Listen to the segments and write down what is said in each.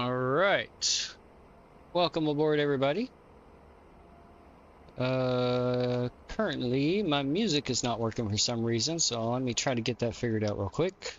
All right. Welcome aboard, everybody. Currently, my music is not working for some reason, so let me try to get that figured out real quick.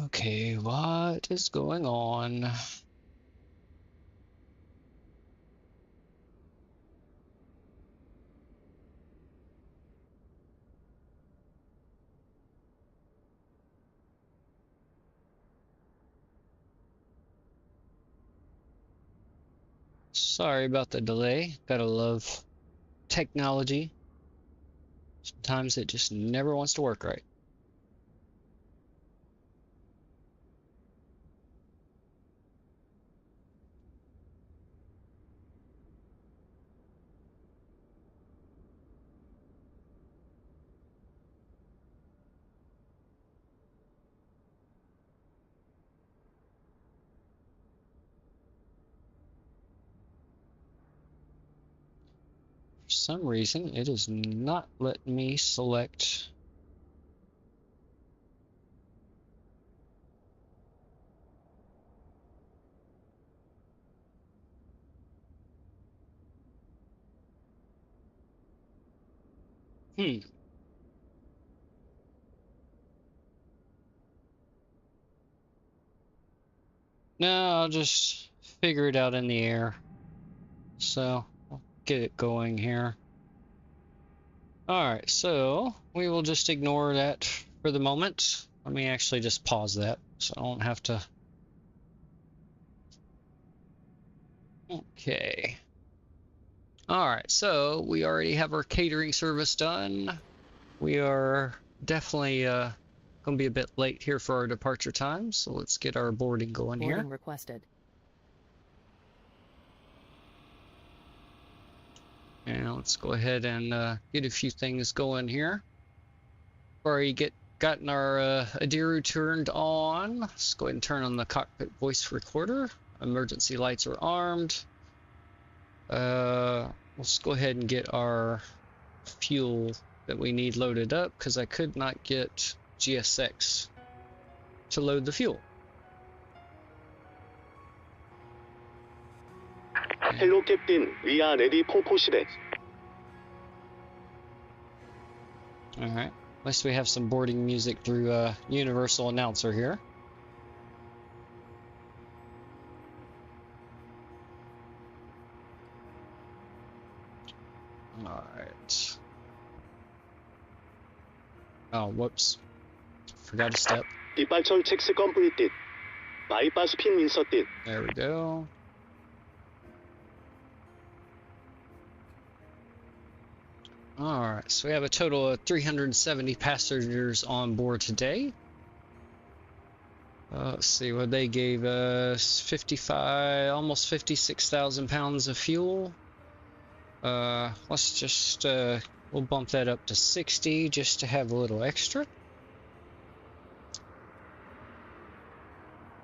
Okay, what is going on? Sorry about the delay. Gotta love technology. Sometimes it just never wants to work right. For some reason, it is not letting me select. No, I'll just figure it out in the air. So, I'll get it going here. Alright, so we will just ignore that for the moment. Let me actually just pause that so I don't have to. Okay. Alright, so we already have our catering service done. We are definitely going to be a bit late here for our departure time, so let's get our boarding going here. Boarding requested. And let's go ahead and get a few things going here. Already gotten our Adiru turned on. Let's go ahead and turn on the cockpit voice recorder. Emergency lights are armed. Let's go ahead and get our fuel that we need loaded up because I could not get GSX to load the fuel. Hello, Captain. We are ready for proceed. Alright. At least we have some boarding music through Universal Announcer here. Alright. Oh, whoops. Forgot a step. Departure checks completed. Bypass pin inserted. There we go. Alright, so we have a total of 370 passengers on board today. Let's see what they gave us. 55, almost 56,000 pounds of fuel. Let's just, we'll bump that up to 60 just to have a little extra.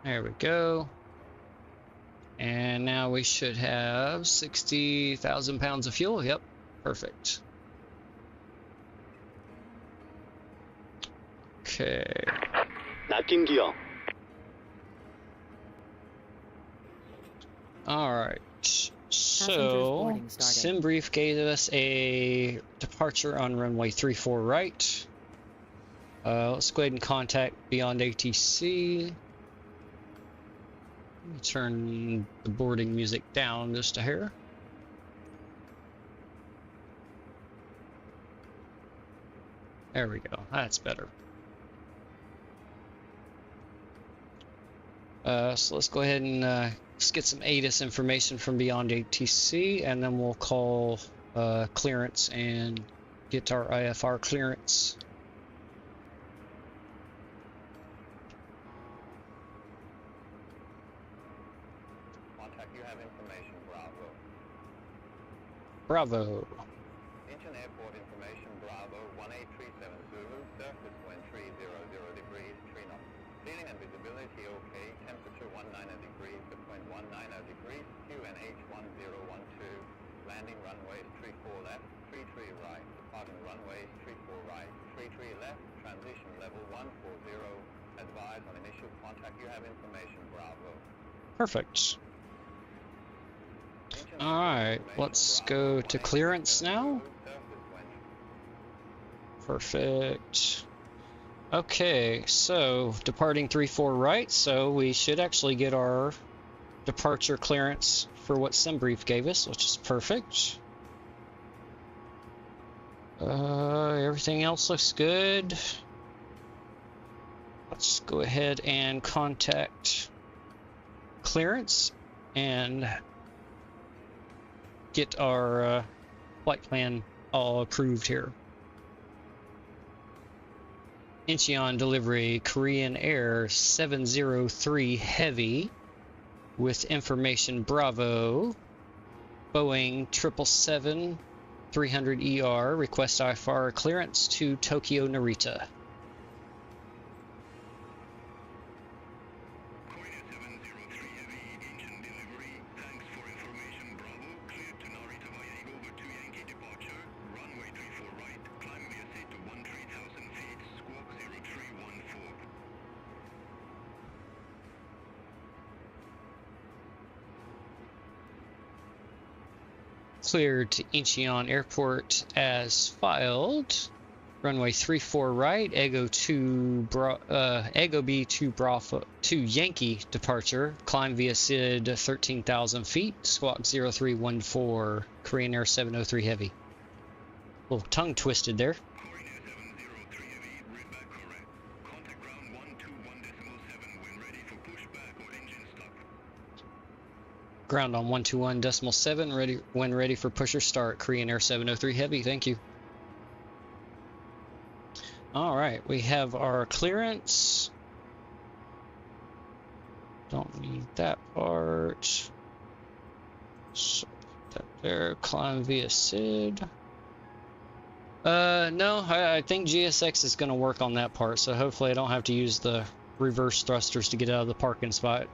There we go. And now we should have 60,000 pounds of fuel. Yep, perfect. Okay. Locking gear. Alright. So, SimBrief gave us a departure on runway 34 right. Let's go ahead and contact Beyond ATC. Let me turn the boarding music down just a hair. There we go. That's better. So let's go ahead and let's get some ATIS information from beyond ATC, and then we'll call clearance and get our IFR clearance. Contact, you have information, Bravo. Bravo. Incheon Airport information, Bravo, 1837 Zulu, surface wind 300 degrees, 3 knots. Feeling and visibility okay, temperature 190 degrees, between 190 degrees, QNH 1012, landing runways 34 left, 33 right, departing runways 34 right, 33 left, transition level 140, advise on initial contact, you have information, Bravo. Perfect. Alright, let's go to clearance now. Perfect. Okay, so departing 34 right, so we should actually get our departure clearance for what SimBrief gave us, which is perfect. Everything else looks good. Let's go ahead and contact clearance and get our flight plan all approved here. Incheon delivery, Korean Air 703 Heavy with information Bravo, Boeing 777-300ER, request IFR clearance to Tokyo Narita. Cleared to Incheon Airport as filed. Runway 34 right, Ego B to Bravo to Yankee departure. Climb via SID 13,000 feet. Squawk 0314. Korean Air 703 Heavy. A little tongue twisted there. Ground on 121.7, ready when ready for push or start. Korean Air 703 Heavy, thank you. All right, we have our clearance. Don't need that part. So that there, climb via SID. No, I think GSX is going to work on that part, so hopefully I don't have to use the reverse thrusters to get out of the parking spot.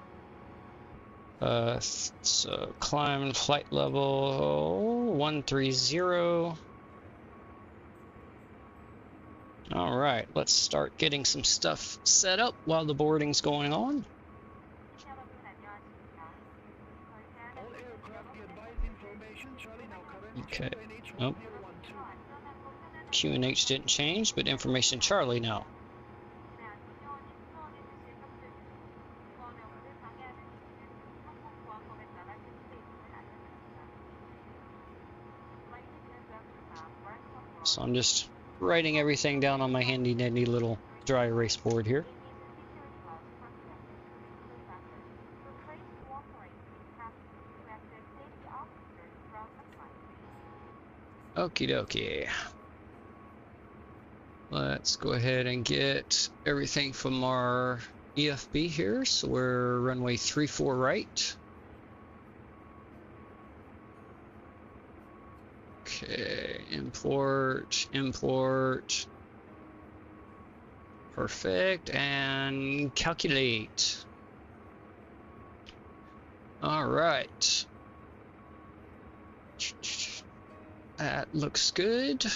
So climb flight level 130. All right, let's start getting some stuff set up while the boarding's going on. Okay. Nope. QNH didn't change, but information Charlie now. So I'm just writing everything down on my handy dandy little dry erase board here. Okie dokie. Let's go ahead and get everything from our EFB here. So we're runway 34 right. Okay, import. Perfect, and calculate. All right. That looks good.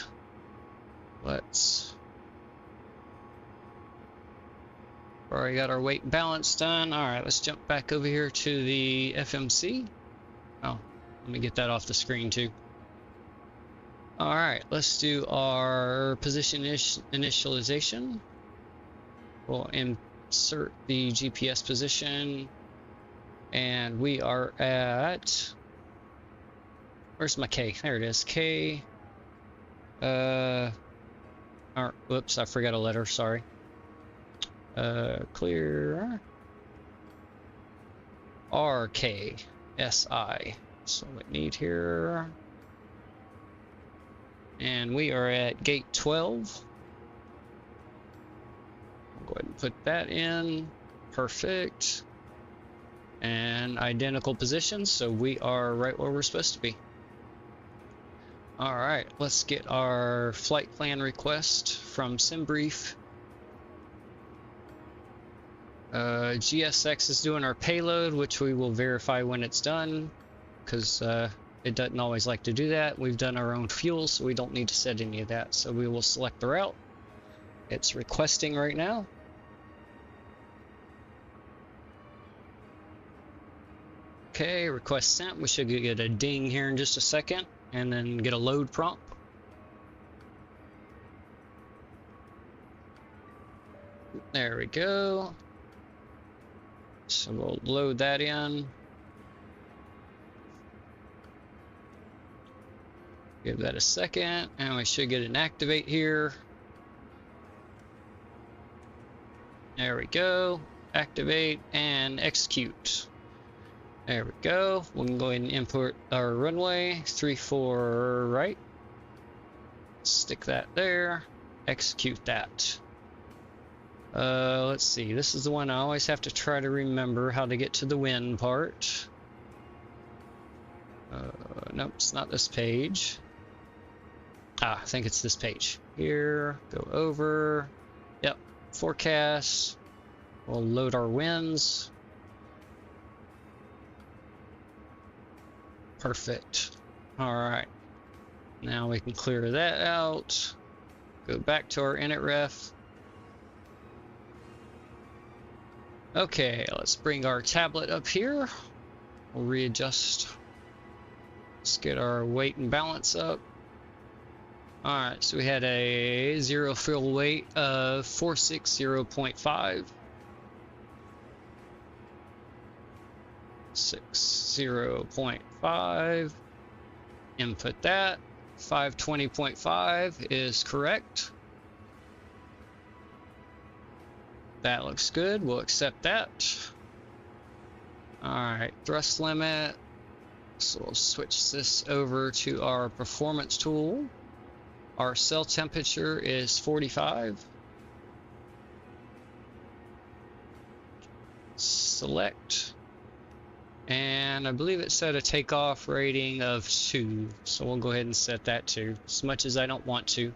Already got our weight balance done. All right, let's jump back over here to the FMC. Oh, let me get that off the screen too. All right, let's do our position initialization. We'll insert the GPS position. And we are at, where's my K? There it is. K. Whoops, I forgot a letter, sorry. Clear. RKSI. So we need here. And we are at gate 12. I'll go ahead and put that in. Perfect. And identical positions, so we are right where we're supposed to be. Alright, let's get our flight plan request from SimBrief. GSX is doing our payload, which we will verify when it's done, because it doesn't always like to do that. We've done our own fuel, so we don't need to set any of that. So we will select the route. It's requesting right now. Okay, request sent. We should get a ding here in just a second, and then get a load prompt. There we go. So we'll load that in. Give that a second, and we should get an activate here. There we go. Activate and execute. There we go. We can go ahead and import our runway 34 right. Stick that there. Execute that. Let's see. This is the one I always have to try to remember how to get to the wind part. Nope, it's not this page. I think it's this page. Here, go over. Yep, forecast. We'll load our winds. Perfect. Alright. Now we can clear that out. Go back to our init ref. Okay, let's bring our tablet up here. We'll readjust. Let's get our weight and balance up. Alright, so we had a 0 fuel weight of 460.5. 60.5. Input that. 520.5 is correct. That looks good. We'll accept that. Alright, thrust limit. So we'll switch this over to our performance tool. Our cell temperature is 45. Select. And I believe it set a takeoff rating of 2. So we'll go ahead and set that to, as much as I don't want to.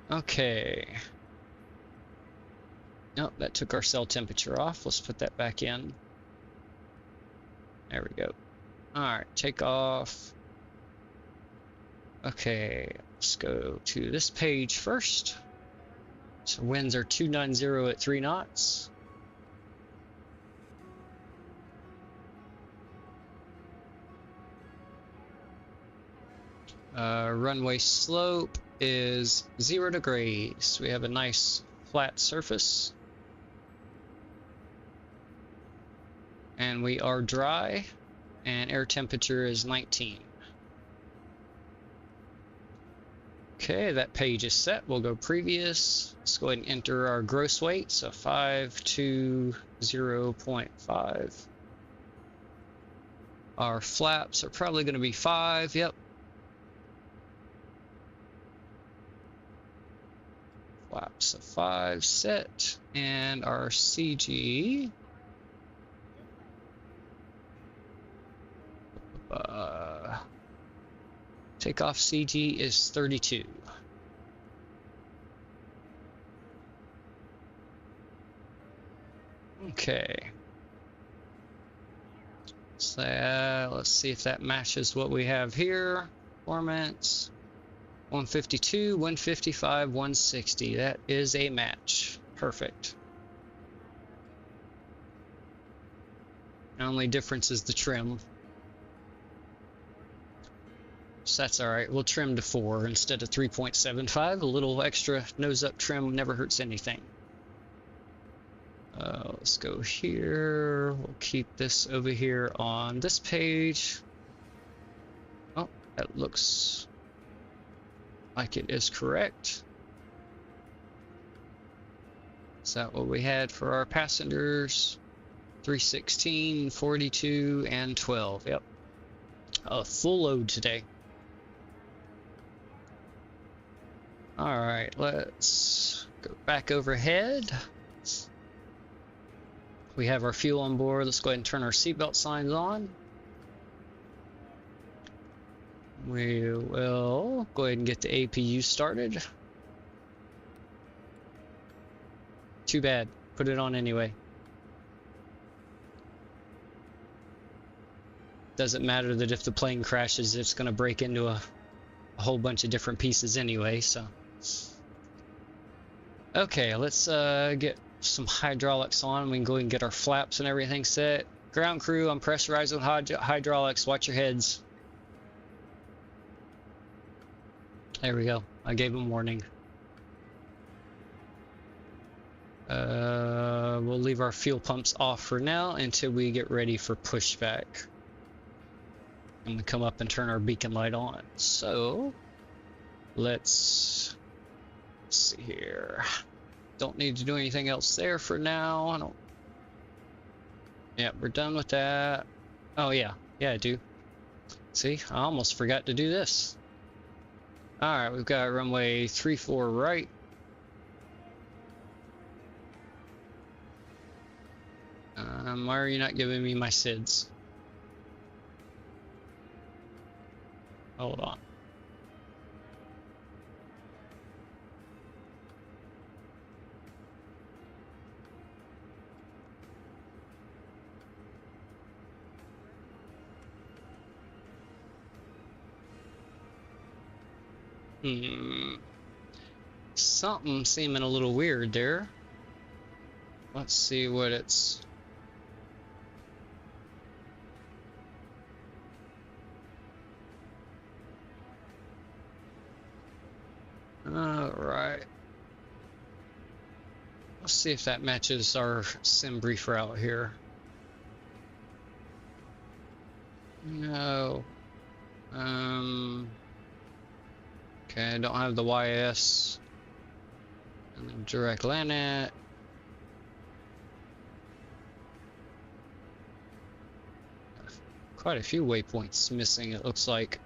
Okay. Nope, that took our cell temperature off. Let's put that back in. There we go. Alright, take off. Okay, let's go to this page first. So winds are 290 at 3 knots. Runway slope is 0 degrees. We have a nice flat surface. And we are dry, and air temperature is 19. Okay, that page is set. We'll go previous. Let's go ahead and enter our gross weight. So 520.5. Our flaps are probably going to be 5. Yep. Flaps of 5 set. And our CG. Takeoff CG is 32. Okay. So let's see if that matches what we have here. Performance 152, 155, 160. That is a match. Perfect. The only difference is the trim. So that's alright, we'll trim to 4 instead of 3.75. A little extra nose up trim never hurts anything. Let's go here. We'll keep this over here on this page. Oh, that looks like it is correct. Is that what we had for our passengers? 316, 42, and 12. Yep. A full load today. Alright, let's go back overhead. We have our fuel on board. Let's go ahead and turn our seatbelt signs on. We will go ahead and get the APU started. Too bad. Put it on anyway. Doesn't matter that if the plane crashes, it's going to break into a whole bunch of different pieces anyway, so. Okay, let's get some hydraulics on. We can go ahead and get our flaps and everything set. Ground crew, I'm pressurizing hydraulics. Watch your heads. There we go. I gave them warning. We'll leave our fuel pumps off for now until we get ready for pushback. And we come up and turn our beacon light on. So, let's see here. Don't need to do anything else there for now. I don't. Yeah, we're done with that. Oh yeah, I do. See, I almost forgot to do this. All right, we've got runway 34 right. Why are you not giving me my SIDS? Hold on. Something seeming a little weird there. Let's see what it's. Alright. Let's see if that matches our sim brief route here. No. Okay, I don't have the YS. And then direct land it. Quite a few waypoints missing, it looks like.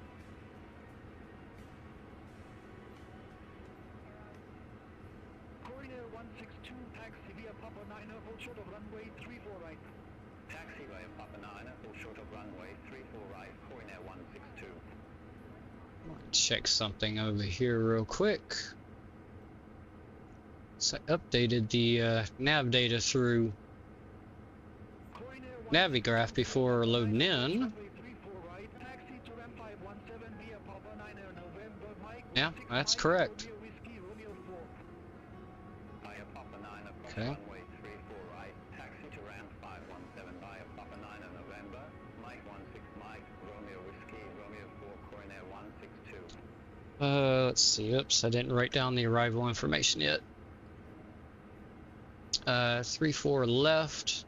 Check something over here real quick. So I updated the nav data through Navigraph before loading in. Yeah, that's correct. Okay. Let's see. Oops, I didn't write down the arrival information yet. 34 left.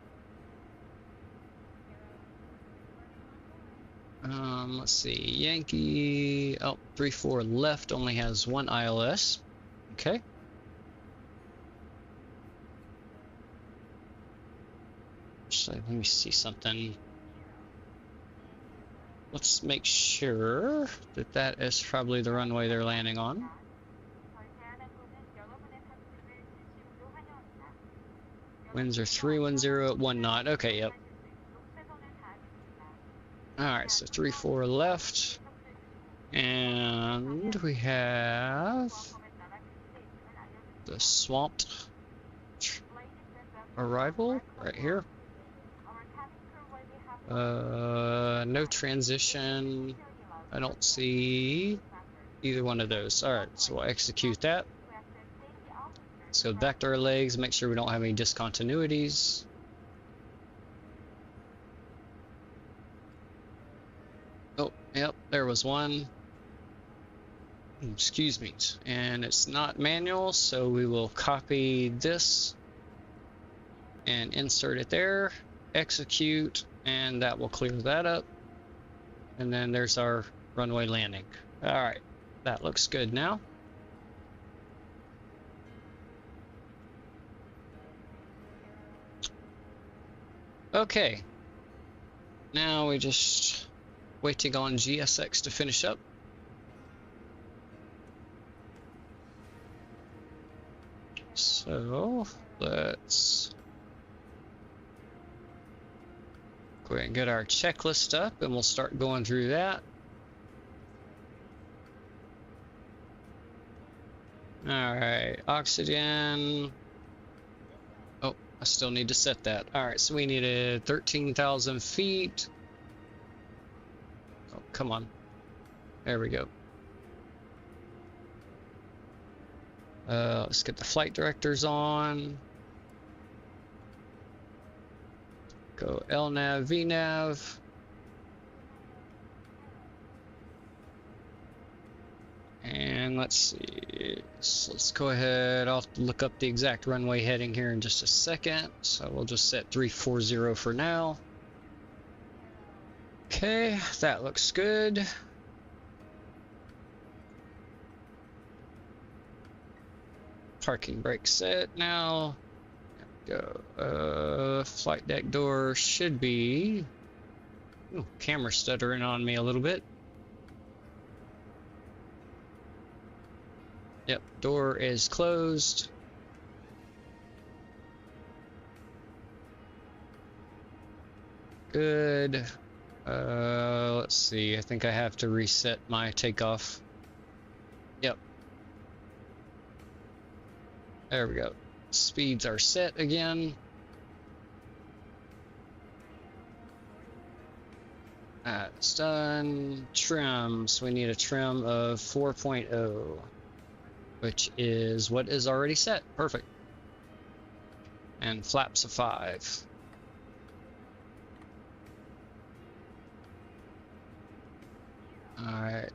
Let's see. Yankee. Oh, 34 left only has one ILS. Okay. So let me see something. Let's make sure that that is probably the runway they're landing on. Winds are 310 at 1 knot. Okay, yep. Alright, so 34 left. And we have the swamped arrival right here. No transition. I don't see either one of those. Alright, so we'll execute that. Let's go back to our legs, make sure we don't have any discontinuities. Oh, yep, there was one. Excuse me. And it's not manual, so we will copy this and insert it there, execute, and that will clear that up. And then there's our runway landing. All right, that looks good now. Okay, now we just waiting on GSX to finish up. So let's go ahead and get our checklist up, and we'll start going through that. All right, oxygen. Oh, I still need to set that. All right, so we needed 13,000 feet. Oh, come on. There we go. Let's get the flight directors on. Go LNAV, VNAV. And let's see. So let's go ahead. I'll look up the exact runway heading here in just a second. So we'll just set 340 for now. Okay, that looks good. Parking brake set now. There we go. Flight deck door should be. Ooh, camera stuttering on me a little bit. Yep, door is closed. Good. Let's see. I think I have to reset my takeoff. Yep. There we go. Speeds are set again. That's done. Trims. We need a trim of 4.0, which is what is already set. Perfect. And flaps of 5. Alright,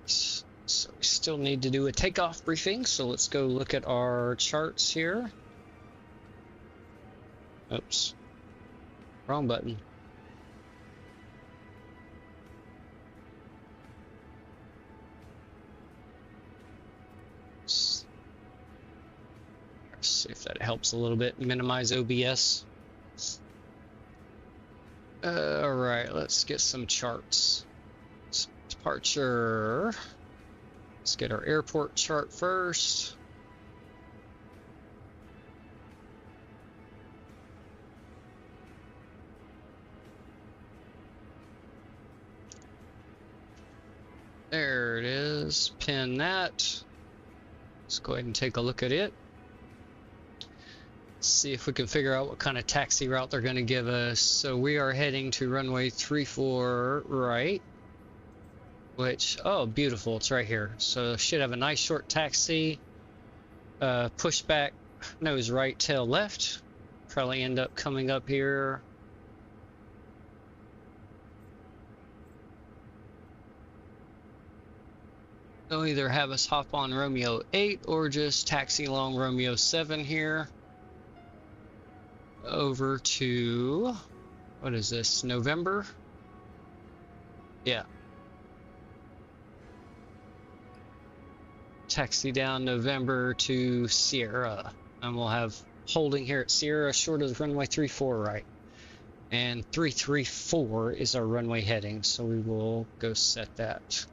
so we still need to do a takeoff briefing, so let's go look at our charts here. Oops, wrong button. Let's see if that helps a little bit. Minimize OBS. Alright, let's get some charts. Departure. Let's get our airport chart first. There it is. Pin that. Let's go ahead and take a look at it. See if we can figure out what kind of taxi route they're going to give us. So we are heading to runway 34 right. Which, oh, beautiful, it's right here. So should have a nice short taxi, push back, nose right, tail left. Probably end up coming up here. They'll either have us hop on Romeo 8 or just taxi along Romeo 7 here. Over to, what is this, November? Yeah. Taxi down November to Sierra, and we'll have holding here at Sierra short of the runway 34 right, and 334 is our runway heading, so we will go set that.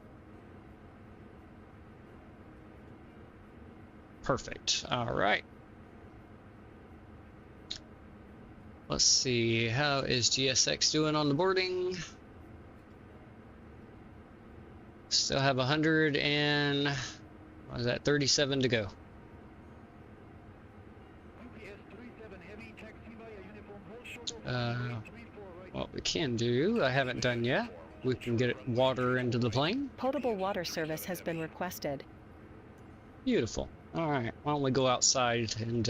Perfect. All right, let's see, how is GSX doing on the boarding? Still have 100 and what is that, 37 to go. What we can do, I haven't done yet, we can get water into the plane. Potable water service has been requested. Beautiful. All right, why don't we go outside and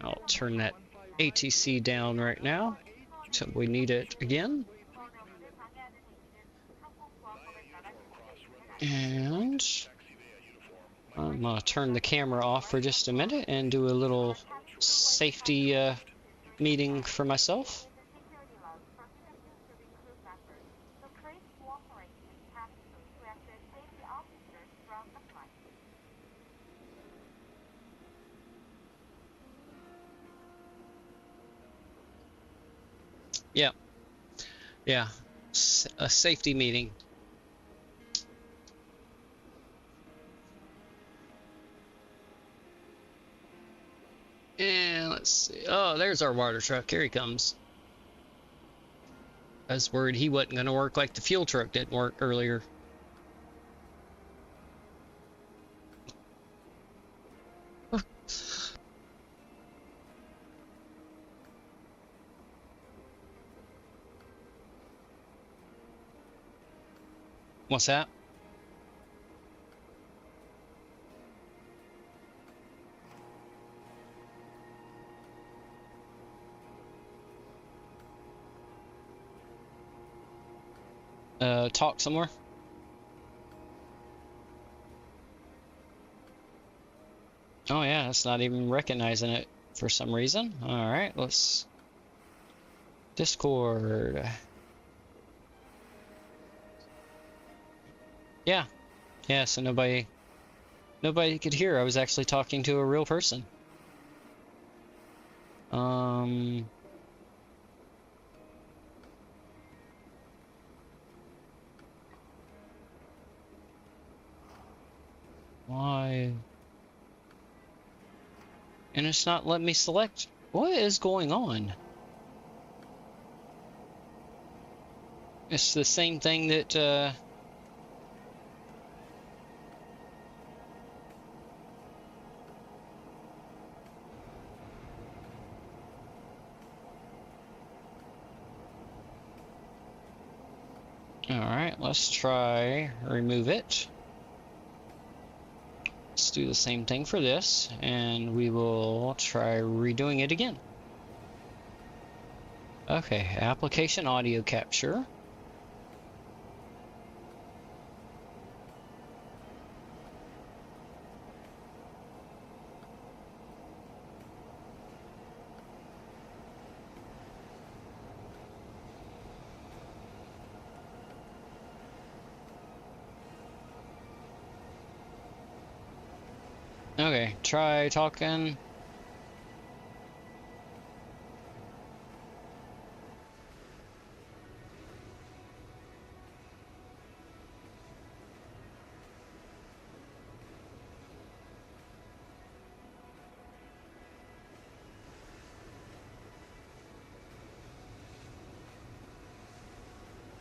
I'll turn that ATC down right now until we need it again. And I'm gonna turn the camera off for just a minute and do a little safety meeting for myself. Yeah, yeah, a safety meeting. And let's see. Oh, there's our water truck. Here he comes. I was worried he wasn't going to work like the fuel truck didn't work earlier. What's that? Talk somewhere? Oh yeah, it's not even recognizing it for some reason. Alright, let's... Discord. Yeah. Yeah, so nobody could hear. I was actually talking to a real person. Why? And it's not letting me select. What is going on? It's the same thing that, Alright, let's try remove it. Let's do the same thing for this, and we will try redoing it again. Okay, application audio capture. Okay, try talking.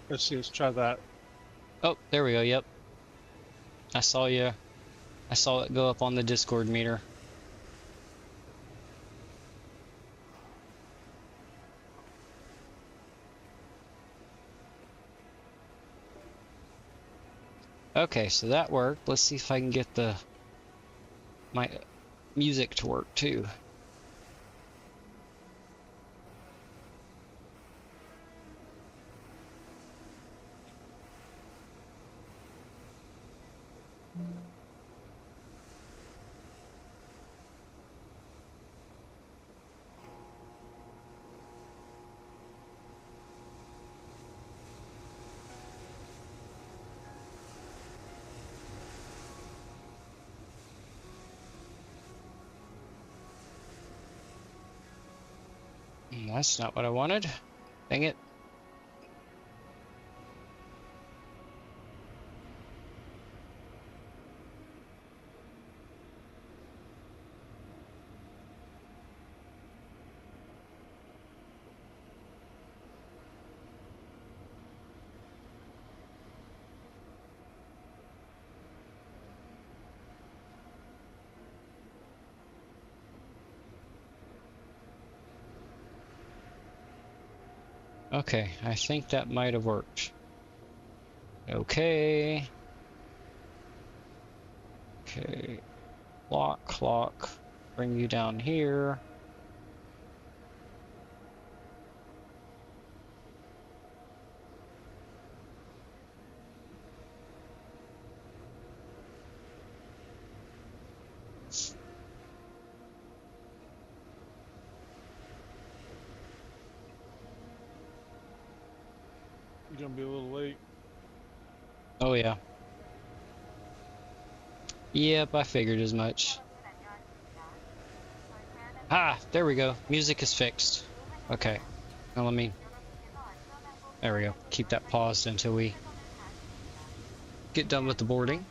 Let's see, let's try that. Oh, there we go, yep. I saw you. I saw it go up on the Discord meter. Okay, so that worked. Let's see if I can get my music to work too. That's not what I wanted. Dang it. Okay, I think that might have worked. Okay. Okay. Clock. Bring you down here. You're gonna be a little late. Oh yeah. Yep, I figured as much. Ah, there we go. Music is fixed. Okay. Now let me... There we go. Keep that paused until we get done with the boarding.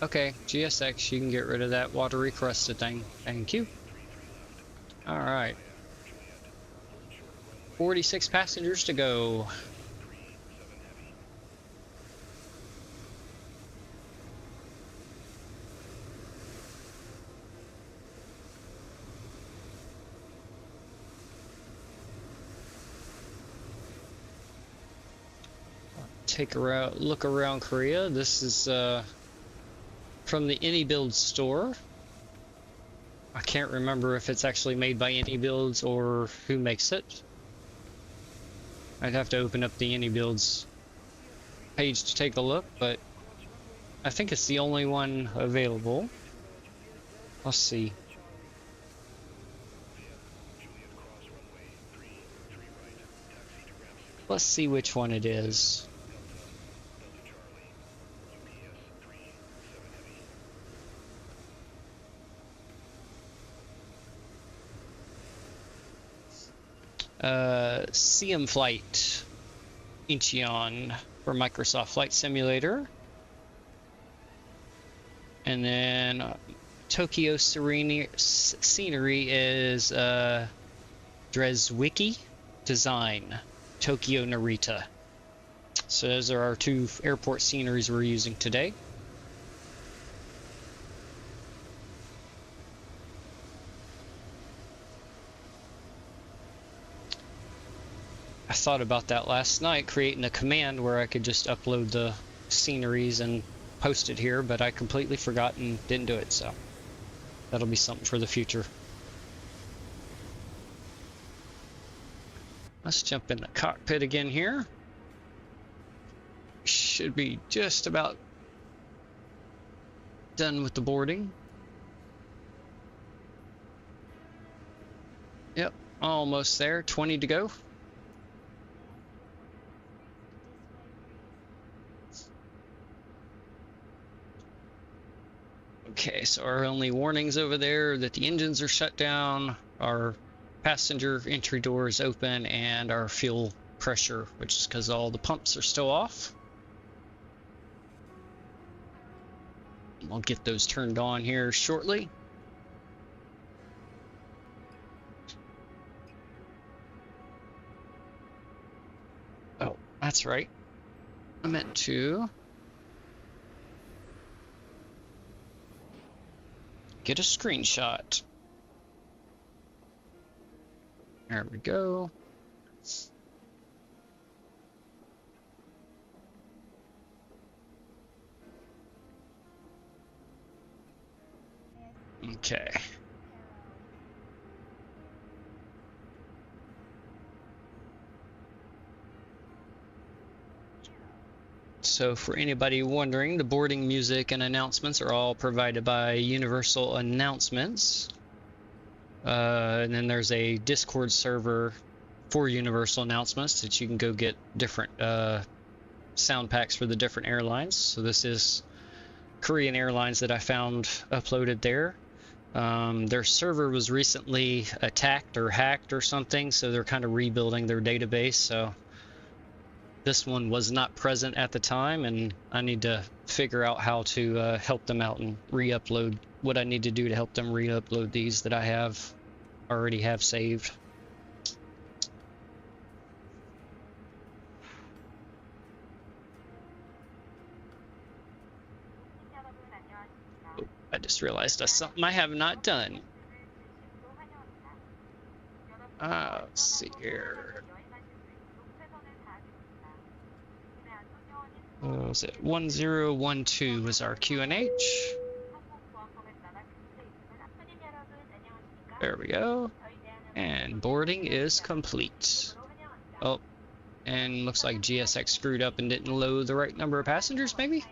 Okay, GSX, you can get rid of that watery crusted thing. Thank you. Alright. 46 passengers to go. Take a look around Korea. This is from the AnyBuild store. I can't remember if it's actually made by AnyBuilds or who makes it. I'd have to open up the AnyBuilds page to take a look, but I think it's the only one available. Let's see. Let's see which one it is. CM Flight Incheon for Microsoft Flight Simulator. And then Tokyo Scenery is Dreswicki Design, Tokyo Narita. So those are our two airport sceneries we're using today. I thought about that last night, creating a command where I could just upload the sceneries and post it here, but I completely forgot and didn't do it, so that'll be something for the future. Let's jump in the cockpit again here. Should be just about done with the boarding. Yep, almost there, 20 to go. Okay, so our only warnings over there that the engines are shut down, our passenger entry door is open, and our fuel pressure, which is because all the pumps are still off. I'll get those turned on here shortly. Oh, that's right. I meant to get a screenshot. There we go. Okay. So for anybody wondering, the boarding music and announcements are all provided by Universal Announcements. And then there's a Discord server for Universal Announcements that you can go get different sound packs for the different airlines. So this is Korean Airlines that I found uploaded there. Their server was recently attacked or hacked or something, so they're kind of rebuilding their database. So this one was not present at the time, and I need to figure out how to help them out and re-upload what I need to do to help them re-upload these that I already have saved. I just realized that's something I have not done. Let's see here. What was it? 1012 was our QNH. There we go. And boarding is complete. Oh, and looks like GSX screwed up and didn't load the right number of passengers, maybe?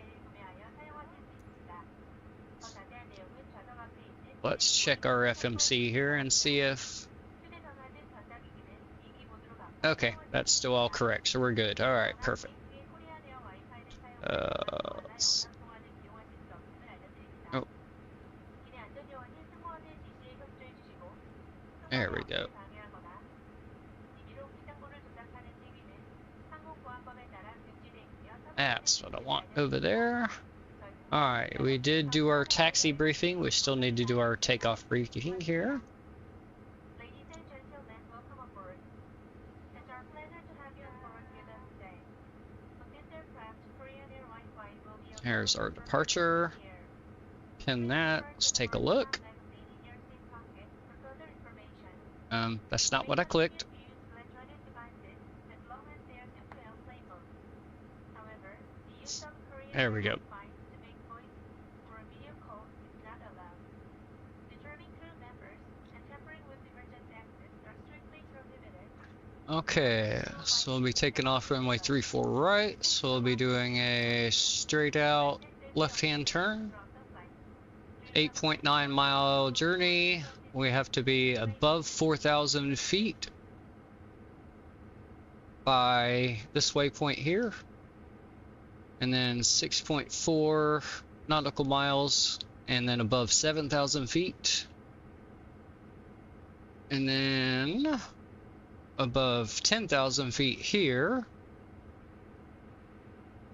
Let's check our FMC here and see if... Okay, that's still all correct, so we're good. Alright, perfect. Let's... Oh. There we go. That's what I want over there. Alright, we did do our taxi briefing. We still need to do our takeoff briefing here. Here's our departure. Pin that. Let's take a look. That's not what I clicked. There we go. Okay, so we'll be taking off runway 34 right, so we'll be doing a straight out left-hand turn. 8.9 mile journey. We have to be above 4,000 feet by this waypoint here. And then 6.4 nautical miles, and then above 7,000 feet. And then above 10,000 feet here.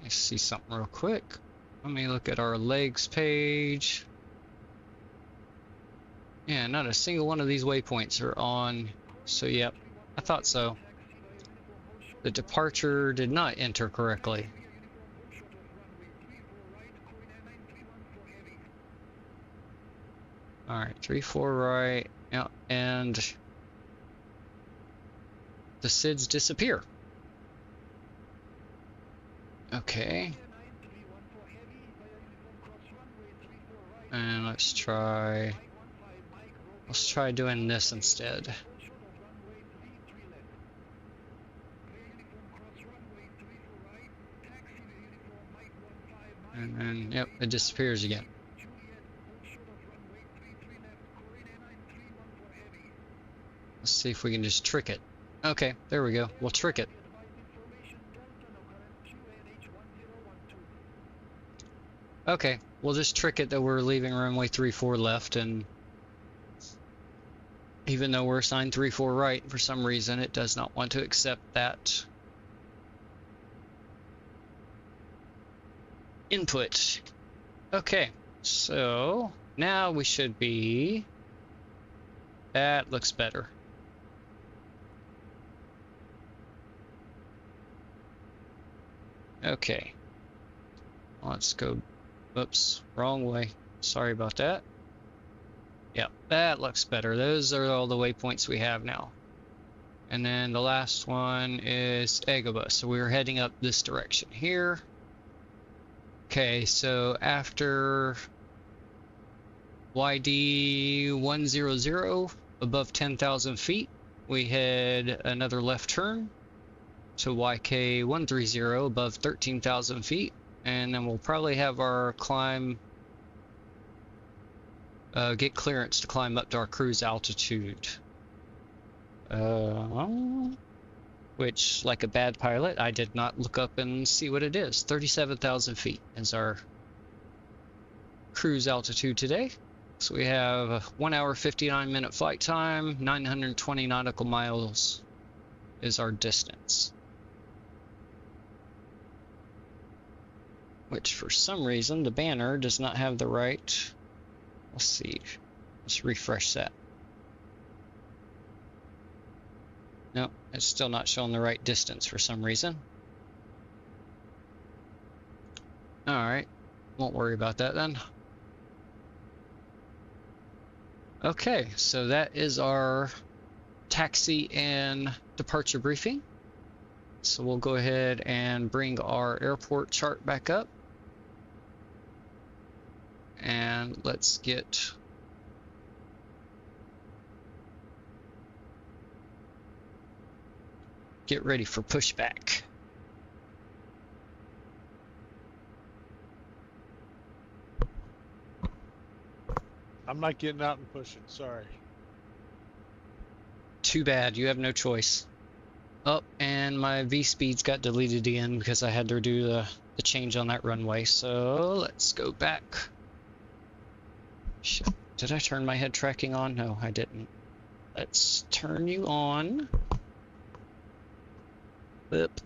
Let's see something real quick. Let me look at our legs page. Yeah, not a single one of these waypoints are on. So yep, I thought so. The departure did not enter correctly. Alright, 34 right. Yeah, and the SIDS disappear. Okay. And let's try doing this instead. And then, yep, it disappears again. Let's see if we can just trick it. Okay, there we go. We'll trick it. Okay, we'll just trick it that we're leaving runway 34 left, and even though we're assigned 34 right, for some reason it does not want to accept that input. Okay, so now we should be... That looks better. Okay, let's go. Oops, wrong way. Sorry about that. Yep, that looks better. Those are all the waypoints we have now. And then the last one is Agabus. So we're heading up this direction here. Okay, so after YD 100 above 10,000 feet, we head another left turn. to YK130 above 13,000 feet, and then we'll probably have our climb, get clearance to climb up to our cruise altitude. Which, like a bad pilot, I did not look up and see what it is. 37,000 feet is our cruise altitude today. So we have a 1 hour 59-minute flight time, 920 nautical miles is our distance. Which for some reason the banner does not have the right, let's see, let's refresh that. No, it's still not showing the right distance for some reason. Alright, won't worry about that then. Okay, so that is our taxi and departure briefing. So we'll go ahead and bring our airport chart back up. And let's get ready for pushback. I'm not getting out and pushing, sorry. Too bad, you have no choice. Oh, and my V-speeds got deleted again because I had to do the change on that runway. So let's go back. Shit. Did I turn my head tracking on? No, I didn't. Let's turn you on. Oop.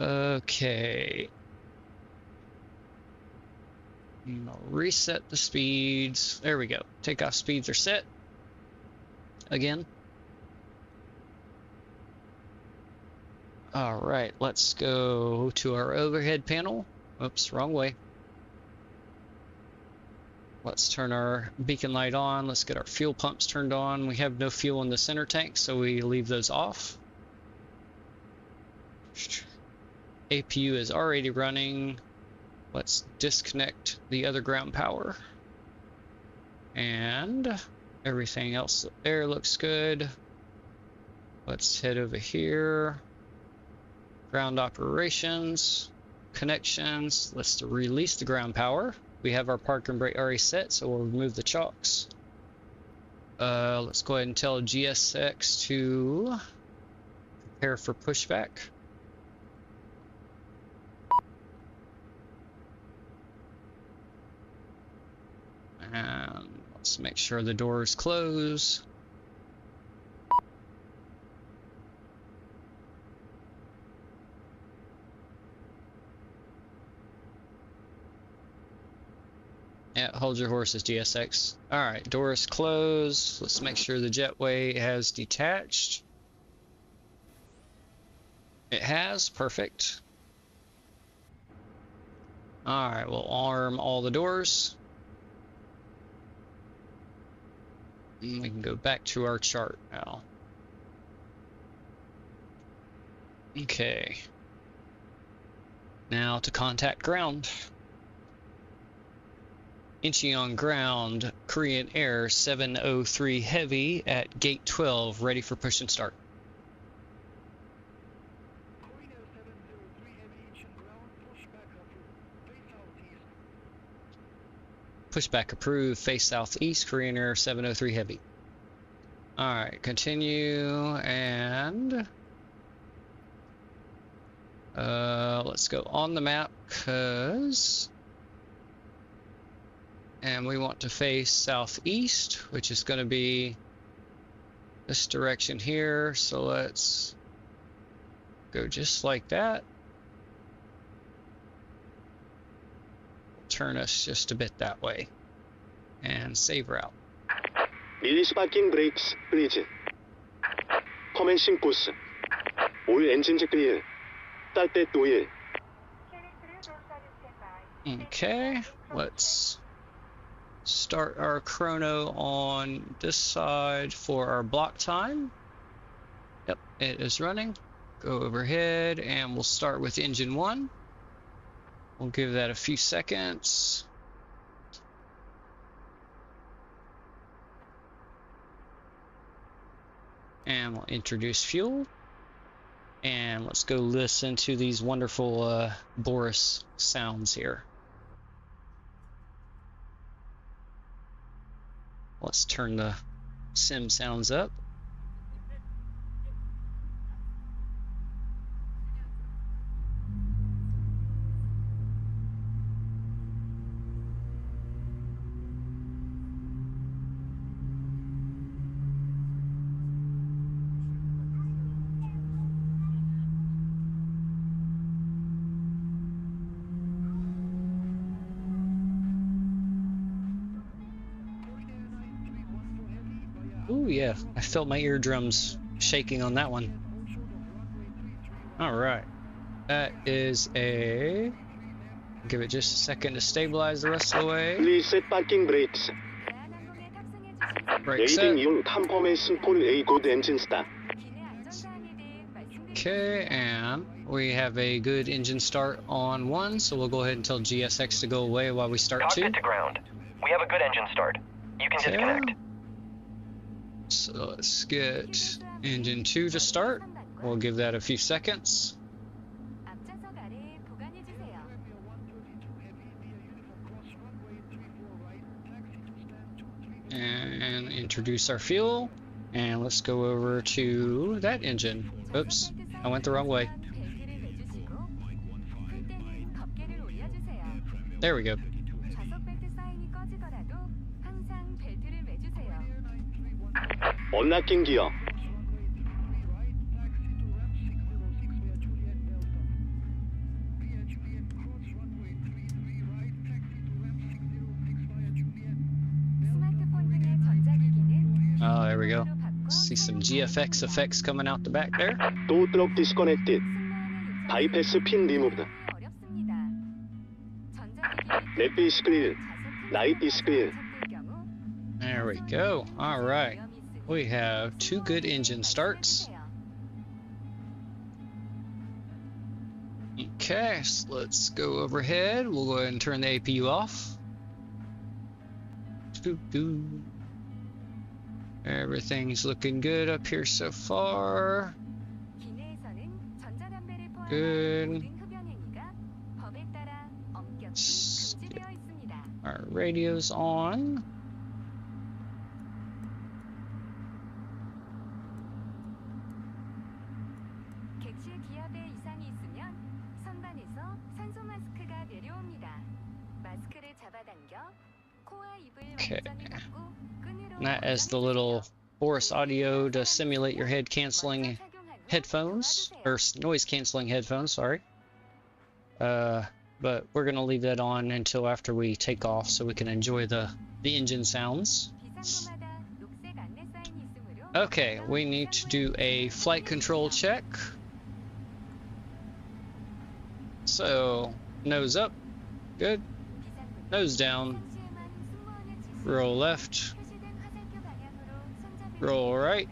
Okay. I'll reset the speeds. There we go. Takeoff speeds are set. Again. Alright, let's go to our overhead panel. Oops, wrong way. Let's turn our beacon light on. Let's get our fuel pumps turned on. We have no fuel in the center tank, so we leave those off. APU is already running. Let's disconnect the other ground power. And everything else there looks good. Let's head over here. Ground operations, connections. Let's release the ground power. We have our park and brake already set, so we'll remove the chocks. Let's go ahead and tell GSX to prepare for pushback. And let's make sure the doors close. Yeah, hold your horses, GSX. Alright, doors closed. Let's make sure the jetway has detached. It has, perfect. Alright, we'll arm all the doors. And we can go back to our chart now. Okay. Now to contact ground. Incheon ground, Korean Air 703 Heavy at gate 12, ready for push and start. Korean Air 703 Heavy, Incheon ground, pushback approved, face southeast. Pushback approved, face southeast, Korean Air 703 Heavy. Alright, continue, and let's go on the map, and we want to face southeast, which is going to be this direction here, so let's go just like that. Turn us just a bit that way, and save route. Release parking brakes, please. Commencing course. All engines clear. Start at wheel. Okay, let's start our chrono on this side for our block time. Yep, it is running. Go overhead and we'll start with engine 1. We'll give that a few seconds. And we'll introduce fuel. And let's go listen to these wonderful Boris sounds here. Let's turn the sim sounds up. Ooh, yeah, I felt my eardrums shaking on that one. All right, that is a... Give it just a second to stabilize the rest of the way. Please set parking brakes. Brake set. 레이딩 이용 탐험의 폴 A good engine start. Okay, and we have a good engine start on 1, so we'll go ahead and tell GSX to go away while we start 2. Cockpit to ground. We have a good engine start. You can disconnect. So let's get engine 2 to start. We'll give that a few seconds. And introduce our fuel. And let's go over to that engine. Oops, I went the wrong way. There we go. Unlocking gear. Oh, there we go. See some GFX effects coming out the back there. Tow truck disconnected. Bypass pin removed. Left is clear. Right is clear. There we go. All right. We have 2 good engine starts. Okay, so let's go overhead. We'll go ahead and turn the APU off. Doo-doo. Everything's looking good up here so far. Good. Our radio's on. Okay. And that is the little Boris audio to simulate your head canceling headphones, or noise canceling headphones, sorry. But we're gonna leave that on until after we take off so we can enjoy the engine sounds. Okay, we need to do a flight control check. So, nose up, good. Nose down, roll left, roll right,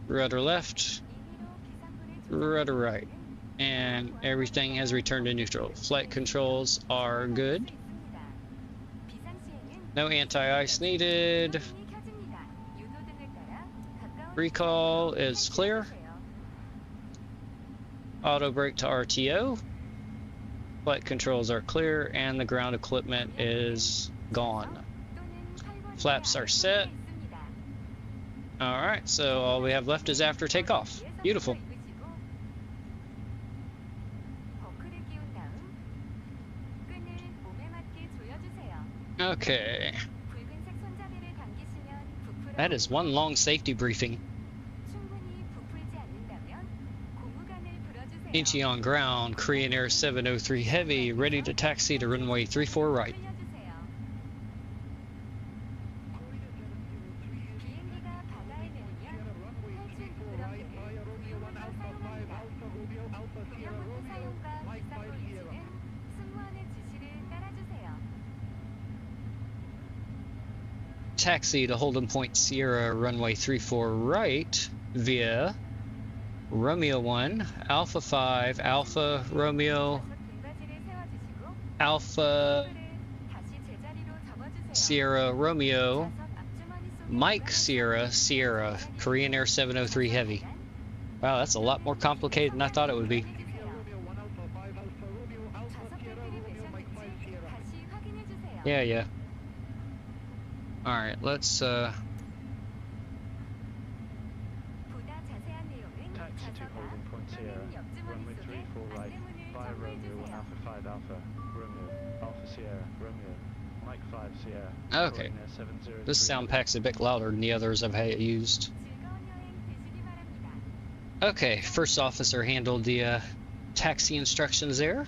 rudder left, rudder right, and everything has returned to neutral. Flight controls are good. No anti-ice needed. Recall is clear. Auto brake to RTO. Flight controls are clear, and the ground equipment is gone. Flaps are set. Alright, so all we have left is after takeoff. Beautiful. Okay. That is one long safety briefing. Incheon ground, Korean Air 703 Heavy, ready to taxi to runway 34 right. Taxi to Holden Point Sierra runway 34 right via Romeo 1, Alpha 5, Alpha Romeo, Alpha Sierra Romeo, Mike Sierra, Sierra, Korean Air 703 Heavy. Wow, that's a lot more complicated than I thought it would be. Sierra Romeo 1 Alpha 5 Alpha Romeo Alpha Sierra Romeo Mike 5 Sierra. Yeah, yeah. Alright, let's Taxi to holding point Sierra, runway 34 right, via Romeo 1 Alpha 5 Alpha, Romeo, Alpha Sierra, Romeo, Mike 5 Sierra. okay. This sound pack's a bit louder than the others I've had used. Okay, first officer handled the taxi instructions there.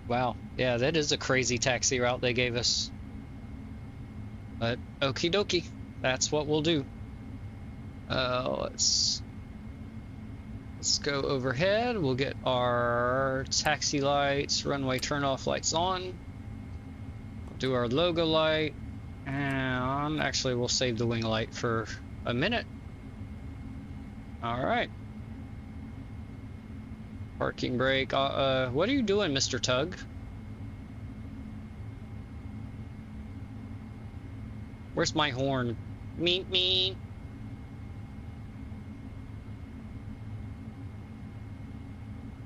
Wow, yeah, that is a crazy taxi route they gave us. But okie dokie, that's what we'll do. Let's go overhead. We'll get our taxi lights, runway turnoff lights on. We'll do our logo light, and actually we'll save the wing light for a minute. All right. Parking brake. What are you doing, Mr. Tug? Where's my horn? Meet me.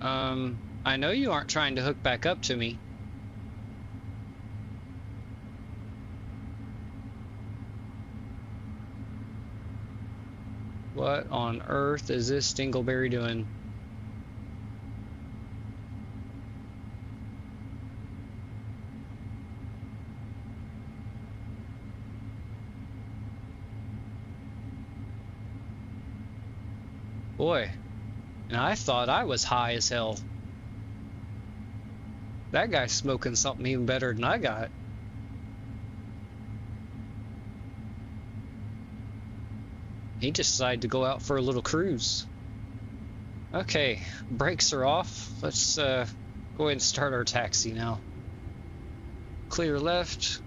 I know you aren't trying to hook back up to me. What on earth is this Dingleberry doing? Boy, and I thought I was high as hell. That guy's smoking something even better than I got. He just decided to go out for a little cruise. Okay, brakes are off. Let's go ahead and start our taxi now. Clear left,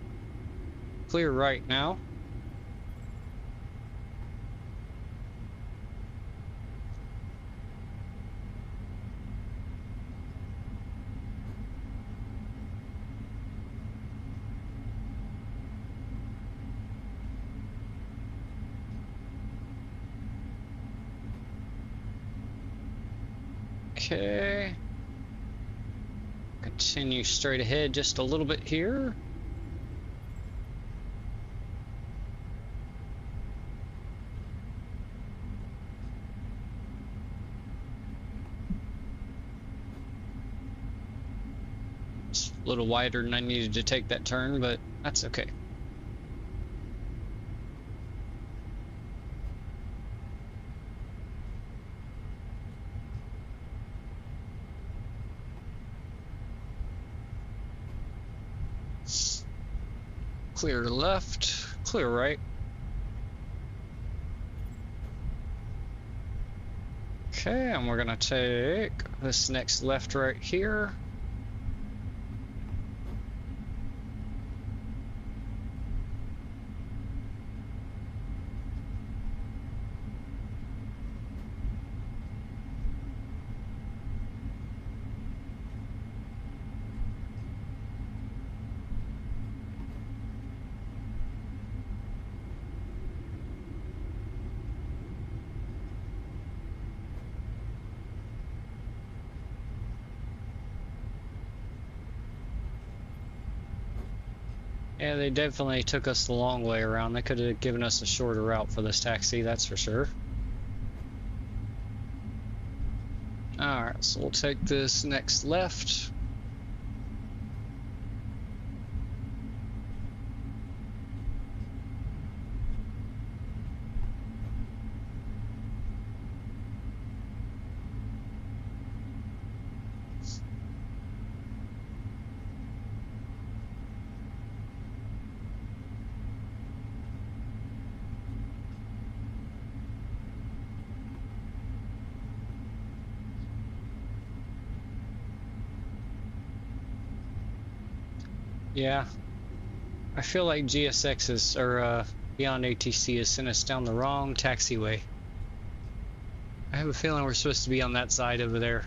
clear right now. Okay. Continue straight ahead just a little bit here. It's a little wider than I needed to take that turn, but that's okay. Clear left, clear right. Okay, and we're gonna take this next left right here. Yeah, they definitely took us the long way around. They could have given us a shorter route for this taxi, that's for sure. Alright, so we'll take this next left. Yeah, I feel like GSX is, or Beyond ATC has sent us down the wrong taxiway. I have a feeling we're supposed to be on that side over there.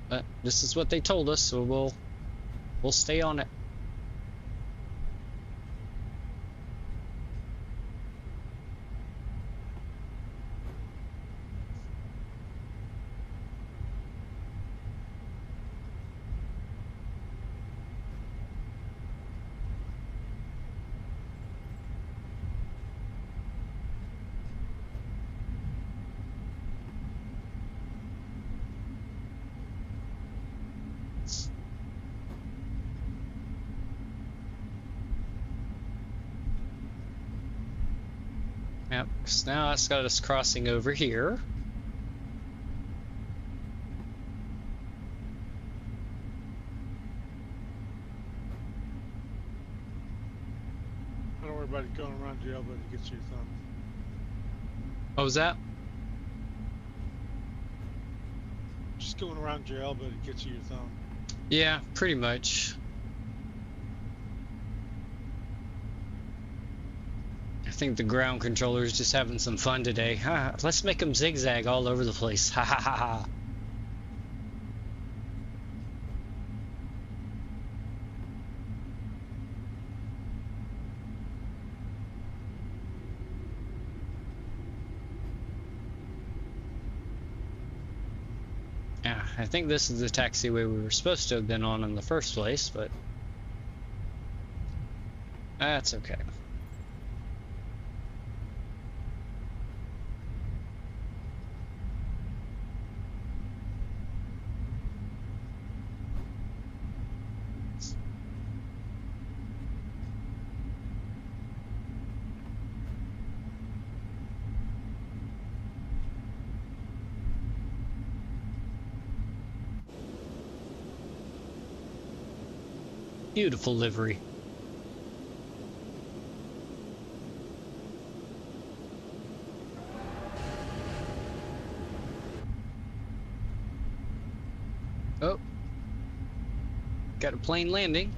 But this is what they told us, so we'll stay on it. Yep, so now it's got us crossing over here. Don't worry about it going around your elbow to get to your thumb. What was that? Just going around your elbow to get to your thumb. Yeah, pretty much. I think the ground controller is just having some fun today. Let's make them zigzag all over the place. Ha ha ha ha. Yeah, I think this is the taxiway we were supposed to have been on in the first place, but that's okay. Beautiful livery. Oh, got a plane landing.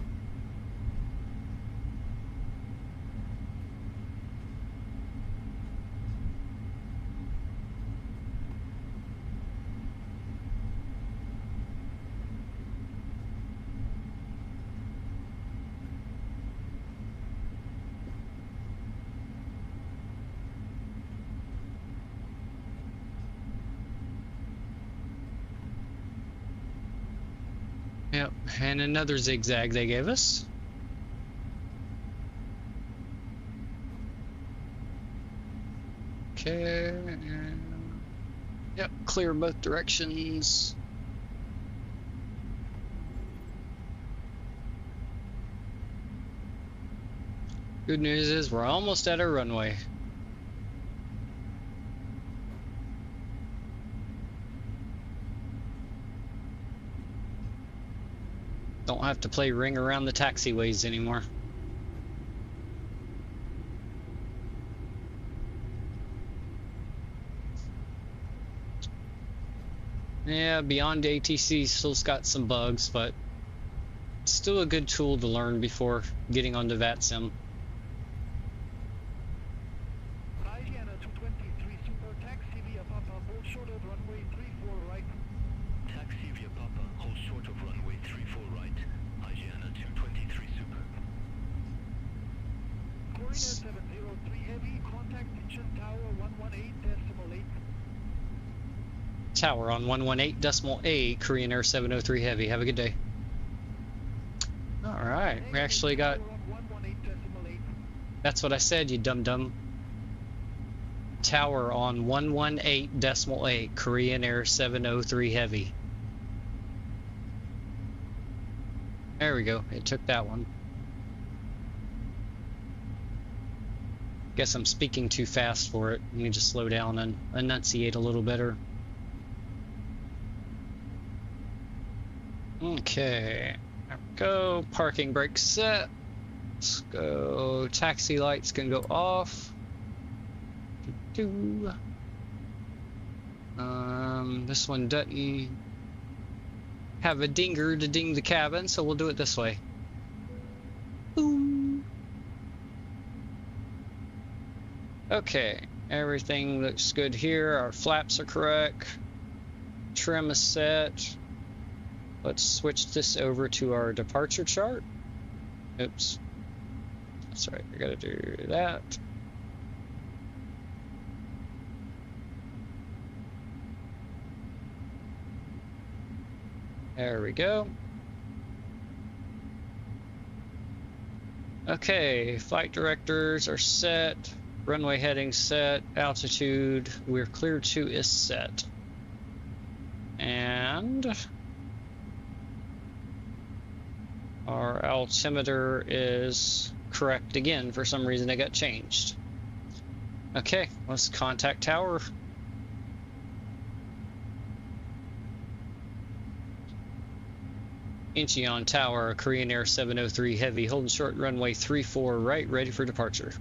Yep, and another zigzag they gave us. Okay. Yep, clear both directions. Good news is we're almost at our runway. Don't have to play ring around the taxiways anymore. Yeah, Beyond ATC still's got some bugs, but it's still a good tool to learn before getting onto VATSIM. Indiana 223 Super, taxi via Papa, hold short of runway 34 right. Taxi via Papa, hold short of runway 34 right. Indiana 223 Super. Korea 703 Heavy, contact engine tower 118.8. Tower on 118.8, Korean Air 703 Heavy. Have a good day. Alright, we actually got... That's what I said, you dum-dum. Tower on 118.8, Korean Air 703 Heavy. There we go, it took that one. Guess I'm speaking too fast for it. Let me just slow down and enunciate a little better. Okay, there we go. Parking brake set. Let's go. Taxi lights can go off. This one doesn't have a dinger to ding the cabin, so we'll do it this way. Boom. Okay, everything looks good here. Our flaps are correct. Trim is set. Let's switch this over to our departure chart. Oops. That's right, I gotta do that. There we go. Okay, flight directors are set. Runway heading set. Altitude we're clear to is set. And our altimeter is correct again. For some reason it got changed. Okay, let's contact tower. Incheon Tower, Korean Air 703 Heavy, holding short runway 34 right, ready for departure.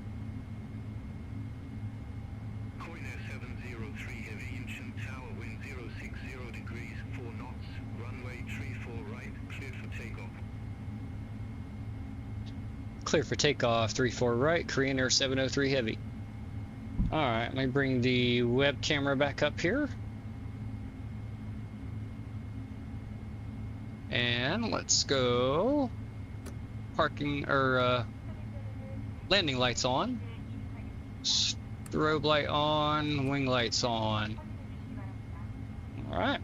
Korean Air 703 Heavy, Incheon Tower, wind 060 degrees, 4 knots, runway 34 right, cleared for takeoff. Clear for takeoff, 34 right, Korean Air 703 Heavy. Alright, let me bring the web camera back up here. And let's go. Parking or landing lights on. Strobe light on, wing lights on. Alright.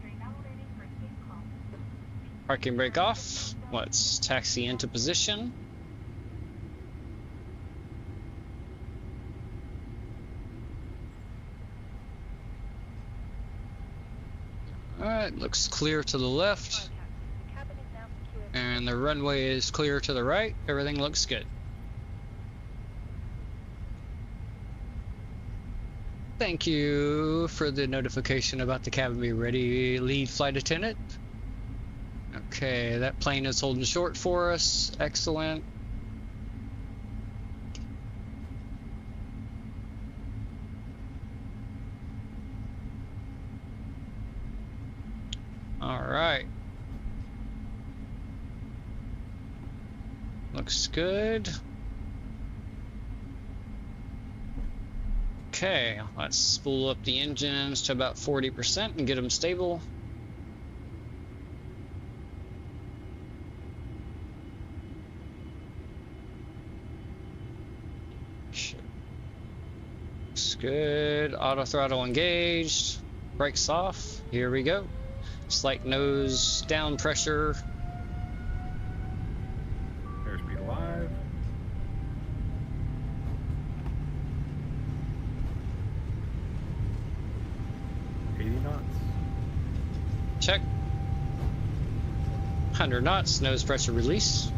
Parking brake off. Let's taxi into position. Alright, looks clear to the left. And the runway is clear to the right. Everything looks good. Thank you for the notification about the cabin be ready, lead flight attendant. Okay, that plane is holding short for us. Excellent. All right. Looks good. Okay, let's spool up the engines to about 40% and get them stable. Looks good. Auto throttle engaged. Brakes off. Here we go. Slight nose down pressure. Airspeed alive. Knots. Check. 100 knots, nose pressure release.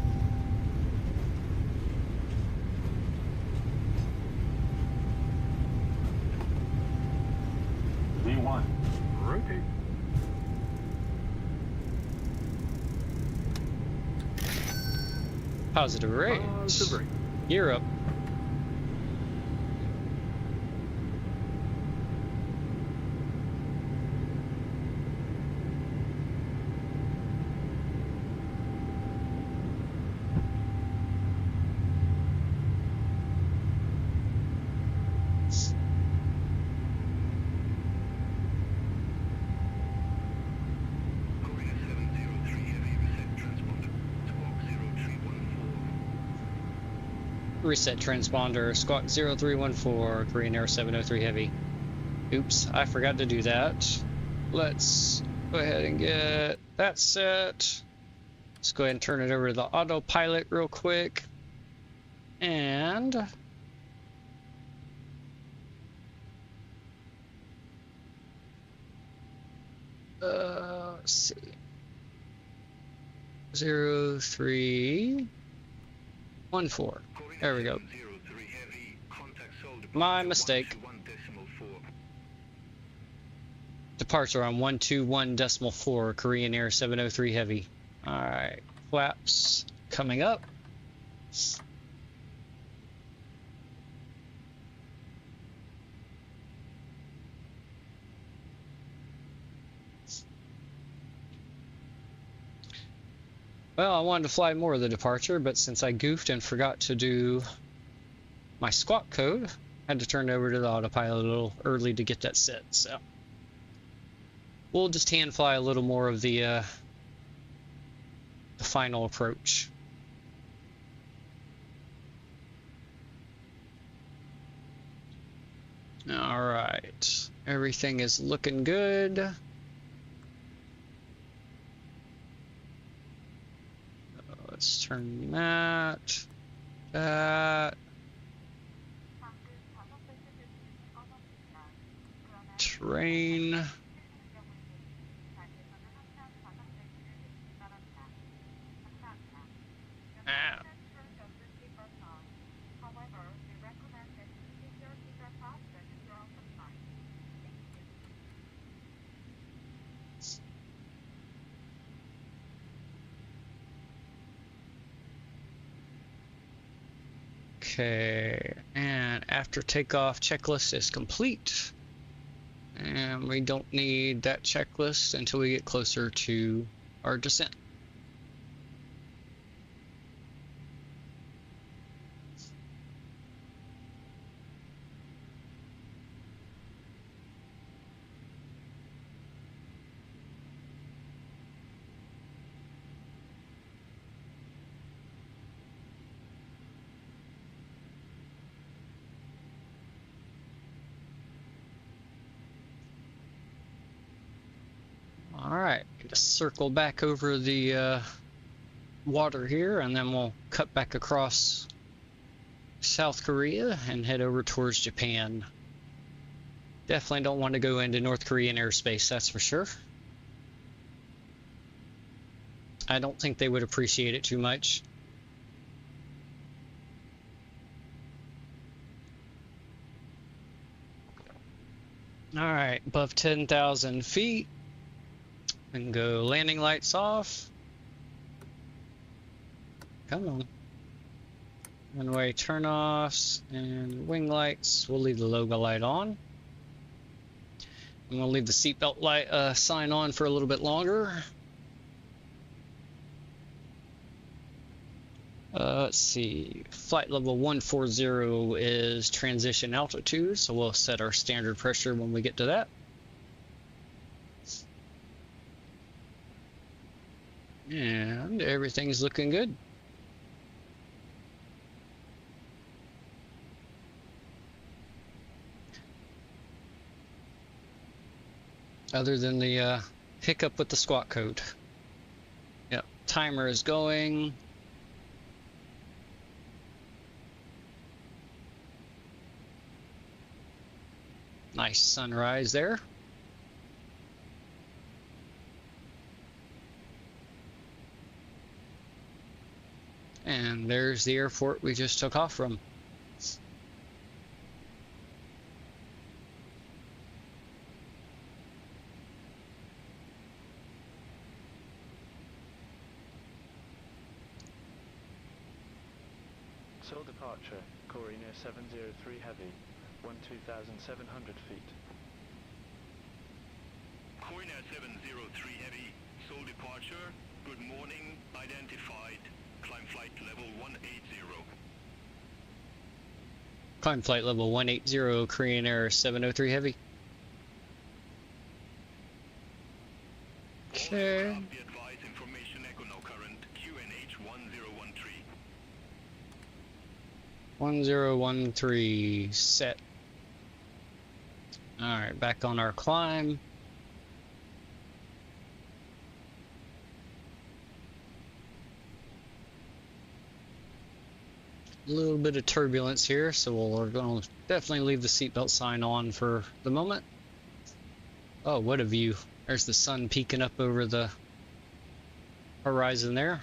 V1. Rotate. Positive rate. Positive rate. Gear up. Reset transponder, squawk 0314, Korean Air 703 Heavy. Oops, I forgot to do that. Let's go ahead and get that set. Let's go ahead and turn it over to the autopilot real quick. And let's see. 0314. There we go. My mistake. Departure on 121.4, Korean Air 703 Heavy. Alright, flaps coming up. Well, I wanted to fly more of the departure, but since I goofed and forgot to do my squawk code, I had to turn it over to the autopilot a little early to get that set. So we'll just hand fly a little more of the the final approach. All right, everything is looking good. Let's turn that. Terrain. Okay, and after takeoff checklist is complete. And we don't need that checklist until we get closer to our descent. Alright, just circle back over the water here, and then we'll cut back across South Korea and head over towards Japan. Definitely don't want to go into North Korean airspace, that's for sure. I don't think they would appreciate it too much. Alright, above 10,000 feet. And go landing lights off. Come on. Runway turn-offs and wing lights. We'll leave the logo light on. And we'll leave the seatbelt light sign on for a little bit longer. Let's see. Flight level 140 is transition altitude, so we'll set our standard pressure when we get to that. And everything's looking good. Other than the hiccup with the squawk code. Yep, timer is going. Nice sunrise there. And there's the airport we just took off from. Seoul departure, Corey near 703 heavy, 12,700 feet. Corey near 703 heavy, Seoul departure, good morning, identified. Climb flight level 180. Climb flight level 180, Korean Air 703 Heavy. Okay. Be advised, information echo now current, QNH 1013. 1013 set. Alright, back on our climb. A little bit of turbulence here, so we're going to definitely leave the seatbelt sign on for the moment. Oh, what a view. There's the sun peeking up over the horizon there.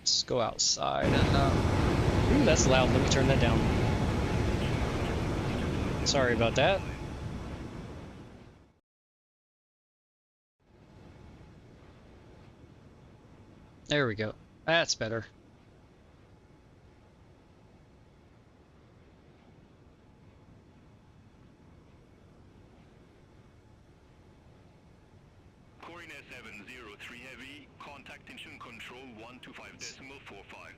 Let's go outside and ooh, that's loud. Let me turn that down. Sorry about that. There we go. That's better. Corey near 703 heavy, contact engine control 125.45.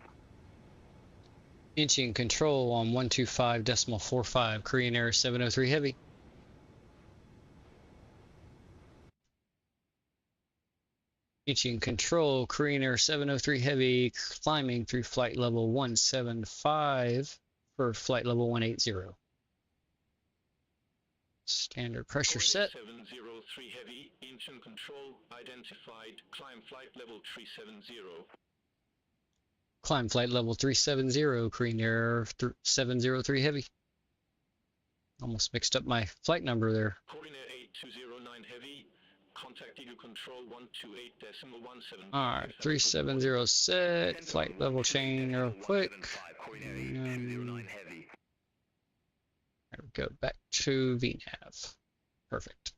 Inching control on 125.45, Korean Air 703 Heavy. Inching control, Korean Air 703 Heavy, climbing through flight level 175 for flight level 180. Standard pressure set. 703 Heavy, engine control identified, climb flight level 370. Climb flight level 370, Korean Air 703 Heavy. Almost mixed up my flight number there. Korean Air 8209 Heavy, contact Eagle Control 128.175. Alright, 370 set, flight level chain real quick. There we go, back to VNAV. Perfect.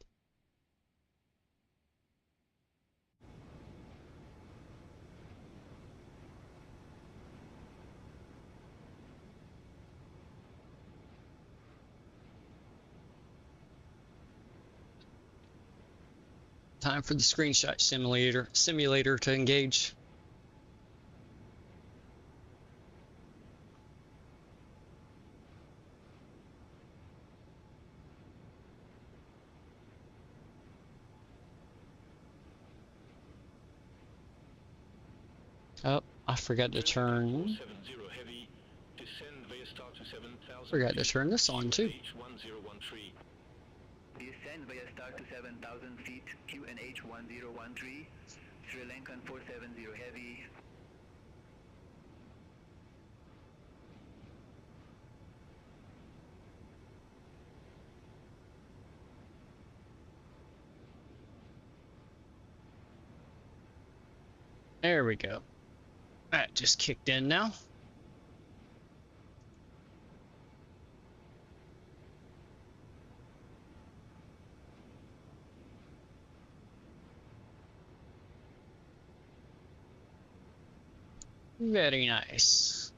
Time for the screenshot simulator to engage. Oh, I forgot to turn. Forgot to turn this on too. Descend via start to 7,000 feet, QNH 1013, Sri Lankan 470 Heavy. There we go. That just kicked in now. Very nice.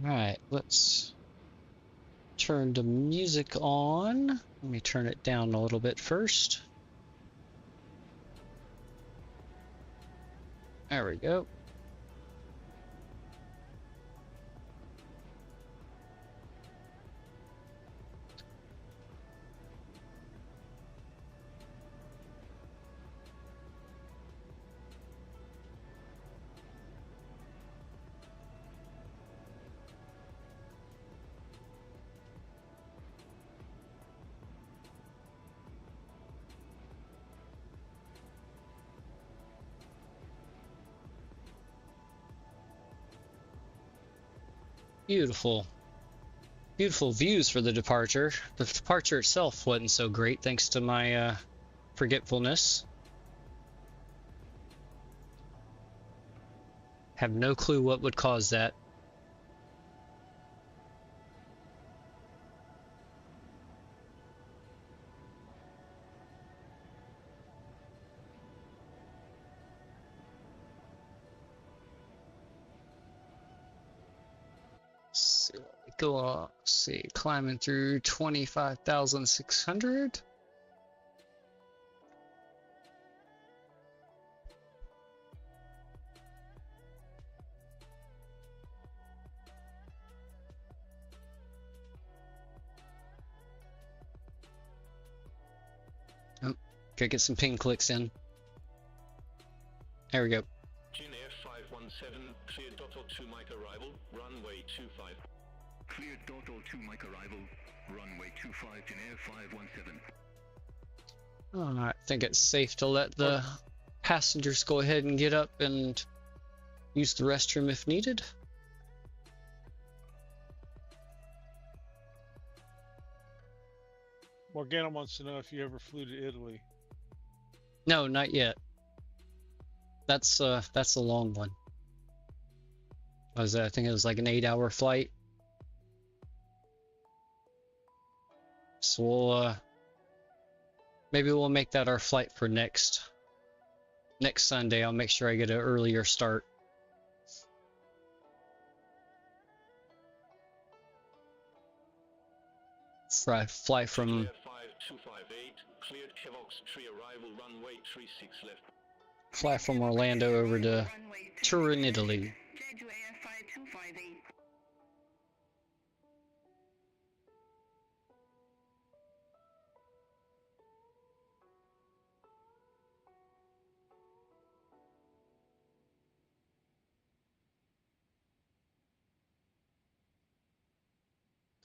Right, let's turn the music on. Let me turn it down a little bit first. There we go. Beautiful. Beautiful views for the departure. The departure itself wasn't so great thanks to my forgetfulness. Have no clue what would cause that. Let's see, climbing through 25,600. Oh, gotta get some ping clicks in. There we go. Jin Air 517, clear Total 2 Mike arrival, runway 25. Cleared Total 2 Mike arrival, runway 25, Jin Air 517. I think it's safe to let the passengers go ahead and get up and use the restroom if needed. Morgana wants to know if you ever flew to Italy. No, not yet. That's a long one. I think it was like an 8-hour flight. So we'll maybe we'll make that our flight for next next Sunday, I'll make sure I get an earlier start. Fly from Orlando over to Turin, Italy.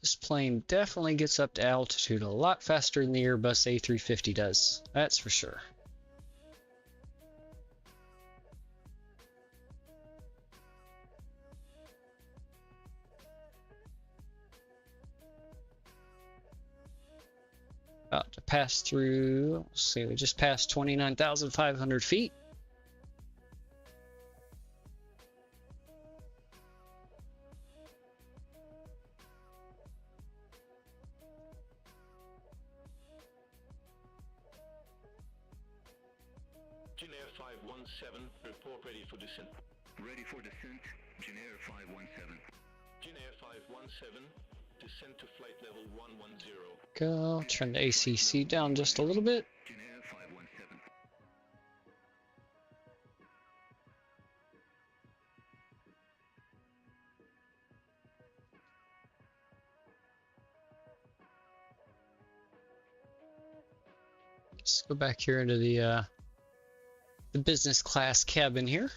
This plane definitely gets up to altitude a lot faster than the Airbus A350 does. That's for sure. About to pass through, let's see, we just passed 29,500 feet. Janair 517, report ready for descent. Ready for descent, Janair 517. Janair 517, descent to flight level 110. Go, turn the ACC down just a little bit. Janair 517. Let's go back here into the business class cabin here.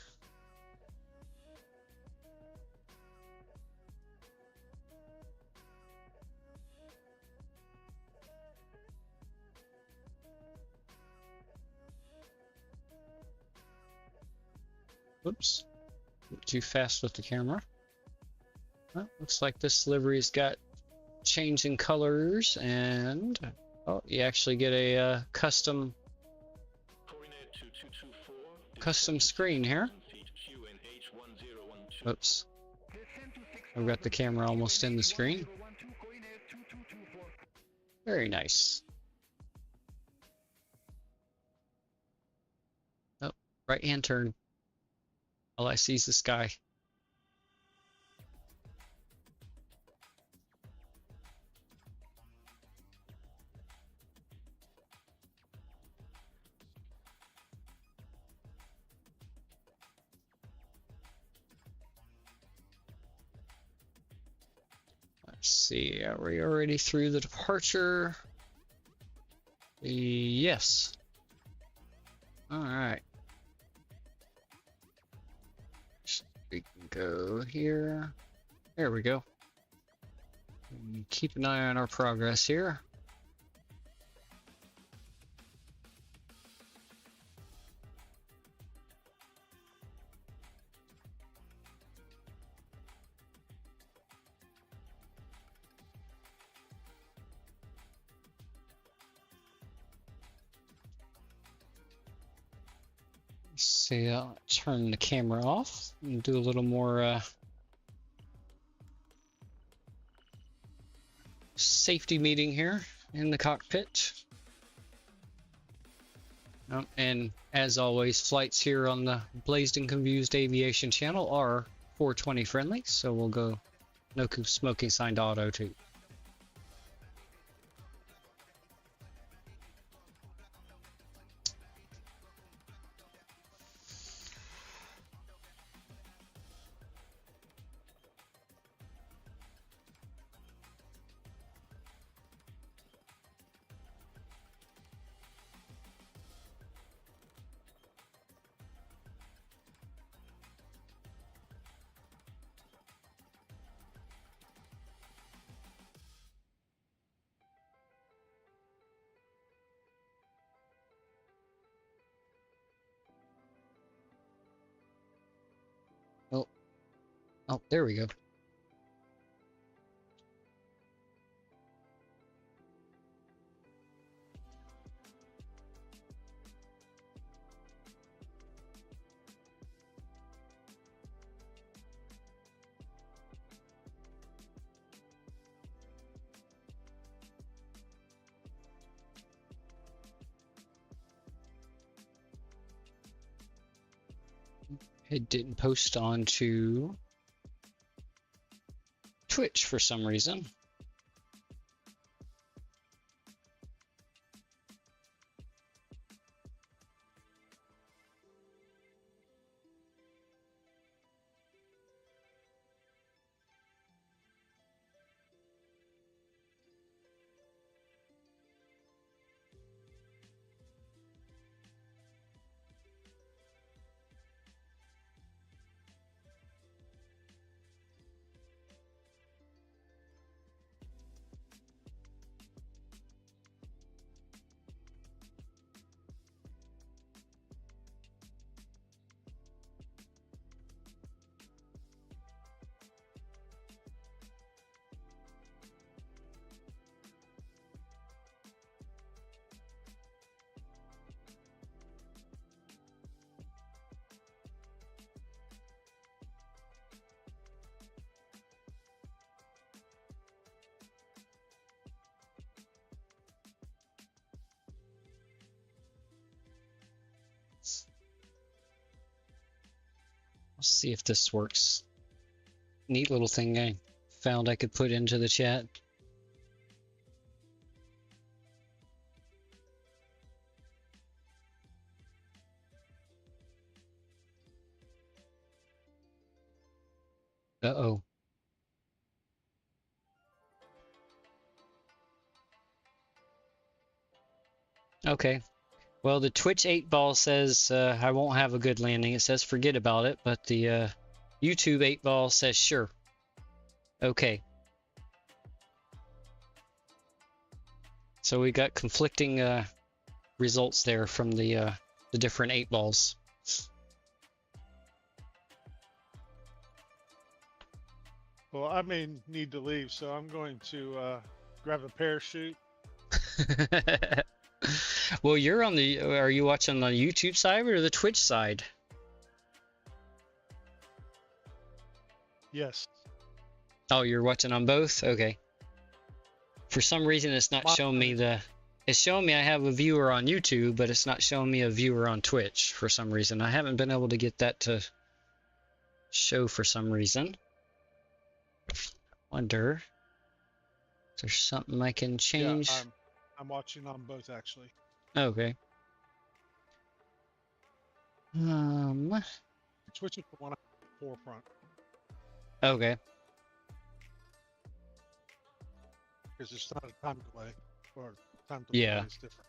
Whoops, too fast with the camera. Well, looks like this livery's got change in colors, and oh, you actually get a custom screen here. Oops, I've got the camera almost in the screen. Very nice. Oh, right hand turn. All I see is the sky. Let's see, are we already through the departure? Yes. All right. We can go here. There we go. And keep an eye on our progress here. See, I'll turn the camera off and do a little more safety meeting here in the cockpit. And as always, flights here on the Blazed and Confused Aviation channel are 420 friendly, so we'll go no smoking sign to auto too. Oh, there we go. It didn't post onto Twitch for some reason. Let's see if this works. Neat little thing I found I could put into the chat. Uh-oh. Okay. Well, the Twitch 8-ball says I won't have a good landing. It says forget about it, but the YouTube 8-ball says sure. Okay. So we got conflicting results there from the different 8-balls. Well, I may need to leave, so I'm going to grab a parachute. Well, you're on the. Are you watching on the YouTube side or the Twitch side? Yes. Oh, you're watching on both? Okay. For some reason, it's not showing me the. It's showing me I have a viewer on YouTube, but it's not showing me a viewer on Twitch for some reason. I haven't been able to get that to show for some reason. Wonder if there's something I can change. Yeah, I'm watching on both actually. Okay. Twitch is the one at the forefront. Okay. Because it's not a time delay, or time delay Yeah. is different.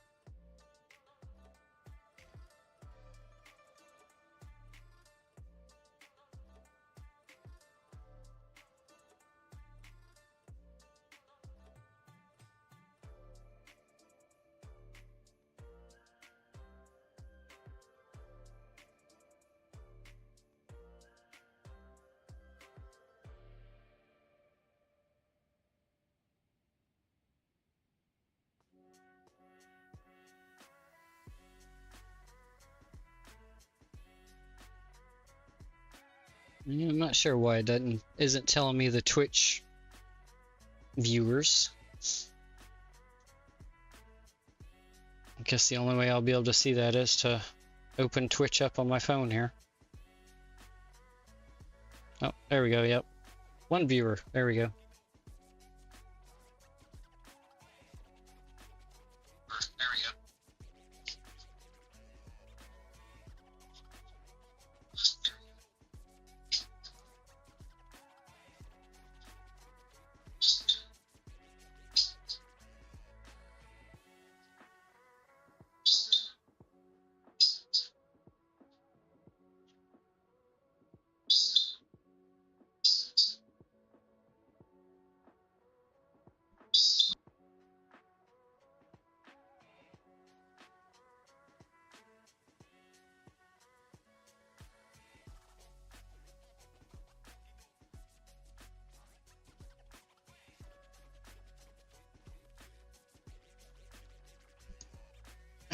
Yeah, I'm not sure why it isn't telling me the Twitch viewers. I guess the only way I'll be able to see that is to open Twitch up on my phone here. Oh, there we go. Yep. One viewer. There we go.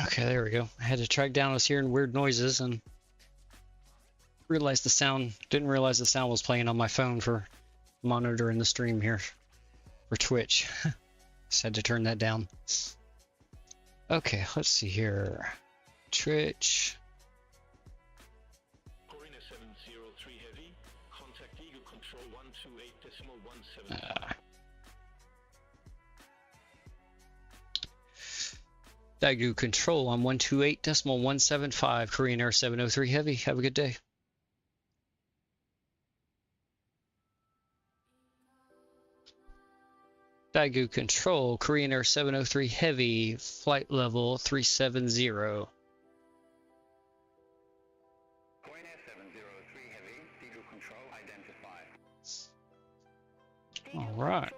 Okay, there we go. I had to track down. I was hearing weird noises and realized the sound. Didn't realize the sound was playing on my phone for monitoring the stream here for Twitch. Just had to turn that down. Okay, let's see here. Twitch. Corinne Control 128.175. Daegu Control on 128.175, Korean Air 703 Heavy. Have a good day. Daegu Control, Korean Air 703 Heavy, flight level 370. Korean Air 703 Heavy, Daegu Control, identify. All right.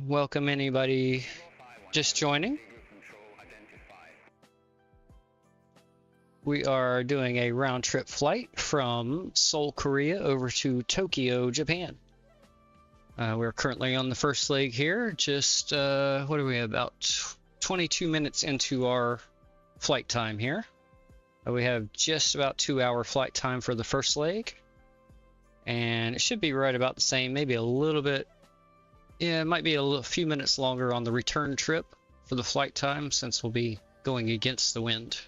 Welcome anybody just joining. We are doing a round trip flight from Seoul, Korea over to Tokyo, Japan. We're currently on the first leg here, just what are we, about 22 minutes into our flight time here. We have just about 2-hour flight time for the first leg, and it should be right about the same, maybe a little bit. Yeah, it might be a few minutes longer on the return trip for the flight time, since we'll be going against the wind.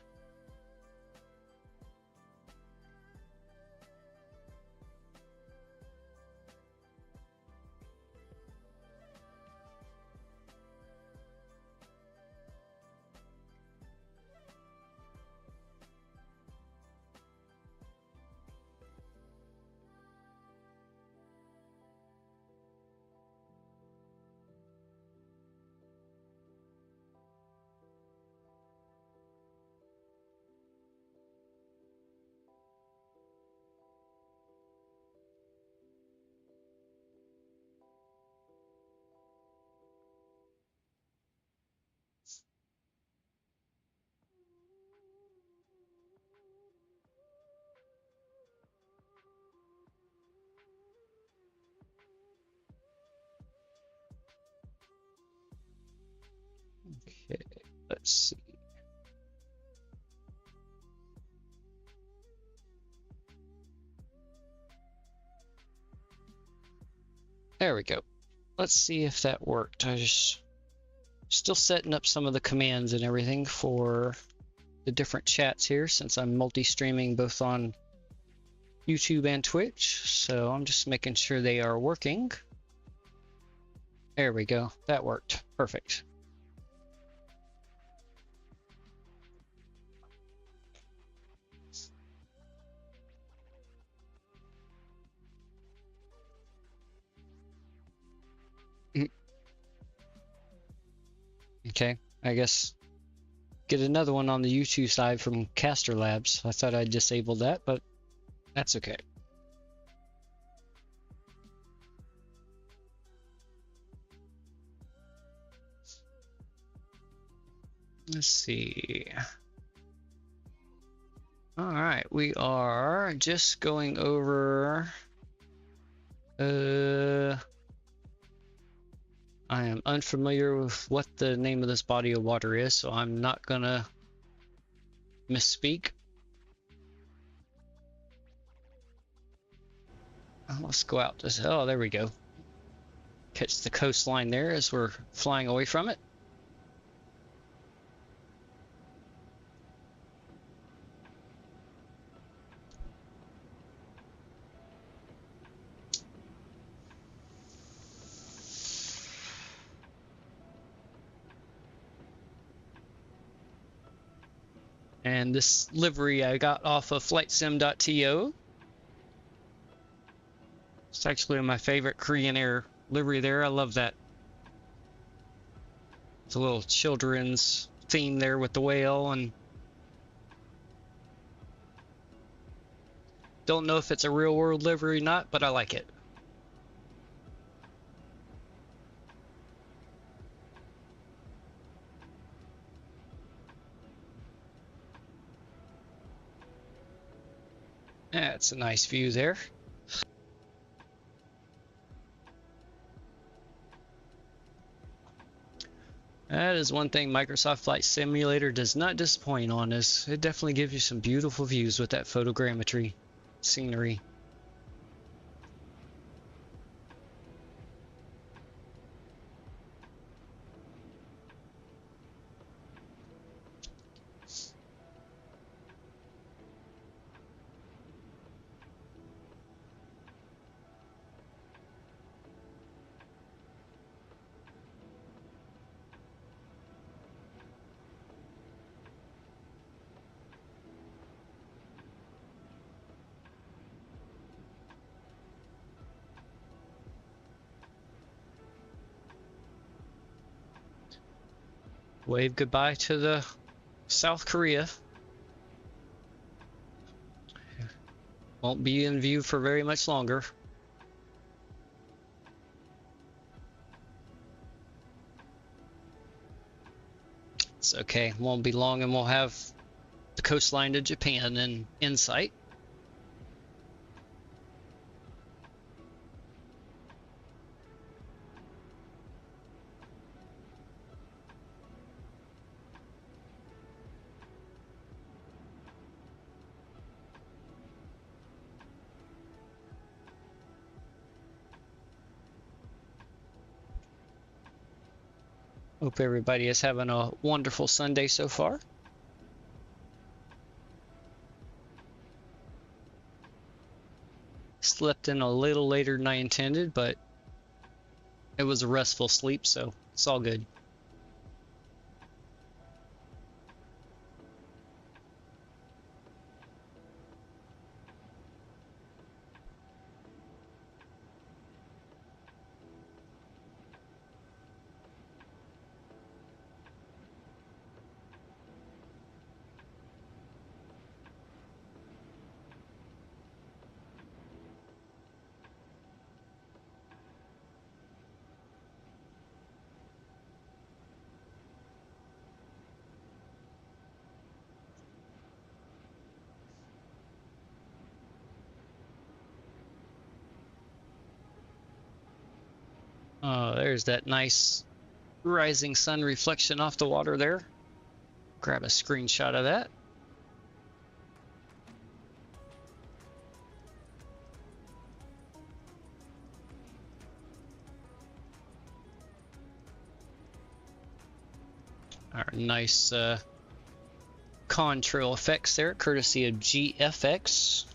Okay, let's see. There we go. Let's see if that worked. I just still setting up some of the commands and everything for the different chats here, since I'm multi-streaming both on YouTube and Twitch. So I'm just making sure they are working. There we go. That worked. Perfect. Okay, I guess get another one on the YouTube side from Caster Labs. I thought I disabled that, but that's okay. Let's see. All right, we are just going over. I am unfamiliar with what the name of this body of water is, so I'm not gonna misspeak. Let's go out this. Oh, there we go. Catch the coastline there as we're flying away from it. And this livery I got off of flightsim.to. It's actually my favorite Korean Air livery there. I love that. It's a little children's theme there with the whale, and don't know if it's a real world livery or not, but I like it. Yeah, it's a nice view there. That is one thing Microsoft Flight Simulator does not disappoint on, is it definitely gives you some beautiful views with that photogrammetry scenery. Wave goodbye to the South Korea. Won't be in view for very much longer. It's okay, won't be long and we'll have the coastline to Japan in sight. Hope everybody is having a wonderful Sunday so far. Slept in a little later than I intended, but it was a restful sleep, so it's all good. Oh, there's that nice rising sun reflection off the water there. Grab a screenshot of that. Our nice contrail effects there, courtesy of GFX.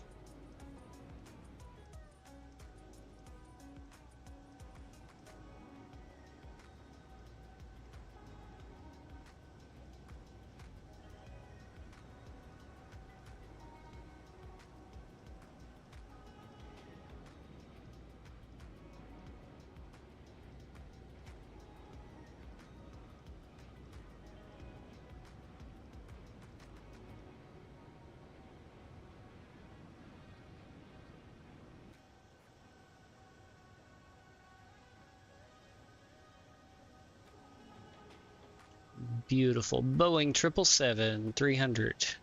Beautiful Boeing 777-300.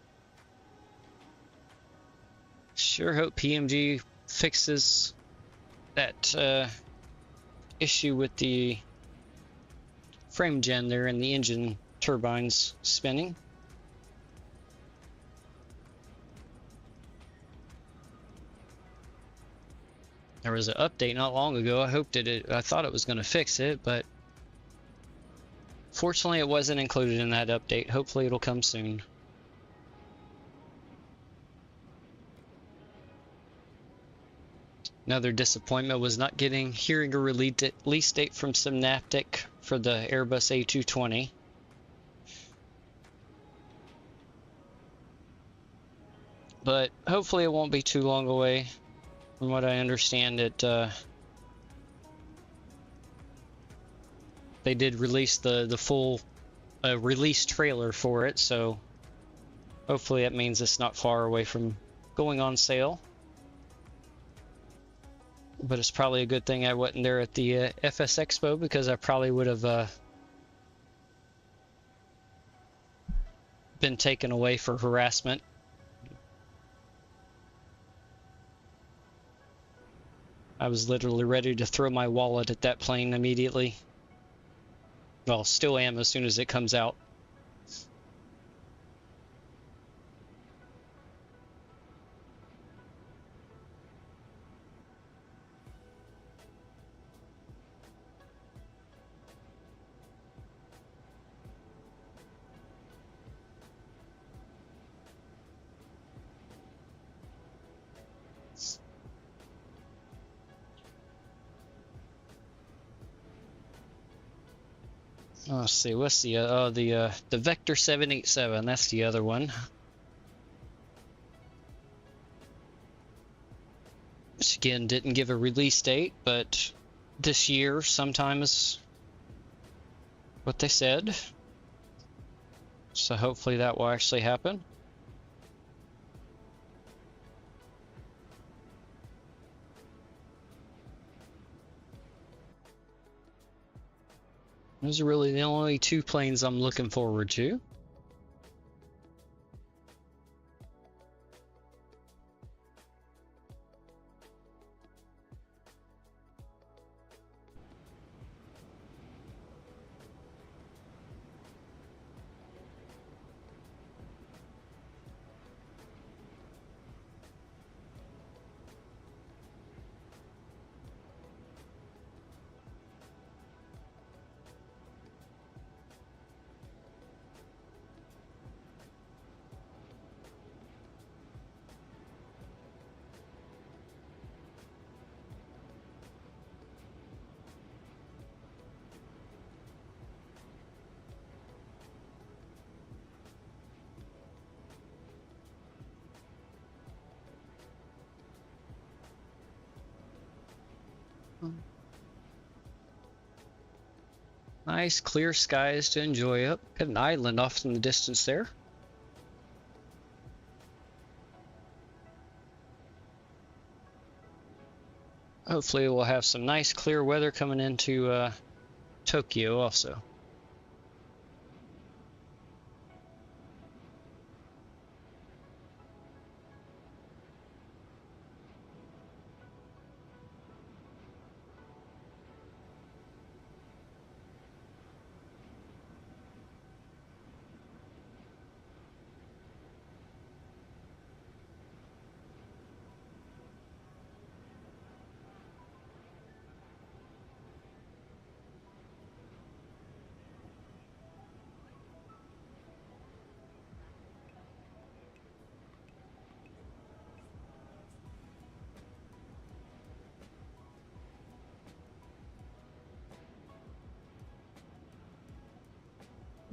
Sure hope PMG fixes that issue with the frame gen there and the engine turbines spinning. There was an update not long ago. I thought it was going to fix it, but fortunately, it wasn't included in that update. Hopefully, it'll come soon. Another disappointment was not hearing a release date from Synaptic for the Airbus A220. But hopefully, it won't be too long away. From what I understand, they did release the full release trailer for it, so hopefully that means it's not far away from going on sale. But it's probably a good thing I wasn't there at the FS Expo, because I probably would have been taken away for harassment. I was literally ready to throw my wallet at that plane immediately. Well, still am as soon as it comes out. Let's see, what's the Vector 787? That's the other one. Which again didn't give a release date, but this year sometime is what they said. So hopefully that will actually happen. Those are really the only two planes I'm looking forward to. Nice clear skies to enjoy up. Got an island off in the distance there. Hopefully we'll have some nice clear weather coming into Tokyo also.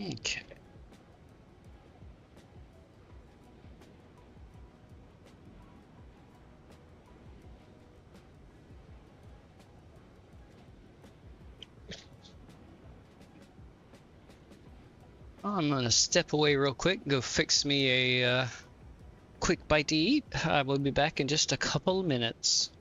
Okay. I'm gonna step away real quick and go fix me a quick bite to eat. I will be back in just a couple of minutes.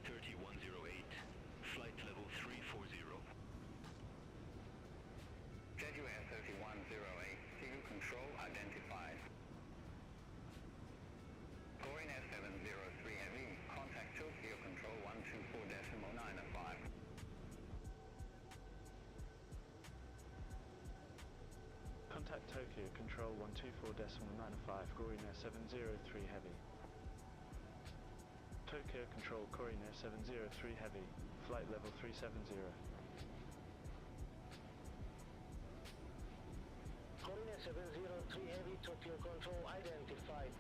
3108, flight level 340. Jaguar 3108, Signal Control identified. Boeing F703 Heavy, contact Tokyo Control 124.905. Contact Tokyo Control 124.905, Corina 703 Heavy. Tokyo Control Corina 703 Heavy, flight level 370. Corina 703 Heavy, Tokyo Control identified.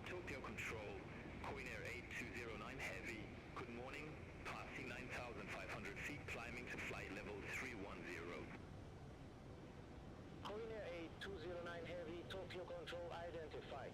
Tokyo Control, Queen Air 8209 Heavy. Good morning, passing 9,500 feet, climbing to flight level 310. Corina 8209 Heavy, Tokyo Control identified.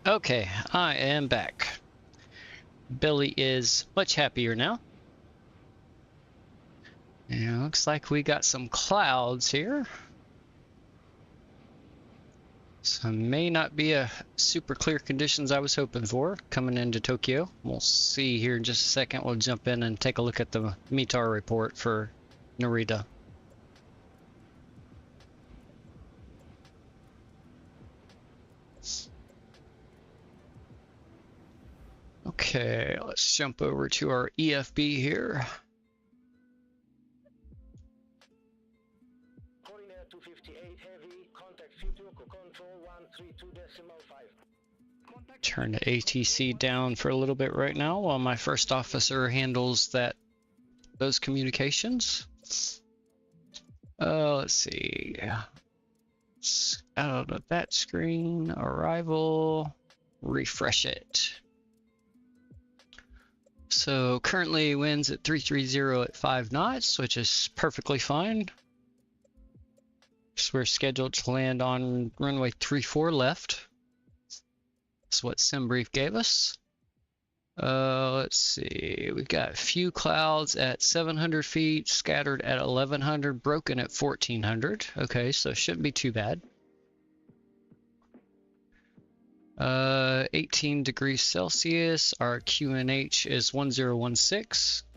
Okay, I am back. Billy is much happier now. And looks like we got some clouds here. So may not be a super clear conditions I was hoping for coming into Tokyo. We'll see here in just a second. We'll jump in and take a look at the METAR report for Narita. Okay, let's jump over to our EFB here. Corinair 258 heavy, contact Fukuoka control 132.5. Turn the ATC down for a little bit right now while my first officer handles those communications. Let's see. Out of that screen, arrival, refresh it. So currently winds at 330 at 5 knots, which is perfectly fine. So we're scheduled to land on runway 34 left. That's what SimBrief gave us. Let's see, we've got a few clouds at 700 feet, scattered at 1100, broken at 1400. Okay, so shouldn't be too bad. 18 degrees Celsius, our QNH is 1016.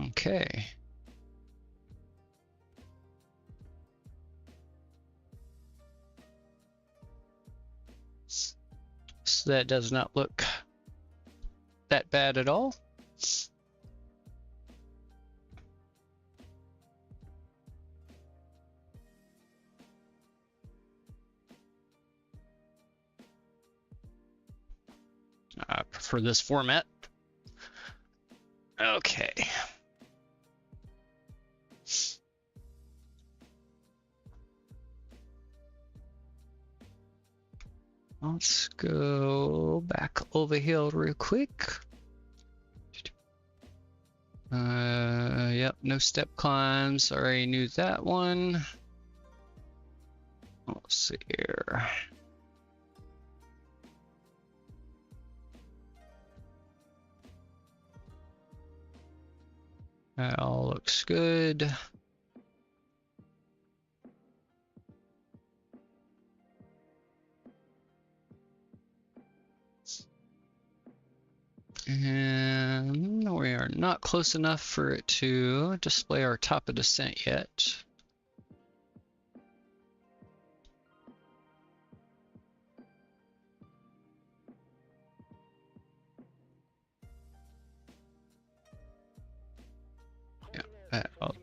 Okay. So that does not look that bad at all. I prefer this format. Okay. Let's go back over here real quick. Yep, no step climbs. Already knew that one. Let's see here. That all looks good. And we are not close enough for it to display our top of descent yet. Yeah, that all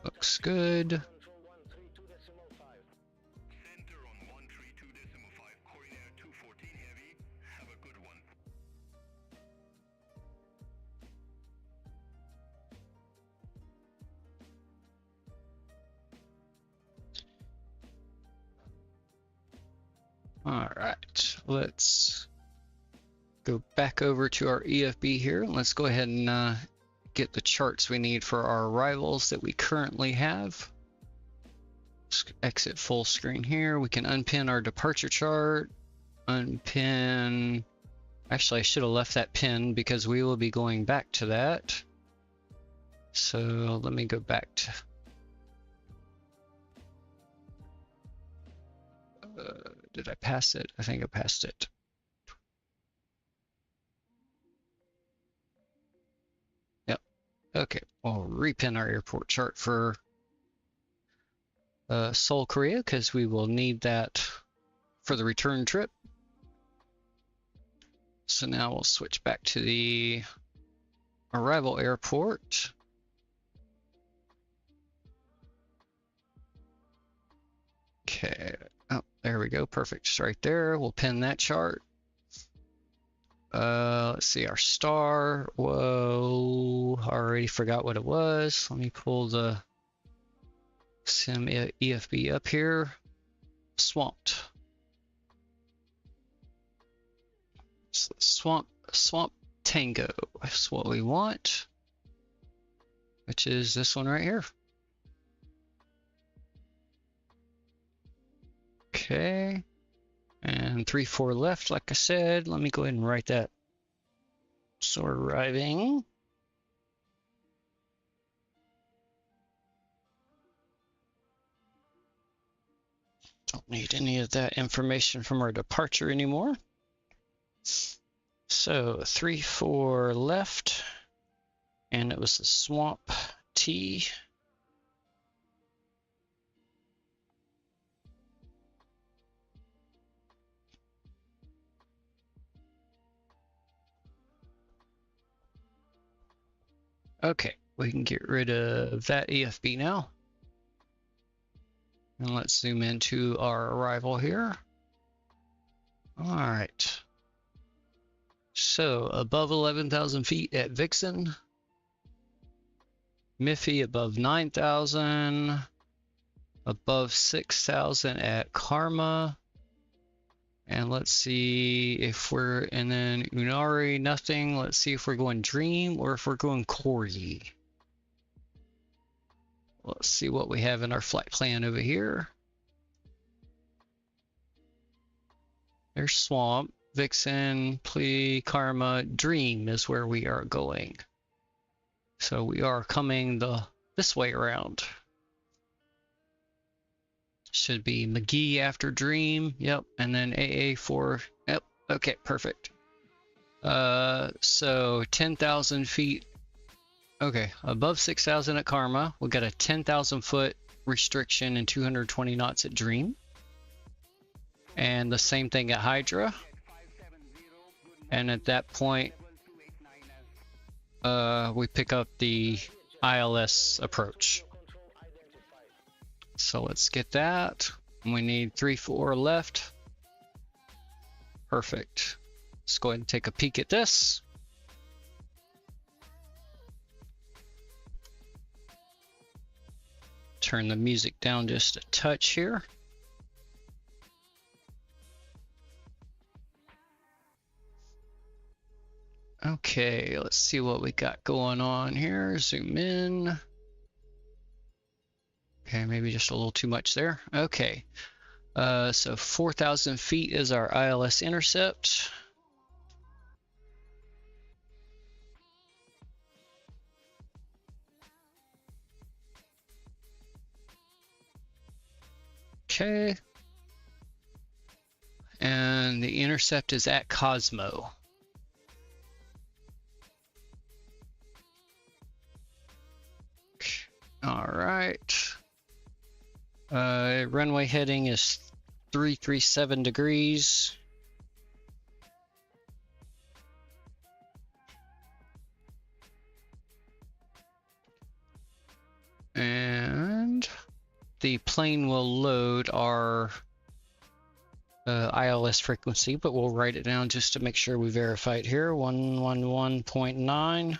looks good. All right, let's go back over to our EFB here. Let's go ahead and get the charts we need for our arrivals that we currently have. Let's exit full screen here. We can unpin our departure chart. Unpin. Actually, I should have left that pin because we will be going back to that. So let me go back to. Did I pass it? I think I passed it. Yep. Okay. We'll repin our airport chart for Seoul, Korea, because we will need that for the return trip. So now we'll switch back to the arrival airport. Okay. Oh, there we go. Perfect. Just right there. We'll pin that chart. Let's see our star. Whoa. Already forgot what it was. Let me pull the Sim EFB up here. Swamped. So swamp Tango. That's what we want. Which is this one right here. Okay. And 3-4 left, like I said. Let me go ahead and write that. So we're arriving. Don't need any of that information from our departure anymore. So 3-4 left, and it was the Swamp T. Okay, we can get rid of that EFB now. And let's zoom into our arrival here. All right. So above 11,000 feet at Vixen. Miffy above 9,000. Above 6,000 at Karma. And let's see if we're, and then Unari, nothing. Let's see if we're going Dream or if we're going Corgi. Let's see what we have in our flight plan over here. There's Swamp, Vixen, Plea, Karma, Dream is where we are going. So we are coming this way around. Should be McGee after Dream. Yep. And then AA for, yep. Okay, perfect. So 10,000 feet. Okay, above 6,000 at Karma. We'll get a 10,000 foot restriction and 220 knots at Dream. And the same thing at Hydra. And at that point, we pick up the ILS approach. So let's get that. We need 3-4 left. Perfect. Let's go ahead and take a peek at this. Turn the music down just a touch here. Okay, let's see what we got going on here. Zoom in. Okay, maybe just a little too much there. Okay, so 4,000 feet is our ILS intercept. Okay. And the intercept is at Cosmo. All right. Runway heading is 337 degrees. And the plane will load our ILS frequency, but we'll write it down just to make sure we verify it here. 111.9.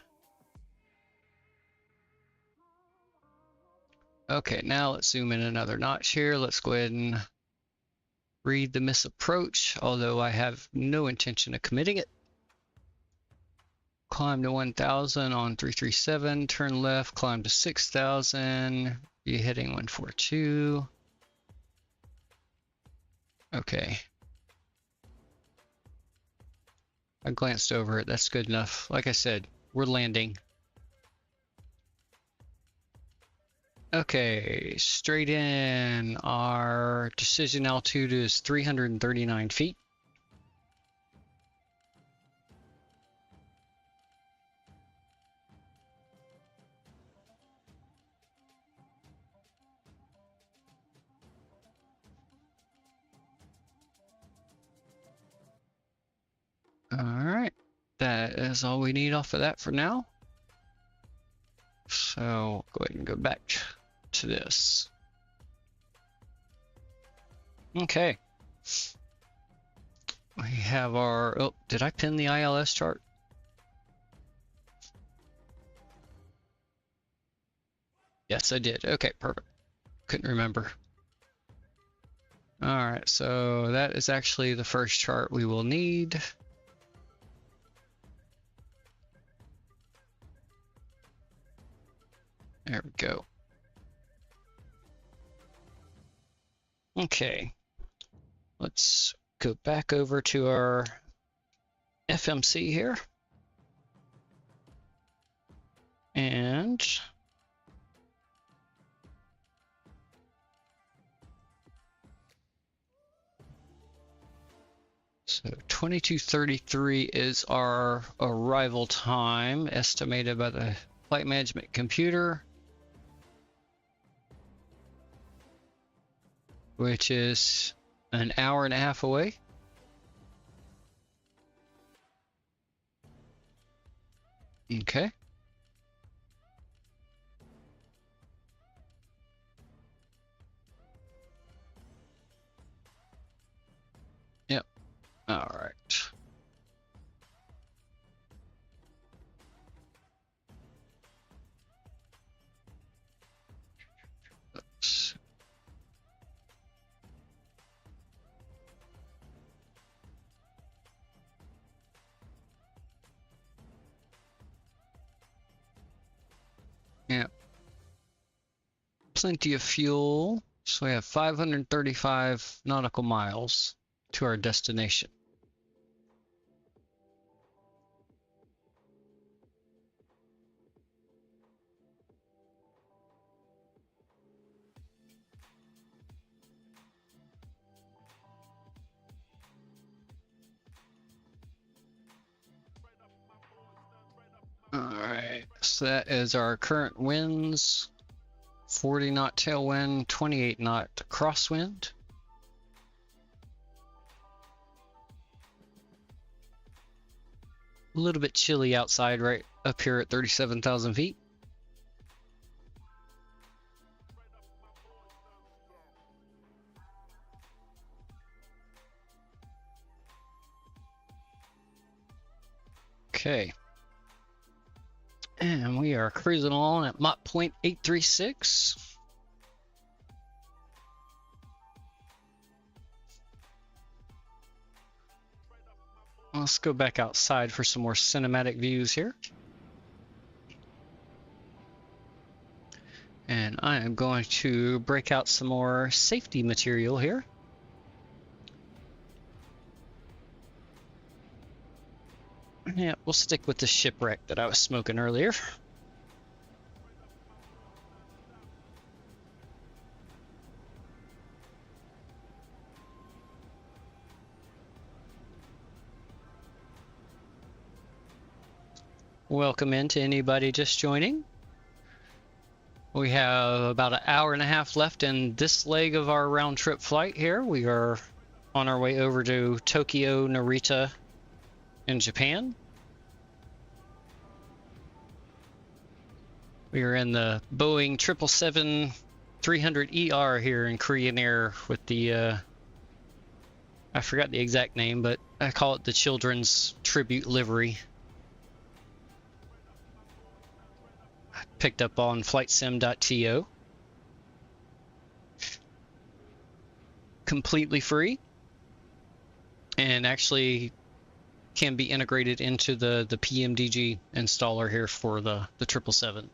Okay, now let's zoom in another notch here. Let's go ahead and read the misapproach, although I have no intention of committing it. Climb to 1,000 on 337, turn left, climb to 6,000, be heading 142. Okay. I glanced over it, that's good enough. Like I said, we're landing. Okay, straight in. Our decision altitude is 339 feet. All right, that is all we need off of that for now. So go ahead and go back to this. Okay. We have our, oh, did I pin the ILS chart? Yes, I did. Okay, perfect. Couldn't remember. All right, so that is actually the first chart we will need. There we go. Okay. let's go back over to our FMC here. And so 22:33 is our arrival time, estimated by the flight management computer, which is an hour and a half away. Okay. Yep. All right. Oops. Yep. Plenty of fuel. So we have 535 nautical miles to our destination. All right, so that is our current winds. 40 knot tailwind, 28 knot crosswind. A little bit chilly outside right up here at 37,000 feet. Okay. And we are cruising along at Mach point 836. Let's go back outside for some more cinematic views here. And I am going to break out some more safety material here. Yeah, we'll stick with the shipwreck that I was smoking earlier. Welcome in to anybody just joining. We have about an hour and a half left in this leg of our round trip flight here. We are on our way over to Tokyo Narita in Japan. We are in the Boeing 777-300ER here in Korean Air with the, I forgot the exact name, but I call it the Children's Tribute Livery. I picked up on flightsim.to. Completely free. And actually can be integrated into the PMDG installer here for the 777.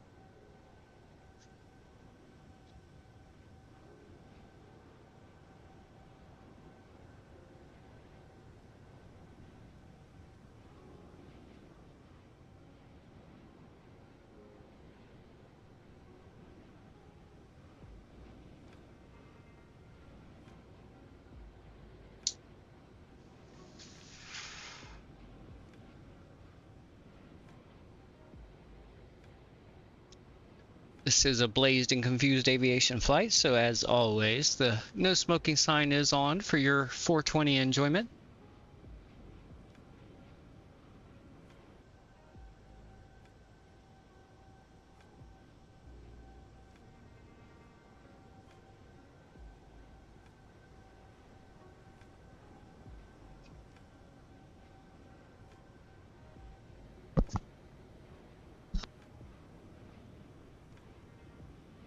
This is a blazed and confused aviation flight, so as always, the no smoking sign is on for your 420 enjoyment.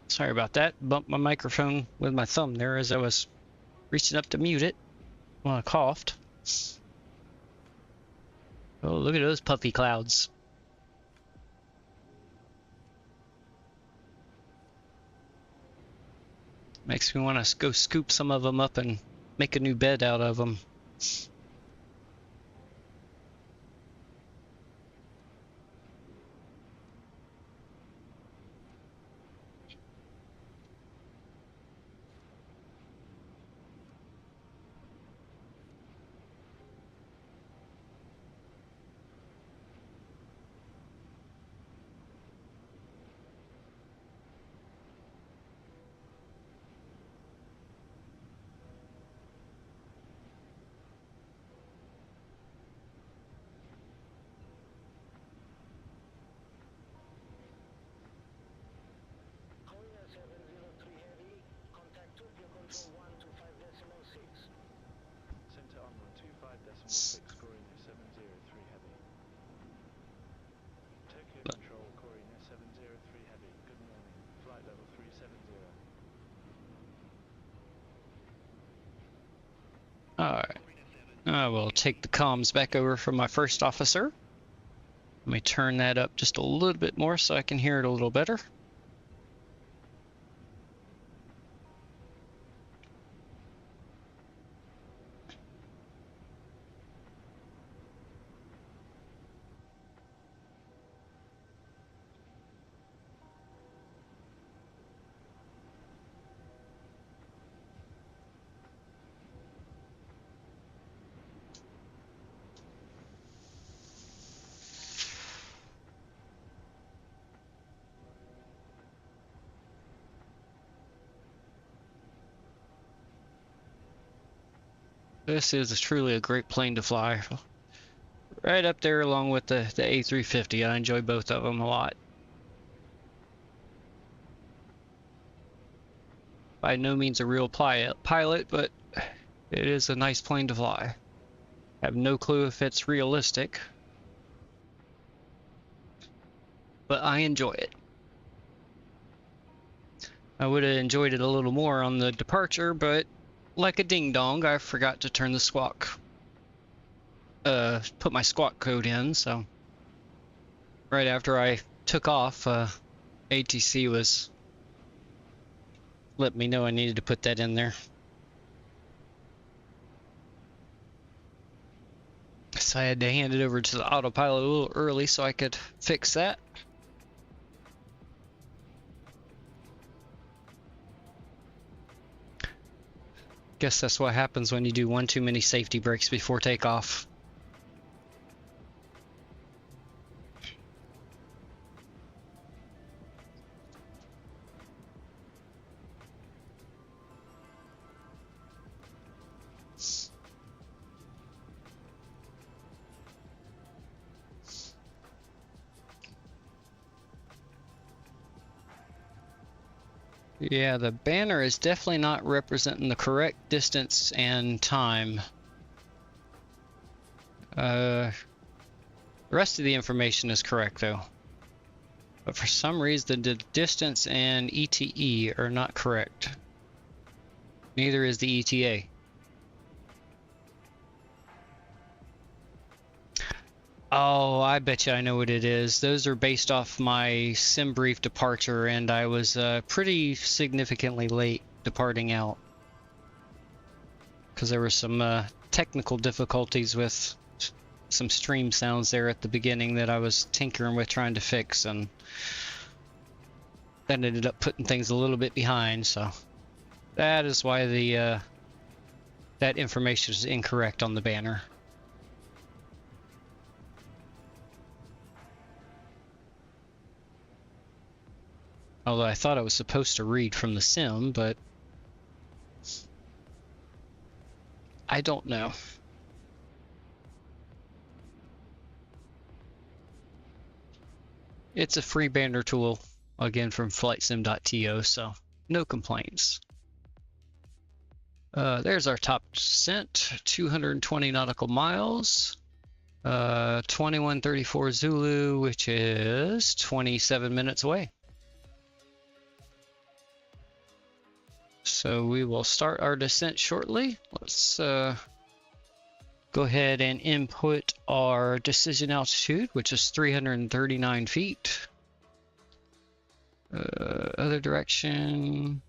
Sorry about that. Bumped my microphone with my thumb there as I was reaching up to mute it when I coughed. Oh, look at those puffy clouds. Makes me want to go scoop some of them up and make a new bed out of them. Center onward 25.6, Corina 703 heavy. Tokyo Control, Corina 703 heavy. Good morning. Flight level 370. Alright. I will take the comms back over from my first officer. Let me turn that up just a little bit more so I can hear it a little better. This is truly a great plane to fly. Right up there along with the A350. I enjoy both of them a lot. By no means a real pilot, but it is a nice plane to fly. Have no clue if it's realistic, but I enjoy it. I would have enjoyed it a little more on the departure, but like a ding-dong, I forgot to turn the squawk, put my squawk code in, so right after I took off, ATC was letting me know I needed to put that in there. So I had to hand it over to the autopilot a little early so I could fix that. Guess that's what happens when you do one too many safety brakes before takeoff. Yeah, the banner is definitely not representing the correct distance and time. The rest of the information is correct though. But for some reason the distance and ETE are not correct. Neither is the ETA. Oh, I bet you I know what it is. Those are based off my sim brief departure, and I was pretty significantly late departing out. Because there were some technical difficulties with some stream sounds there at the beginning that I was tinkering with trying to fix, and that ended up putting things a little bit behind, so that is why the that information is incorrect on the banner. Although I thought I was supposed to read from the sim, but I don't know. It's a free banner tool, again from flightsim.to, so no complaints. There's our top descent, 220 nautical miles, 2134 Zulu, which is 27 minutes away. So we will start our descent shortly. Let's go ahead and input our decision altitude, which is 339 feet. Other direction.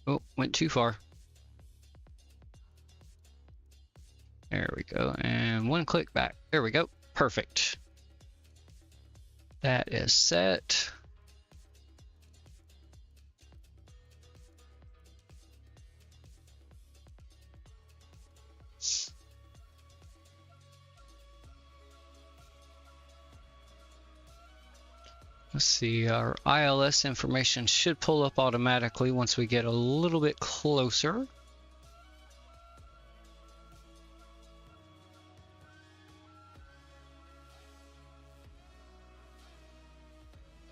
Oh, went too far. There we go. And one click back. There we go. Perfect. That is set. Let's see, our ILS information should pull up automatically once we get a little bit closer.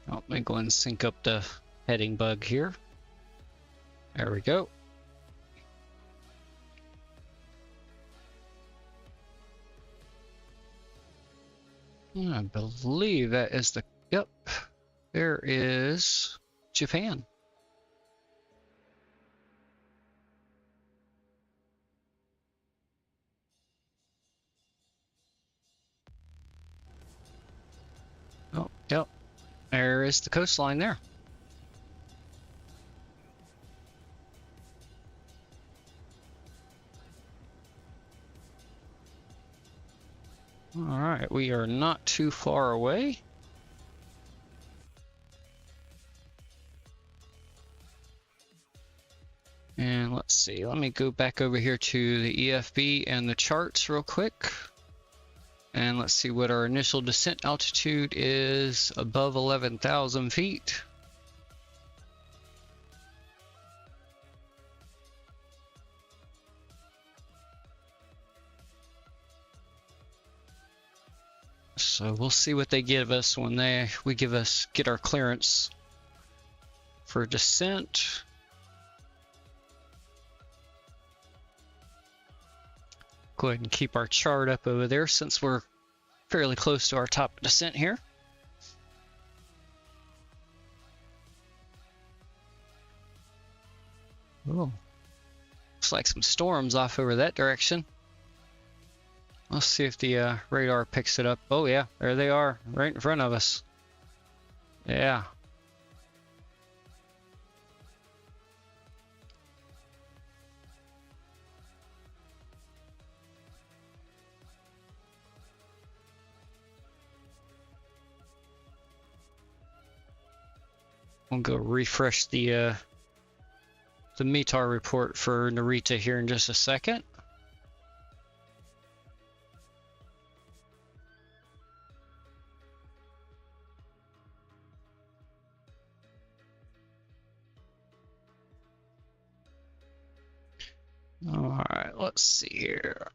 Oh, let me go and sync up the heading bug here. There we go. I believe that is the, yep, there is Japan. Oh, yep, there is the coastline there. All right, we are not too far away. And let's see, let me go back over here to the EFB and the charts real quick. And let's see what our initial descent altitude is above 11,000 feet. So we'll see what they give us when we get our clearance for descent. Go ahead and keep our chart up over there since we're fairly close to our top descent here. Oh, looks like some storms off over that direction. Let's see if the radar picks it up. Oh yeah, there they are, right in front of us. Yeah. We'll go refresh the METAR report for Narita here in just a second. All right, let's see here.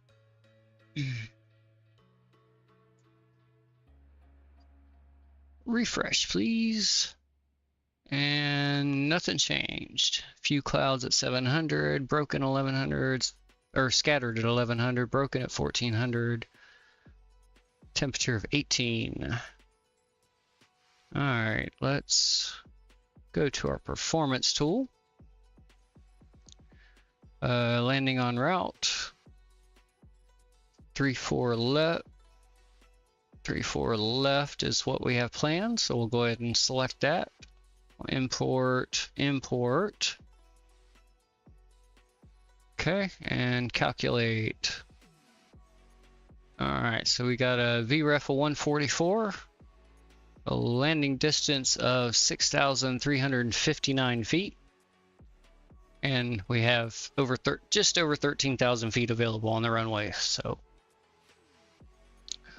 Refresh, please. And nothing changed. Few clouds at 700, broken 1100s, or scattered at 1100, broken at 1400. Temperature of 18. All right, let's go to our performance tool. Landing on route. 34 left. 34 left is what we have planned, so we'll go ahead and select that. Import. Okay, and calculate. All right, so we got a VREF of 144, a landing distance of 6,359 feet, and we have just over 13,000 feet available on the runway. So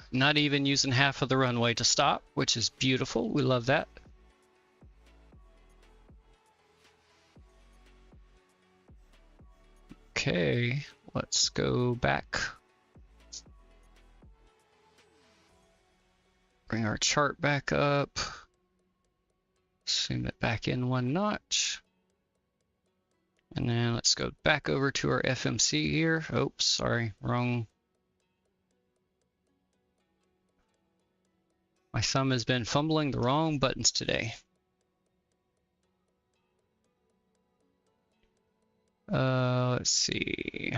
not even using half of the runway to stop, which is beautiful. We love that. Okay, let's go back. Bring our chart back up. Zoom it back in one notch. And then let's go back over to our FMC here. Oops, sorry, wrong. My thumb has been fumbling the wrong buttons today. Let's see.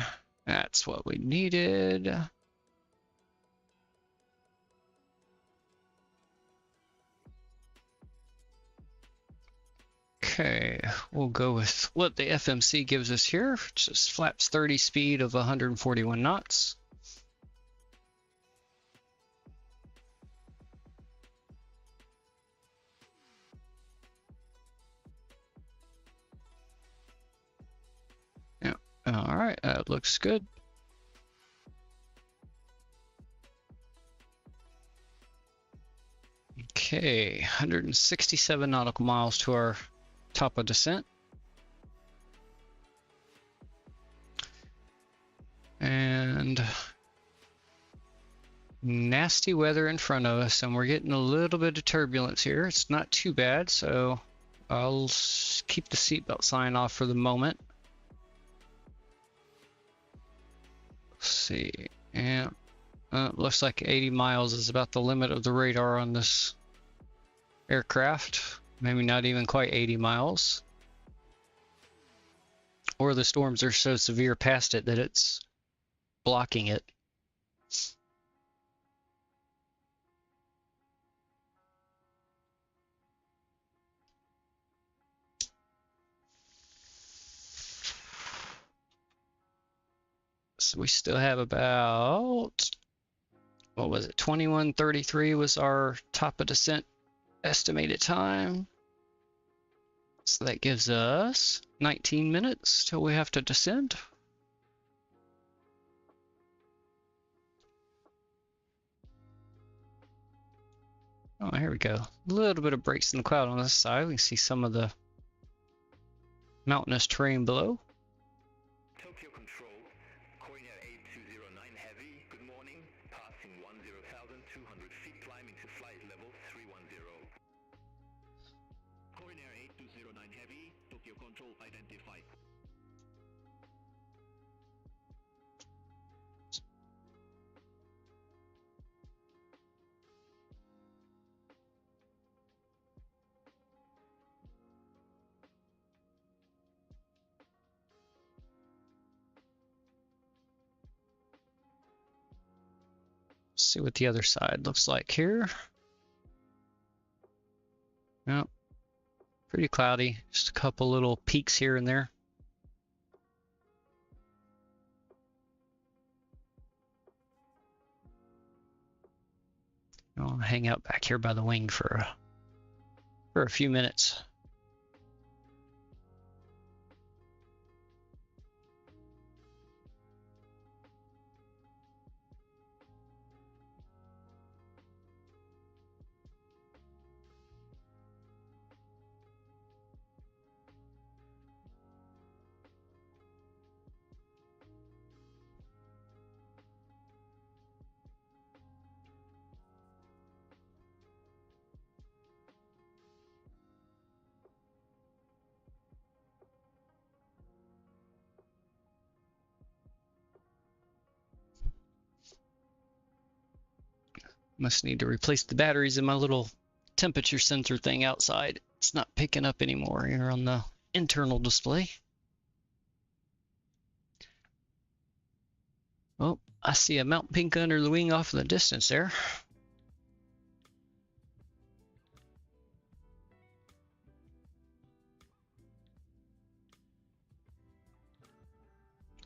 That's what we needed. Okay, we'll go with what the FMC gives us here, which is flaps 30 speed of 141 knots. Yeah, all right, that looks good. Okay, 167 nautical miles to our top of descent. And nasty weather in front of us, and we're getting a little bit of turbulence here. It's not too bad, so I'll keep the seatbelt sign off for the moment. Let's see, yeah, looks like 80 miles is about the limit of the radar on this aircraft. Maybe not even quite 80 miles. Or the storms are so severe past it that it's blocking it. So we still have about, what was it, 21:33 was our top of descent estimated time. So that gives us 19 minutes till we have to descend. Oh, here we go. A little bit of breaks in the cloud on this side. We can see some of the mountainous terrain below. Tokyo Control, Korea 8209 Heavy, good morning, passing 10,200 feet, climbing to flight level 310. Korean 8209 Heavy, Tokyo Control identified. See what the other side looks like here. Yep, pretty cloudy. Just a couple little peaks here and there. I'll hang out back here by the wing for a few minutes. Must need to replace the batteries in my little temperature sensor thing outside. It's not picking up anymore here on the internal display. Oh, I see a Mount Pink under the wing off in the distance there.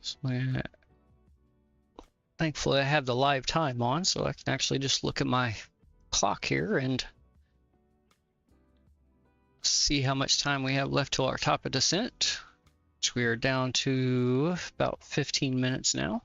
So, thankfully I have the live time on, so I can actually just look at my clock here and see how much time we have left till our top of descent, which we are down to about 15 minutes now.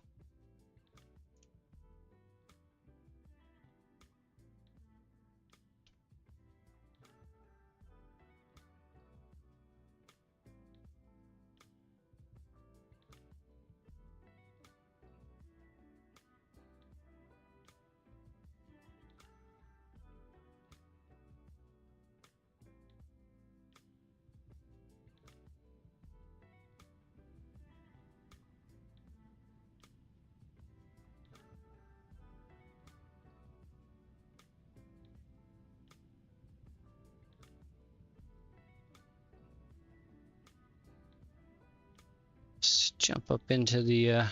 Let's jump up into the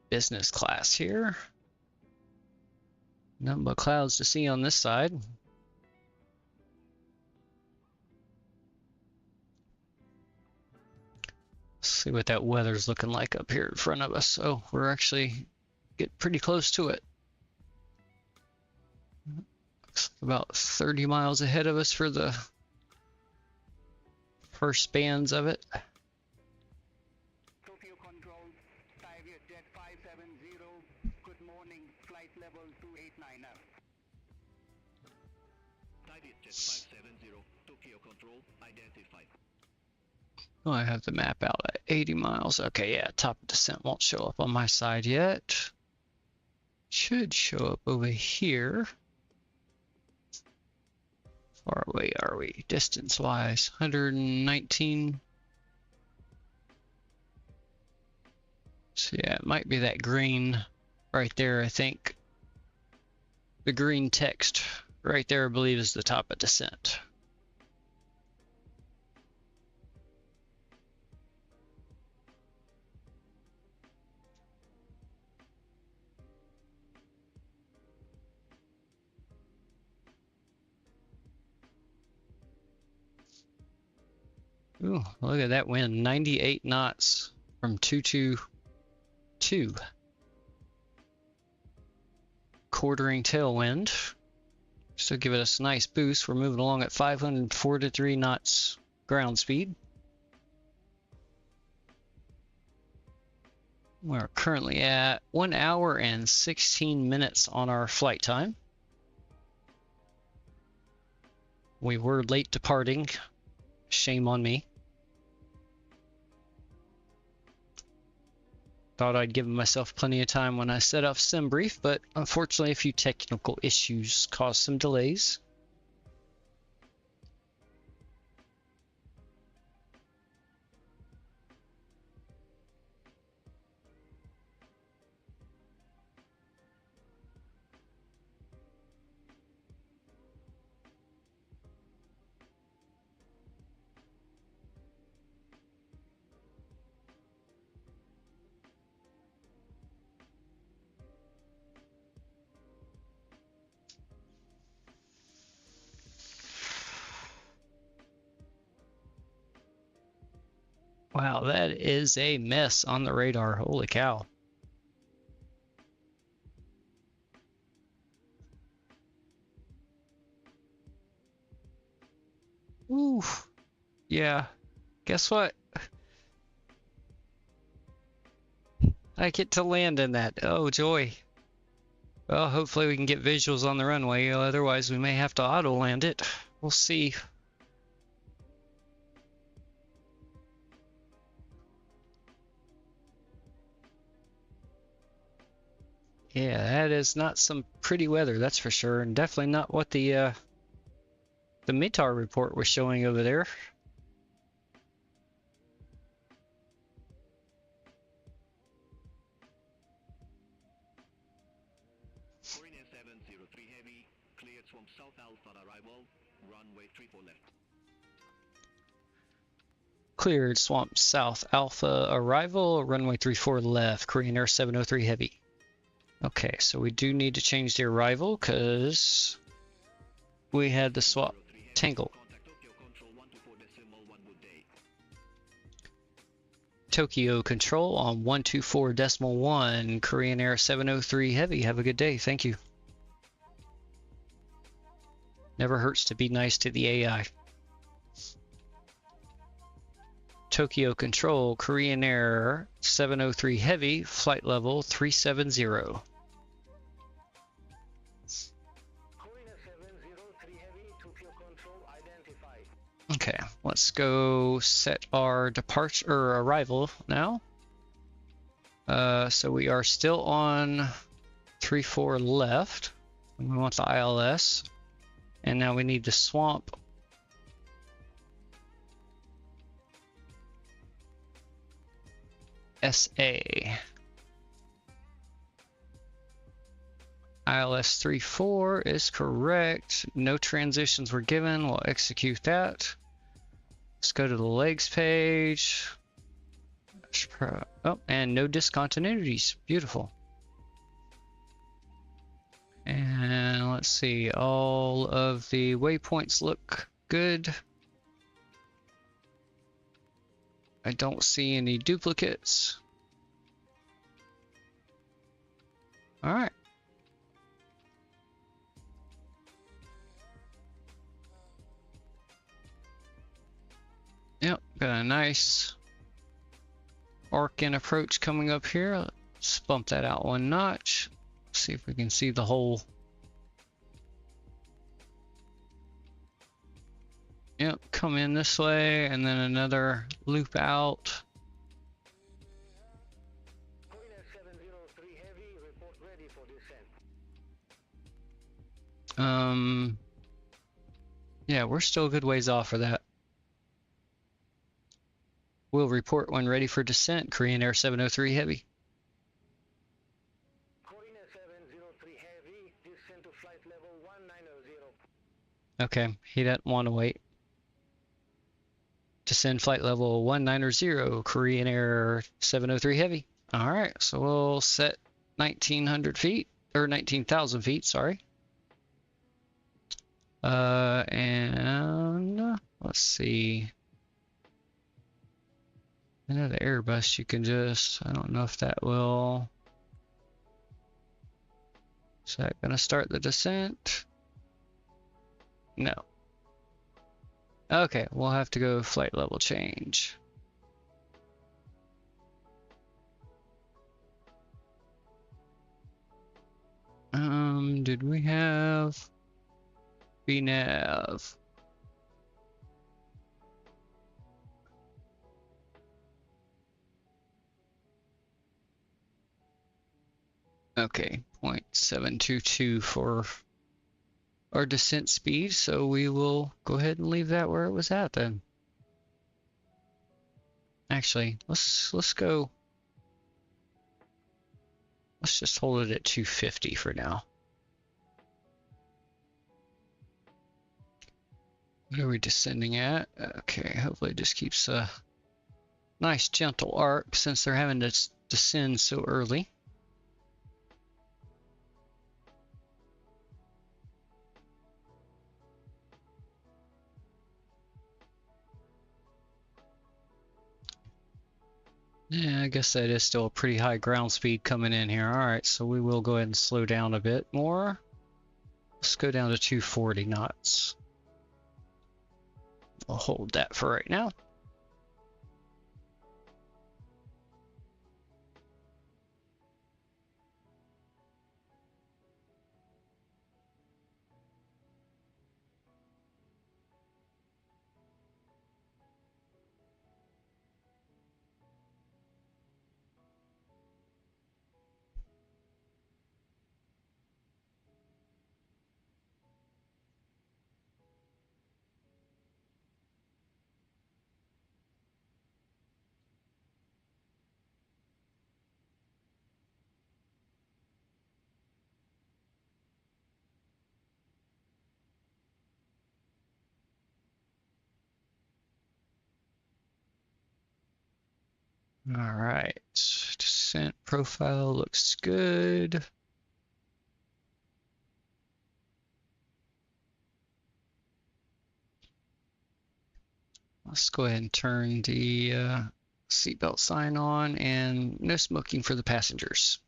business class here. Nothing but clouds to see on this side. See what that weather's looking like up here in front of us. Oh, we're actually getting pretty close to it. Looks about 30 miles ahead of us for the first spans of it. Tokyo Control, Private Jet 570, good morning, flight level 289 now. Private Jet 570, Tokyo Control, identified. Oh, I have the map out at 80 miles. Okay, yeah, top of descent won't show up on my side yet. Should show up over here. Far away are we? Distance-wise, 119. So yeah, it might be that green right there, I think. The green text right there, I believe, is the top of descent. Ooh, look at that wind, 98 knots from 222. Quartering tailwind. Still giving us a nice boost. We're moving along at 543 knots ground speed. We're currently at 1 hour and 16 minutes on our flight time. We were late departing. Shame on me. Thought I'd given myself plenty of time when I set off SimBrief, but unfortunately a few technical issues caused some delays. Wow, that is a mess on the radar. Holy cow. Ooh. Yeah. Guess what? I get to land in that. Oh, joy. Well, hopefully we can get visuals on the runway. Otherwise, we may have to auto land it. We'll see. Yeah, that is not some pretty weather, that's for sure, and definitely not what the METAR report was showing over there. Korean 703 Heavy, cleared from South Alpha arrival, runway 34 left. Cleared Swamp South Alpha arrival, runway 34 left, Korean Air 703 Heavy. Okay, so we do need to change the arrival because we had the swap tangle. Tokyo Control on 124.1, Korean Air 703 Heavy. Have a good day. Thank you. Never hurts to be nice to the AI. Tokyo Control, Korean Air 703 Heavy, flight level 370. Okay, let's go set our departure or arrival now. So we are still on 34 left. We want the ILS, and now we need the swamp. SA. ILS 34 is correct. No transitions were given. We'll execute that. Let's go to the legs page. Oh, and no discontinuities. Beautiful. And let's see. All of the waypoints look good. I don't see any duplicates. All right. Yep, got a nice arc and approach coming up here. Let's bump that out one notch. See if we can see the whole. Yep, come in this way and then another loop out. Yeah, we're still a good ways off for that. We'll report when ready for descent. Korean Air 703 Heavy. Korean Air 703 Heavy, descend to flight level 190. Okay, he doesn't want to wait. Descend flight level 190, Korean Air 703 Heavy. All right, so we'll set 1900 feet, or 19,000 feet, sorry. And let's see. I know the Airbus, you can just, I don't know if that will. Is that gonna start the descent? No. Okay, we'll have to go flight level change. Did we have VNAV? Okay, 0.722 for our descent speed, so we will go ahead and leave that where it was at then. Actually, let's go. Let's just hold it at 250 for now. What are we descending at? Okay, hopefully it just keeps a nice gentle arc since they're having to descend so early. Yeah, I guess that is still a pretty high ground speed coming in here. All right, so we will go ahead and slow down a bit more. Let's go down to 240 knots. I'll hold that for right now. All right, descent profile looks good. Let's go ahead and turn the seatbelt sign on and no smoking for the passengers.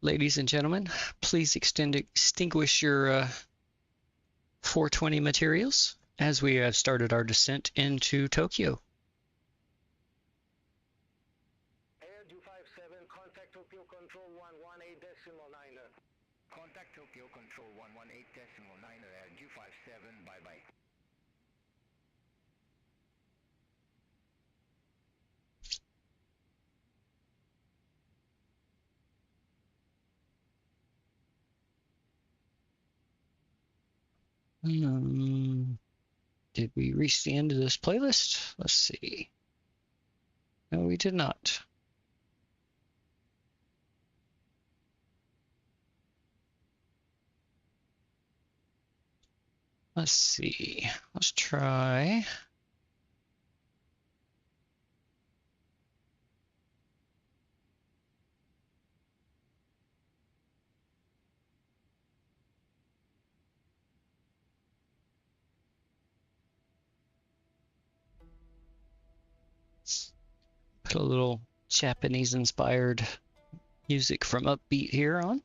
Ladies and gentlemen, please extinguish your 420 materials as we have started our descent into Tokyo. Air 257, contact Tokyo Control 118.9. Contact Tokyo Control 118.9 Air 257, bye-bye. Did we reach the end of this playlist? Let's see. No, we did not. Let's see. Let's try. Got a little Japanese inspired music from Upbeat here on.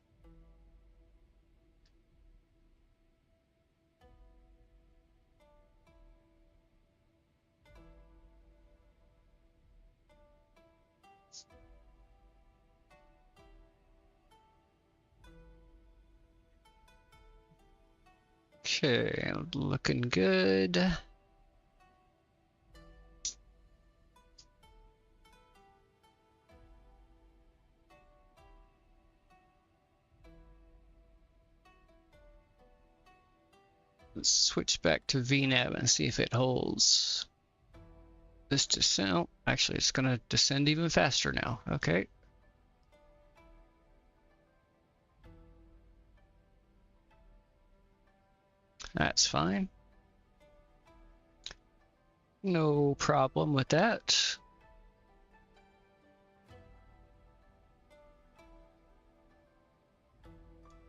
Okay, looking good. Let's switch back to VNAV and see if it holds. This descent, oh, actually it's gonna descend even faster now. Okay. That's fine. No problem with that.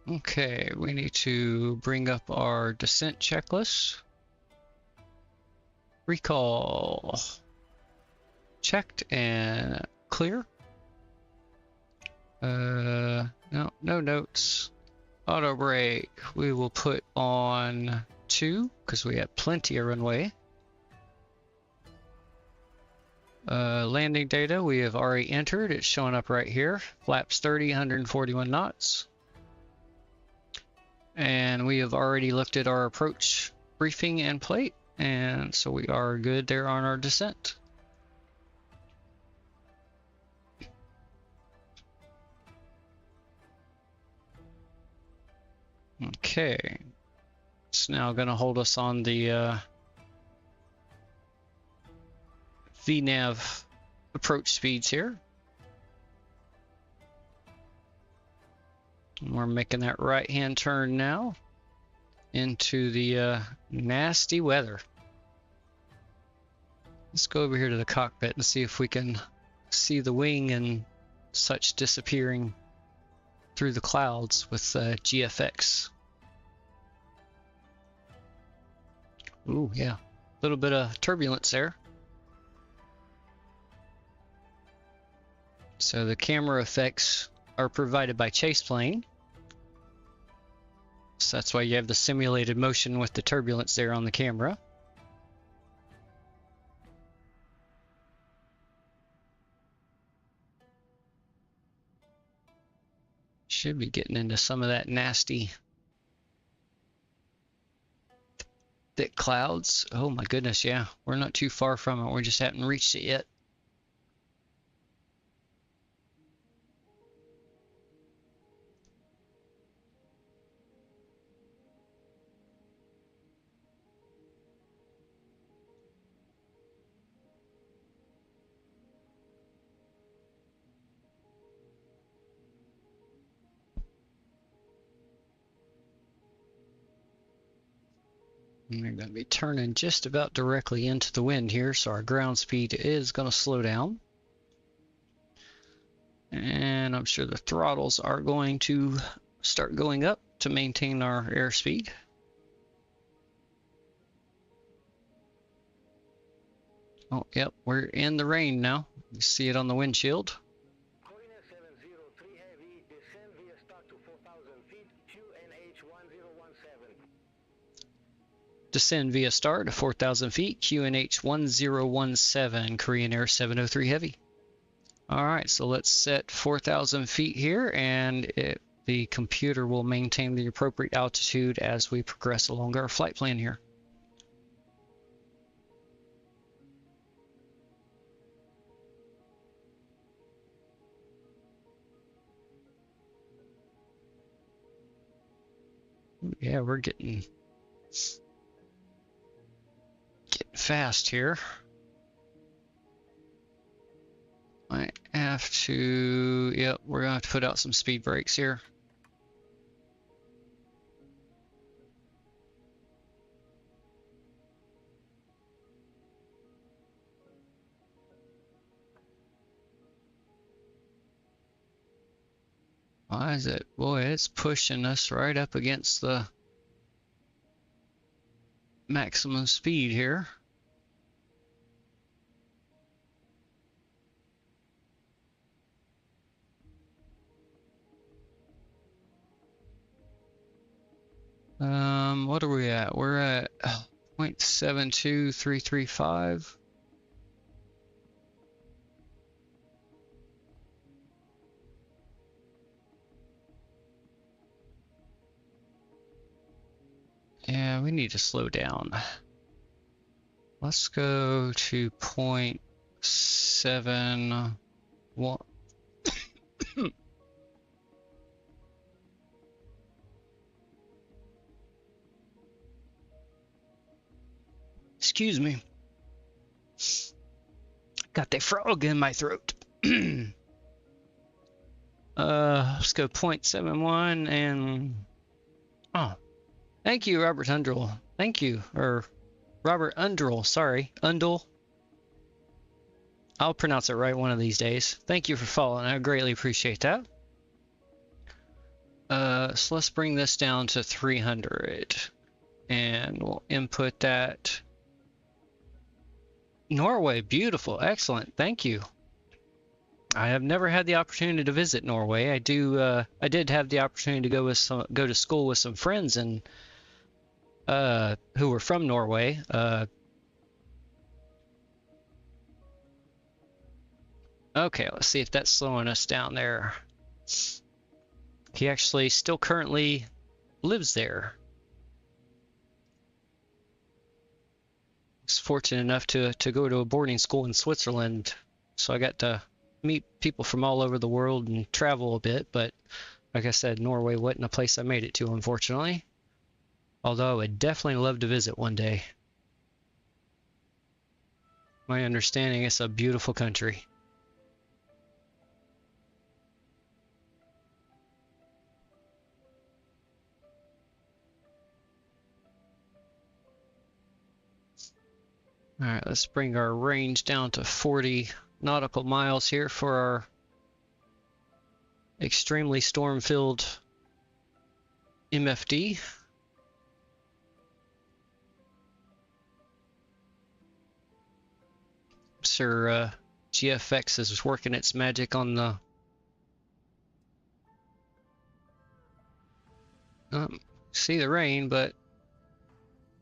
Okay, we need to bring up our descent checklist. Recall. Checked and clear. No notes. Auto brake, we will put on 2 because we have plenty of runway. Landing data we have already entered. It's showing up right here. Flaps 30, 141 knots. And we have already looked at our approach briefing and plate, and so we are good there on our descent. Okay, it's now going to hold us on the VNAV approach speeds here. And we're making that right-hand turn now into the nasty weather. Let's go over here to the cockpit and see if we can see the wing and such disappearing through the clouds with GFX. Ooh, yeah, a little bit of turbulence there. So the camera effects are provided by Chase Plane. So that's why you have the simulated motion with the turbulence there on the camera. Should be getting into some of that nasty thick clouds. Oh my goodness, yeah. We're not too far from it. We just haven't reached it yet. We're going to be turning just about directly into the wind here, so our ground speed is going to slow down. And I'm sure the throttles are going to start going up to maintain our airspeed. Oh, yep, we're in the rain now. You see it on the windshield. Descend via start to 4,000 feet, QNH 1017, Korean Air 703 Heavy. Alright, so let's set 4,000 feet here, and the computer will maintain the appropriate altitude as we progress along our flight plan here. Yeah, we're getting fast here. I have to, yep, we're gonna have to put out some speed brakes here. Why is it? Boy, it's pushing us right up against the maximum speed here. What are we at? We're at 0.72335. Yeah, we need to slow down. Let's go to 0.71. Excuse me. Got the frog in my throat. Let's go 0.71 and... Oh. Thank you, Robert Undrell. Thank you. Or Robert Undrell, sorry. Undle. I'll pronounce it right one of these days. Thank you for following. I greatly appreciate that. So let's bring this down to 300. And we'll input that. Norway, beautiful, excellent. Thank you. I have never had the opportunity to visit Norway. I did have the opportunity to go to school with some friends and who were from Norway. Okay, let's see if that's slowing us down there. He actually still currently lives there. I was fortunate enough to go to a boarding school in Switzerland, so I got to meet people from all over the world and travel a bit, but like I said, Norway wasn't a place I made it to, unfortunately. Although I would definitely love to visit one day. My understanding, it's a beautiful country. Alright, let's bring our range down to 40 nautical miles here for our extremely storm-filled MFD. Sir GFX is working its magic on the see the rain, but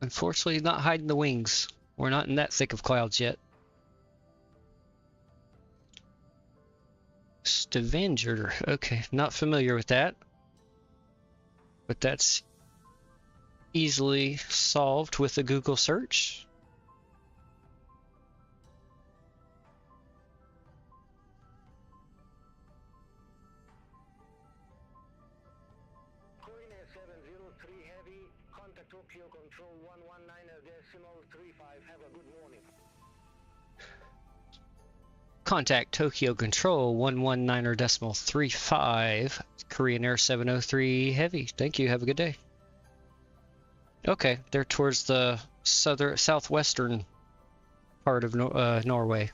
unfortunately not hiding the wings. We're not in that thick of clouds yet. Stavanger, okay, not familiar with that, but that's easily solved with a Google search. Tokyo Control 119.35. Have a good morning. Contact Tokyo Control 119.35. Korean Air 703 Heavy. Thank you. Have a good day. Okay, they're towards the southwestern part of Norway.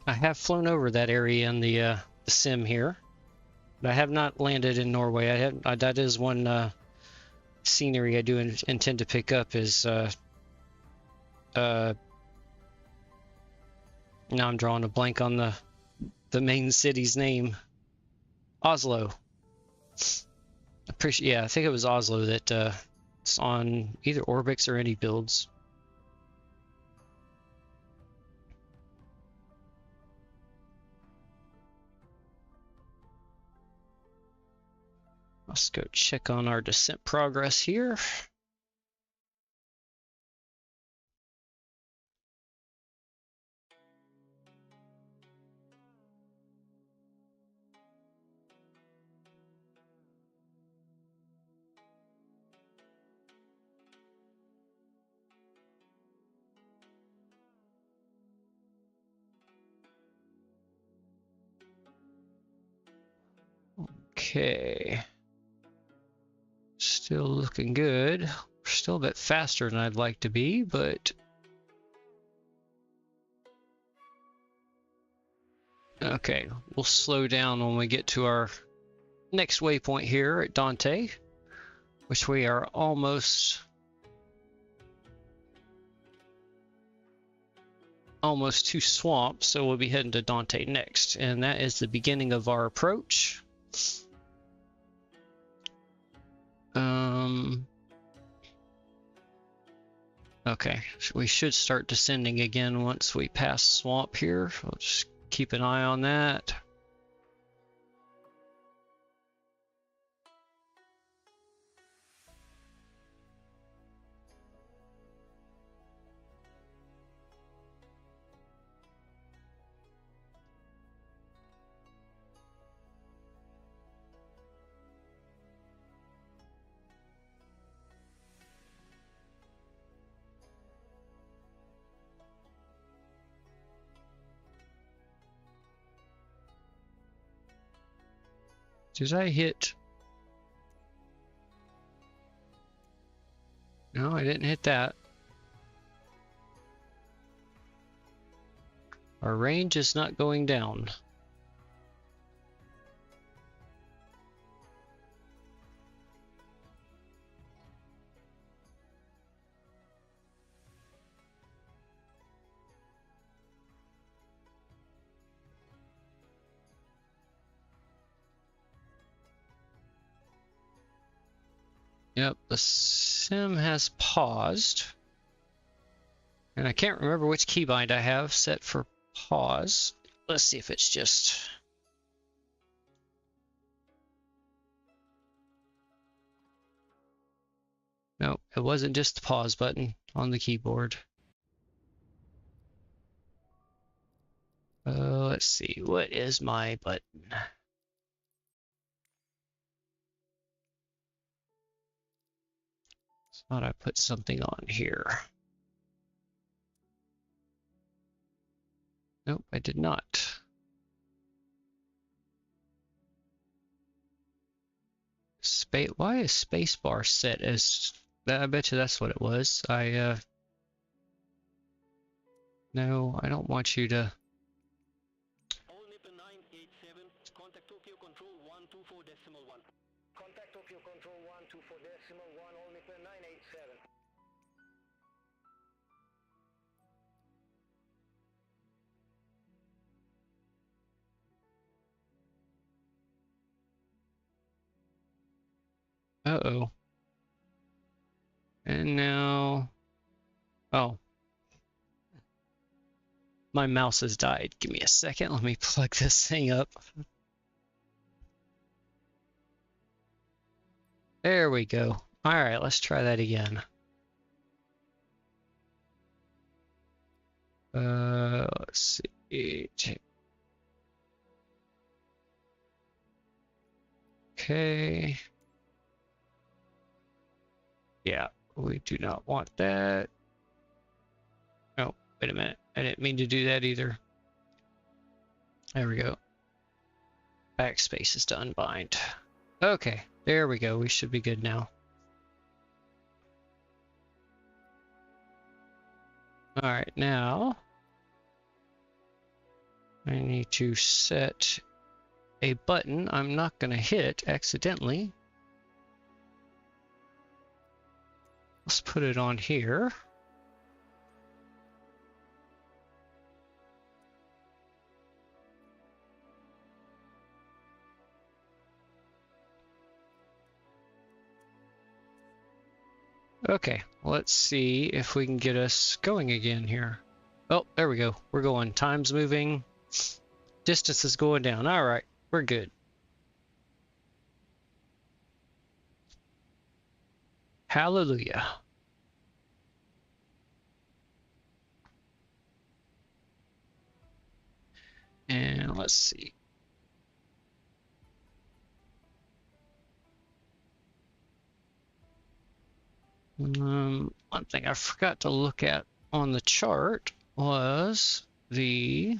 I have flown over that area in the sim here, but I have not landed in Norway. That is one scenery I do intend to pick up. Is now I'm drawing a blank on the main city's name. Oslo. Yeah, I think it was Oslo that it's on either Orbix or any builds. Let's go check on our descent progress here. Okay. Still looking good. Still a bit faster than I'd like to be, but okay, we'll slow down when we get to our next waypoint here at Dante. which we are almost to swamp, so we'll be heading to Dante next, and that is the beginning of our approach. Okay, so we should start descending again once we pass swamp here. I'll just keep an eye on that. Did I hit? No, I didn't hit that. Our range is not going down. Yep, the sim has paused. And I can't remember which keybind I have set for pause. Let's see if it's just... No, it wasn't just the pause button on the keyboard. Let's see, what is my button? Thought I put something on here. Nope, I did not. Why is spacebar set as... I bet you that's what it was. No, I don't want you to... All Nipper 987, contact Tokyo Control 124.1. Contact Tokyo Control 124.1, all Nipper 987. Uh-oh. And now... Oh. My mouse has died. Give me a second. Let me plug this thing up. There we go. All right, let's try that again. Let's see. Okay. Yeah, we do not want that. Oh, wait a minute. I didn't mean to do that either. There we go. Backspace is to unbind. Okay, there we go. We should be good now. All right, now I need to set a button I'm not going to hit accidentally. Let's put it on here. Okay, let's see if we can get us going again here. Oh, there we go. We're going. Time's moving. Distance is going down. All right, we're good. Hallelujah. And let's see. One thing I forgot to look at on the chart was the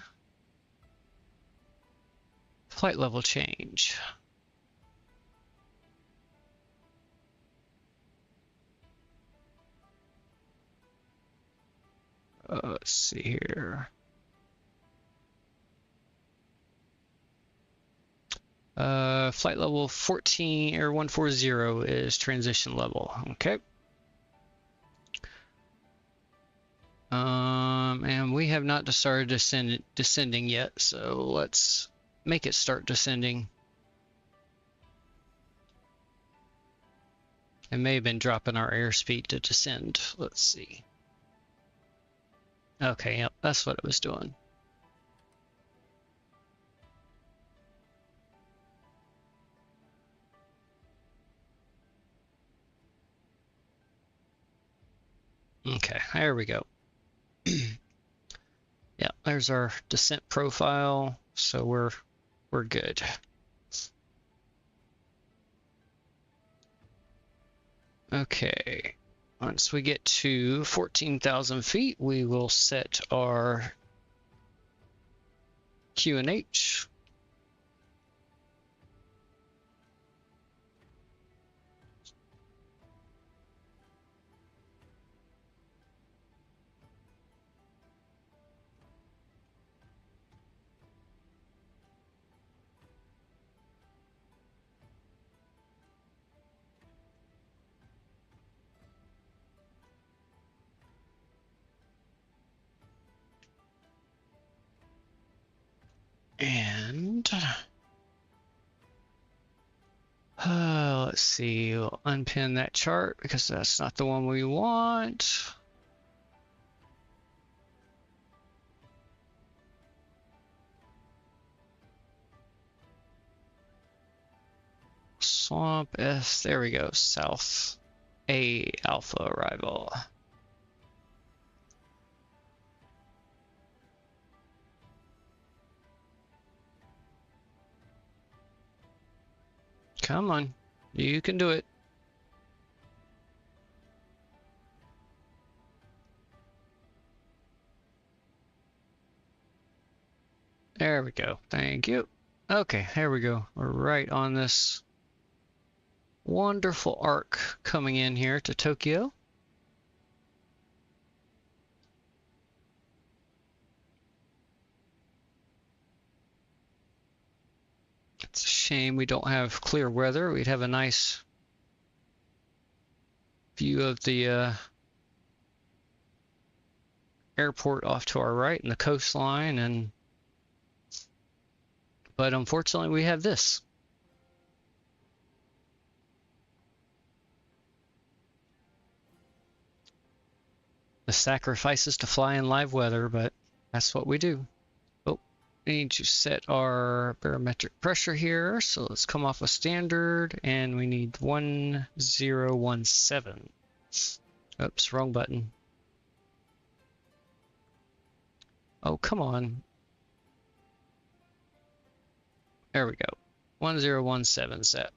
flight level change. Let's see here. Flight level 14 or 140 is transition level. Okay. And we have not started descending yet, so let's make it start descending. It may have been dropping our airspeed to descend. Let's see. Okay, yep, that's what it was doing. Okay, there we go. Yeah, there's our descent profile, so we're good. Okay, once we get to 14,000 feet, we will set our QNH. And let's see, we'll unpin that chart because that's not the one we want. Swamp S, there we go, South A Alpha arrival. Come on, you can do it. There we go, thank you. Okay, here we go. We're right on this wonderful arc coming in here to Tokyo. It's a shame we don't have clear weather. We'd have a nice view of the airport off to our right and the coastline, but unfortunately we have this. The sacrifices to fly in live weather, but that's what we do. We need to set our barometric pressure here, so let's come off a standard, and we need 1017. Oops, wrong button. Oh, come on. There we go. 1017 set.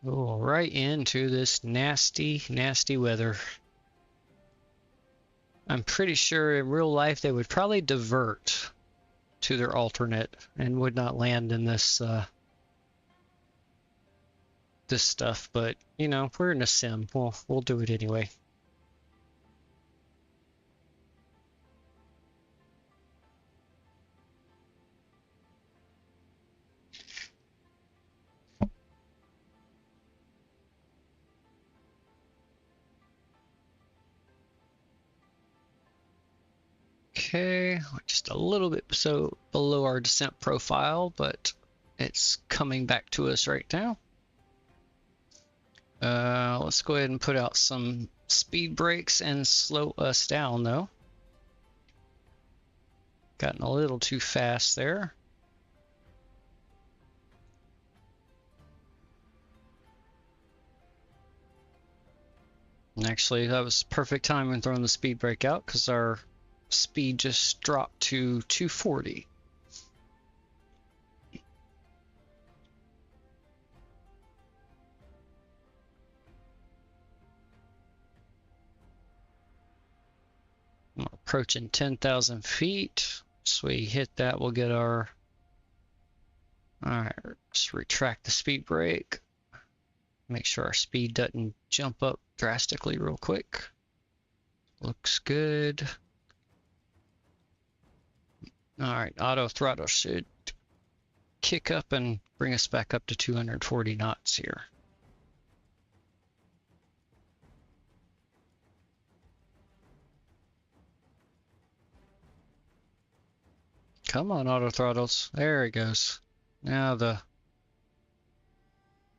Oh, right into this nasty, nasty weather. I'm pretty sure in real life they would probably divert to their alternate and would not land in this this stuff, but you know, we're in a sim. We'll do it anyway. Okay, just a little bit so below our descent profile, but it's coming back to us right now. Let's go ahead and put out some speed brakes and slow us down though. Gotten a little too fast there. And actually, that was perfect time in throwing the speed brake out because our speed just dropped to 240. We're approaching 10,000 feet. So we hit that, we'll get our... Alright, just retract the speed brake. Make sure our speed doesn't jump up drastically real quick. Looks good. All right, auto throttle should kick up and bring us back up to 240 knots here. Come on, auto throttles. There it goes. Now the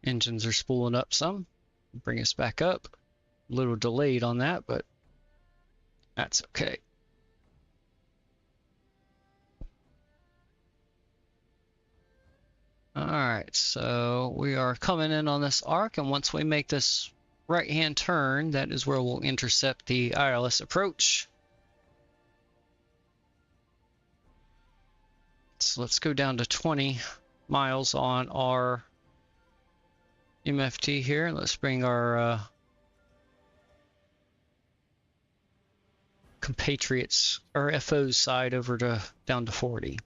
engines are spooling up some. Bring us back up. A little delayed on that, but that's okay. Alright, so we are coming in on this arc, and once we make this right-hand turn, that is where we'll intercept the ILS approach. So let's go down to 20 miles on our MFT here. Let's bring our compatriots, our FO's side over to down to 40.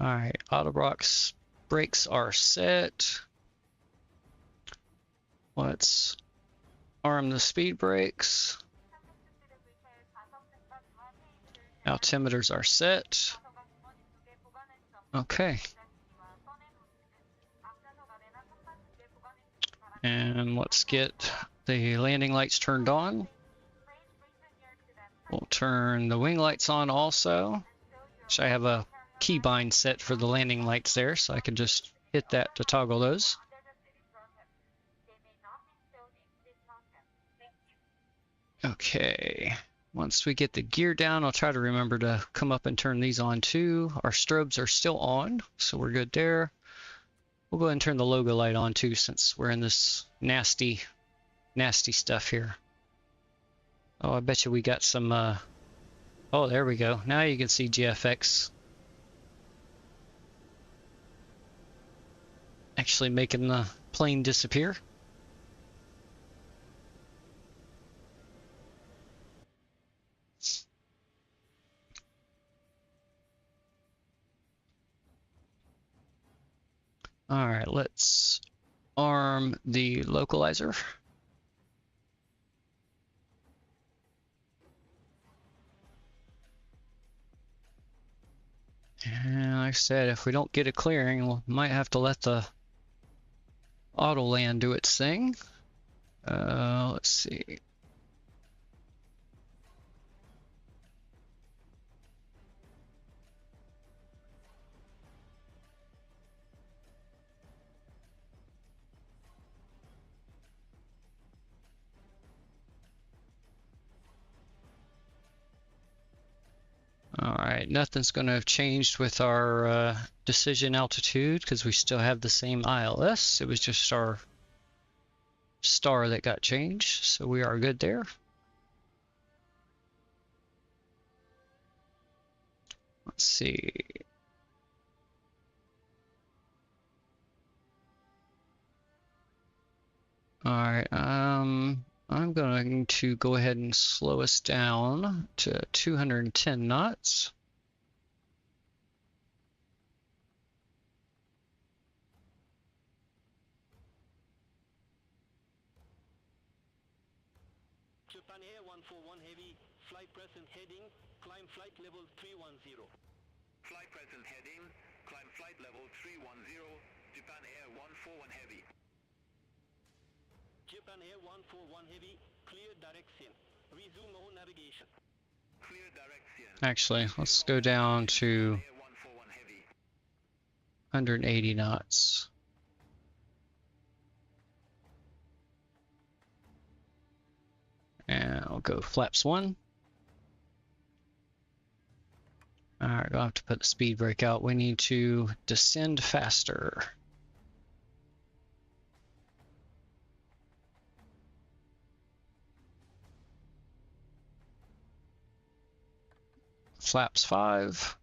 All right, Autobrox brakes are set. Let's arm the speed brakes. Altimeters are set. Okay. And let's get the landing lights turned on. We'll turn the wing lights on also. Which I have a keybind set for the landing lights there, so I can just hit that to toggle those. Okay. Once we get the gear down, I'll try to remember to come up and turn these on too. Our strobes are still on, so we're good there. We'll go ahead and turn the logo light on too, since we're in this nasty stuff here. Oh, I bet you we got some, oh, there we go. Now you can see GFX actually making the plane disappear. All right, let's arm the localizer. And like I said, if we don't get a clearing, we might have to let the auto land do its thing. Let's see. All right, nothing's going to have changed with our decision altitude because we still have the same ILS. It was just our star that got changed, so we are good there. Let's see. All right, I'm going to go ahead and slow us down to 210 knots. Japan Air 141 Heavy, flight present heading, climb flight level 310. Flight present heading, climb flight level 310, Japan Air 141 Heavy. Japan Air 141 Heavy, clear direction. Resume all navigation. Clear direction. Actually, let's go down to 180 knots. And I'll go flaps 1. Alright, I'll have to put the speed brake out. We need to descend faster. Flaps 5.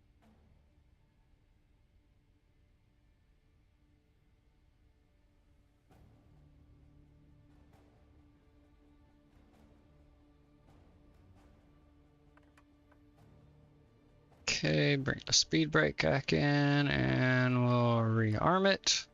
Okay, bring the speed brake back in, and we'll rearm it.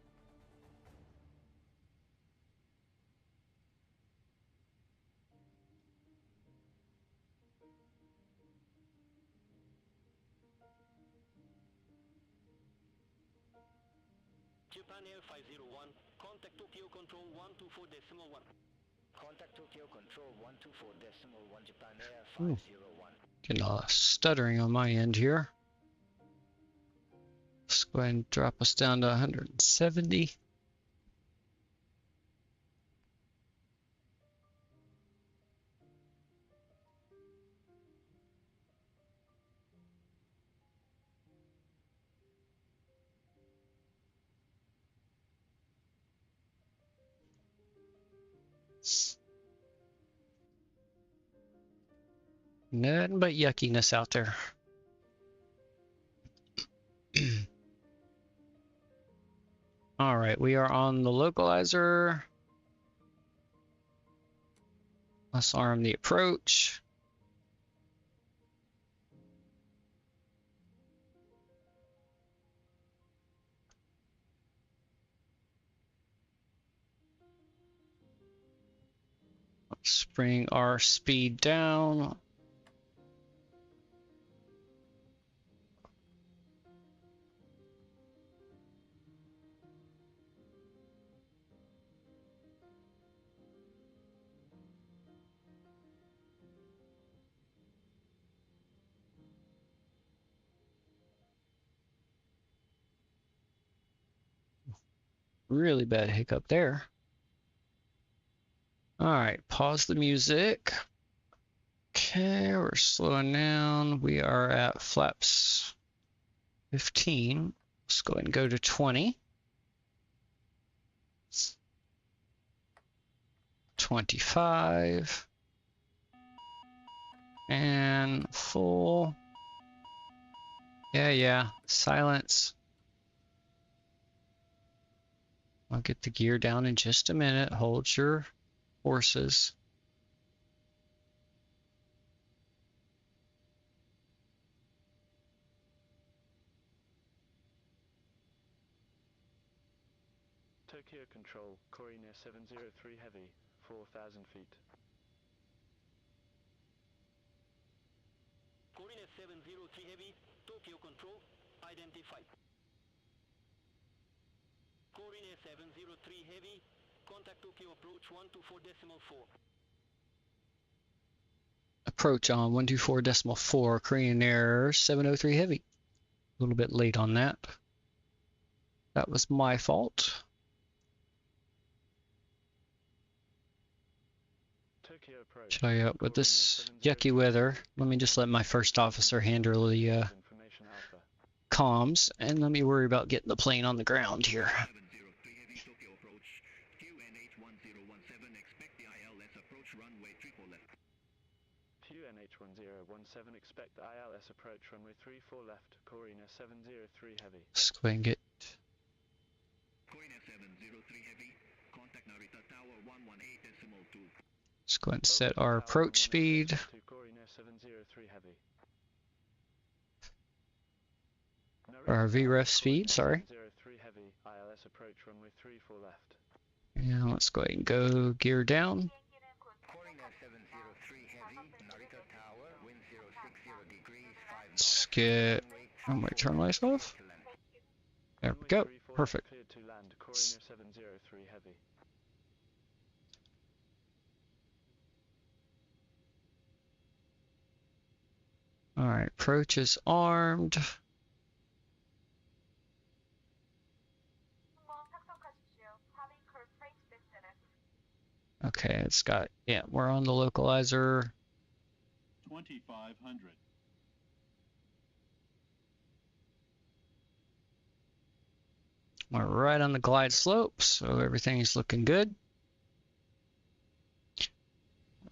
Japan Air 501, contact Tokyo Control 124.1. Contact Tokyo Control 124.1 Japan Air 501. Getting a lot of stuttering on my end here. Let's go ahead and drop us down to 170. Nothing but yuckiness out there. All right, we are on the localizer. Let's arm the approach. Let's bring our speed down. Really bad hiccup there. All right, pause the music. Okay, we're slowing down. We are at flaps 15. Let's go ahead and go to 20. 25. And full. Yeah. Silence. I'll get the gear down in just a minute. Hold your horses. Tokyo Control, Corina 703 Heavy, 4,000 feet. Corina 703 Heavy, Tokyo Control, identified. Corina 703 Heavy, contact Tokyo approach 124.4. Approach on 124.4, Korean Air 703 Heavy. A little bit late on that. That was my fault. Tell you what, with this yucky weather, let me just let my first officer handle the comms, and let me worry about getting the plane on the ground here. QNH1017, expect ILS approach runway 34 left, Corina 703 Heavy. Let's go ahead and get Corina 703 Heavy, contact Narita Tower 118.2. Let's go ahead and set our approach speed. Corina 703 Heavy. Our VREF speed, sorry. 703 Heavy, ILS approach runway 34 left. And let's go ahead and go gear down. Corina 703 Heavy, Narita Tower, wind 060 degrees, 5 knots. Let's get runway turn lights off. There we go. Perfect. Cleared to land, Corina 703 Heavy. All right, approach is armed. Okay, it's got, yeah, we're on the localizer. 2500. We're right on the glide slope, so everything's looking good.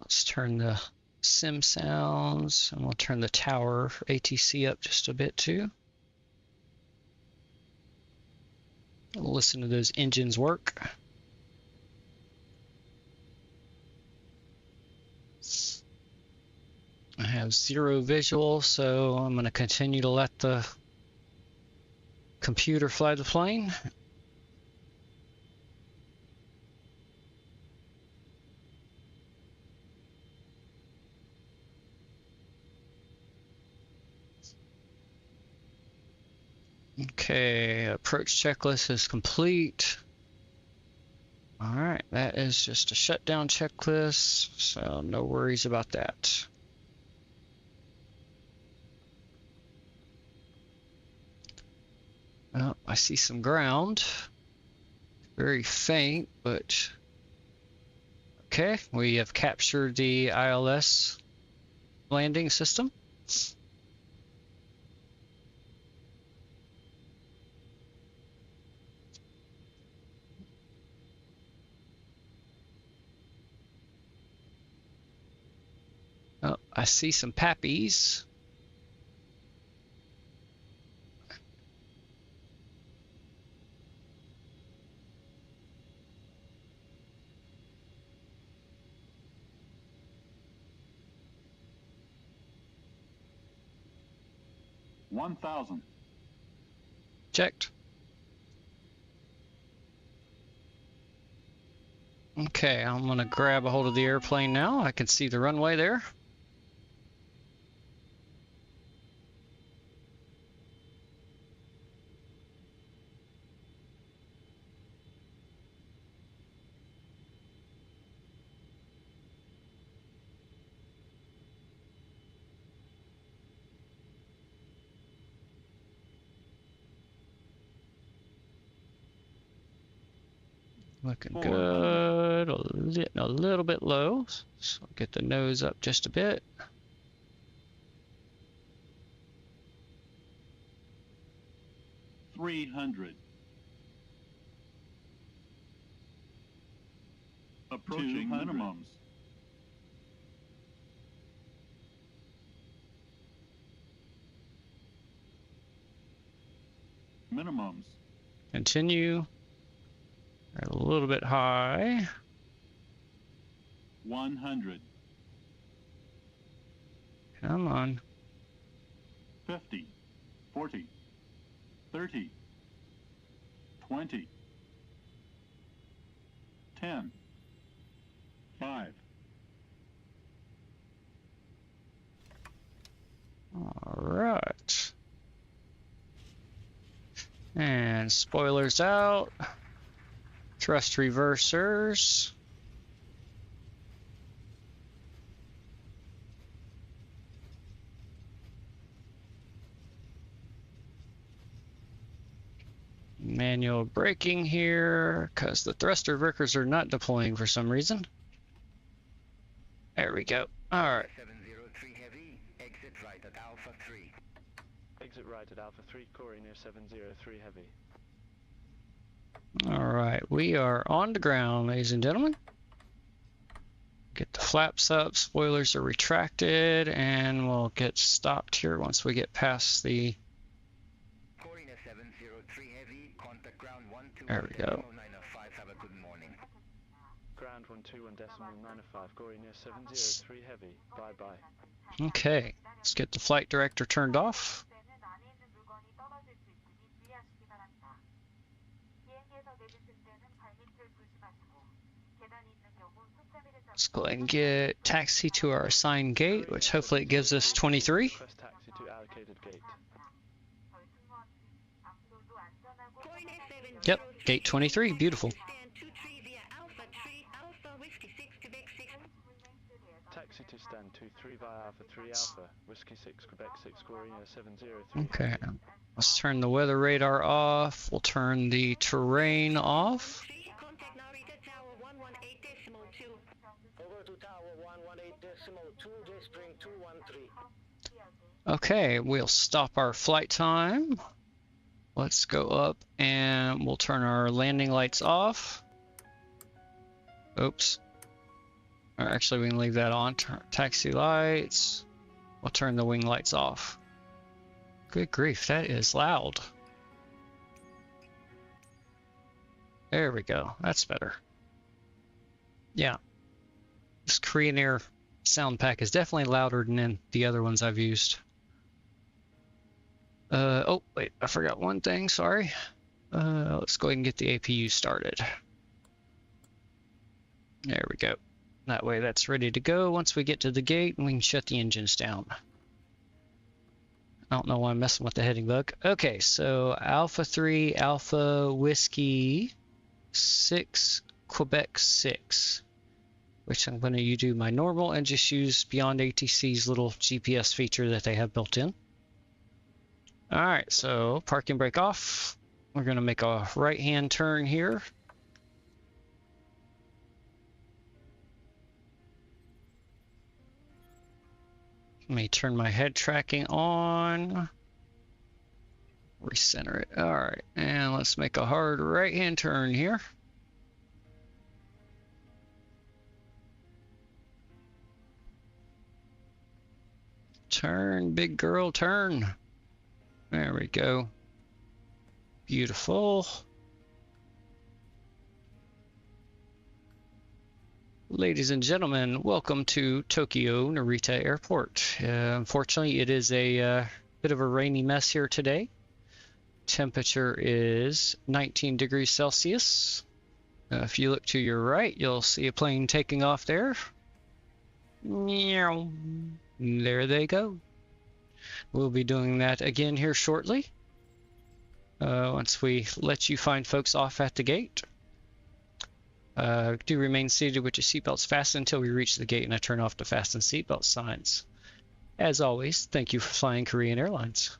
Let's turn the sim sounds, and we'll turn the tower ATC up just a bit too. We'll listen to those engines work. I have zero visual, so I'm going to continue to let the computer fly the plane. Okay, approach checklist is complete. All right, that is just a shutdown checklist, so no worries about that. Oh, I see some ground. Very faint, but okay. We have captured the ILS landing system. Oh, I see some pappies. $1,000. Checked. Okay, I'm gonna grab a hold of the airplane now. I can see the runway there. Looking good. A little bit low. So get the nose up just a bit. $300. Approaching minimums. Minimums. Continue. A little bit high. 100. Come on. 50. 40. 30. 20. 10. 5. All right. And spoilers out. Thrust reversers. Manual braking here, because the thrust reversers are not deploying for some reason. There we go. All right. 703 heavy, exit right at Alpha 3. Exit right at Alpha 3, Corey near 703 heavy. All right, we are on the ground, ladies and gentlemen. Get the flaps up, spoilers are retracted, and we'll get stopped here once we get past the... Corey near 703 heavy, contact ground 121. There we go. Have a good morning. Ground 121.905, Corey near 703 heavy. Bye bye. Okay, let's get the flight director turned off. Let's go ahead and get taxi to our assigned gate, which hopefully it gives us 23. Request taxi to allocated gate. Yep, gate 23, beautiful. Taxi to stand 23 via Alpha 3 Alpha, Whiskey 6 Quebec 6 Corey near 703. Okay, let's turn the weather radar off. We'll turn the terrain off. Okay, we'll stop our flight time. Let's go up and we'll turn our landing lights off. Oops. Or actually, we can leave that on. Taxi lights. We'll turn the wing lights off. Good grief, that is loud. There we go. That's better. Yeah. This Korean Air sound pack is definitely louder than the other ones I've used. Oh, wait, I forgot one thing, sorry. Let's go ahead and get the APU started. There we go. That way that's ready to go. Once we get to the gate, we can shut the engines down. I don't know why I'm messing with the heading bug. Okay, so Alpha 3, Alpha Whiskey 6, Quebec 6. Which I'm going to do my normal and just use Beyond ATC's little GPS feature that they have built in. Alright, so parking brake off. We're going to make a right-hand turn here. Let me turn my head tracking on. Recenter it. Alright, and let's make a hard right-hand turn here. Turn, big girl, turn. There we go. Beautiful. Ladies and gentlemen, welcome to Tokyo Narita Airport. Unfortunately, it is a bit of a rainy mess here today. Temperature is 19 degrees Celsius. If you look to your right, you'll see a plane taking off there. Meow. There they go. We'll be doing that again here shortly. Once we let you find folks off at the gate. Do remain seated with your seatbelts fastened until we reach the gate and I turn off the fasten seatbelt signs. As always, thank you for flying Korean Airlines.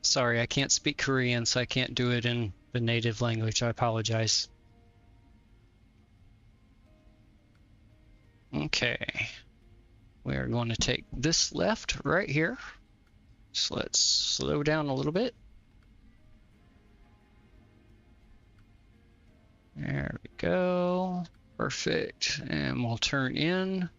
Sorry, I can't speak Korean, so I can't do it in the native language. I apologize. Okay. We are going to take this left right here. So let's slow down a little bit. There we go. Perfect. And we'll turn in.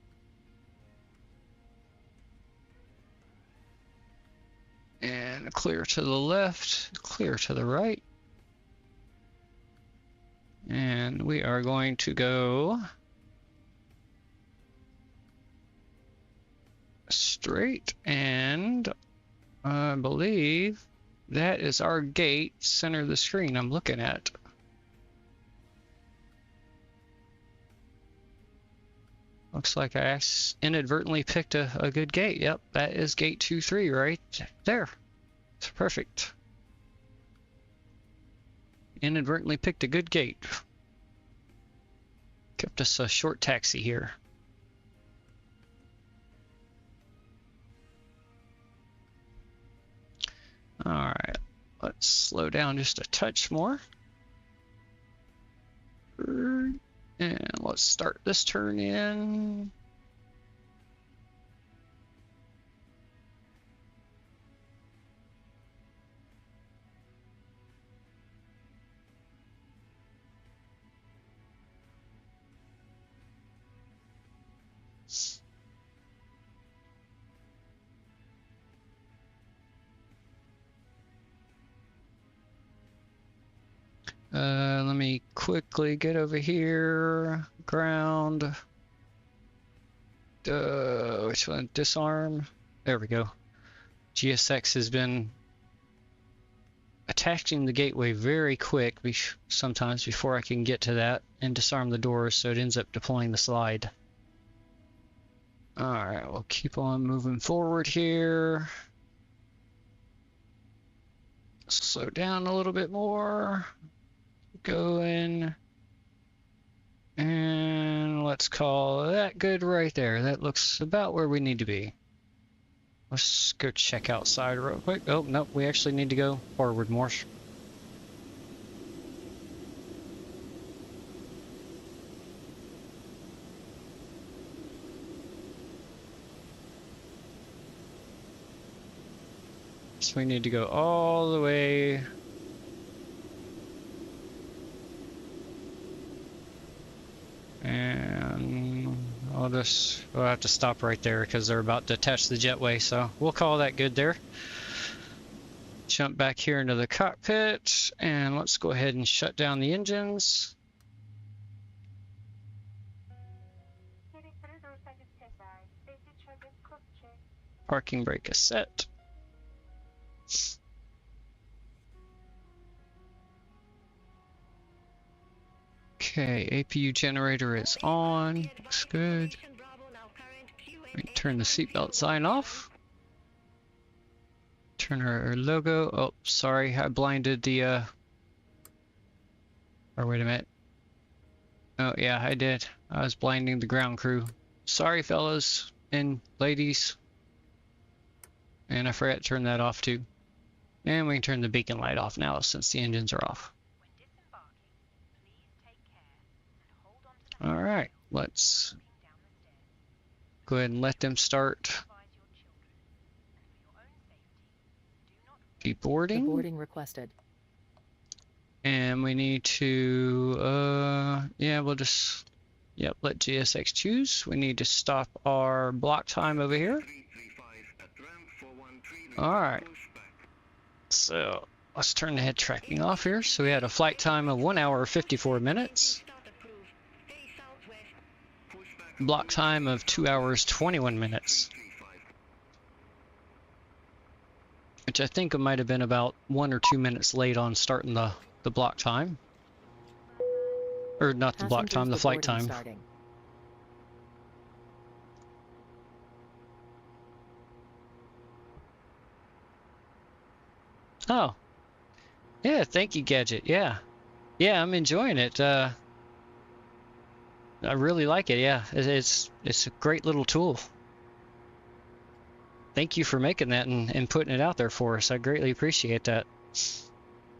And clear to the left, clear to the right. And we are going to go straight, and I believe that is our gate, center of the screen I'm looking at. Looks like I inadvertently picked a good gate. Yep, that is gate 23 right there. It's perfect. Inadvertently picked a good gate. Kept us a short taxi here. Alright, let's slow down just a touch more. And let's start this turn in. Let me quickly get over here. Ground. Which one? Disarm. There we go. GSX has been attaching the gateway very quick sometimes before I can get to that and disarm the doors, so it ends up deploying the slide. Alright, we'll keep on moving forward here. Slow down a little bit more. Going. And let's call that good right there. That looks about where we need to be. Let's go check outside real quick. Oh, nope, we actually need to go forward more. So we need to go all the way. And we'll have to stop right there because they're about to attach the jetway, so we'll call that good there. Jump back here into the cockpit, and let's go ahead and shut down the engines. Parking brake is set. Okay, APU generator is on. Looks good. Turn the seatbelt sign off. Turn our logo. Oh, sorry, I blinded the or wait a minute. Oh yeah, I did. I was blinding the ground crew. Sorry, fellas and ladies. And I forgot to turn that off too. And we can turn the beacon light off now since the engines are off. Alright, let's go ahead and let them start deboarding. Deboarding requested. And we need to, yeah, we'll just, yep, let GSX choose. We need to stop our block time over here. Alright, so let's turn the head tracking off here. So we had a flight time of 1 hour 54 minutes. Block time of 2 hours 21 minutes. Which I think it might have been about 1 or 2 minutes late on starting the block time. Or not the block time, the flight time. Starting. Oh. Yeah, thank you, Gadget. Yeah. Yeah, I'm enjoying it. I really like it, yeah. It's a great little tool. Thank you for making that and putting it out there for us. I greatly appreciate that.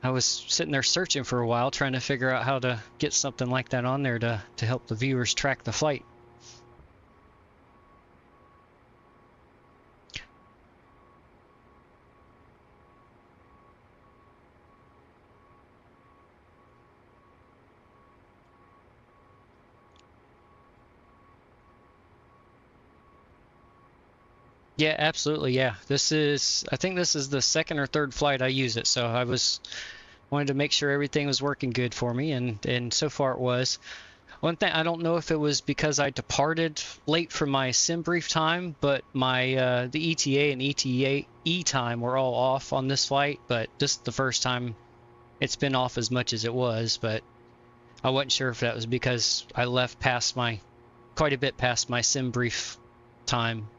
I was sitting there searching for a while trying to figure out how to get something like that on there to help the viewers track the flight. Yeah, absolutely. Yeah, I think this is the second or third flight I use it. So I wanted to make sure everything was working good for me, and so far it was. One thing, I don't know if it was because I departed late from my sim brief time, but my the ETA and ETA time were all off on this flight. But this is the first time it's been off as much as it was. But I wasn't sure if that was because I left quite a bit past my sim brief time.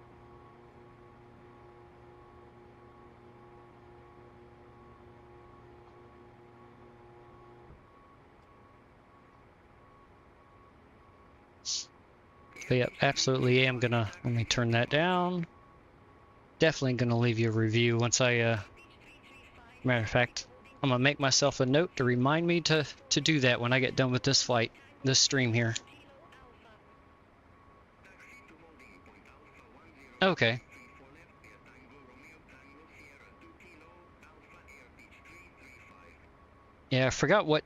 But yep, absolutely am gonna, let me turn that down. Definitely gonna leave you a review once I, matter of fact, I'm gonna make myself a note to remind me to do that when I get done with this flight, this stream here. Okay. Yeah, I forgot what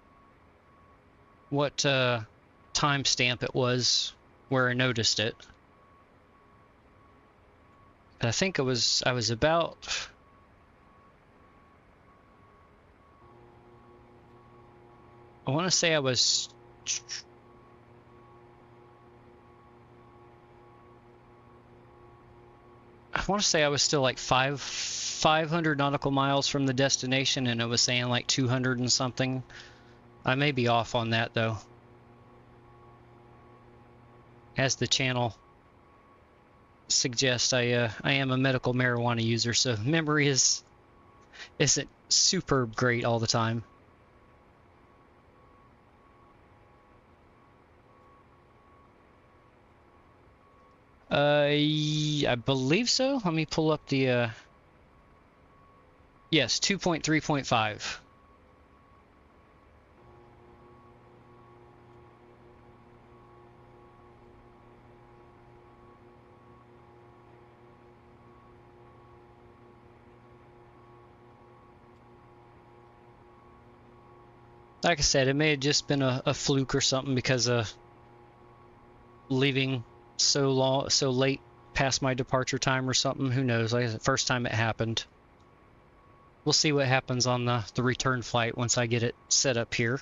timestamp it was where I noticed it. But I think I was about, I want to say I was still like 500 nautical miles from the destination, and it was saying like 200 and something. I may be off on that though. As the channel suggests, I am a medical marijuana user, so memory isn't super great all the time. I believe so. Let me pull up the yes, 2.3.5. Like I said, it may have just been a fluke or something because of leaving so late past my departure time or something. Who knows? Like I said, first time it happened. We'll see what happens on the return flight once I get it set up here.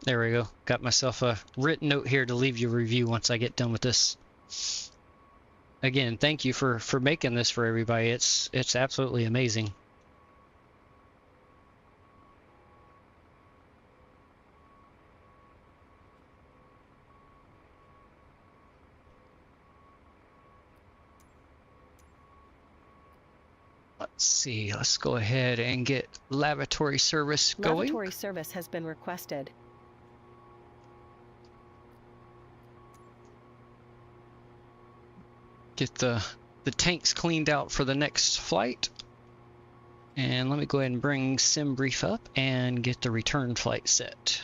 There we go. Got myself a written note here to leave you a review once I get done with this. Again, thank you for making this for everybody. It's absolutely amazing. Let's see. Let's go ahead and get lavatory service going. Lavatory service has been requested. Get the tanks cleaned out for the next flight. And let me go ahead and bring sim brief up and get the return flight set.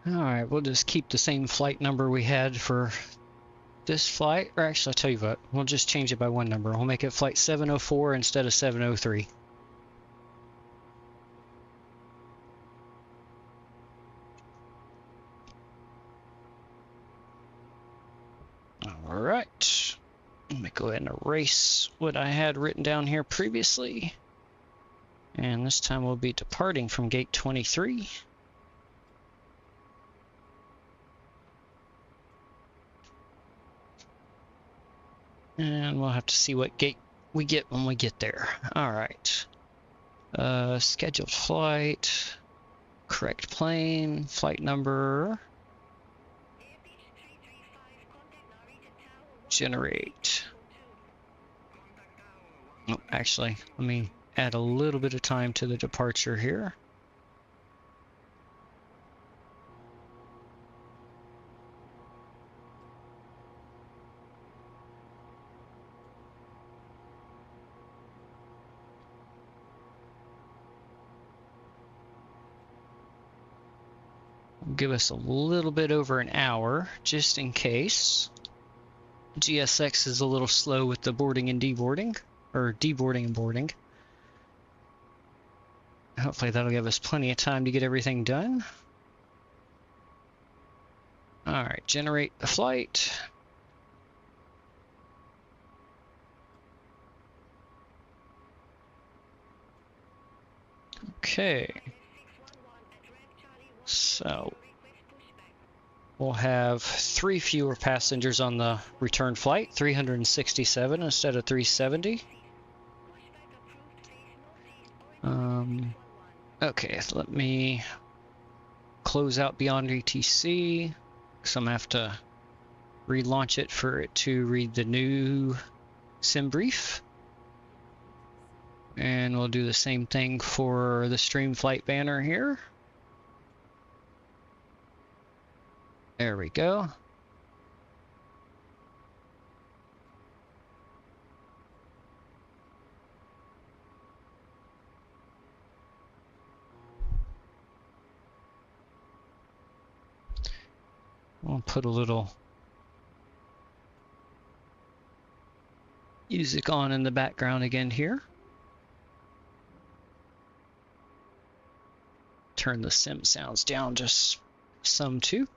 Alright, we'll just keep the same flight number we had for this flight. Or actually, I'll tell you what, we'll just change it by one number. We'll make it flight 704 instead of 703. Alright. Let me go ahead and erase what I had written down here previously. And this time we'll be departing from gate 23. And we'll have to see what gate we get when we get there. Alright. Scheduled flight. Correct plane. Flight number. Generate. Oh, actually, let me add a little bit of time to the departure here. Give us a little bit over an hour, just in case. GSX is a little slow with the boarding and deboarding, or deboarding and boarding. Hopefully that'll give us plenty of time to get everything done. Alright, generate the flight. Okay. So we'll have 3 fewer passengers on the return flight, 367 instead of 370. Okay, so let me close out Beyond ATC, because I'm going to have to relaunch it for it to read the new sim brief. And we'll do the same thing for the stream flight banner here. There we go. We'll put a little music on in the background again here. Turn the sim sounds down just some too.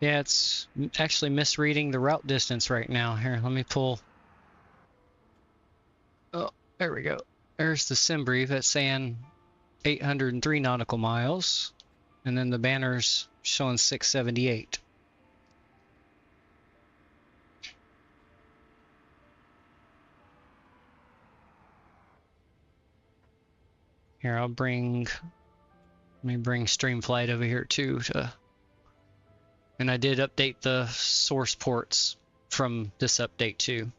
Yeah, it's actually misreading the route distance right now. Here, let me pull. Oh, there we go. There's the sim brief that's saying 803 nautical miles, and then the banner's showing 678. Here, I'll bring Let me bring Streamflight over here too. And I did update the source ports from this update too.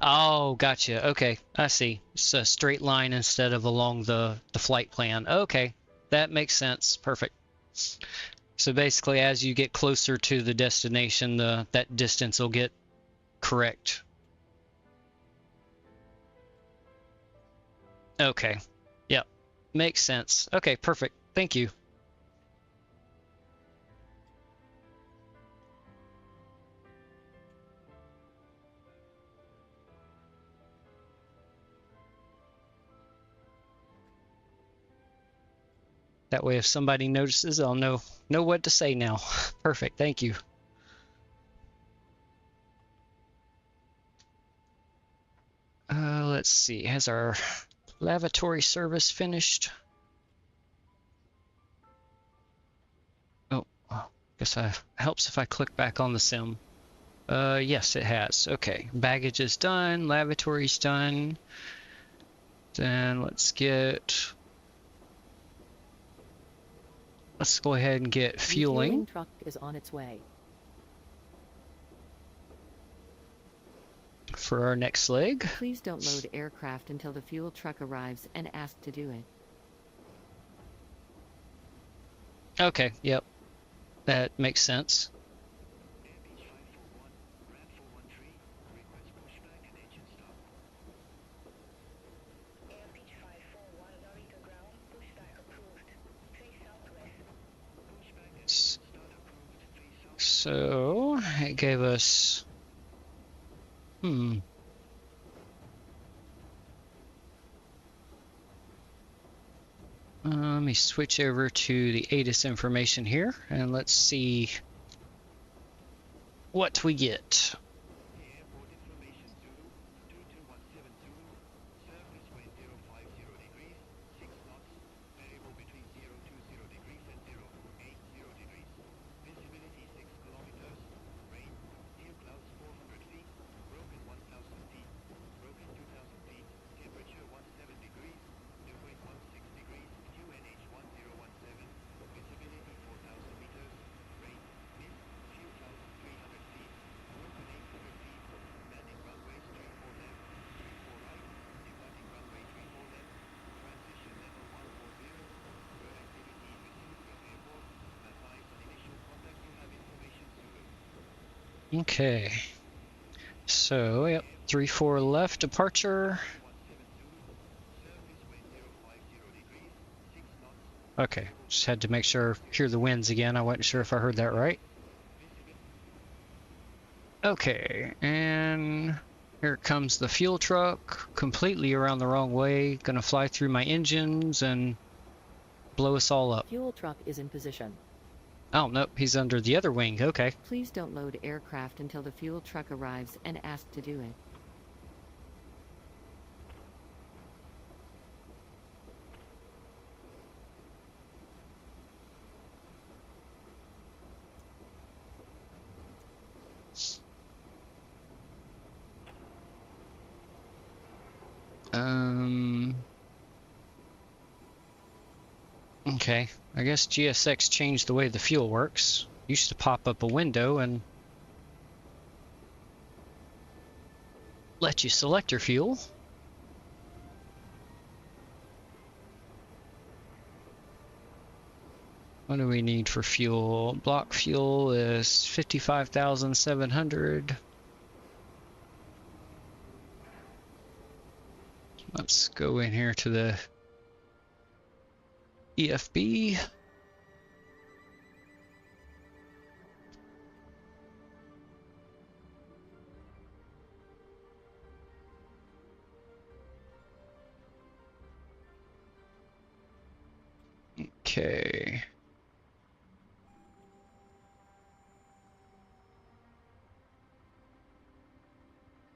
Oh, gotcha. Okay, I see. It's a straight line instead of along the flight plan. Okay, that makes sense. Perfect. So basically, as you get closer to the destination, that distance will get correct. Okay. Yep. Makes sense. Okay, perfect. Thank you. That way, if somebody notices, I'll know what to say now. Perfect. Thank you. Let's see. Has our lavatory service finished? Oh, guess it helps if I click back on the sim. Yes, it has. Okay. Baggage is done. Lavatory's done. Then let's go ahead and get fueling. The fueling truck is on its way. For our next leg. Please don't load aircraft until the fuel truck arrives and ask to do it. Okay, yep. That makes sense. So it gave us let me switch over to the ATIS information here and let's see what we get. Okay, so yep, 3-4 left departure. Okay, just had to make sure, hear the winds again. I wasn't sure if I heard that right. Okay, and here comes the fuel truck, completely around the wrong way. Gonna fly through my engines and blow us all up. Fuel truck is in position. Oh, nope, he's under the other wing. Okay. Please don't load aircraft until the fuel truck arrives and ask to do it. Okay, I guess GSX changed the way the fuel works. Used to pop up a window and let you select your fuel. What do we need for fuel? Block fuel is 55,700. Let's go in here to the EFB. Okay.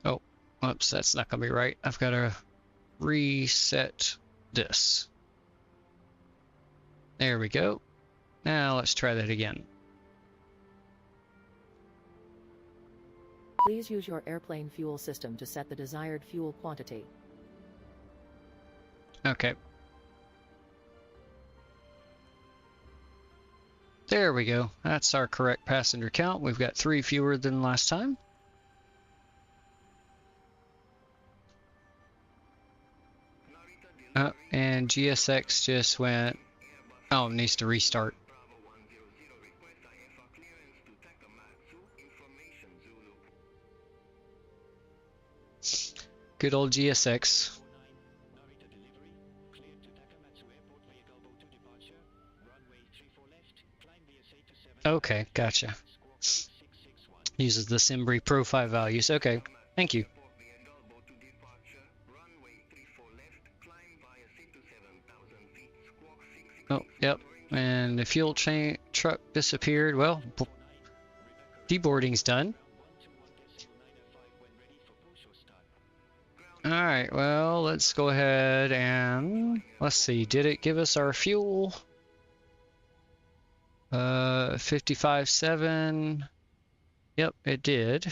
Oh, whoops, that's not gonna be right. I've got to reset this. There we go. Now let's try that again. Please use your airplane fuel system to set the desired fuel quantity. Okay. There we go. That's our correct passenger count. We've got 3 fewer than last time. And GSX just went... Oh, it needs to restart. Good old GSX. Okay, gotcha. Uses the Simbri Pro 5 values. Okay, thank you. Oh, yep. And the fuel train truck disappeared. Well, deboarding's done. Alright, well, let's go ahead and... Let's see, did it give us our fuel? 55.7. Yep, it did.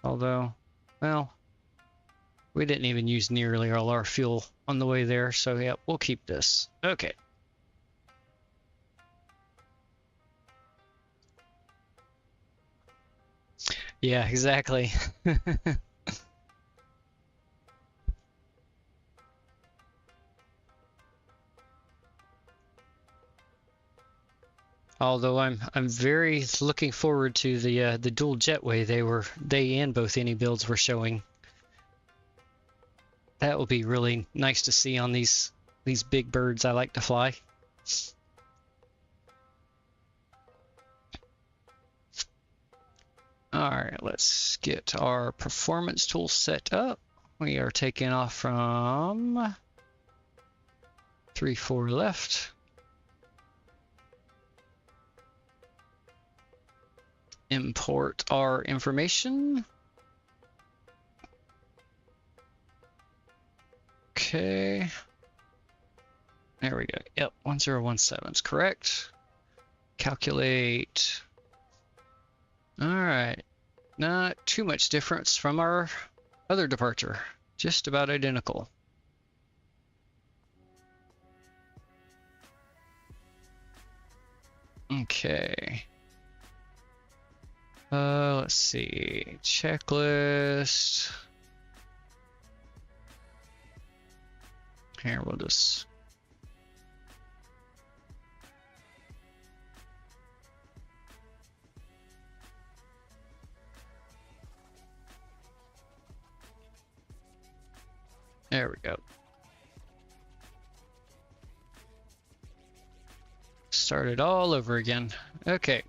Although, well, we didn't even use nearly all our fuel on the way there, so yep, we'll keep this. Okay. Yeah, exactly. Although I'm very looking forward to the dual jetway they and both any builds were showing. That will be really nice to see on these big birds I like to fly. Alright, let's get our performance tool set up. We are taking off from 3-4 left. Import our information. Okay. There we go. Yep, 1017 is correct. Calculate. Alright. Not too much difference from our other departure. Just about identical. Okay. Let's see. Checklist. Here, we'll just... There we go. Start it all over again. Okay.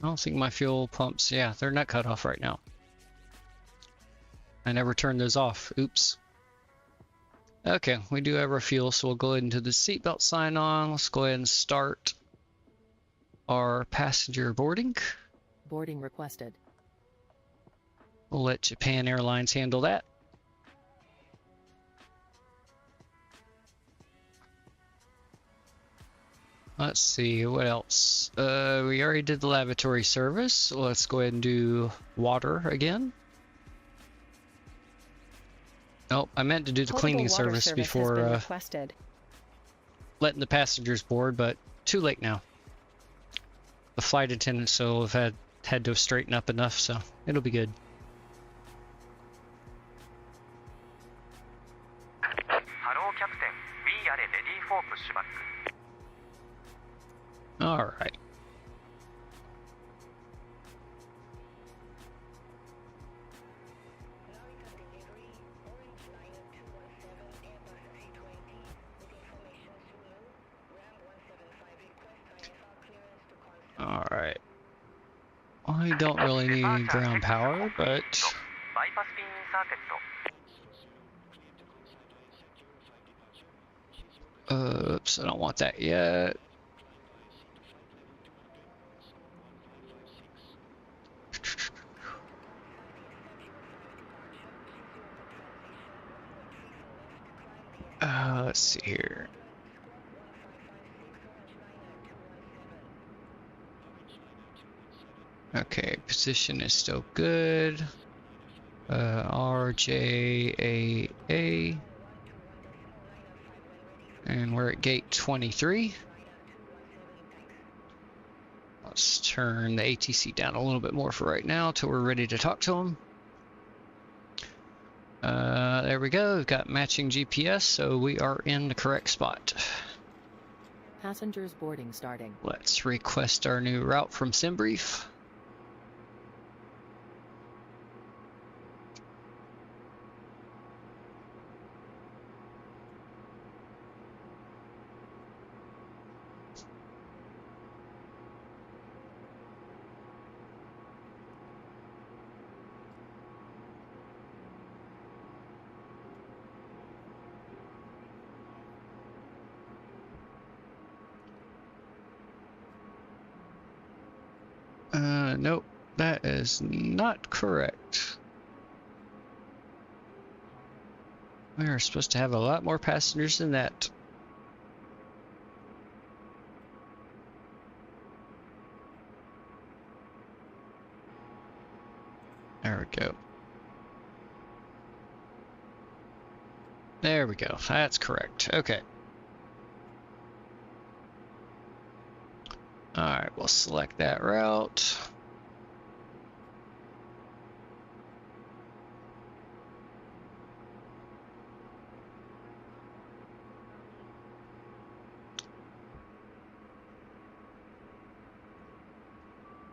I don't think my fuel pumps, yeah, they're not cut off right now. I never turned those off. Oops. Okay, we do have our fuel, so we'll go ahead and do the seatbelt sign on. Let's go ahead and start our passenger boarding. Boarding requested. We'll let Japan Airlines handle that. Let's see, what else? We already did the lavatory service. Let's go ahead and do water again. Oh, I meant to do the cleaning service before letting the passengers board, but too late now. The flight attendants will have had to straighten up enough, so it'll be good. Hello, Captain. We are ready for pushback. All right. All right. I don't really need ground power, but oops, I don't want that yet. Let's see here. Okay, position is still good. RJAA. And we're at gate 23. Let's turn the ATC down a little bit more for right now till we're ready to talk to them. There we go. We've got matching GPS, so we are in the correct spot. Passengers boarding starting. Let's request our new route from SimBrief. Nope, that is not correct. We are supposed to have a lot more passengers than that. There we go. There we go. That's correct. Okay. Alright, we'll select that route.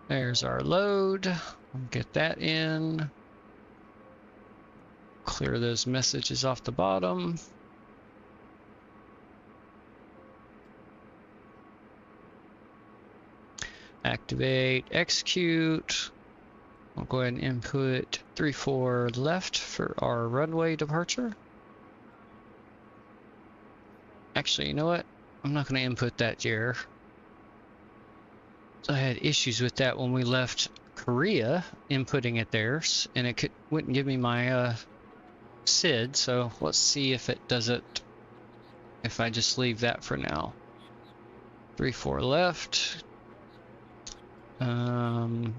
There's our load. We'll get that in. Clear those messages off the bottom. Activate, execute. We'll go ahead and input 34 left for our runway departure. Actually, you know what? I'm not going to input that here. I had issues with that when we left Korea, inputting it there, and it wouldn't give me my SID, so let's see if it does it if I just leave that for now. 34 left. Oh,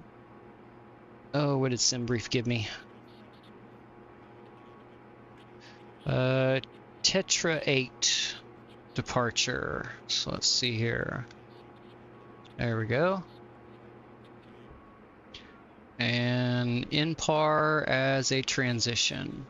what did SimBrief give me? Tetra 8 departure. So let's see here. There we go. And INPAR as a transition.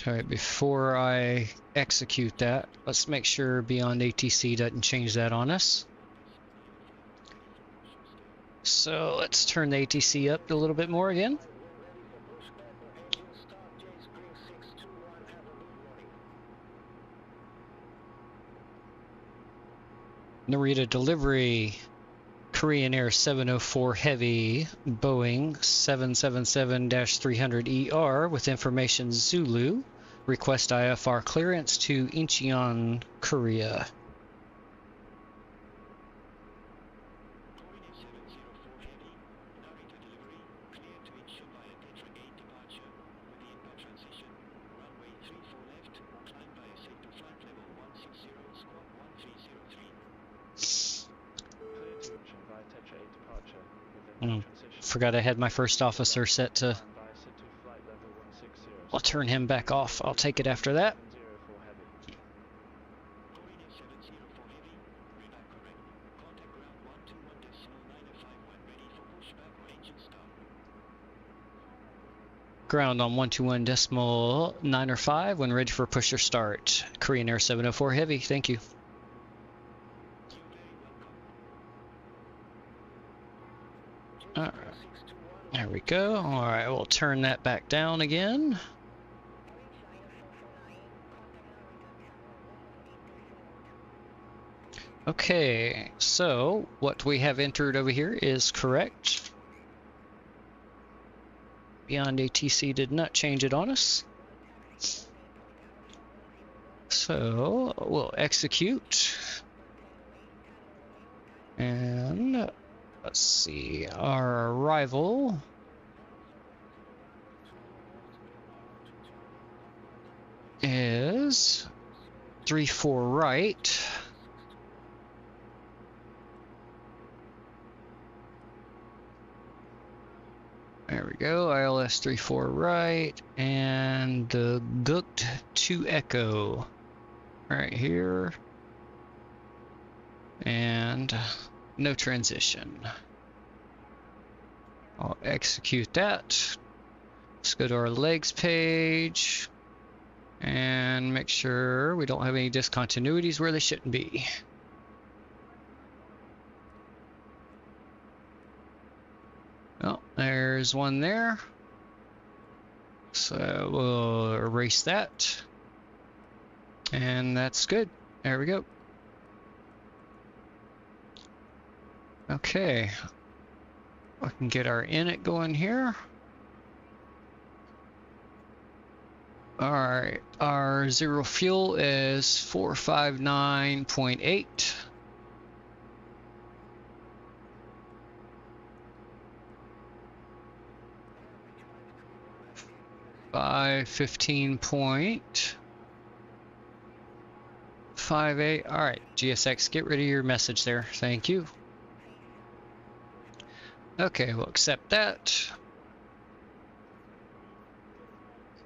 Alright, before I execute that, let's make sure Beyond ATC doesn't change that on us. So let's turn the ATC up a little bit more again. Narita delivery, Korean Air 704 Heavy, Boeing 777-300ER with information Zulu. Request IFR clearance to Incheon, Korea. Forgot I had my first officer set to... I'll turn him back off. I'll take it after that. Ground on 121.905 when ready for push or start. Korean Air 704 Heavy, thank you. Alright, there we go. Alright, we'll turn that back down again. Okay, so what we have entered over here is correct. Beyond ATC did not change it on us. So we'll execute. And let's see, our arrival is 34 right. There we go, ILS 34 right, and the Gukt to Echo right here, and no transition. I'll execute that. Let's go to our legs page and make sure we don't have any discontinuities where they shouldn't be. Oh, there's one there. So we'll erase that. And that's good. There we go. Okay. We can get our init going here. Alright, our zero fuel is 459.8. 515.58. All right, GSX, get rid of your message there. Thank you. Okay, we'll accept that.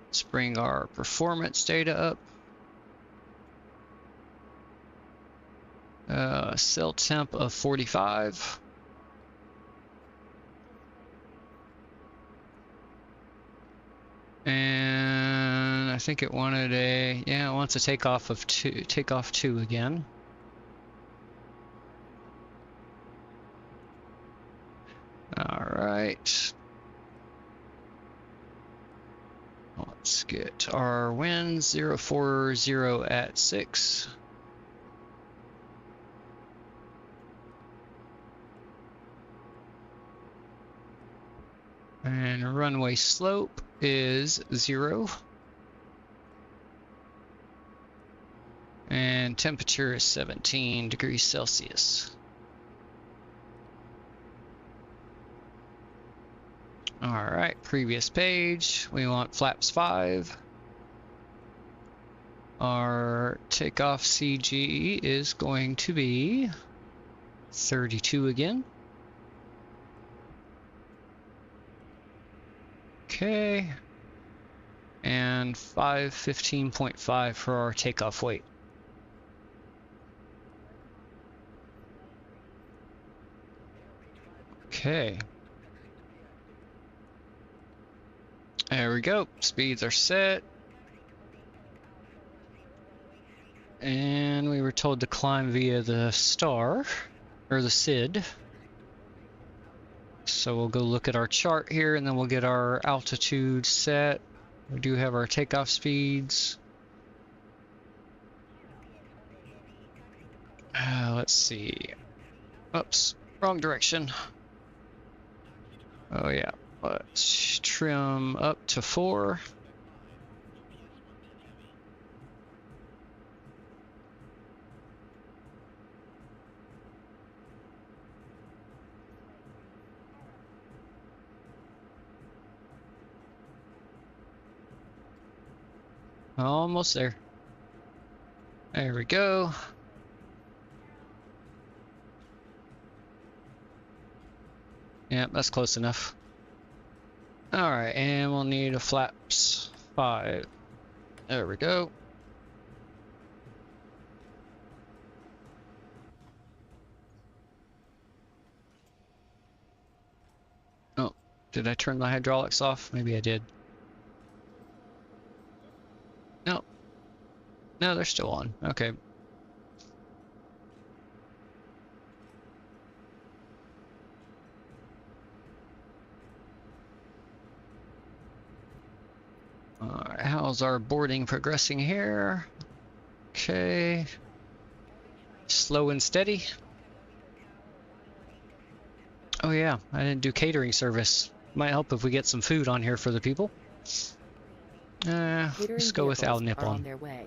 Let's bring our performance data up. Cell temp of 45. And I think it wanted a, yeah, it wants a takeoff of takeoff 2 again. All right. Let's get our wind 040 at 6. And runway slope is 0. And temperature is 17 degrees Celsius. All right, previous page. We want flaps 5. Our takeoff CG is going to be 32 again. Okay, and 515.5 for our takeoff weight. Okay. There we go. Speeds are set. And we were told to climb via the star, or the SID. So we'll go look at our chart here, and then we'll get our altitude set. We do have our takeoff speeds. Let's see. Oops, wrong direction. Oh yeah, let's trim up to 4. Almost there. There we go. Yeah, that's close enough. All right, and we'll need a flaps 5. There we go. Oh, did I turn the hydraulics off? Maybe I did. No. No, they're still on. Okay. Alright, how's our boarding progressing here? Okay. Slow and steady. Oh yeah, I didn't do catering service. Might help if we get some food on here for the people. Let's go with Al Nippon. On their way.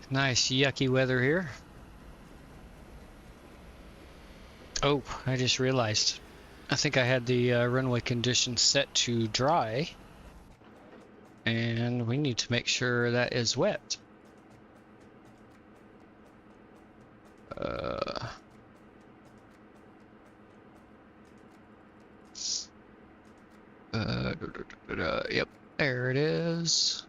Nice yucky weather here. Oh, I just realized. I think I had the runway conditions set to dry. And we need to make sure that is wet. Yep, there it is.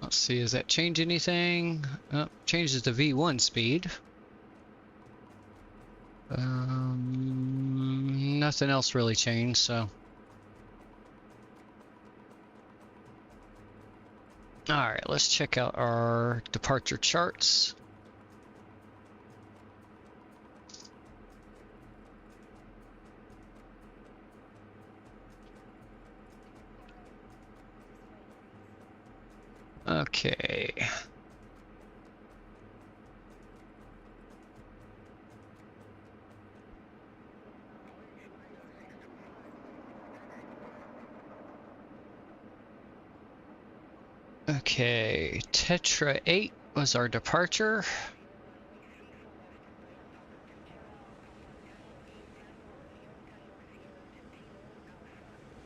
Let's see, does that change anything? Changes the V1 speed. Nothing else really changed, so. Alright, let's check out our departure charts. Okay. Okay, Tetra 8 was our departure.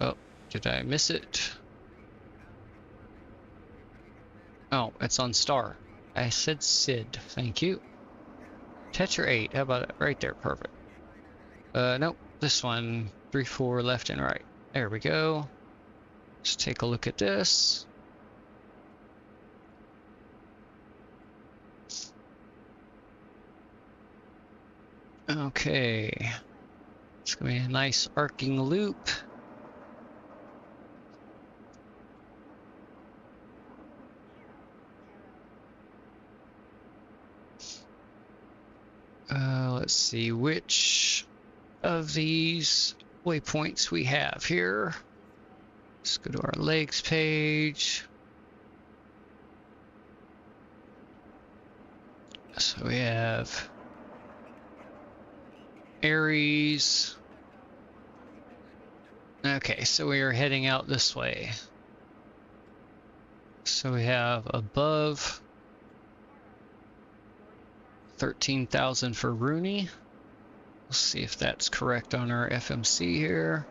Oh, did I miss it? Oh, it's on star. I said SID, thank you. Tetra 8, how about it? Right there, perfect. Nope, this one, 3, 4, left and right. There we go. Let's take a look at this. Okay, it's gonna be a nice arcing loop. Let's see which of these waypoints we have here. Let's go to our legs page. So we have Aries. Okay, so we are heading out this way. So we have above 13,000 for Rooney. Let's see if that's correct on our FMC here.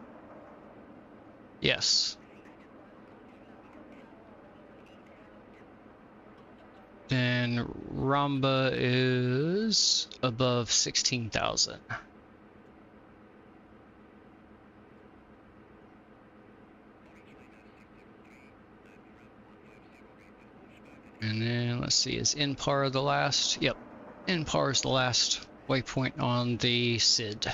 Yes. Then Ramba is above 16,000. And then let's see, is NPAR the last? Yep, NPAR is the last waypoint on the SID.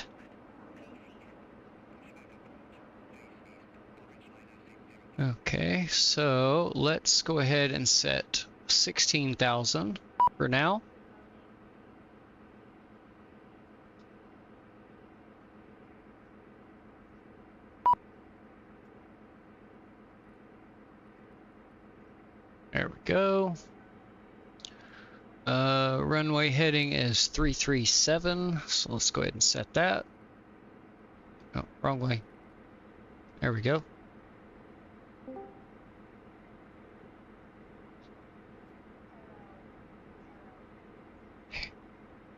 Okay, so let's go ahead and set 16,000 for now. There we go. Runway heading is 337, so let's go ahead and set that. Oh, wrong way. There we go.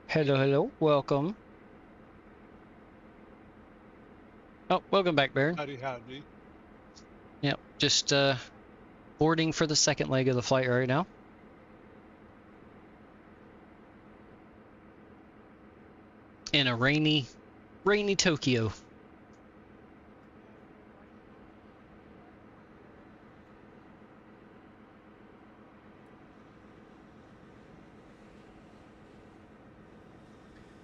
Hello, hello, welcome. Oh, welcome back, Baron. Howdy, howdy. Yep, just boarding for the second leg of the flight right now. In a rainy Tokyo.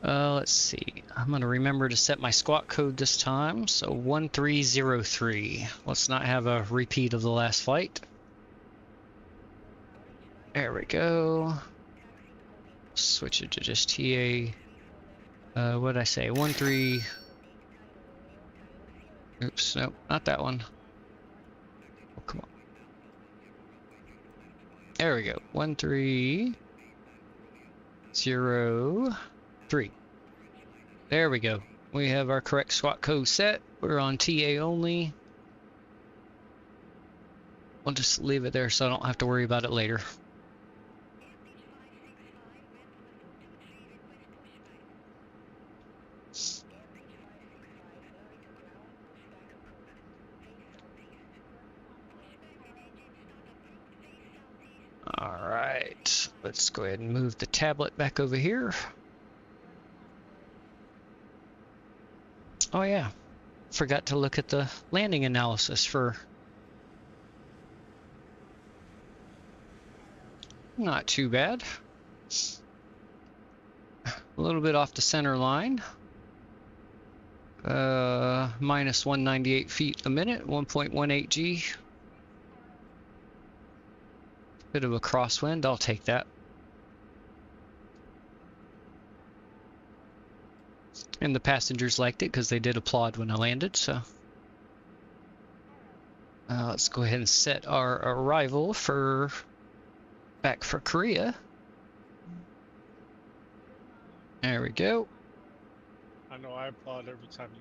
Let's see. I'm going to remember to set my squawk code this time. So 1303. Let's not have a repeat of the last flight. There we go. Switch it to just TA. What did I say? 13. Oops, nope, not that one. Oh, come on. There we go. 1303. There we go. We have our correct squawk code set. We're on TA only. I'll just leave it there so I don't have to worry about it later. Alright, let's go ahead and move the tablet back over here. Oh yeah, forgot to look at the landing analysis for... Not too bad. A little bit off the center line. Minus 198 feet a minute, 1.18 G. Bit of a crosswind, I'll take that. And the passengers liked it because they did applaud when I landed, so. Let's go ahead and set our arrival for back for Korea. There we go. I know I applaud every time you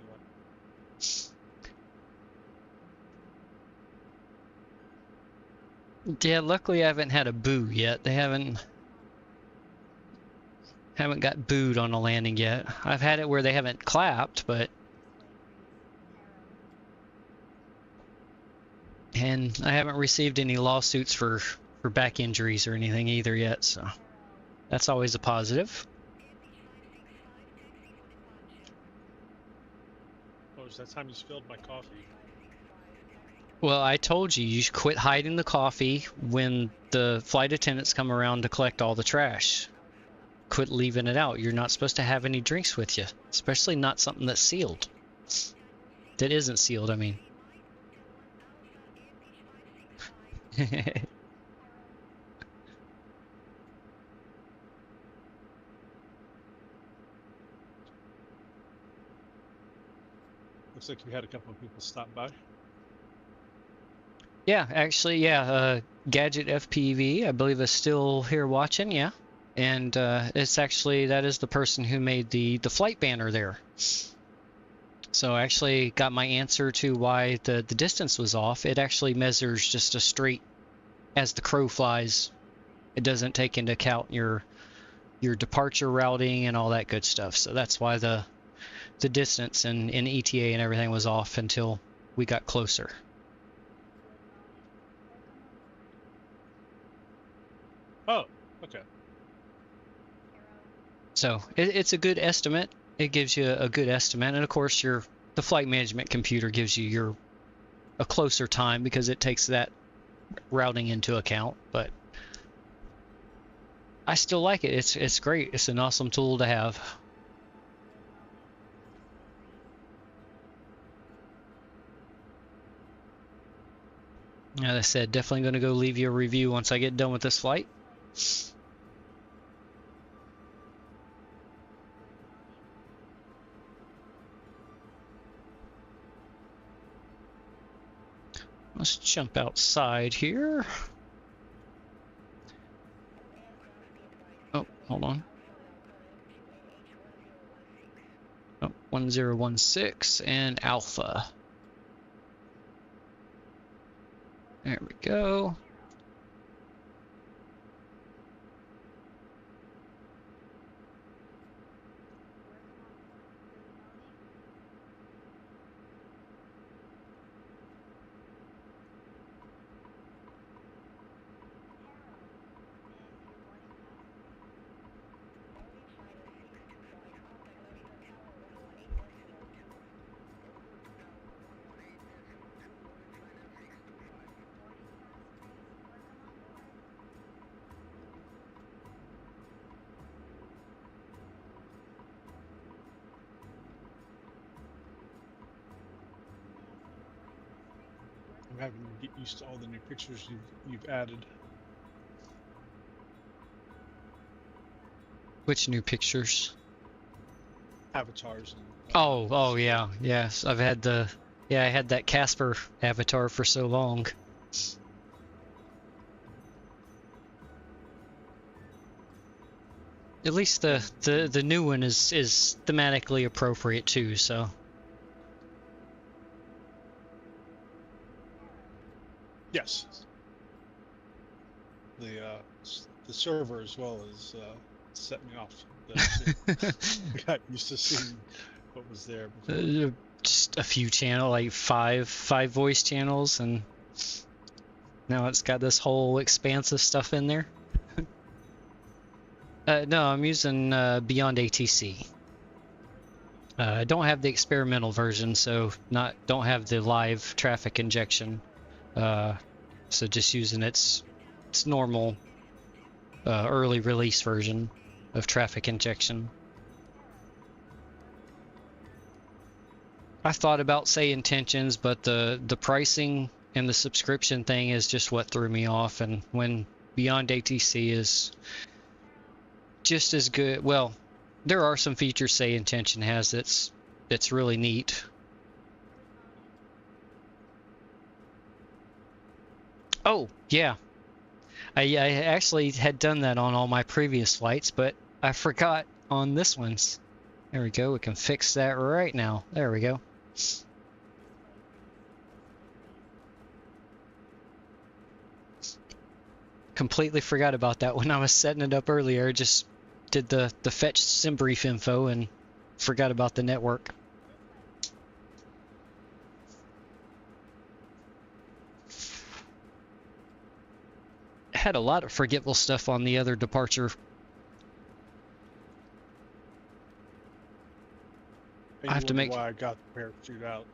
land. Yeah, luckily I haven't had a boo yet. They haven't got booed on a landing yet. I've had it where they haven't clapped, but... And I haven't received any lawsuits for back injuries or anything either yet, so that's always a positive. Oh, is that time you spilled my coffee? Well, I told you, you should quit hiding the coffee when the flight attendants come around to collect all the trash. Quit leaving it out. You're not supposed to have any drinks with you, especially not something that's sealed. That isn't sealed, I mean. Looks like you had a couple of people stop by. Yeah, actually, yeah. Gadget FPV, I believe, is still here watching. Yeah, and it's actually that is the person who made the flight banner there. So I actually got my answer to why the distance was off. It actually measures just a straight as the crow flies. It doesn't take into account your departure routing and all that good stuff. So that's why the distance and ETA and everything was off until we got closer. Oh, okay. So it's a good estimate. It gives you a good estimate, and of course the flight management computer gives you a closer time because it takes that routing into account. But I still like it. It's great. It's an awesome tool to have. As I said, definitely going to go leave you a review once I get done with this flight. Let's jump outside here. Oh, hold on. Oh, 1016 and Alpha. There we go. I'm having to get used to all the new pictures you've added. Which new pictures? Avatars. And, oh yeah, yes. I had that Casper avatar for so long. At least the new one is thematically appropriate too, so. Yes. the server as well as set me off. I got used to seeing what was there before. Just a few channels, like five voice channels, and now it's got this whole expansive stuff in there. No, I'm using Beyond ATC. I don't have the experimental version, so don't have the live traffic injection. So just using its normal early release version of traffic injection. I thought about say intentions, but the pricing and the subscription thing is just what threw me off. And when Beyond ATC is just as good, well, there are some features say intention has that's really neat. Oh yeah, I actually had done that on all my previous flights, but I forgot on this one's. There we go. We can fix that right now. There we go. Completely forgot about that when I was setting it up earlier. Just did the fetch SimBrief info and forgot about the network. Had a lot of forgetful stuff on the other departure. I have to make why I got the parachute out.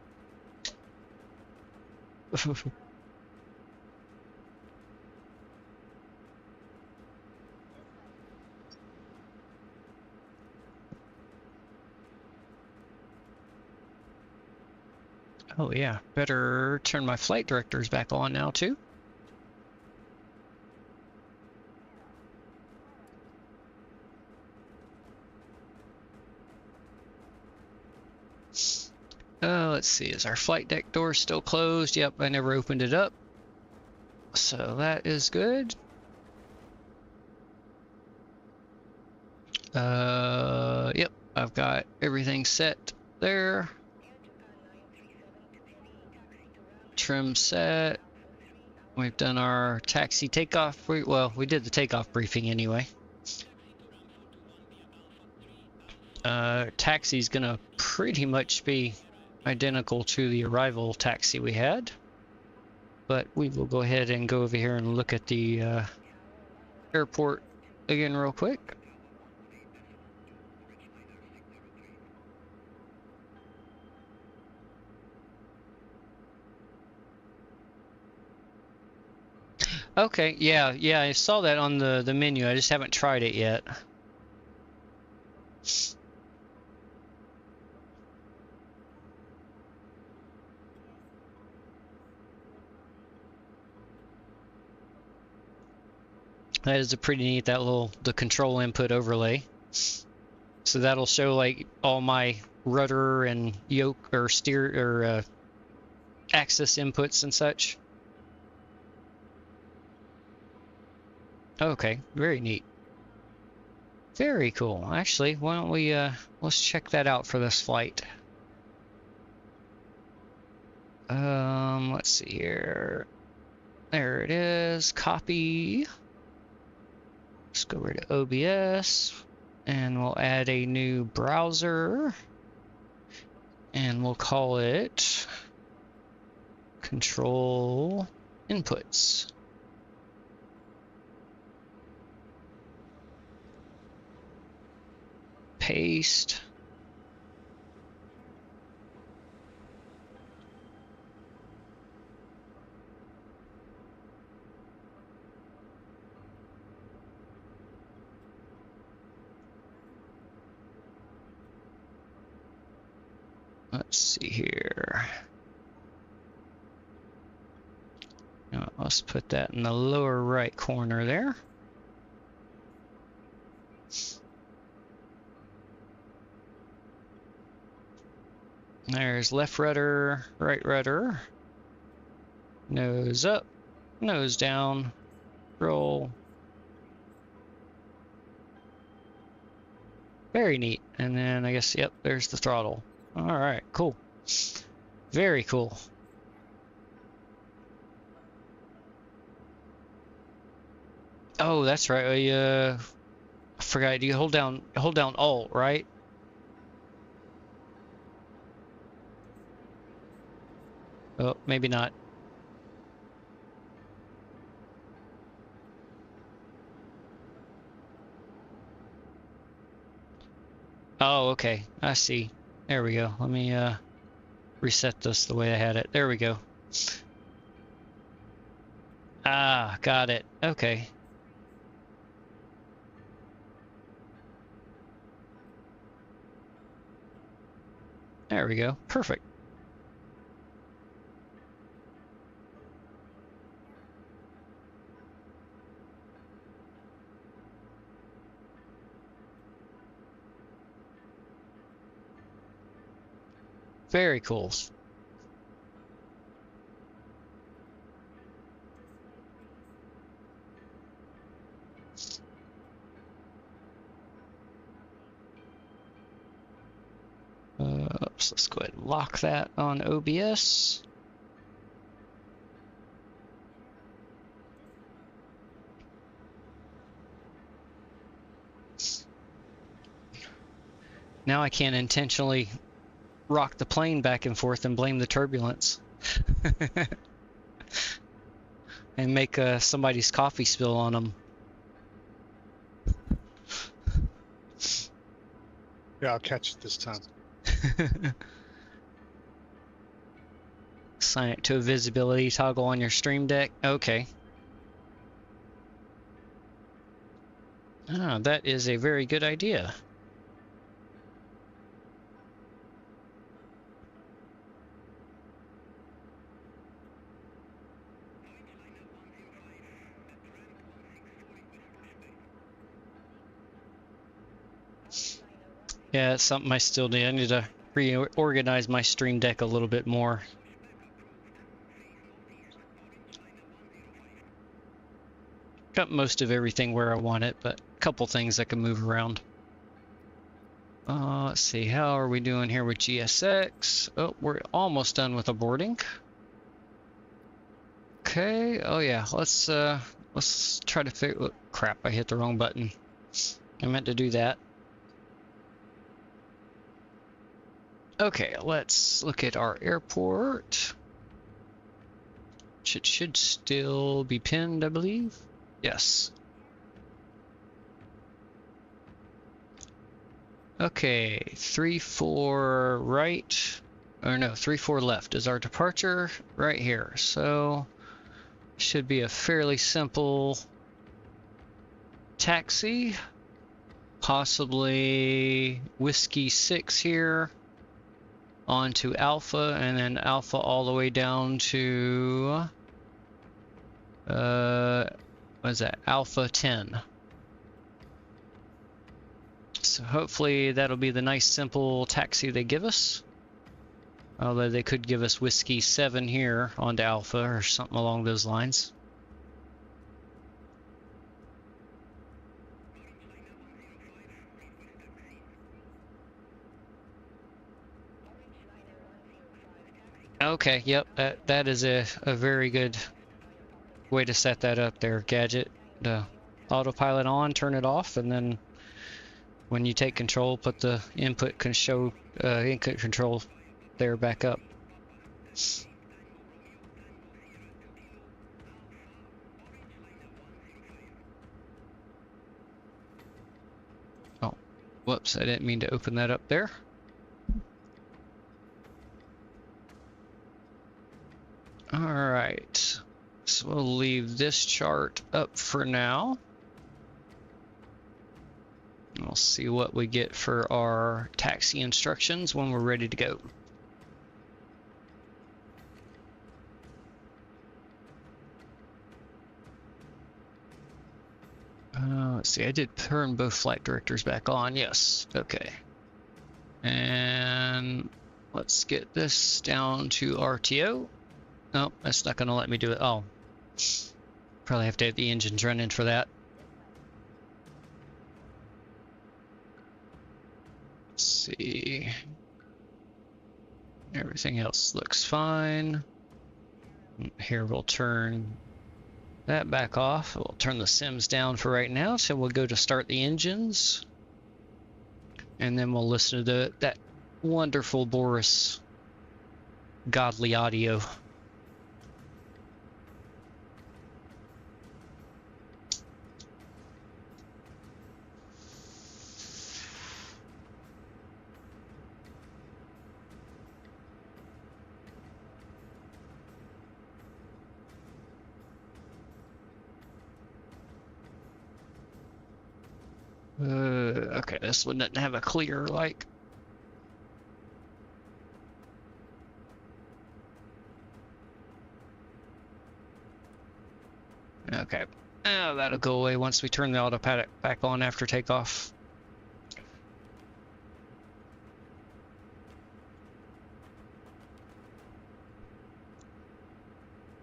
Oh yeah, better turn my flight directors back on now too. Let's see, is our flight deck door still closed? Yep, I never opened it up. So that is good. Yep, I've got everything set there. Trim set. We've done our taxi takeoff. Well, we did the takeoff briefing anyway. Taxi's gonna pretty much be identical to the arrival taxi we had, but we will go ahead and go over here and look at the airport again real quick. Okay, yeah, I saw that on the menu. I just haven't tried it yet. That is a pretty neat, the control input overlay. So that'll show like all my rudder and yoke or steer or axis inputs and such. Okay, very neat. Very cool. Actually, why don't we let's check that out for this flight. Let's see here. There it is. Copy. Let's go over to OBS and we'll add a new browser and we'll call it Control Inputs. Paste. Let's see here. Now, let's put that in the lower right corner there. There's left rudder, right rudder. Nose up, nose down, roll. Very neat. And then I guess, yep, there's the throttle. All right, cool. Very cool. Oh, that's right. I forgot. You hold down Alt, right? Oh, maybe not. Oh, okay. I see. There we go. Let me reset this the way I had it. There we go. Ah, got it. Okay. There we go. Perfect. Very cool. Oops, let's go ahead and lock that on OBS. Now I can't intentionally rock the plane back and forth and blame the turbulence. And make somebody's coffee spill on them. Yeah, I'll catch it this time. Assign it to a visibility toggle on your stream deck. Okay. Ah, that is a very good idea. Yeah, it's something I still need. I need to reorganize my stream deck a little bit more. Got most of everything where I want it, but a couple things I can move around. Let's see, how are we doing here with GSX? Oh, we're almost done with aborting. Okay, oh yeah, let's try to figure. Oh, crap, I hit the wrong button. I meant to do that. Okay, let's look at our airport. It should still be pinned, I believe. Yes. Okay, 3-4 right, or no, 3-4 left is our departure right here. So should be a fairly simple taxi, possibly Whiskey 6 here onto Alpha, and then Alpha all the way down to what is that, Alpha 10. So hopefully that'll be the nice simple taxi they give us. Although they could give us Whiskey 7 here onto Alpha or something along those lines. Okay, yep, that is a very good way to set that up there, Gadget. Autopilot on, turn it off, and then when you take control, put the input control there back up. Oh, whoops, I didn't mean to open that up there. All right, so we'll leave this chart up for now. We'll see what we get for our taxi instructions when we're ready to go. Let's see, I did turn both flight directors back on. Yes, okay. And let's get this down to RTO. Nope, that's not going to let me do it. Oh, probably have to have the engines running for that. Let's see. Everything else looks fine. Here we'll turn that back off. We'll turn the sims down for right now, so we'll go to start the engines. And then we'll listen to that wonderful Boris godly audio. Okay, this one doesn't have a clear, like. Okay. Oh, that'll go away once we turn the autopilot back on after takeoff.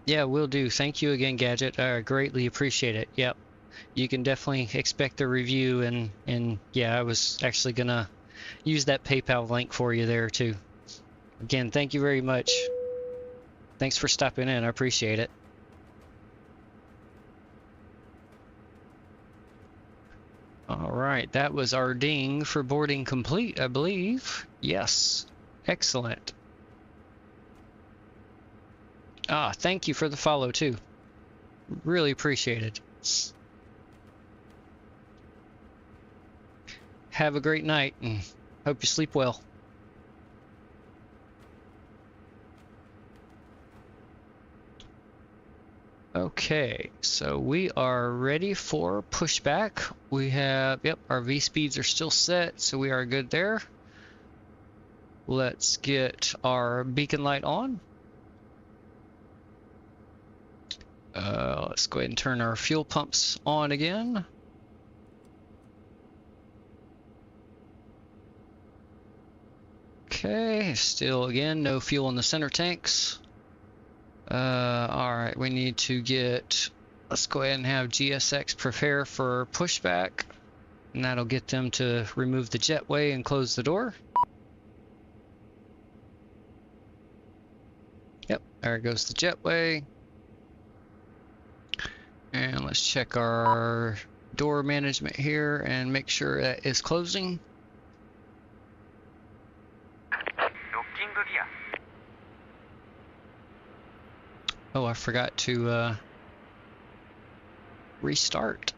Yeah, will do. Thank you again, Gadget. I greatly appreciate it. Yep. You can definitely expect a review, and yeah, I was actually gonna use that PayPal link for you there too. Again, thank you very much. Thanks for stopping in. I appreciate it. All right, that was our ding for boarding complete, I believe. Yes, excellent. Ah, thank you for the follow too. Really appreciate it. Have a great night and hope you sleep well. Okay, so we are ready for pushback. We have, yep, our V speeds are still set, so we are good there. Let's get our beacon light on. Let's go ahead and turn our fuel pumps on again. Okay, still again, no fuel in the center tanks. Alright, we need to get, let's go ahead and have GSX prepare for pushback. And that'll get them to remove the jetway and close the door. Yep, there goes the jetway. And let's check our door management here and make sure that is closing. Oh, I forgot to restart.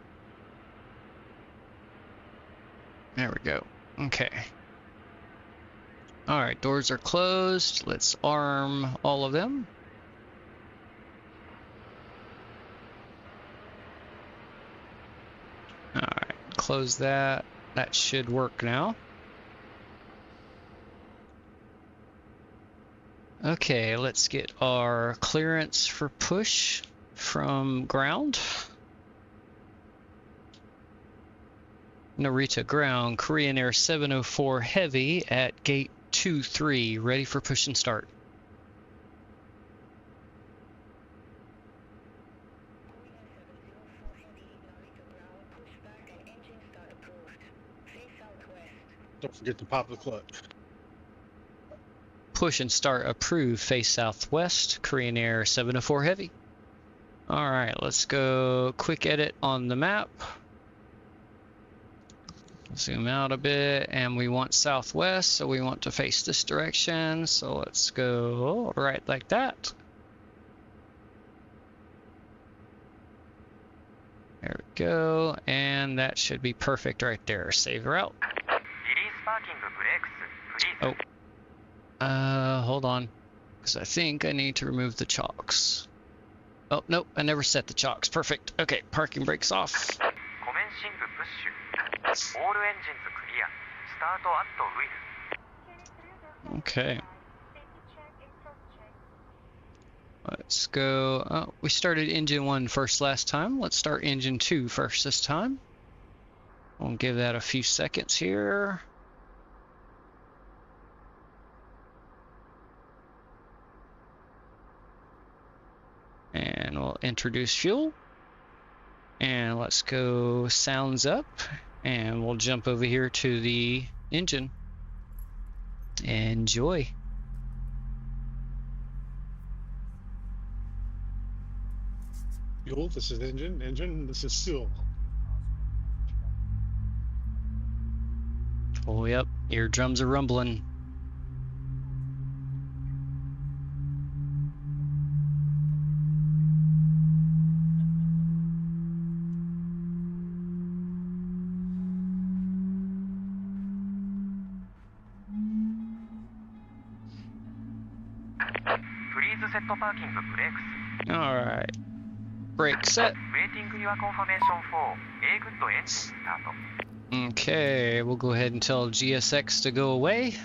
There we go. Okay. All right, doors are closed. Let's arm all of them. All right, close that. That should work now. Okay, let's get our clearance for push from ground. Narita ground, Korean Air 704 Heavy at gate 23, ready for push and start. Don't forget to pop the clutch. Push and start approved, face southwest, Korean Air 704 Heavy. All right, let's go quick edit on the map. Zoom out a bit, and we want southwest, so we want to face this direction. So let's go right like that. There we go, and that should be perfect right there. Save route. Oh. Hold on, because I think I need to remove the chocks. Oh, nope, I never set the chocks. Perfect. Okay, parking brakes off. Okay. Let's go. Oh, we started engine 1 first last time. Let's start engine 2 first this time. We'll give that a few seconds here. And we'll introduce fuel. And let's go sounds up. And we'll jump over here to the engine. Enjoy. Fuel, this is engine, this is fuel. Oh, yep. Eardrums are rumbling. Please set parking brakes. Alright. Brake set. Waiting your confirmation for A good engine start. Okay, we'll go ahead and tell GSX to go away.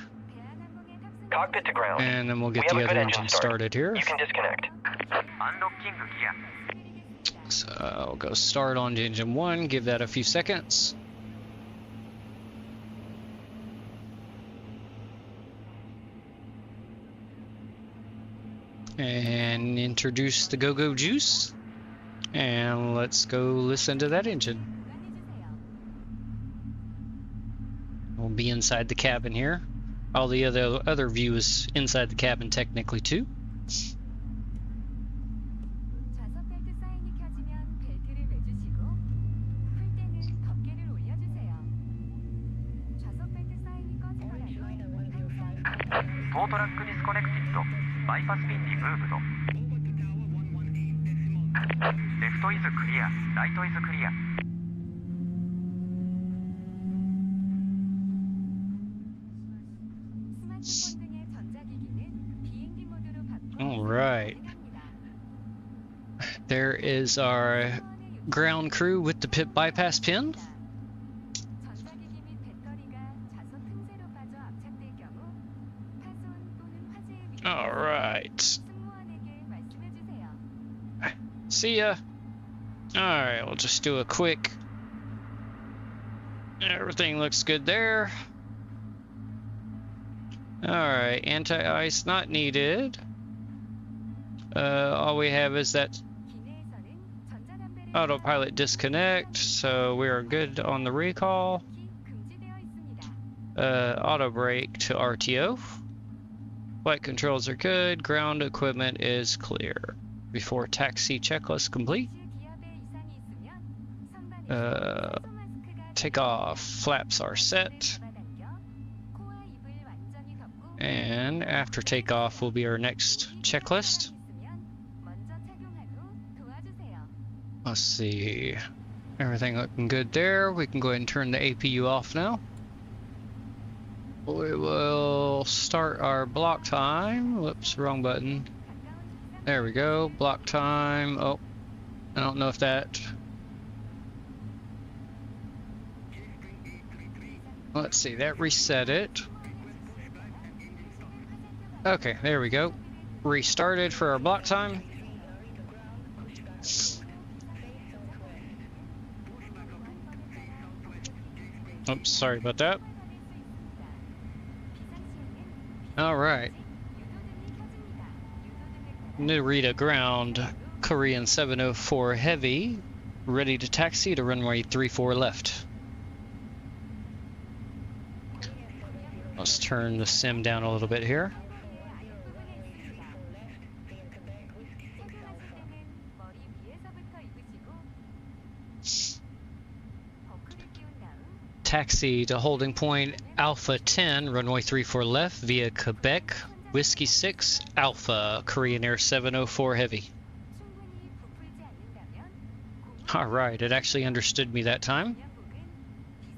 Cockpit to ground. And then we'll get We the have a other good engine engine start. started here. You can disconnect. Unlocking gear. So I'll go start on engine 1, give that a few seconds. And introduce the go-go juice. And let's go listen to that engine. We'll be inside the cabin here. All the other view is inside the cabin technically too. Tow truck disconnected. Bypass pin removed. Left is clear. Right is clear. All right. There is our ground crew with the pit bypass pin. All right. See ya. All right, we'll just do a quick. Everything looks good there. All right, anti-ice not needed. All we have is that autopilot disconnect, so we are good on the recall. Auto brake to RTO. Flight controls are good. Ground equipment is clear. Before taxi checklist complete. Takeoff flaps are set. And after takeoff will be our next checklist. Let's see. Everything looking good there. We can go ahead and turn the APU off now. We will start our block time. Whoops, wrong button. There we go. Block time. Oh, I don't know if that. Let's see, that reset it. Okay, there we go. Restarted for our block time. Oops, sorry about that. All right. Narita ground, Korean 704 heavy, ready to taxi to runway 34 left. Let's turn the sim down a little bit here. Taxi to holding point Alpha 10, runway 34 left via Quebec, Whiskey 6, Alpha, Korean Air 704 heavy. Alright, it actually understood me that time.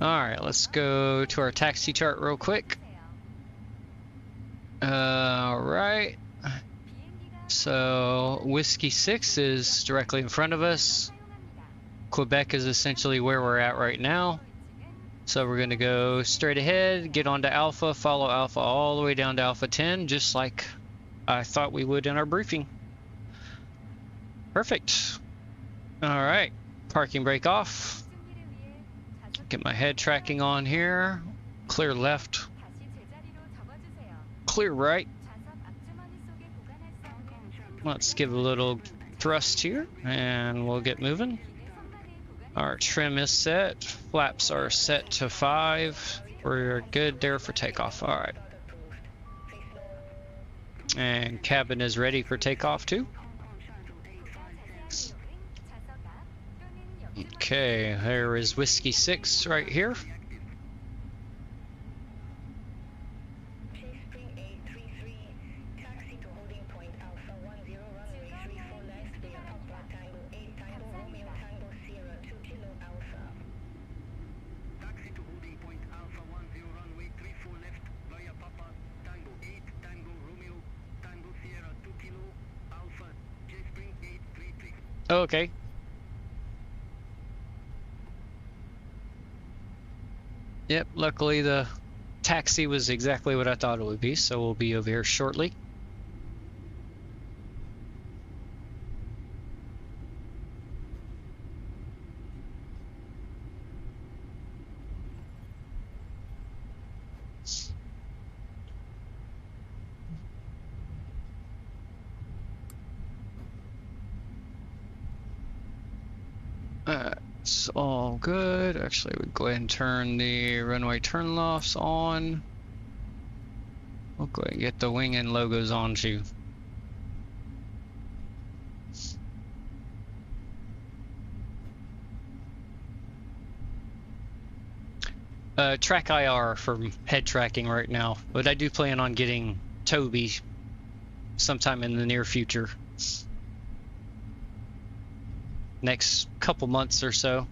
Alright, let's go to our taxi chart real quick. Alright. So, Whiskey 6 is directly in front of us. Quebec is essentially where we're at right now. So we're going to go straight ahead, get onto Alpha, follow Alpha all the way down to Alpha 10, just like I thought we would in our briefing. Perfect. Alright, parking brake off. Get my head tracking on here. Clear left. Clear right. Let's give a little thrust here, and we'll get moving. Our trim is set. Flaps are set to 5. We're good there for takeoff. All right. And cabin is ready for takeoff too. Okay, there is Whiskey 6 right here. Okay. Yep, luckily the taxi was exactly what I thought it would be, so we'll be over here shortly. It's all good. Actually, we'll go ahead and turn the runway turn lofts on. We'll go ahead and get the wing and logos on too. Track IR for head tracking right now, but I do plan on getting Toby sometime in the near future. Next couple months or so.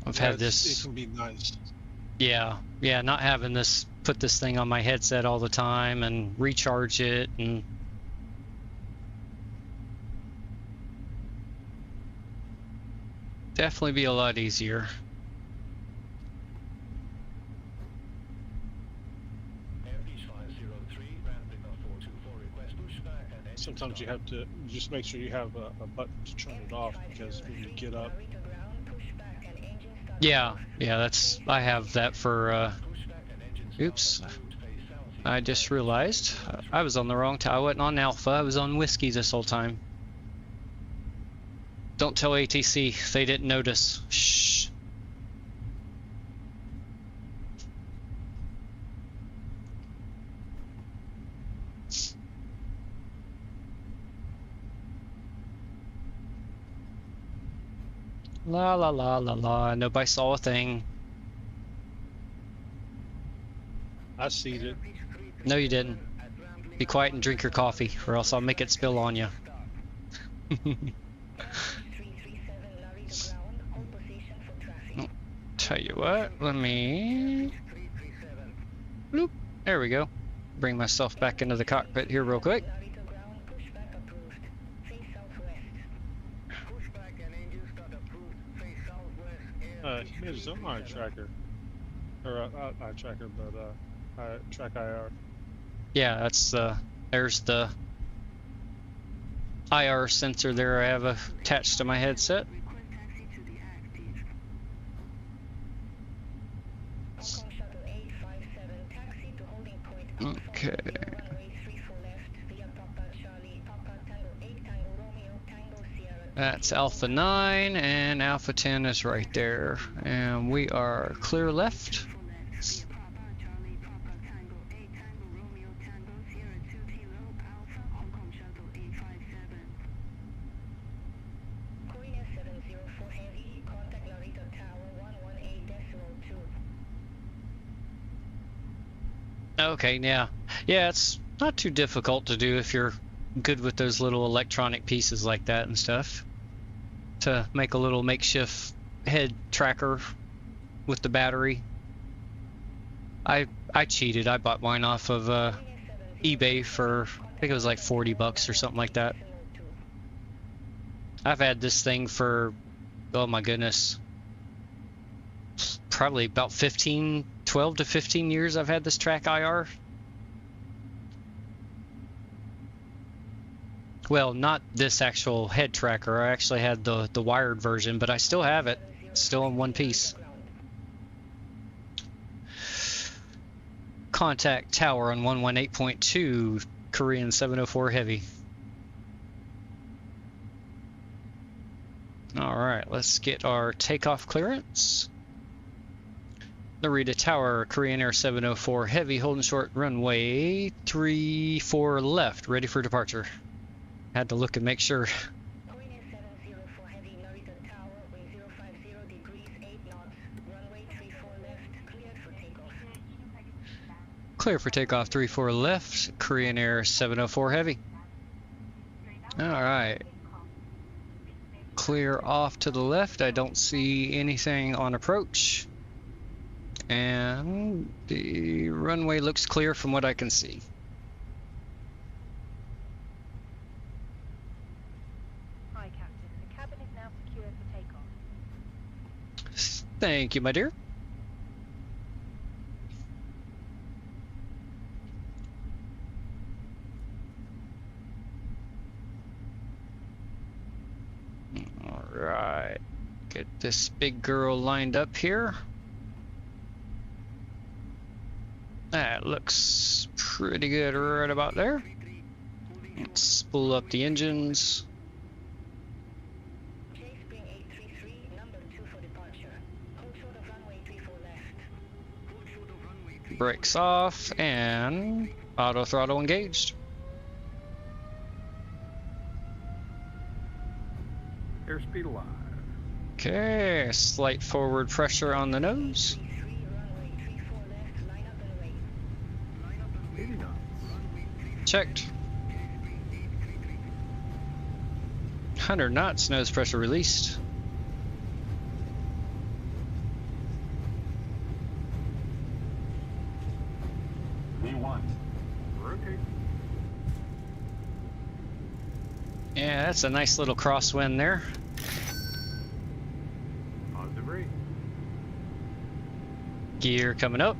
I've had this. It can be nice. Yeah, not having this, put this thing on my headset all the time and recharge it, and definitely be a lot easier. Sometimes you have to just make sure you have a button to turn it off, because when you get up. Yeah, that's, I have that for, oops. I just realized I was on the wrong I wasn't on Alpha, I was on Whiskey this whole time. Don't tell ATC, they didn't notice. Shh. La la la la la, nobody saw a thing. I seen it. No, you didn't. Be quiet and drink your coffee, or else I'll make it spill on you. Tell you what, let me... Bloop. There we go. Bring myself back into the cockpit here real quick. He made his own eye tracker. Or eye tracker, but track IR. Yeah, that's there's the IR sensor there I have attached to my headset. Okay. That's Alpha 9 and Alpha 10 is right there. And we are clear left. Okay, yeah, it's not too difficult to do if you're good with those little electronic pieces like that and stuff. To make a little makeshift head tracker with the battery. I cheated. I bought mine off of eBay for, I think it was like 40 bucks or something like that. I've had this thing for, oh my goodness, probably about 12 to 15 years I've had this track IR. Well, not this actual head tracker. I actually had the wired version, but I still have it. It's still in one piece. Contact tower on 118.2, Korean 704 Heavy. All right, let's get our takeoff clearance. Narita Tower, Korean Air 704 Heavy, holding short runway 34 left, ready for departure. Had to look and make sure. Korean Air 704 Heavy, Narita Tower, wind 050 degrees, 8 knots, runway 34 left, cleared for takeoff. Clear for takeoff 34 left, Korean Air 704 Heavy. Alright. Clear off to the left, I don't see anything on approach. And the runway looks clear from what I can see. Hi, Captain. The cabin is now secure for takeoff. Thank you, my dear. All right, get this big girl lined up here. That looks pretty good right about there. Let's spool up the engines. Chase spring 833, number 2 for departure. Hold short of runway 34 left. Brakes off and auto throttle engaged. Airspeed alive. Okay, slight forward pressure on the nose. 80 knots. Checked. 100 knots, nose pressure released. V1. Rotate. Yeah, that's a nice little crosswind there. Positive rate. Gear coming up.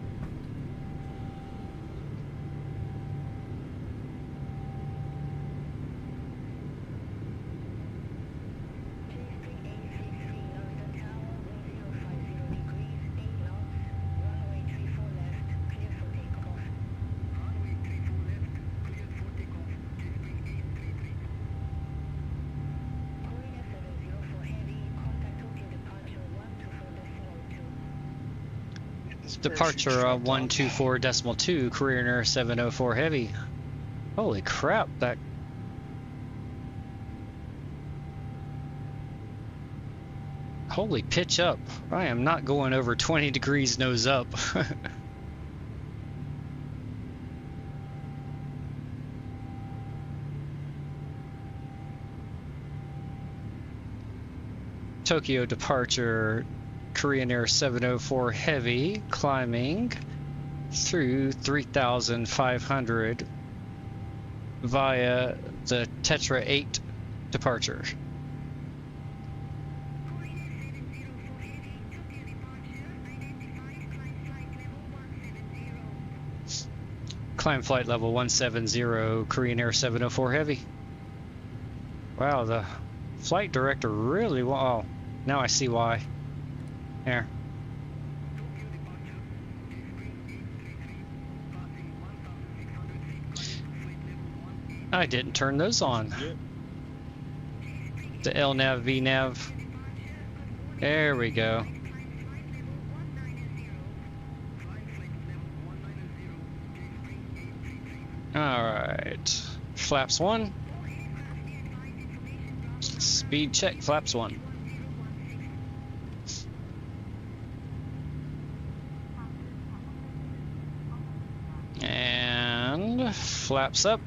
Departure 124.2, Korean Air 704 Heavy. Holy crap, that... Holy pitch up. I am not going over 20 degrees nose up. Tokyo departure, Korean Air 704 Heavy, climbing through 3,500 via the Tetra 8 departure. Climb flight level 170, Korean Air 704 Heavy. Wow, the flight director really oh, now I see why. There. I didn't turn those on. The LNAV, VNAV. There we go. Alright. Flaps 1. Speed check, flaps 1. And flaps up.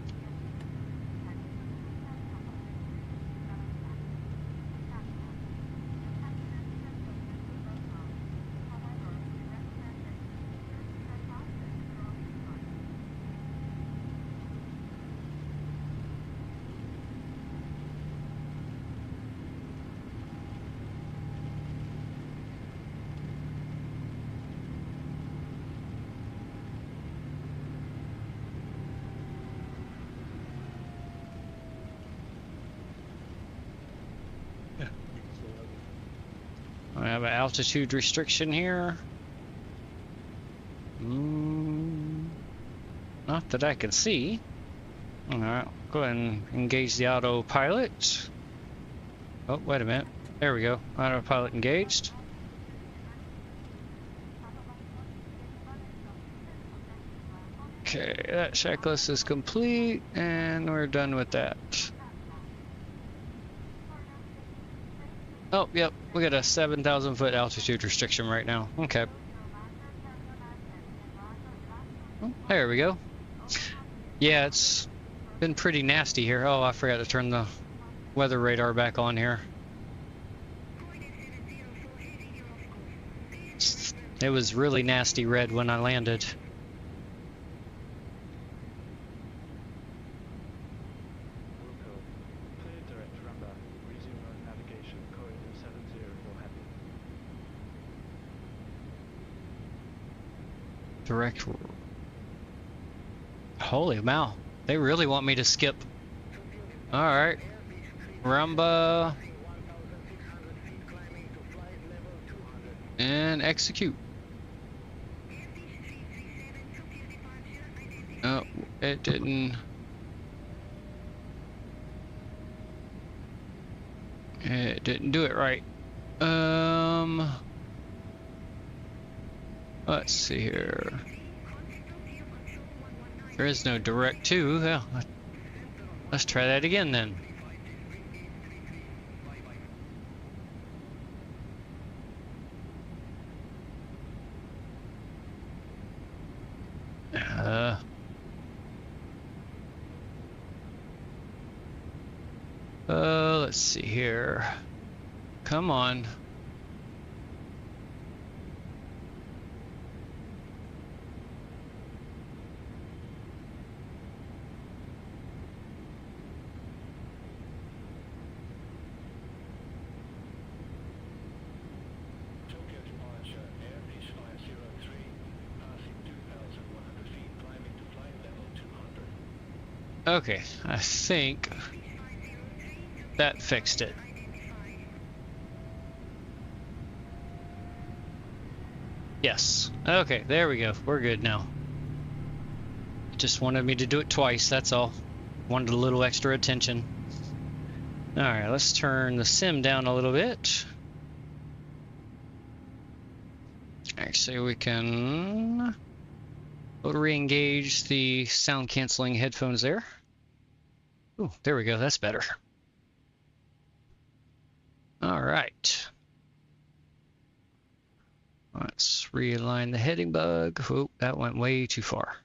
I have an altitude restriction here. Not that I can see. Alright, go ahead and engage the autopilot. Oh, wait a minute. There we go. Autopilot engaged. Okay, that checklist is complete, and we're done with that. Oh, yep, we got a 7,000 foot altitude restriction right now. Okay. There we go. Yeah, it's been pretty nasty here. Oh, I forgot to turn the weather radar back on here. It was really nasty red when I landed. Direct. Holy mow. They really want me to skip. Alright. Rumba. And execute. Oh, it didn't. It didn't do it right. Let's see here. There is no direct to. Yeah. Let's try that again then. Let's see here. Come on. Tokyo departure, Airlines 03, passing 2,100 feet, climbing to flight level 200. Okay, I think that fixed it. Yes. Okay, there we go. We're good now. Just wanted me to do it twice, that's all. Wanted a little extra attention. Alright, let's turn the sim down a little bit. Actually, we can re-engage the sound canceling headphones there. Ooh, there we go, that's better. Alright. Let's realign the heading bug. Oh, that went way too far.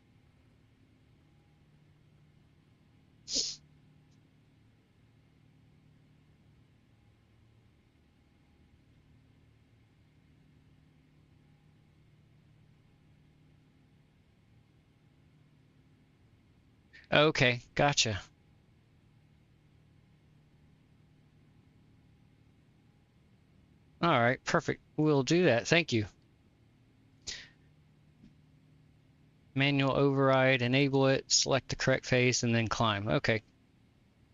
Okay, gotcha. All right, perfect. We'll do that. Thank you. Manual override, enable it, select the correct phase, and then climb. Okay,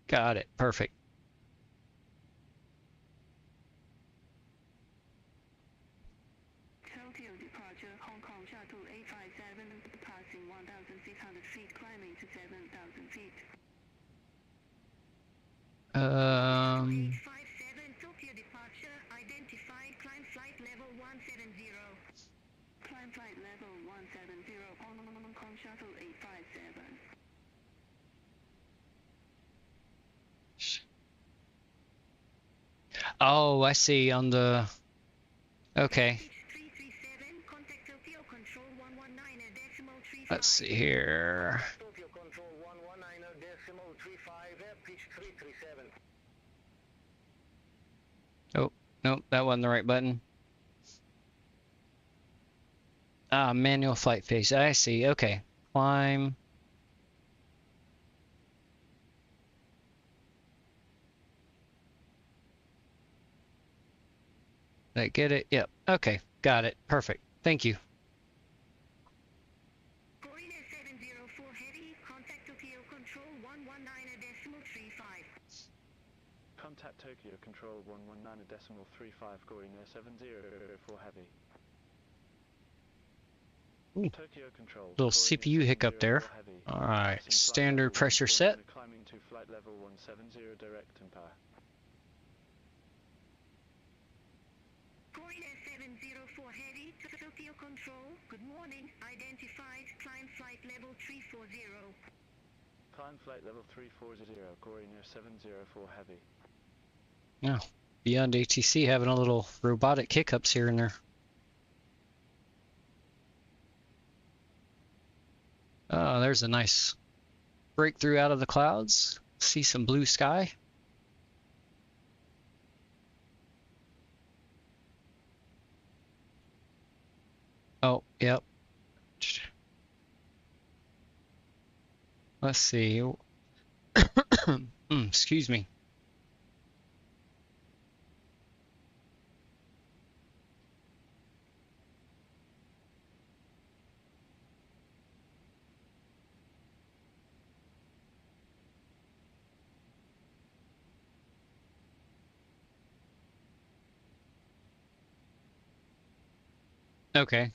got it. Perfect. Tokyo departure, Hong Kong shuttle 857, passing 1,600 feet, climbing to 7,000 feet. 857, Tokyo departure, identified, climb flight level 170. Climb flight level 170, Hong Kong shuttle 857. Oh, I see on the... Okay. Let's see here. Tokyo control 119.35, pitch 337. Oh, nope, that wasn't the right button. Ah, manual flight phase. I see. Okay. Climb. Did I get it? Yep. Okay. Got it. Perfect. Thank you. Coordinate 704 heavy, contact Tokyo control 119.35. Contact Tokyo control 119.35, coordinate 704 heavy. Ooh. Tokyo control. Little CPU hiccup there. All right. Standard pressure set. Climbing to flight level 170, direct and power. Coordinate 704 heavy, Tokyo control. Good morning. Identified, climb flight level 340. Climb flight level 340, Corey near 704 heavy. Yeah. Beyond ATC having a little robotic hiccups here and there. Oh, there's a nice breakthrough out of the clouds. See some blue sky. Oh, yep. Let's see. Excuse me. Okay.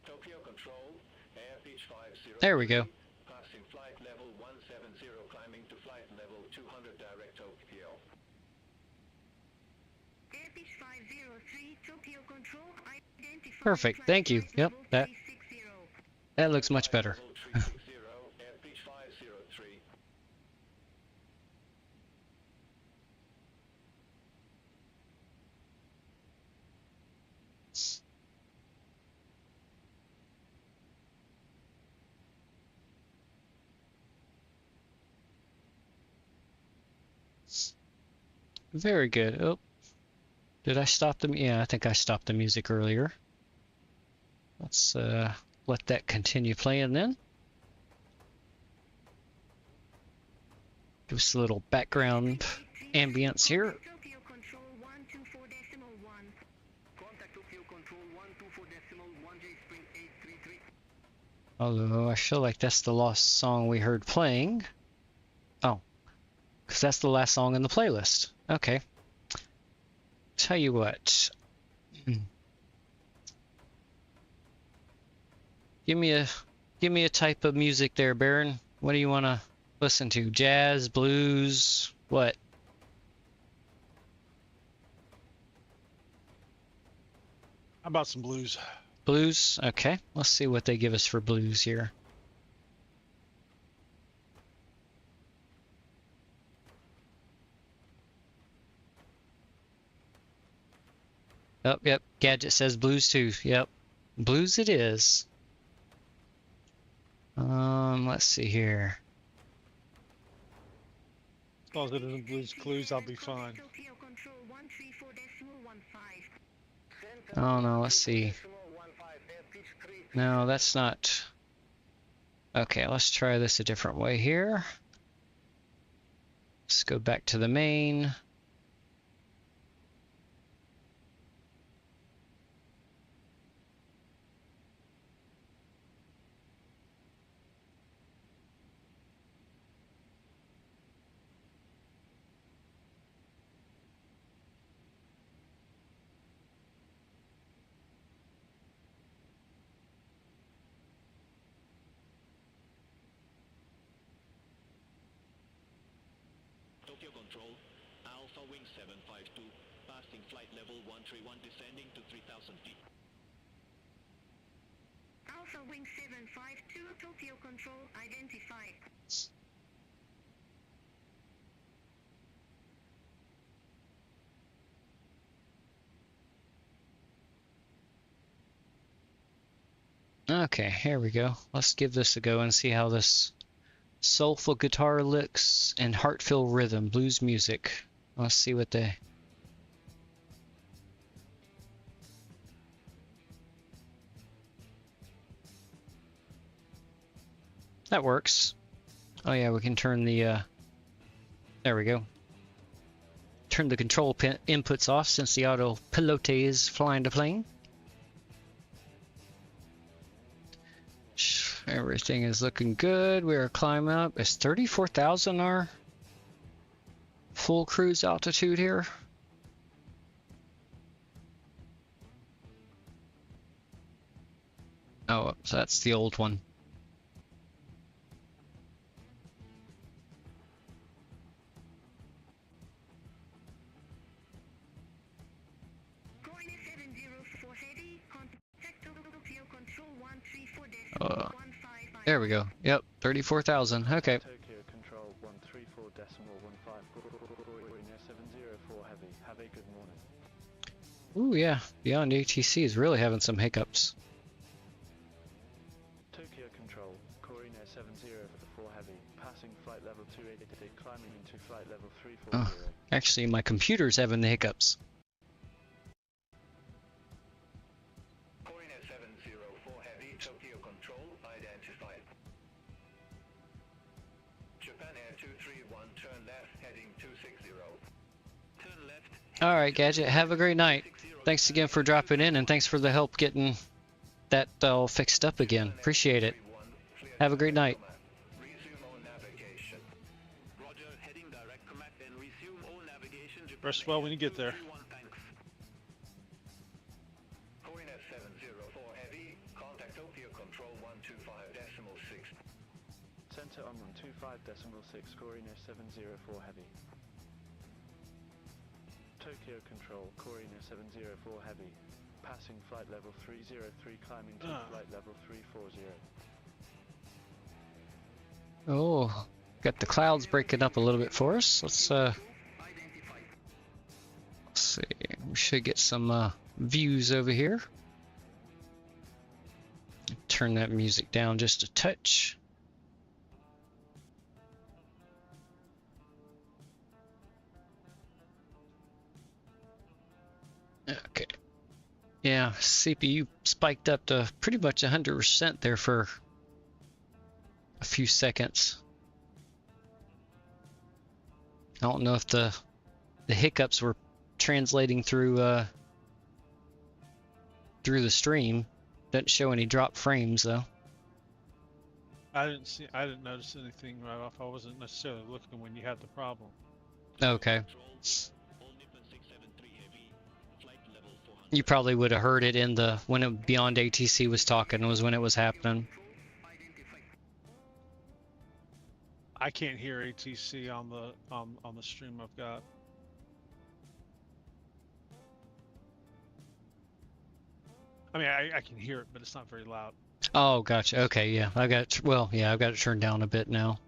Tokyo Control, Air Beach 50. There we go. Passing flight level 170, climbing to flight level 200 direct Tokyo. Air Beach 503, Tokyo Control, identify. Perfect. Thank you. Yep. That looks much better. Air Beach 503. Very good. Oh, did I stop the? Yeah, I think I stopped the music earlier. Let's let that continue playing then. Give us a little background ambience here. Tokyo Control 124.1. Contact Tokyo Control 124.1J Spring 833. Although I feel like that's the last song we heard playing. Oh, because that's the last song in the playlist. Okay. Tell you what. Give me a type of music there, Baron. What do you want to listen to? Jazz, blues, what? How about some blues? Blues? Okay. Let's see what they give us for blues here. Oh, yep. Gadget says blues too. Yep. Blues it is. Let's see here. As long as it isn't Blues Clues, I'll be fine. Tokyo Control 134.15. Oh no, let's see. No, that's not. Okay, let's try this a different way here. Let's go back to the main. Tokyo Control, Alpha Wing 752, passing flight level 131, descending to 3,000 feet. Alpha Wing 752, Tokyo Control, identified. Okay, here we go. Let's give this a go and see how this soulful guitar licks and heart-filled rhythm, blues music. Let's see what they... That works. Oh yeah, we can turn the... There we go. Turn the control inputs off since the autopilote is flying the plane. Everything is looking good. We are climbing up. Is 34,000 our full cruise altitude here? Oh, so that's the old one. There we go. Yep, 34,000. Okay. Tokyo Control 134.15, 704 heavy. Have a good morning. Ooh, yeah. Beyond ATC is really having some hiccups. Tokyo Control, Corina 704 heavy, passing flight level 280, climbing into flight level 340. Oh, actually, my computer's having the hiccups. Corina 704 heavy, Tokyo Control identified. Japan Air 231, turn left, heading 260. Turn left. All right, Gadget. Have a great night. Thanks again for dropping in, and thanks for the help getting that all fixed up again. Appreciate it. Have a great night. Resume all navigation. Roger, heading direct command and resume all navigation. Rest well when you get there. Corina 704 heavy, contact Tokyo Control 125.6. Center on 125.6, Corina 704 heavy. Tokyo Control, Corina 704 heavy, passing flight level 303, climbing to flight level 340. Oh, got the clouds breaking up a little bit for us. Let's see. We should get some views over here. Turn that music down just a touch. Okay. Yeah, CPU spiked up to pretty much 100% there for a few seconds. I don't know if the hiccups were translating through the stream. Doesn't show any drop frames though. I didn't notice anything right off. I wasn't necessarily looking when you had the problem. Okay. You probably would have heard it in the when Beyond ATC was talking. Was when it was happening. I can't hear ATC on the stream I've got. I mean, I can hear it, but it's not very loud. Oh, gotcha. Okay, yeah, I've got it turned down a bit now.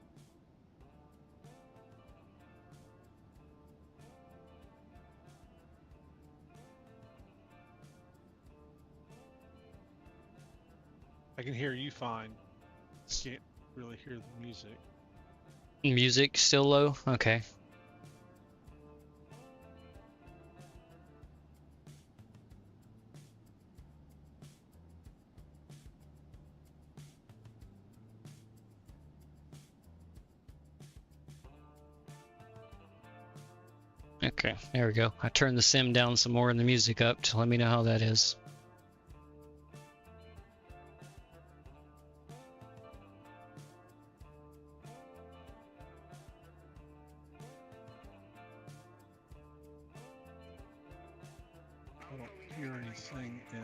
I can hear you fine. Can't really hear the music. Music still low? Okay. Okay, there we go. I turned the sim down some more and the music up to let me know how that is. I don't hear anything in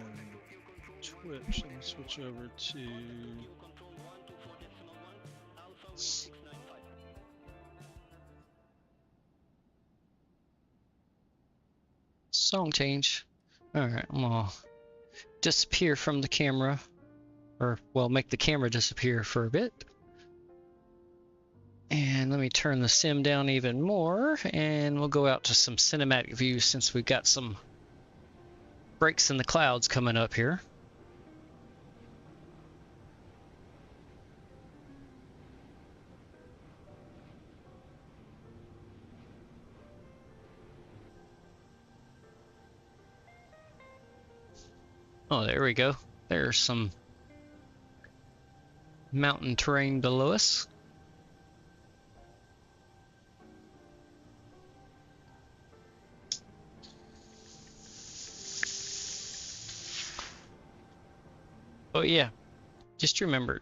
Twitch. Let me switch over to... Song change. Alright, I'm gonna disappear from the camera. Or, well, make the camera disappear for a bit. And let me turn the sim down even more. And we'll go out to some cinematic views since we've got some breaks in the clouds coming up here. Oh, there we go. There's some mountain terrain below us. Oh yeah, just remember,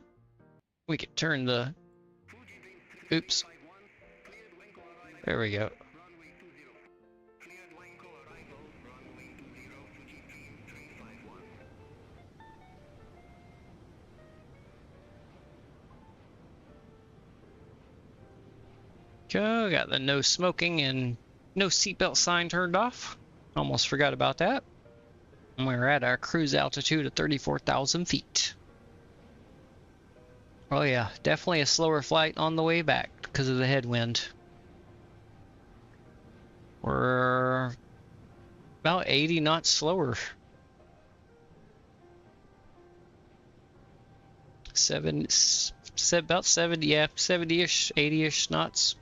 we could turn the, oops, there we go. Go, got the no smoking and no seatbelt sign turned off. Almost forgot about that. And we're at our cruise altitude of 34,000 feet. Oh yeah, definitely a slower flight on the way back because of the headwind. We're about 80 knots slower. About 70, yeah, 70-ish, 80-ish knots.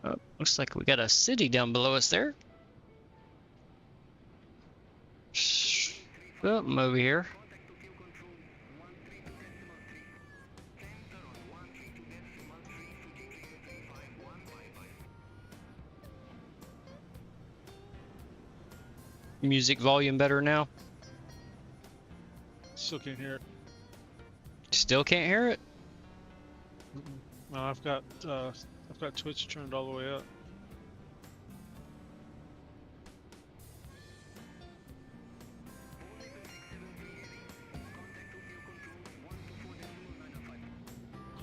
Oh, looks like we got a city down below us there. Oh, I'm over here. Music volume better now? Still can't hear it. Still can't hear it? No, I've got Twitch turned all the way up.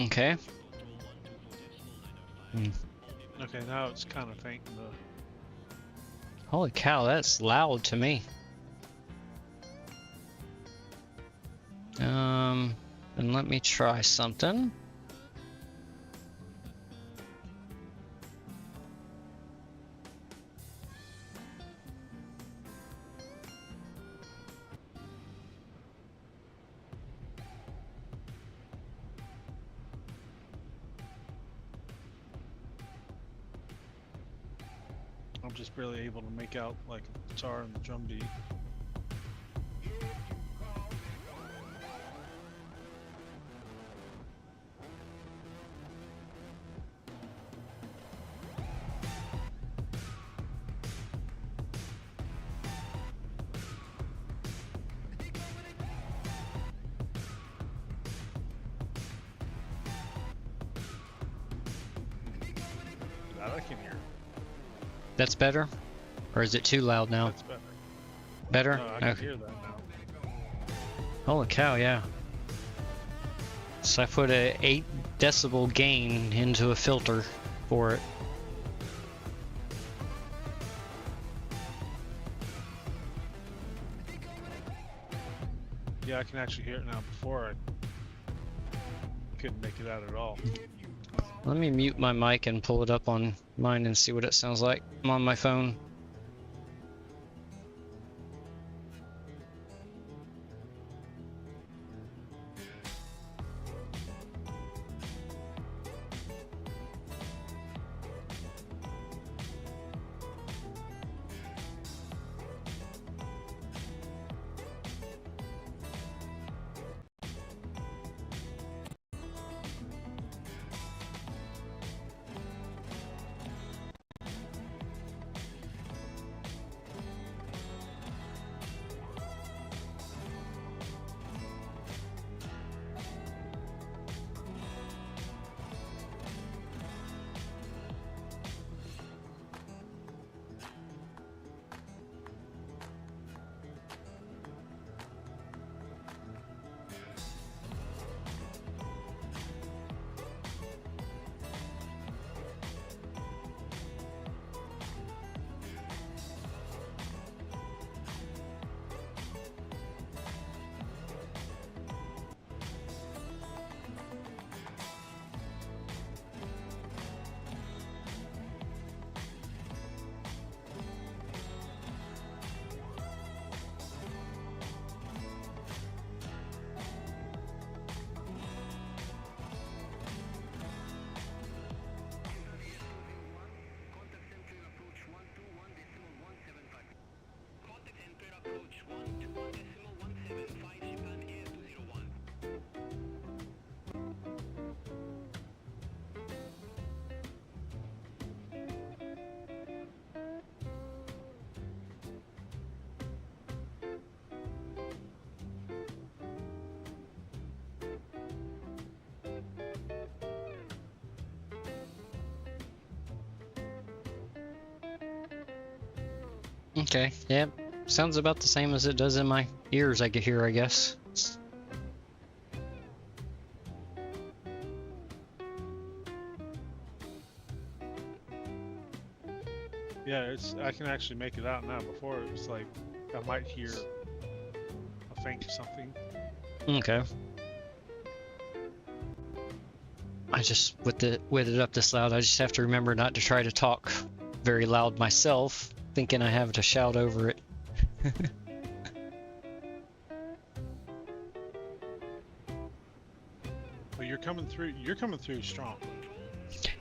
Okay. Okay, now it's kind of faint in the... Holy cow, that's loud to me. Then let me try something. I'm just barely able to make out like a guitar and the drum beat. That I can hear. That's better? Or is it too loud now? That's better. Better? No, I can hear that now. Holy cow, yeah. So I put a 8 decibel gain into a filter for it. Yeah, I can actually hear it now. Before I couldn't make it out at all. Let me mute my mic and pull it up on mine and see what it sounds like. I'm on my phone. Okay, yep. Sounds about the same as it does in my ears, I can hear, I guess. Yeah, I can actually make it out now. Before it was like I might hear a faint something. Okay. I just, with it up this loud, I just have to remember not to try to talk very loud myself, thinking I have to shout over it. But you're coming through strong.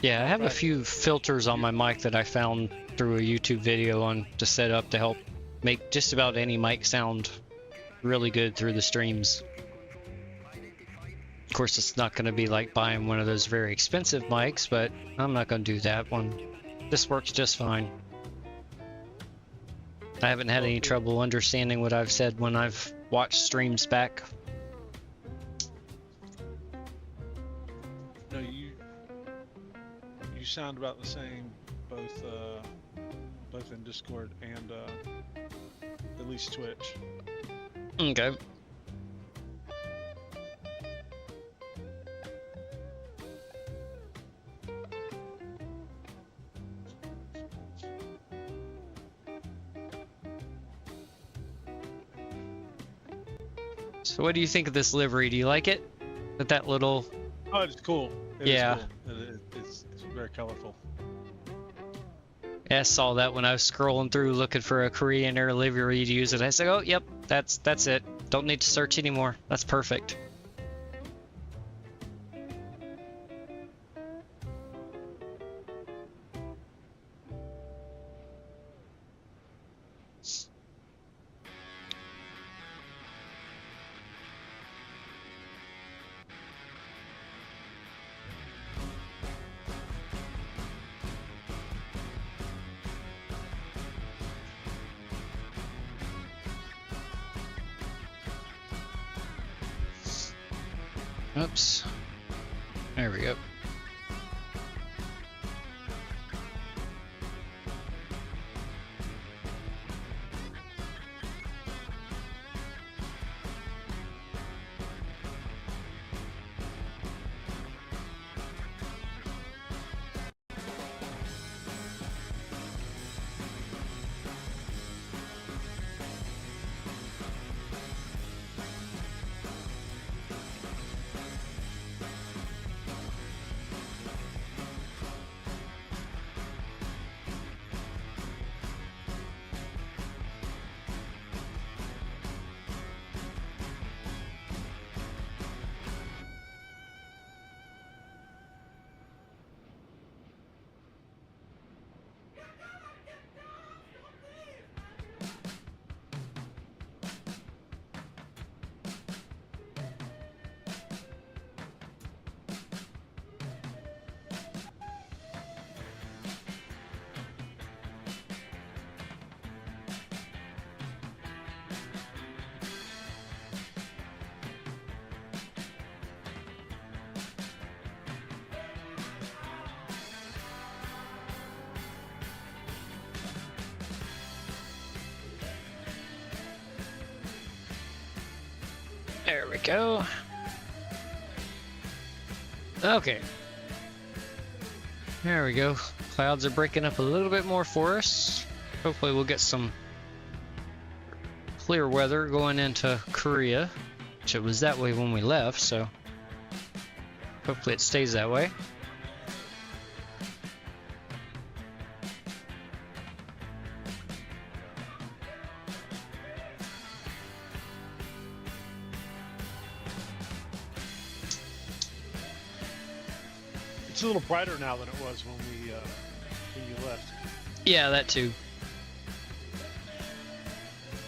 Yeah, I have a few filters on my mic that I found through a YouTube video on to set up to help make just about any mic sound really good through the streams. Of course, it's not going to be like buying one of those very expensive mics, but I'm not going to do that one. This works just fine. I haven't had any trouble understanding what I've said when I've watched streams back. No, you sound about the same both in Discord and at least Twitch. Okay. So what do you think of this livery? Do you like it? With that little... Oh, it's cool. Yeah. It's very colorful. Yeah, I saw that when I was scrolling through looking for a Korean Air livery to use it. I said, oh, yep, that's it. Don't need to search anymore. That's perfect. Oops. There we go. There we go. Okay. There we go. Clouds are breaking up a little bit more for us. Hopefully we'll get some clear weather going into Korea, which it was that way when we left, so hopefully it stays that way. It's a little brighter now than it was when you left. Yeah, that too.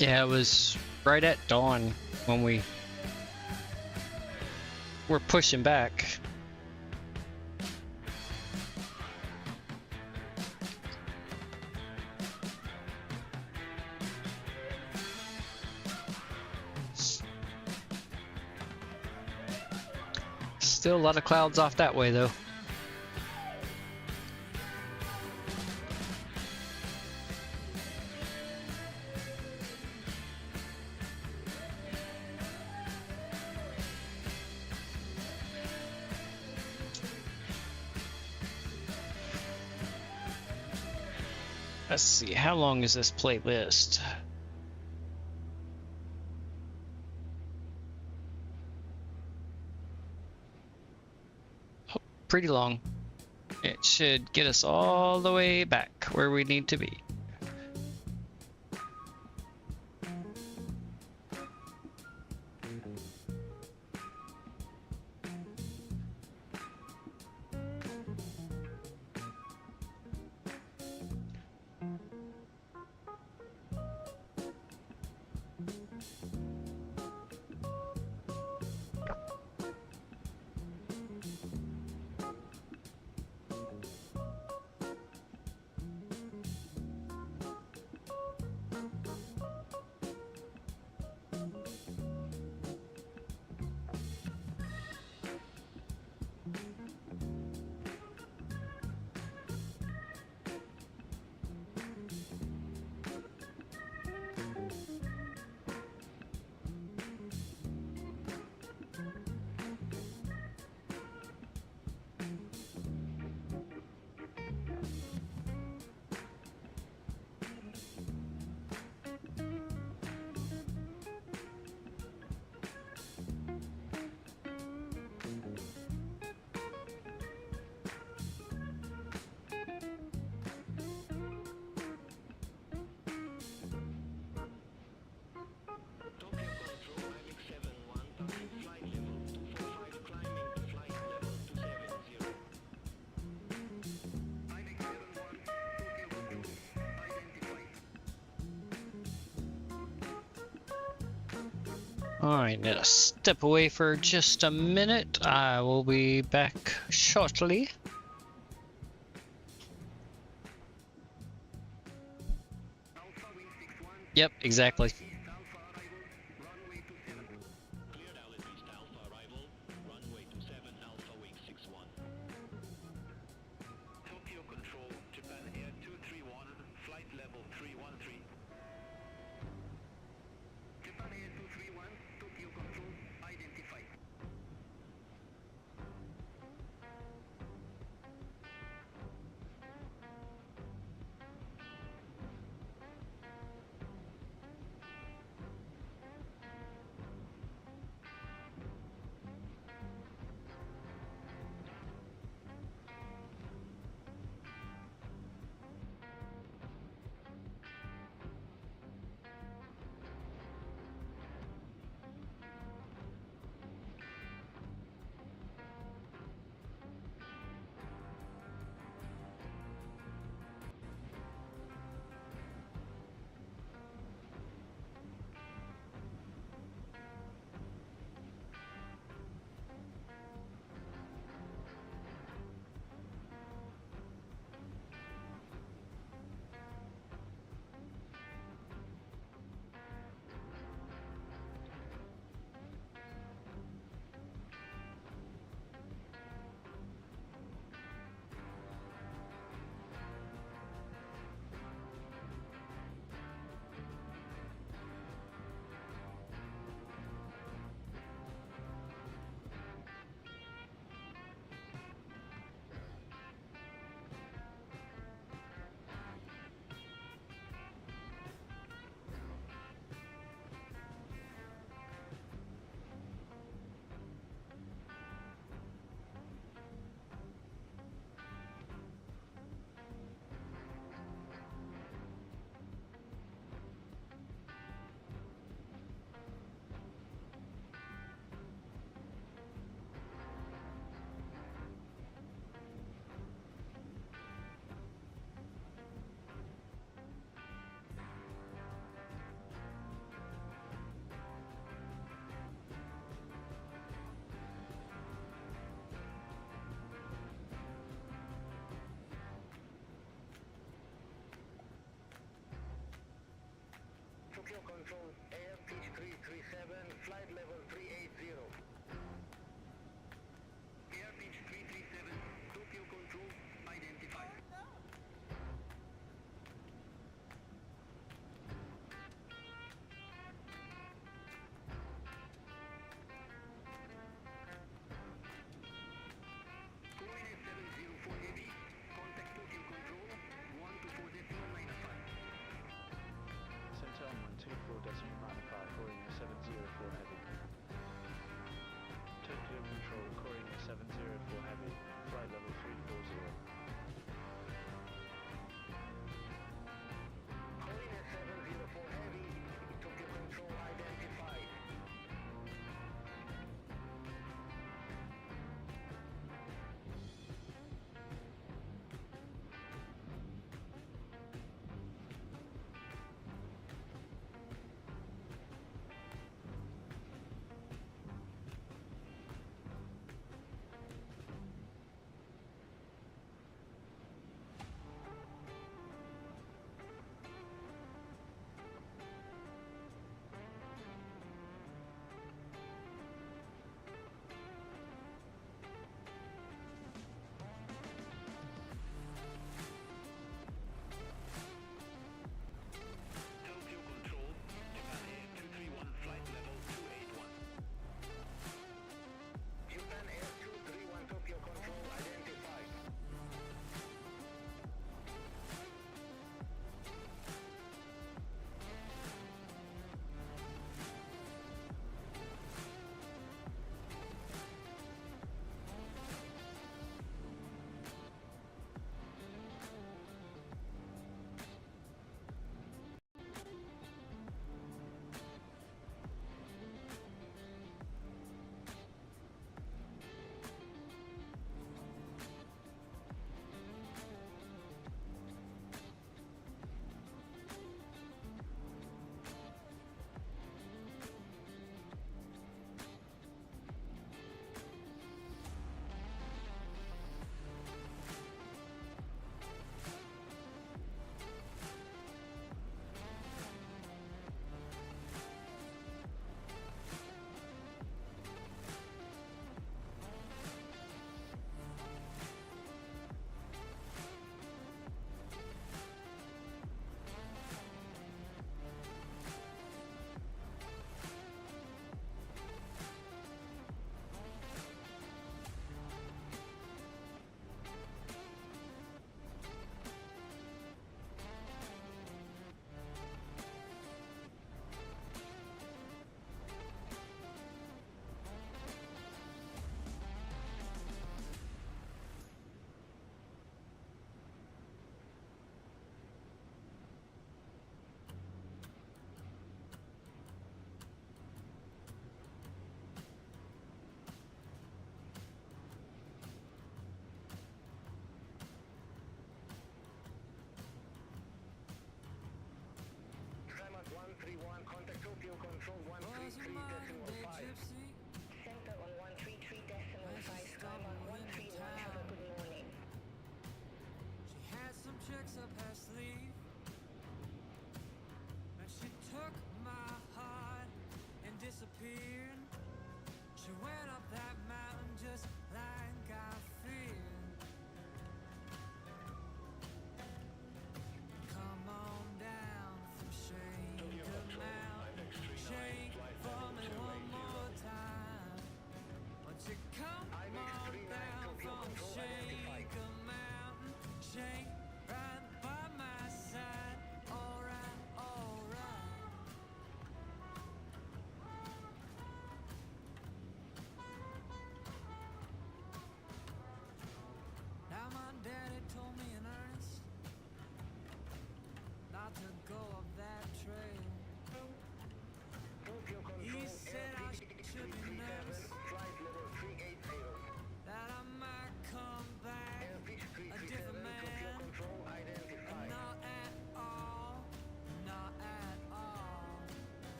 Yeah, it was right at dawn when we were pushing back. Still a lot of clouds off that way though. Let's see, how long is this playlist? Oh, pretty long. It should get us all the way back where we need to be. Alright, let us step away for just a minute. I will be back shortly. Yep, exactly. Tokyo Control, Japan Air 231, flight level 313. Japan Air 231, Tokyo Control, identified.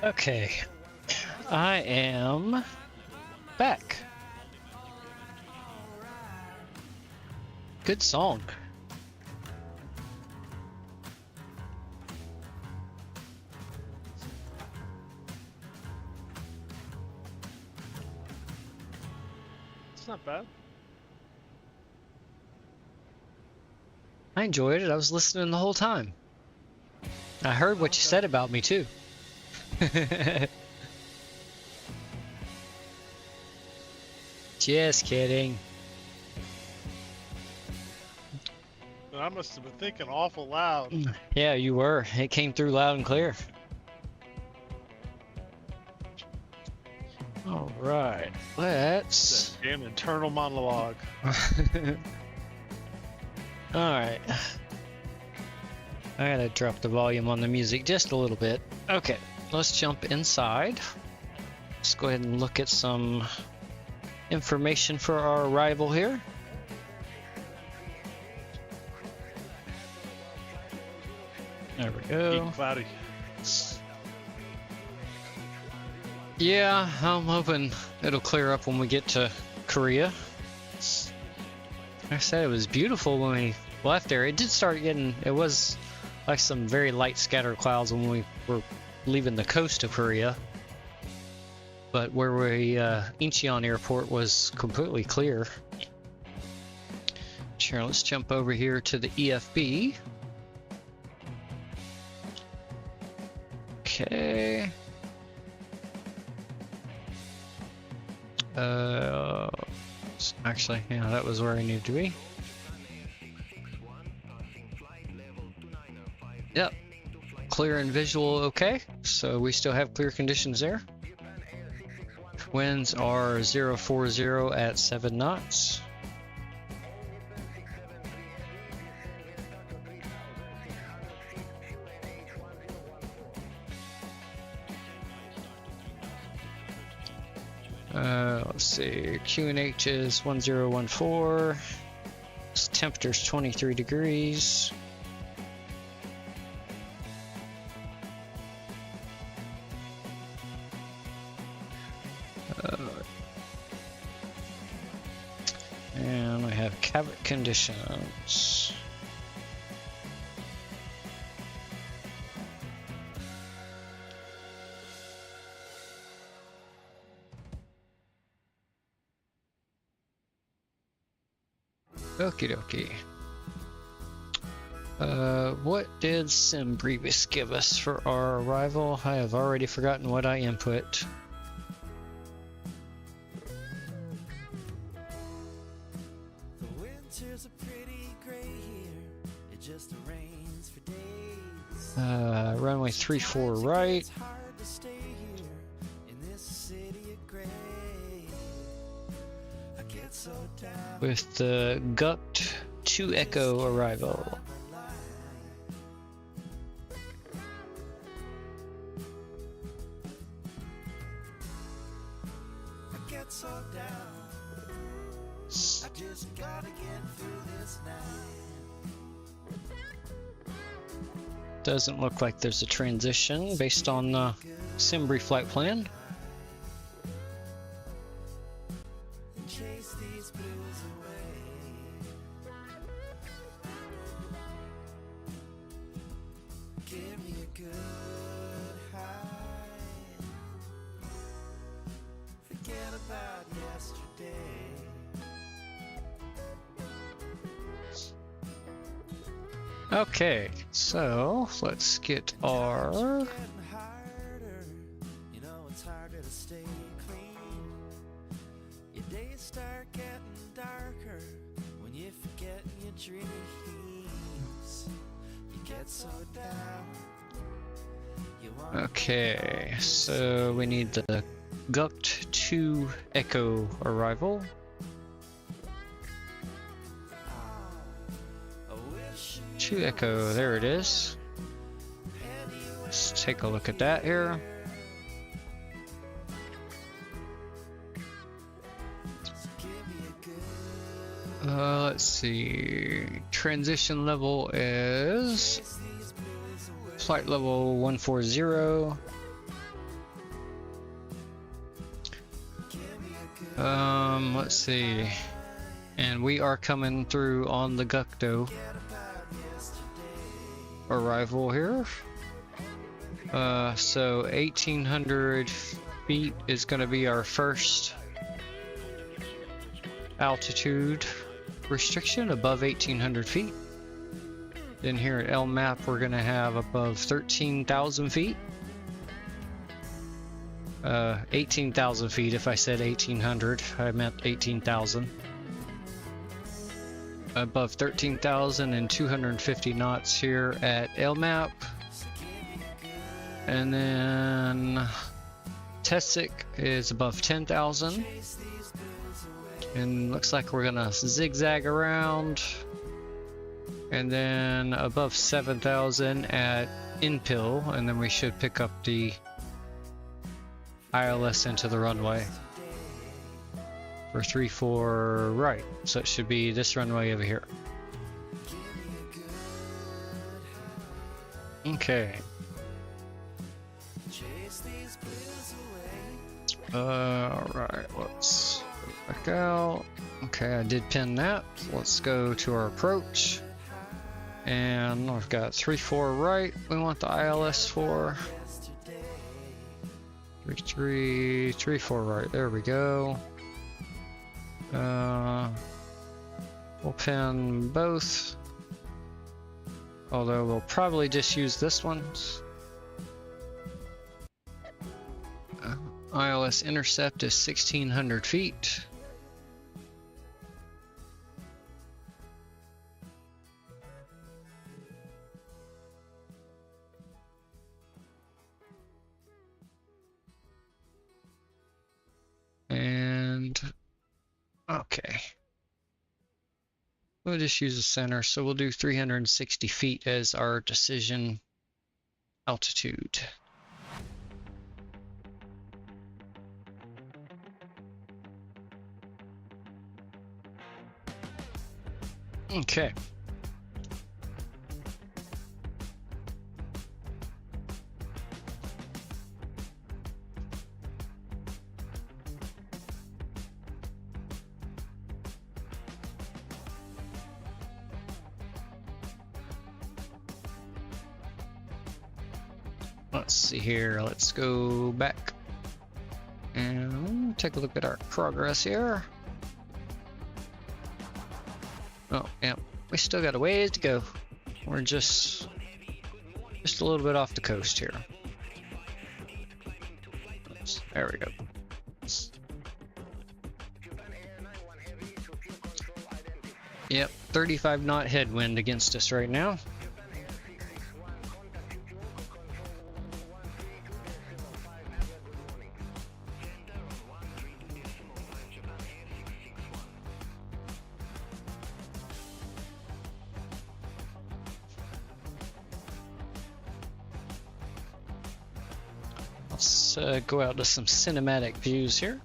Okay, I am back. Good song. It's not bad. I enjoyed it. I was listening the whole time. I heard what you said about me too. Just kidding. I must have been thinking awful loud. Yeah, you were. It came through loud and clear. All right, let's. That damn internal monologue. All right. I gotta drop the volume on the music just a little bit. Okay, let's jump inside. Let's go ahead and look at some information for our arrival here. There we go. Getting cloudy. Yeah, I'm hoping it'll clear up when we get to Korea. I said it was beautiful when we left there. It did start getting, it was like some very light scattered clouds when we were leaving the coast of Korea. But where we, Incheon Airport was completely clear. Sure, let's jump over here to the EFB. Okay. Actually, yeah, that was where I needed to be. Yep. Clear and visual okay. So we still have clear conditions there. Winds are 040 at 7 knots. Let's see, QNH is 1014. Temperature's 23 degrees. And we have cabin conditions. Okie dokie. What did SimBrevis give us for our arrival? I have already forgotten what I input. The winters are pretty gray here. It just rains for days. Runway 34 right. It's hard to stay here in this city of gray. I get so down. With the Guct 2 Echo arrival. I get so down. I just gotta get through this night. Doesn't look like there's a transition based on the SimBri flight plan. And chase these blues away. Give me a good high. Forget about yesterday. Okay, so let's get our You know it's harder to stay clean. Your days start getting darker when you forget your dreams. You get so down. Okay, so we need the Guct 2 Echo arrival. 2 Echo, there it is. Let's take a look at that here. Let's see. Transition level is flight level 140. Let's see. And we are coming through on the Gucto arrival here. So 1800 feet is going to be our first altitude restriction, above 1800 feet. Then here at LMAP we're going to have above 13,000 feet. 18,000 feet. If I said 1800, I meant 18,000. Above 13,000 and 250 knots here at LMAP. And then Tessic is above 10,000. And looks like we're gonna zigzag around. And then above 7,000 at Inpil, and then we should pick up the ILS into the runway for 34 right. So it should be this runway over here. Okay. Alright, let's go back out. Okay, I did pin that. Let's go to our approach. And we've got 34 right. We want the ILS for 34 right. There we go. We'll pin both. Although we'll probably just use this one. ILS intercept is 1,600 feet. And okay, we'll just use the center, so we'll do 360 feet as our decision altitude. Okay. Let's see here. Let's go back and take a look at our progress here. Oh, yeah, we still got a ways to go. We're just a little bit off the coast here. Oops, there we go. Yep, 35 knot headwind against us right now. Let's go out to some cinematic views here.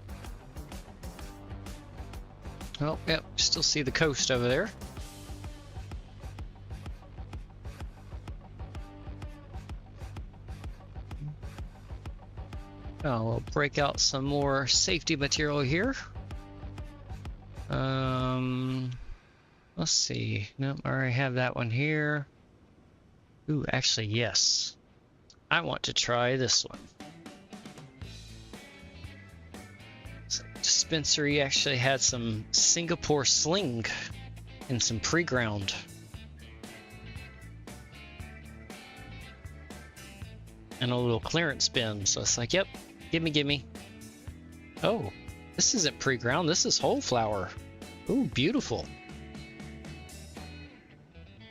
Oh, yep, still see the coast over there. Oh, we'll break out some more safety material here. Let's see. Nope, I already have that one here. Ooh, actually, yes. I want to try this one. So, dispensary actually had some Singapore sling and some pre-ground. And a little clearance bin. So it's like, yep, gimme. Oh, this isn't pre-ground. This is whole flower. Ooh, beautiful.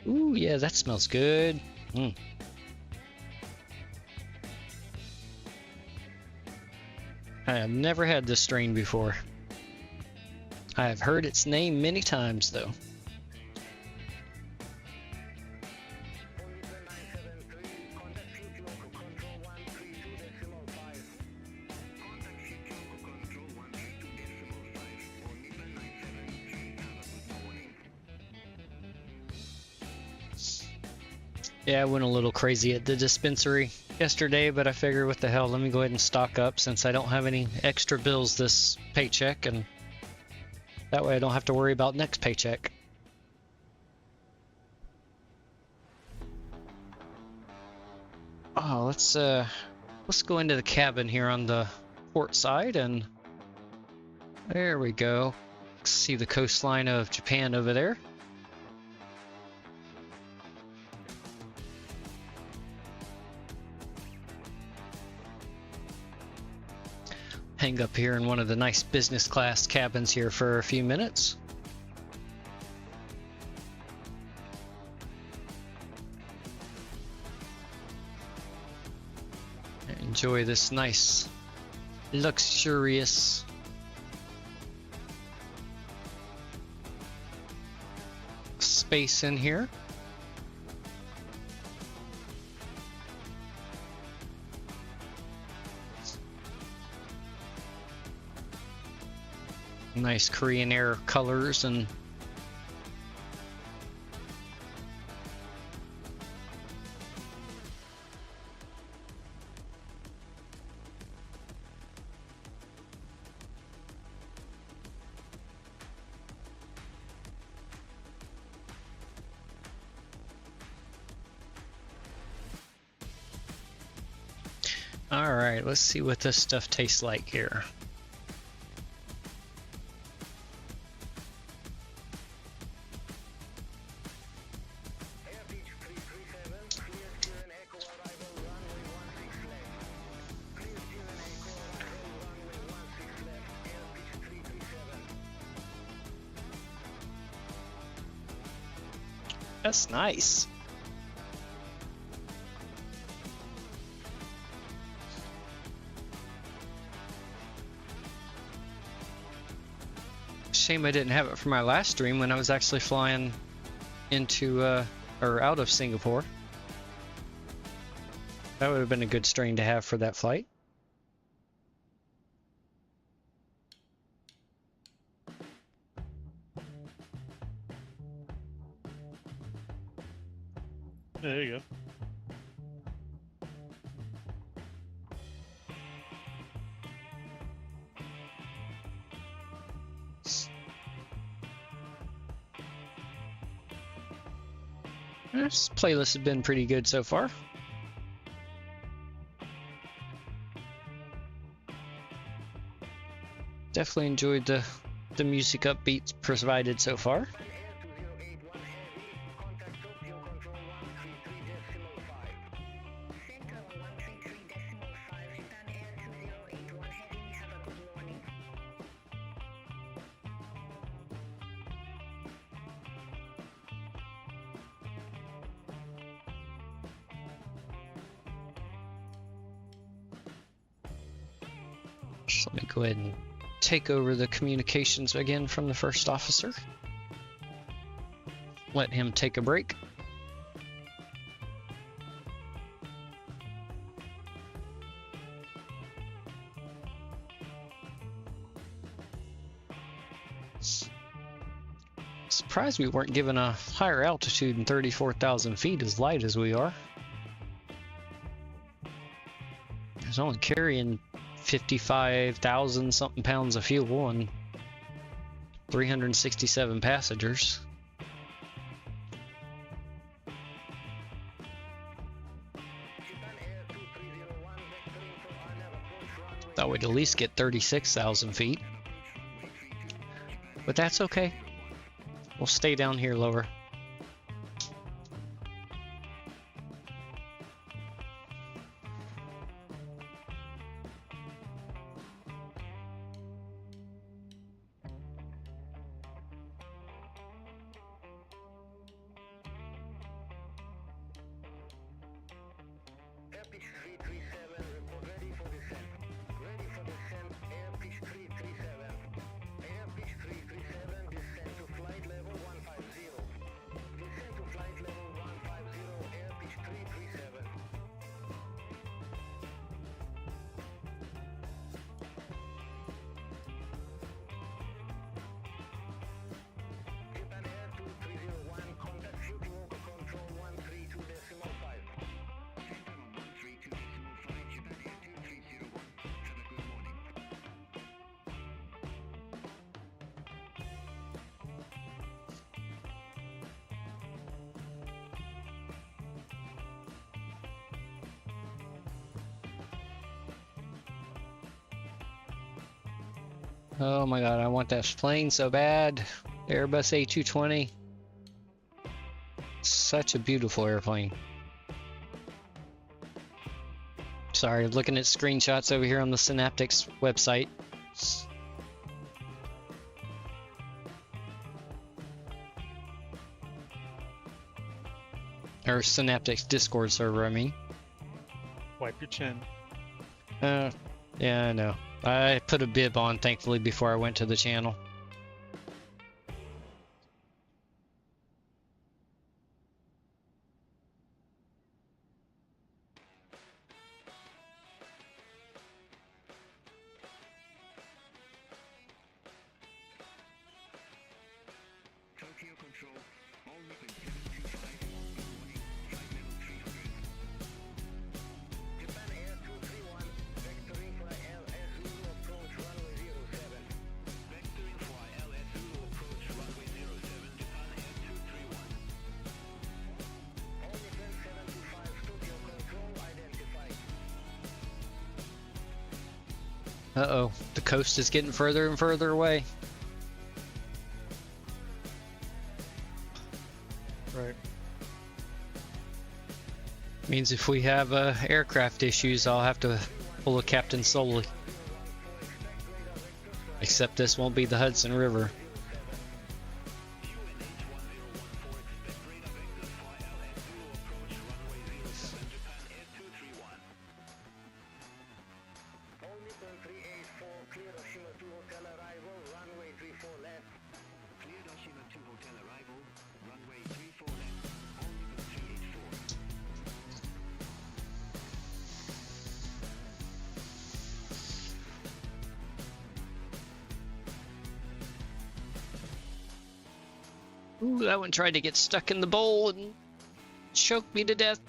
Ooh, yeah, that smells good. I have never had this strain before. I have heard its name many times, though. Yeah, I went a little crazy at the dispensary yesterday, but I figured, what the hell, let me go ahead and stock up since I don't have any extra bills this paycheck, and that way I don't have to worry about next paycheck. Oh, let's go into the cabin here on the port side, and there we go. See the coastline of Japan over there. Hang up here in one of the nice business class cabins here for a few minutes. Enjoy this nice, luxurious space in here. Nice Korean Air colors and all right, let's see what this stuff tastes like here. That's nice. Shame I didn't have it for my last stream when I was actually flying into or out of Singapore. That would have been a good strain to have for that flight. There you go. This playlist has been pretty good so far. Definitely enjoyed the music upbeats provided so far. So let me go ahead and take over the communications again from the first officer. Let him take a break. Surprised we weren't given a higher altitude than 34,000 feet as light as we are. It's only carrying 55,000 something pounds of fuel and 367 passengers. Thought we'd at least get 36,000 feet. But that's okay. We'll stay down here lower. Oh my god, I want that plane so bad. The Airbus A220. Such a beautiful airplane. Sorry, looking at screenshots over here on the Synaptics website. Or Synaptics Discord server, I mean. Wipe your chin. Yeah, I know. I put a bib on, thankfully, before I went to the channel. Tokyo Control, all Nippon 725, good morning, flight level 300. Japan Air 231, vectoring for LS Zulu approach runway 07. Vectoring for LS Zulu approach runway 07, Japan Air 231. All Nippon 725, Tokyo Control identified. Uh-oh, the coast is getting further and further away. Right. Means if we have aircraft issues, I'll have to pull a Captain Solely. Except this won't be the Hudson River. All Nippon 384, clear Oshima 2 hotel arrival, runway 34 left. Clear Oshima 2 hotel arrival, runway 34 left. All Nippon 384. Ooh, that one tried to get stuck in the bowl and choked me to death.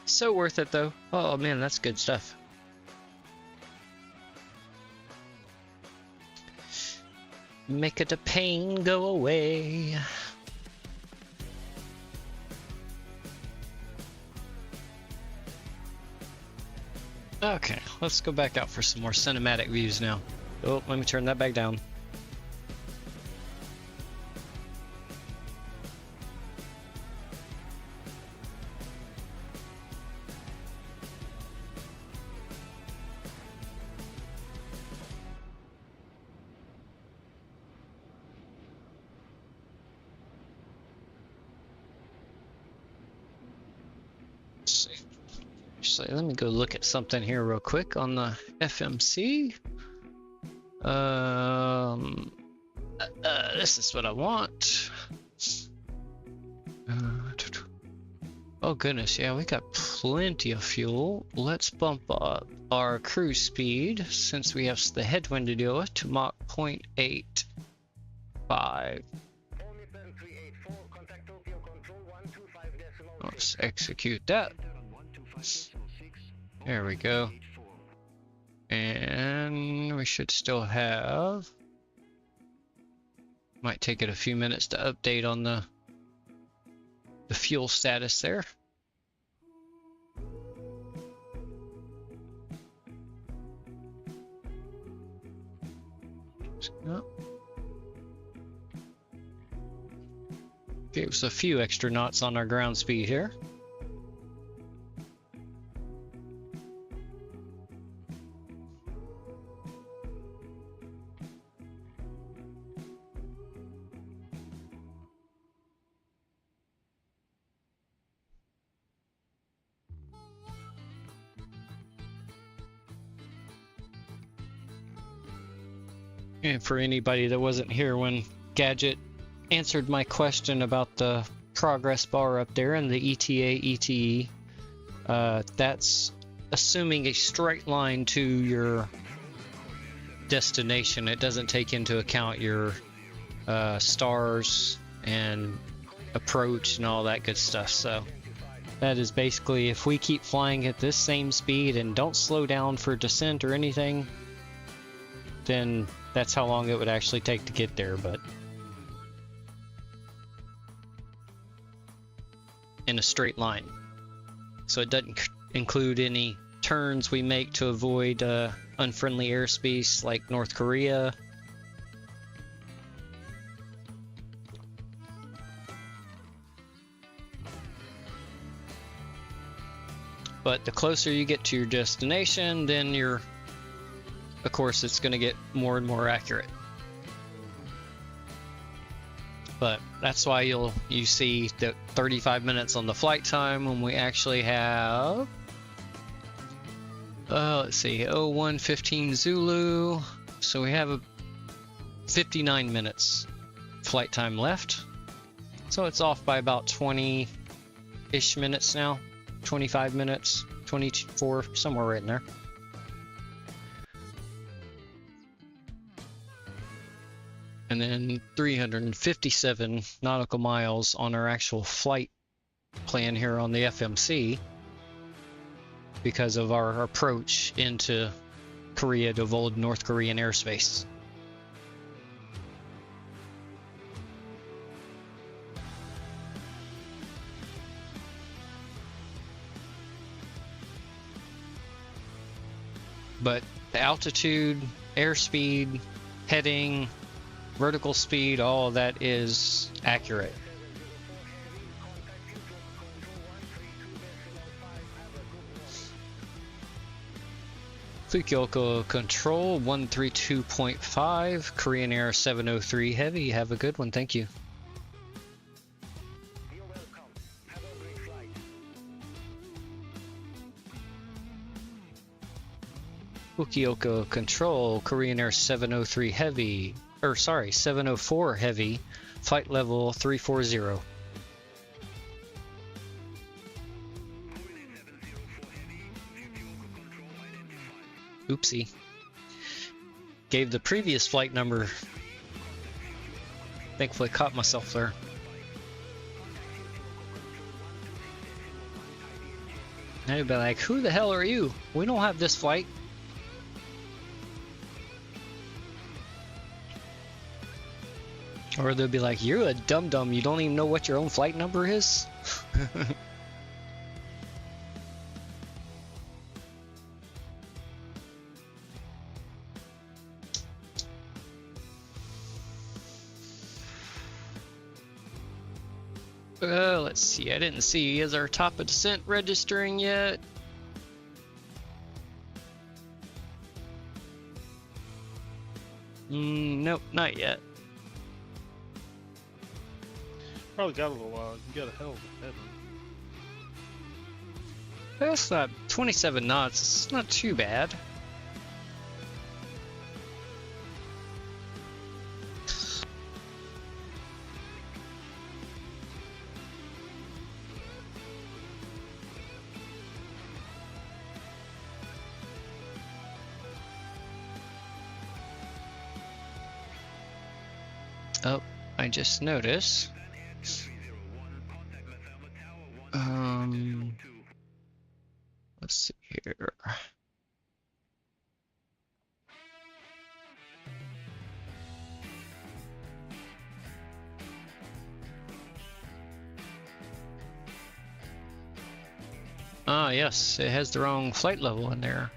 So worth it though. Oh man, that's good stuff. Make it a pain go away. Okay, let's go back out for some more cinematic views now. Oh, let me turn that back down. Actually, let me go look at something here real quick on the FMC. This is what I want. Oh goodness, yeah, we got plenty of fuel. Let's bump up our cruise speed, since we have the headwind to deal with, to Mach 0.85. Let's execute that. There we go. And we should still have... Might take it a few minutes to update on the fuel status there. Gave us a few extra knots on our ground speed here. And for anybody that wasn't here when Gadget answered my question about the progress bar up there and the ETA, ETE, that's assuming a straight line to your destination. It doesn't take into account your stars and approach and all that good stuff. So that is basically, if we keep flying at this same speed and don't slow down for descent or anything, then that's how long it would actually take to get there. But in a straight line, so it doesn't include any turns we make to avoid unfriendly airspace like North Korea. But the closer you get to your destination, then you're, of course, it's going to get more and more accurate. But that's why you see that 35 minutes on the flight time when we actually have, let's see, 0115 Zulu. So we have 59 minutes flight time left. So it's off by about 20-ish minutes now, 25 minutes, 24, somewhere right in there. And then 357 nautical miles on our actual flight plan here on the FMC because of our approach into Korea to avoid North Korean airspace. But the altitude, airspeed, heading, vertical speed, all of that is accurate. Fukuoka Control 132.5, Korean Air 703 Heavy. Have a good one, thank you. Fukuoka Control, Korean Air 703 Heavy, or sorry, 704 Heavy, flight level 340. Oopsie. Gave the previous flight number. Thankfully caught myself there. Now you'd be like, who the hell are you? We don't have this flight. Or they'll be like, you're a dum-dum, you don't even know what your own flight number is? Let's see. I didn't see. Is our top of descent registering yet? Nope, not yet. Probably got a little while. You got a hell of a headwind. That's not 27 knots. It's not too bad. Oh, I just noticed. Let's see here. Ah, yes, it has the wrong flight level in there.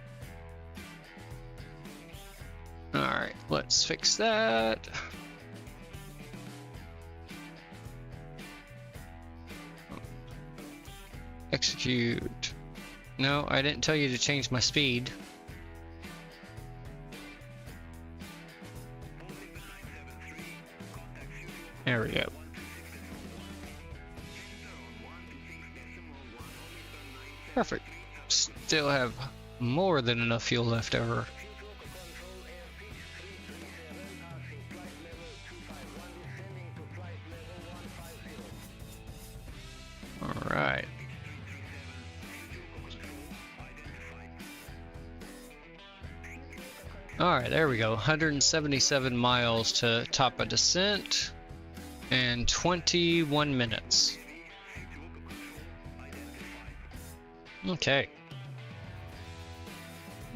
Alright, let's fix that. Execute. No, I didn't tell you to change my speed. There we go. Perfect. Still have more than enough fuel left over. All right. Alright, there we go. 177 miles to top of descent and 21 minutes. Okay.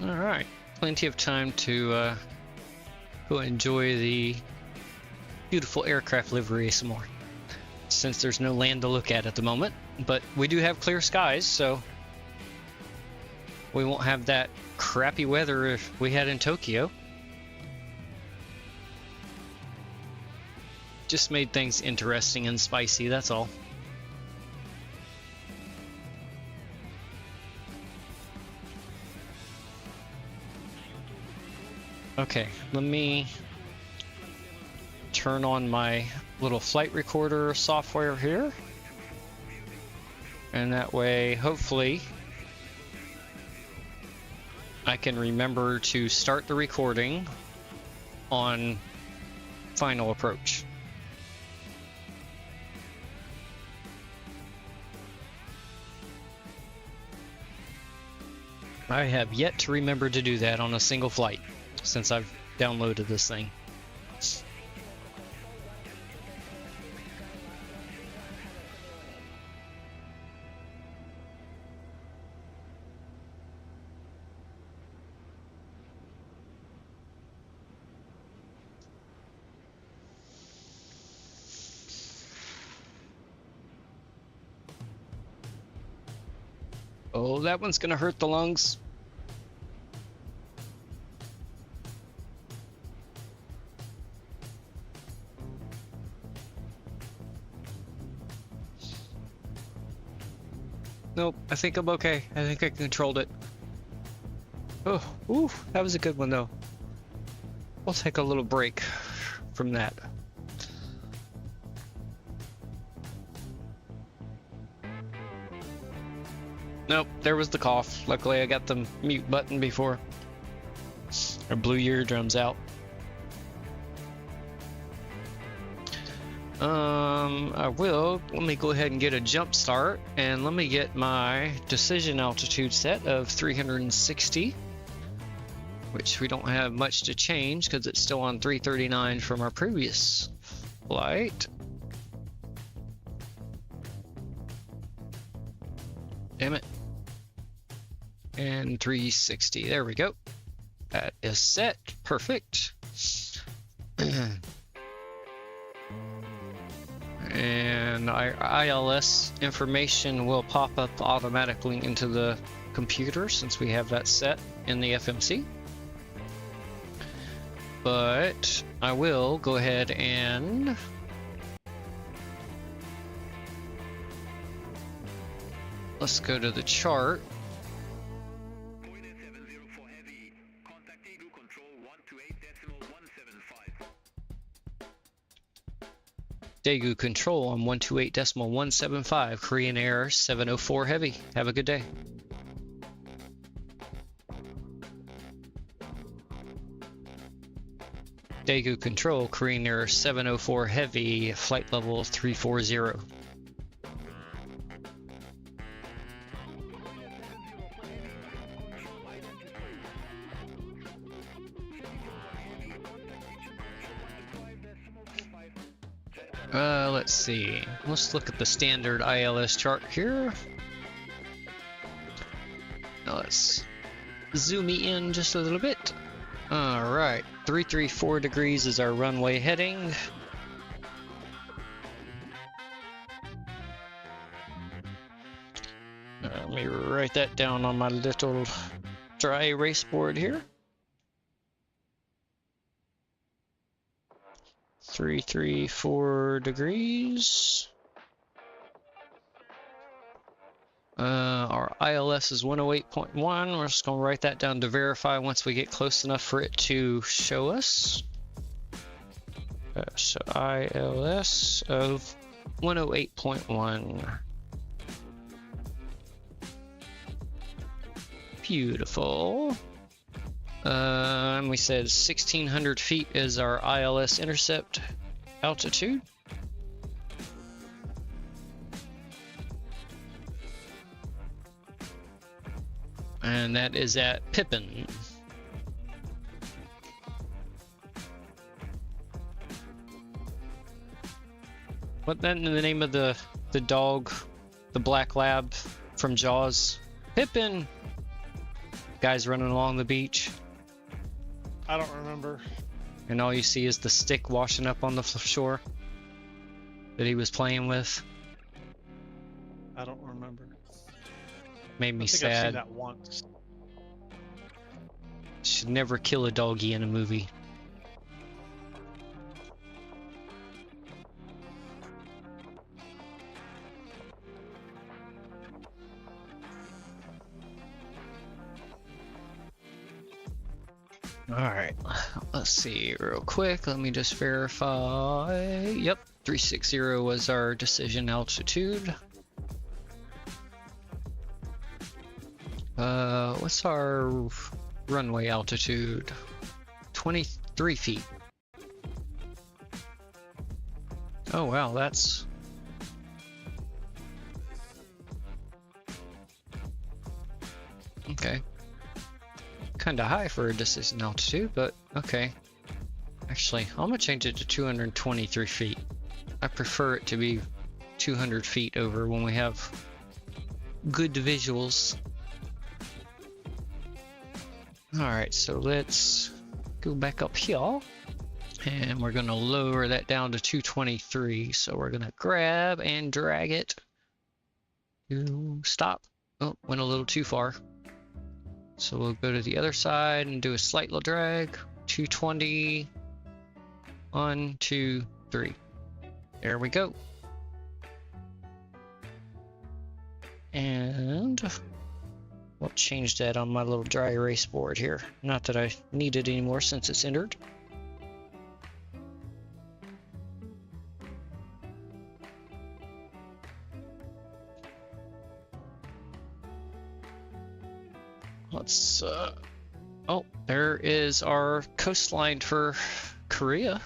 Alright. Plenty of time to go enjoy the beautiful aircraft livery some more. Since there's no land to look at the moment. But we do have clear skies, so we won't have that crappy weather if we had in Tokyo. Just made things interesting and spicy, that's all. Okay, let me turn on my little flight recorder software here. And that way, hopefully, I can remember to start the recording on final approach. I have yet to remember to do that on a single flight since I've downloaded this thing. Oh, that one's gonna hurt the lungs. Nope, I think I'm okay. I think I controlled it. Oh, ooh, that was a good one though. We'll take a little break from that. Nope, there was the cough. Luckily I got the mute button before I blew your eardrums out. Let me go ahead and get a jump start and let me get my decision altitude set of 360, which we don't have much to change because it's still on 339 from our previous flight. Damn it. And 360, there we go. That is set, perfect. And our ILS information will pop up automatically into the computer since we have that set in the FMC. But I will go ahead and let's go to the chart. Daegu Control on 128.175, Korean Air 704 Heavy. Have a good day. Daegu Control, Korean Air 704 Heavy, flight level 340. Let's see. Let's look at the standard ILS chart here. Now let's zoom in just a little bit. Alright, 334 degrees is our runway heading. Let me write that down on my little dry erase board here. 334 degrees. Our ILS is 108.1. We're just going to write that down to verify once we get close enough for it to show us. So ILS of 108.1. Beautiful. And we said 1,600 feet is our ILS intercept altitude. And that is at Pippin. What then in the name of the dog, the black lab from Jaws? Pippin! Guys running along the beach. I don't remember. And all you see is the stick washing up on the shore that he was playing with. I don't remember. Made me I think sad. I've seen that once. Should never kill a doggy in a movie. Alright, let's see real quick. Let me just verify. Yep, 360 was our decision altitude. What's our runway altitude? 23 feet. Oh wow, that's... okay. Kinda high for a decision altitude, but okay. Actually, I'm gonna change it to 223 feet. I prefer it to be 200 feet over when we have good visuals. Alright, so let's go back up here. And we're gonna lower that down to 223. So we're gonna grab and drag it to stop. Oh, went a little too far. So we'll go to the other side and do a slight little drag. 220. 1, 2, 3. There we go. And we'll change that on my little dry erase board here. Not that I need it anymore since it's entered. Let's, oh, there is our coastline for Korea.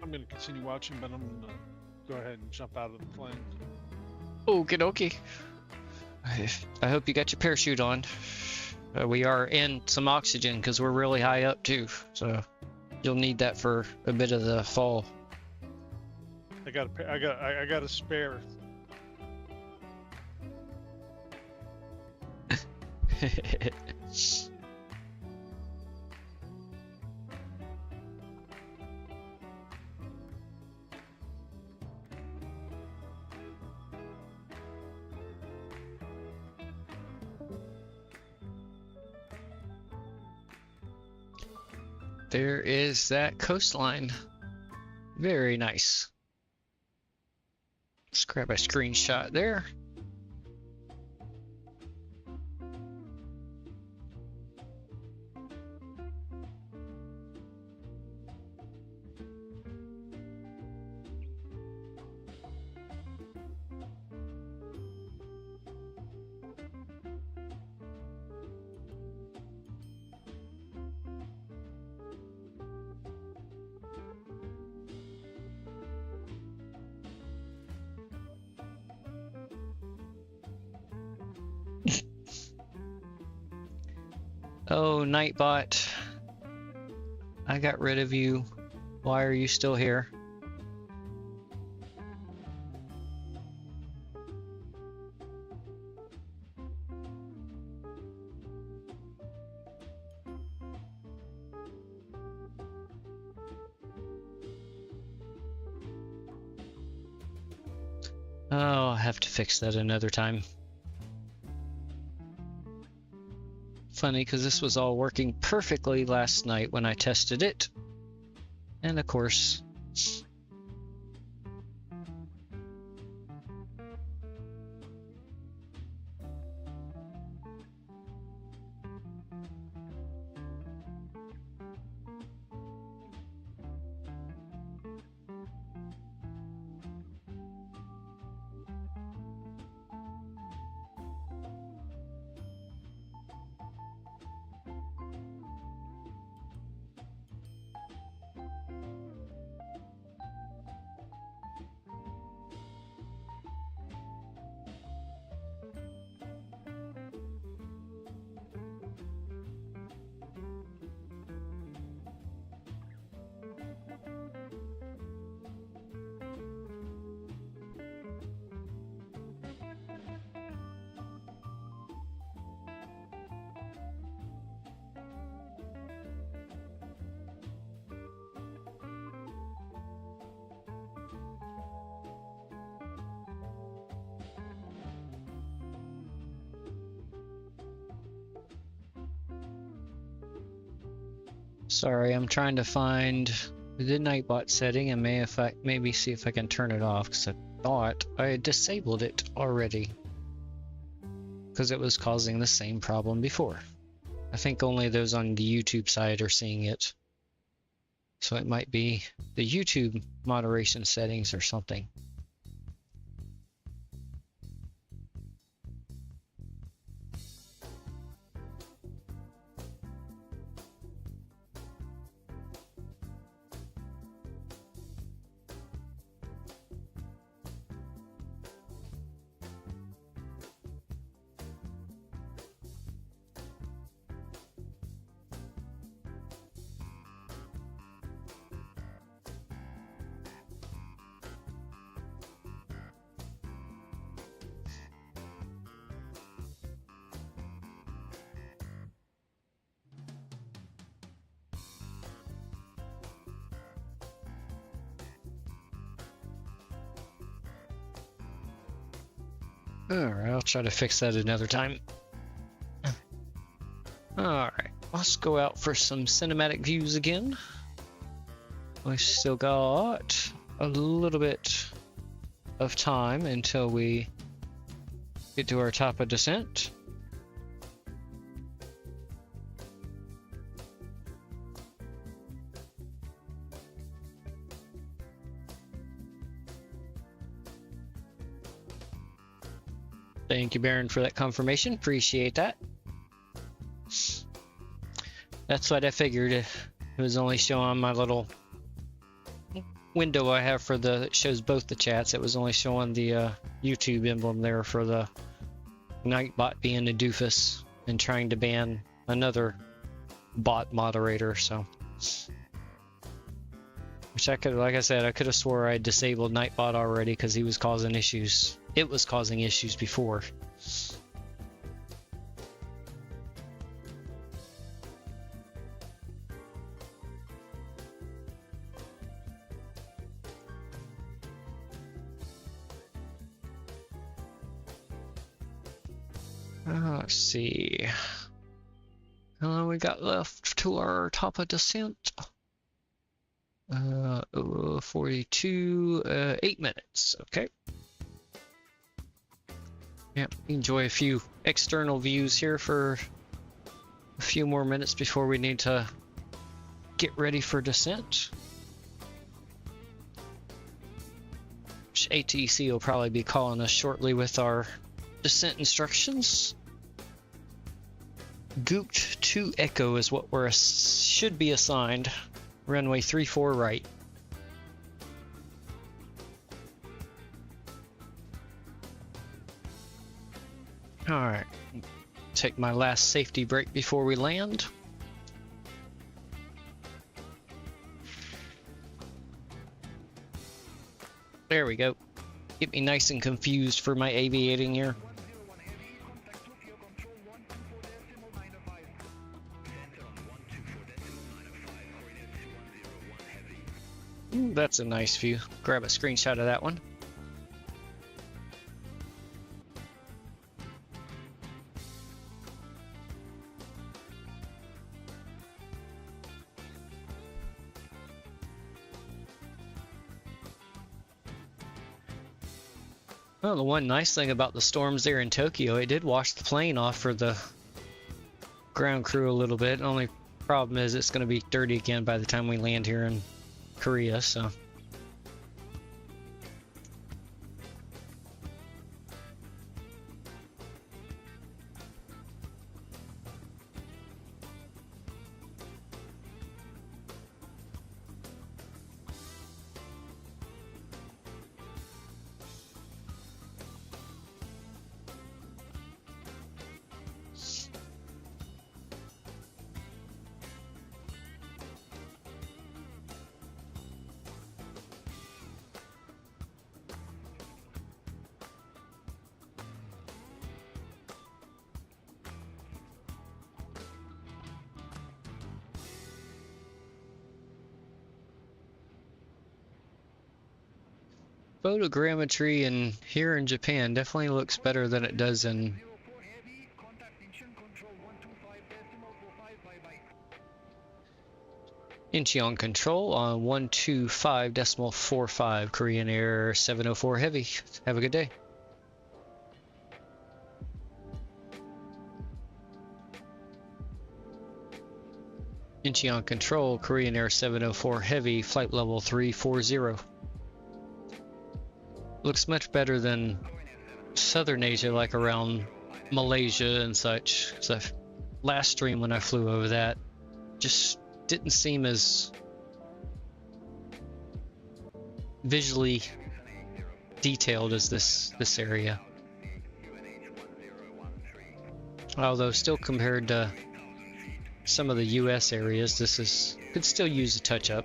I'm gonna continue watching, but I'm gonna go ahead and jump out of the plane. Okie dokie. I hope you got your parachute on. We are in some oxygen because we're really high up too, so you'll need that for a bit of the fall. I got a spare. There is that coastline. Very nice. Let's grab a screenshot there. Oh, Nightbot. I got rid of you. Why are you still here? Oh, I'll have to fix that another time. Funny, because this was all working perfectly last night when I tested it. And of course... Sorry, I'm trying to find the Nightbot setting and maybe see if I can turn it off, because I thought I had disabled it already. Because it was causing the same problem before. I think only those on the YouTube side are seeing it. So it might be the YouTube moderation settings or something. Alright, I'll try to fix that another time. Alright, let's go out for some cinematic views again. We still got a little bit of time until we get to our top of descent. Thank you, Baron, for that confirmation. Appreciate that. That's what I figured. It was only showing my little window I have for the that shows both the chats. It was only showing the YouTube emblem there for the Nightbot being a doofus and trying to ban another bot moderator. So, which I could, like I said, I could have swore I disabled Nightbot already because he was causing issues. It was causing issues before. Let's see. How long we got left to our top of descent? 42, 8 minutes. Okay. Yep. Enjoy a few external views here for a few more minutes before we need to get ready for descent. Which ATC will probably be calling us shortly with our descent instructions. Gooped 2 Echo is what we're should be assigned. Runway 34 right. Alright. Take my last safety break before we land. There we go. Get me nice and confused for my aviating here. Ooh, that's a nice view. Grab a screenshot of that one. Well, the one nice thing about the storms there in Tokyo, it did wash the plane off for the ground crew a little bit. The only problem is it's going to be dirty again by the time we land here in Korea, so. Photogrammetry in here in Japan definitely looks better than it does in Incheon Control on 125.45 Korean Air 704 Heavy. Have a good day. Incheon Control, Korean Air 704 Heavy, flight level 340. Looks much better than Southern Asia, like around Malaysia and such. So last stream when I flew over that, just didn't seem as visually detailed as this area. Although still compared to some of the US areas, this could still use a touch up.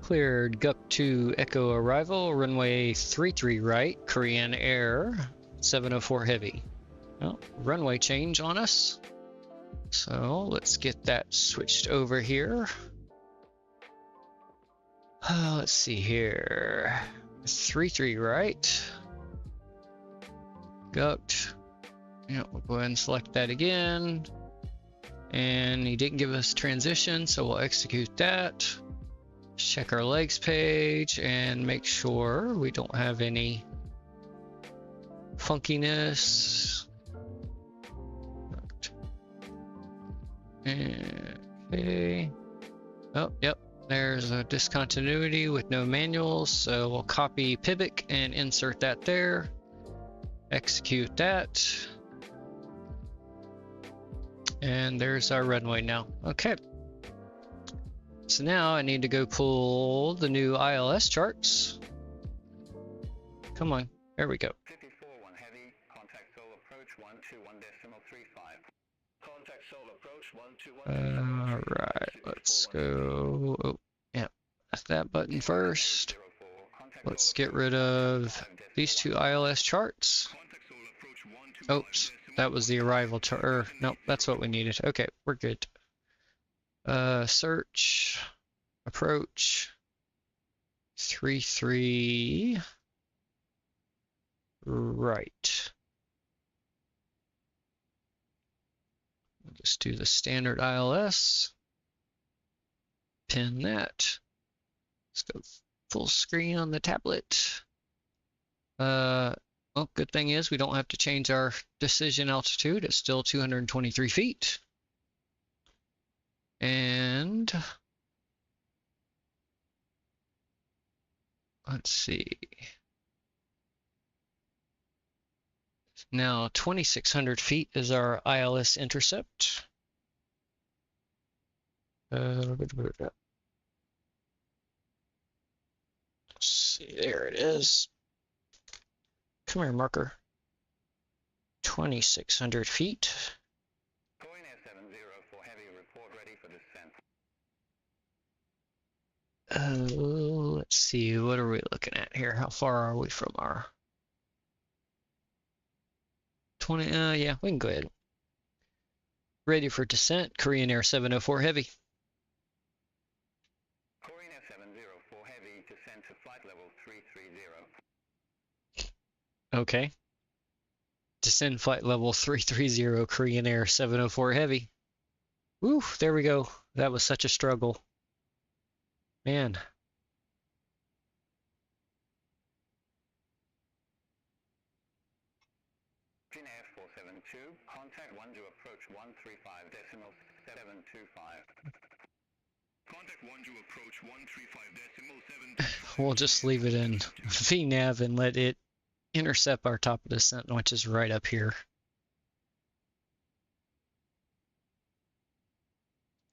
Cleared Gup 2 Echo arrival, runway 33 right, Korean Air 704 Heavy. Well, runway change on us. So let's get that switched over here. Let's see here. 33 right. Gup. Yeah, we'll go ahead and select that again. And he didn't give us transition, so we'll execute that. Check our legs page and make sure we don't have any funkiness. Okay. Oh, yep. There's a discontinuity with no manuals, so we'll copy PIBIC and insert that there. Execute that. And there's our runway now. Okay. So now I need to go pull the new ILS charts. Come on. There we go. 54-1 heavy, contact Seoul approach 121.35. Contact Seoul approach 121.35. Alright, let's go. Oh, yeah, that's that button first. Let's get rid of these two ILS charts. Oops, that was the arrival chart. Nope, that's what we needed. Okay, we're good. Search, approach, 33. Right. We'll just do the standard ILS. Pin that. Let's go full screen on the tablet. Well, good thing is we don't have to change our decision altitude. It's still 223 feet. And let's see. Now 2,600 feet is our ILS intercept. Let's see, there it is. Come here, marker. 2,600 feet. Going S70 for heavy, report ready for descent. Let's see, what are we looking at here? How far are we from our 20? Yeah, we can go ahead. Ready for descent, Korean Air 704 Heavy. Korean Air 704 heavy, descent to flight level 330. Okay. Descend flight level 330, Korean Air 704 Heavy. Woo, there we go. That was such a struggle. Man. Air 472, contact 1 to approach 135.725. Contact 1 to approach 135.725. We'll just leave it in VNAV and let it intercept our top of descent, which is right up here.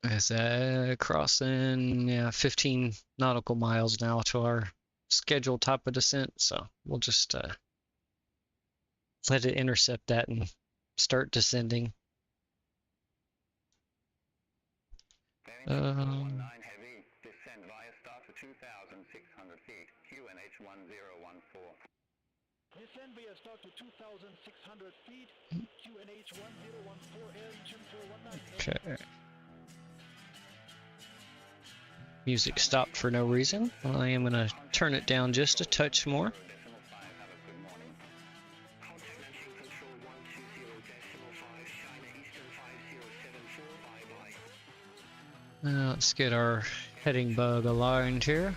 Is that crossing, yeah, 15 nautical miles now to our scheduled top of descent, so we'll just let it intercept that and start descending. Heavy, descend via start to 2,600 feet, QNH 1014. Descend via start to 2,600 feet, QNH 1014, air engine 419. Okay. Music stopped for no reason. Well, I am going to turn it down just a touch more. Let's get our heading bug aligned here.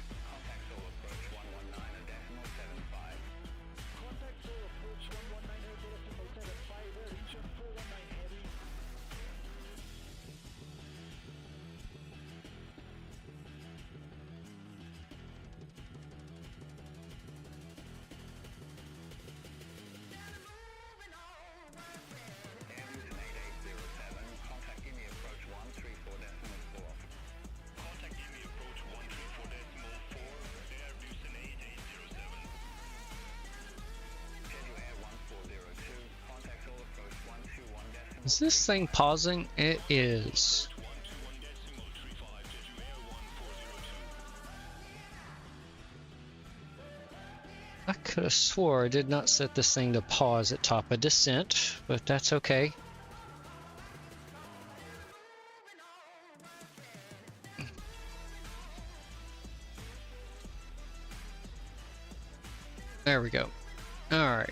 Is this thing pausing? It is. I could have swore I did not set this thing to pause at top of descent, but that's okay. There we go. All right.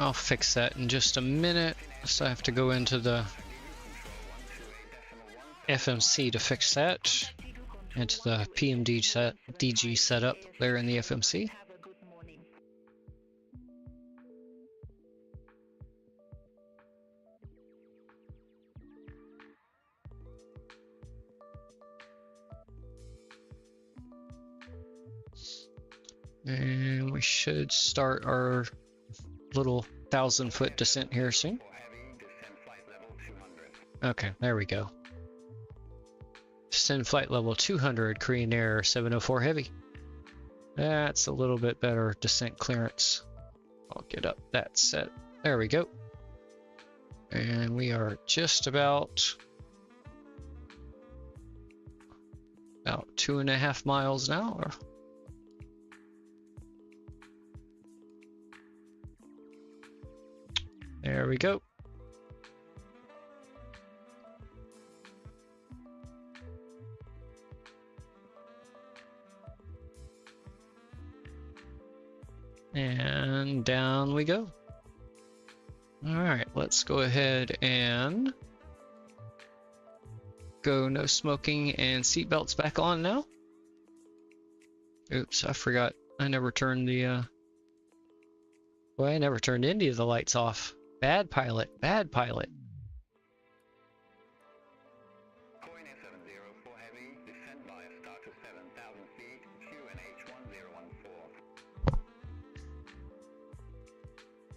I'll fix that in just a minute. So I have to go into the FMC to fix that. Into the PMDG setup there in the FMC. And we should start our little 1,000-foot descent here soon. Okay, there we go. Descend flight level 200, Korean Air 704 Heavy. That's a little bit better descent clearance. I'll get up that set. There we go. And we are just about 2.5 miles an hour. There we go. And down we go. All right, let's go ahead and go no smoking and seatbelts back on now. Oops, I forgot. I never turned the well, I never turned any of the lights off. Bad pilot, bad pilot.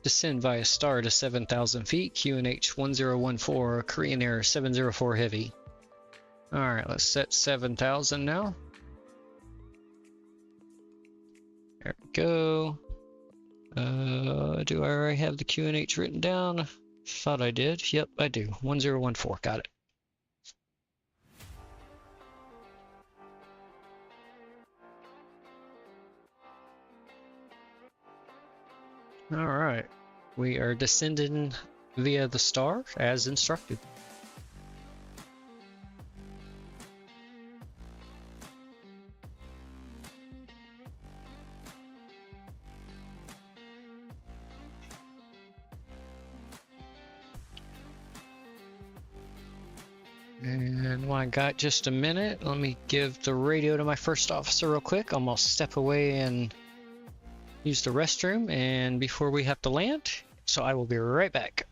Descend via star to 7,000 feet, QNH 1014, Korean Air 704 Heavy. Alright, let's set 7,000 now. There we go. Do I already have the QNH written down? Thought I did. Yep, I do. 1014, got it. Alright, we are descending via the star as instructed. And when I got just a minute, let me give the radio to my first officer real quick. I'm gonna step away and use the restroom and before we have to land, so I will be right back.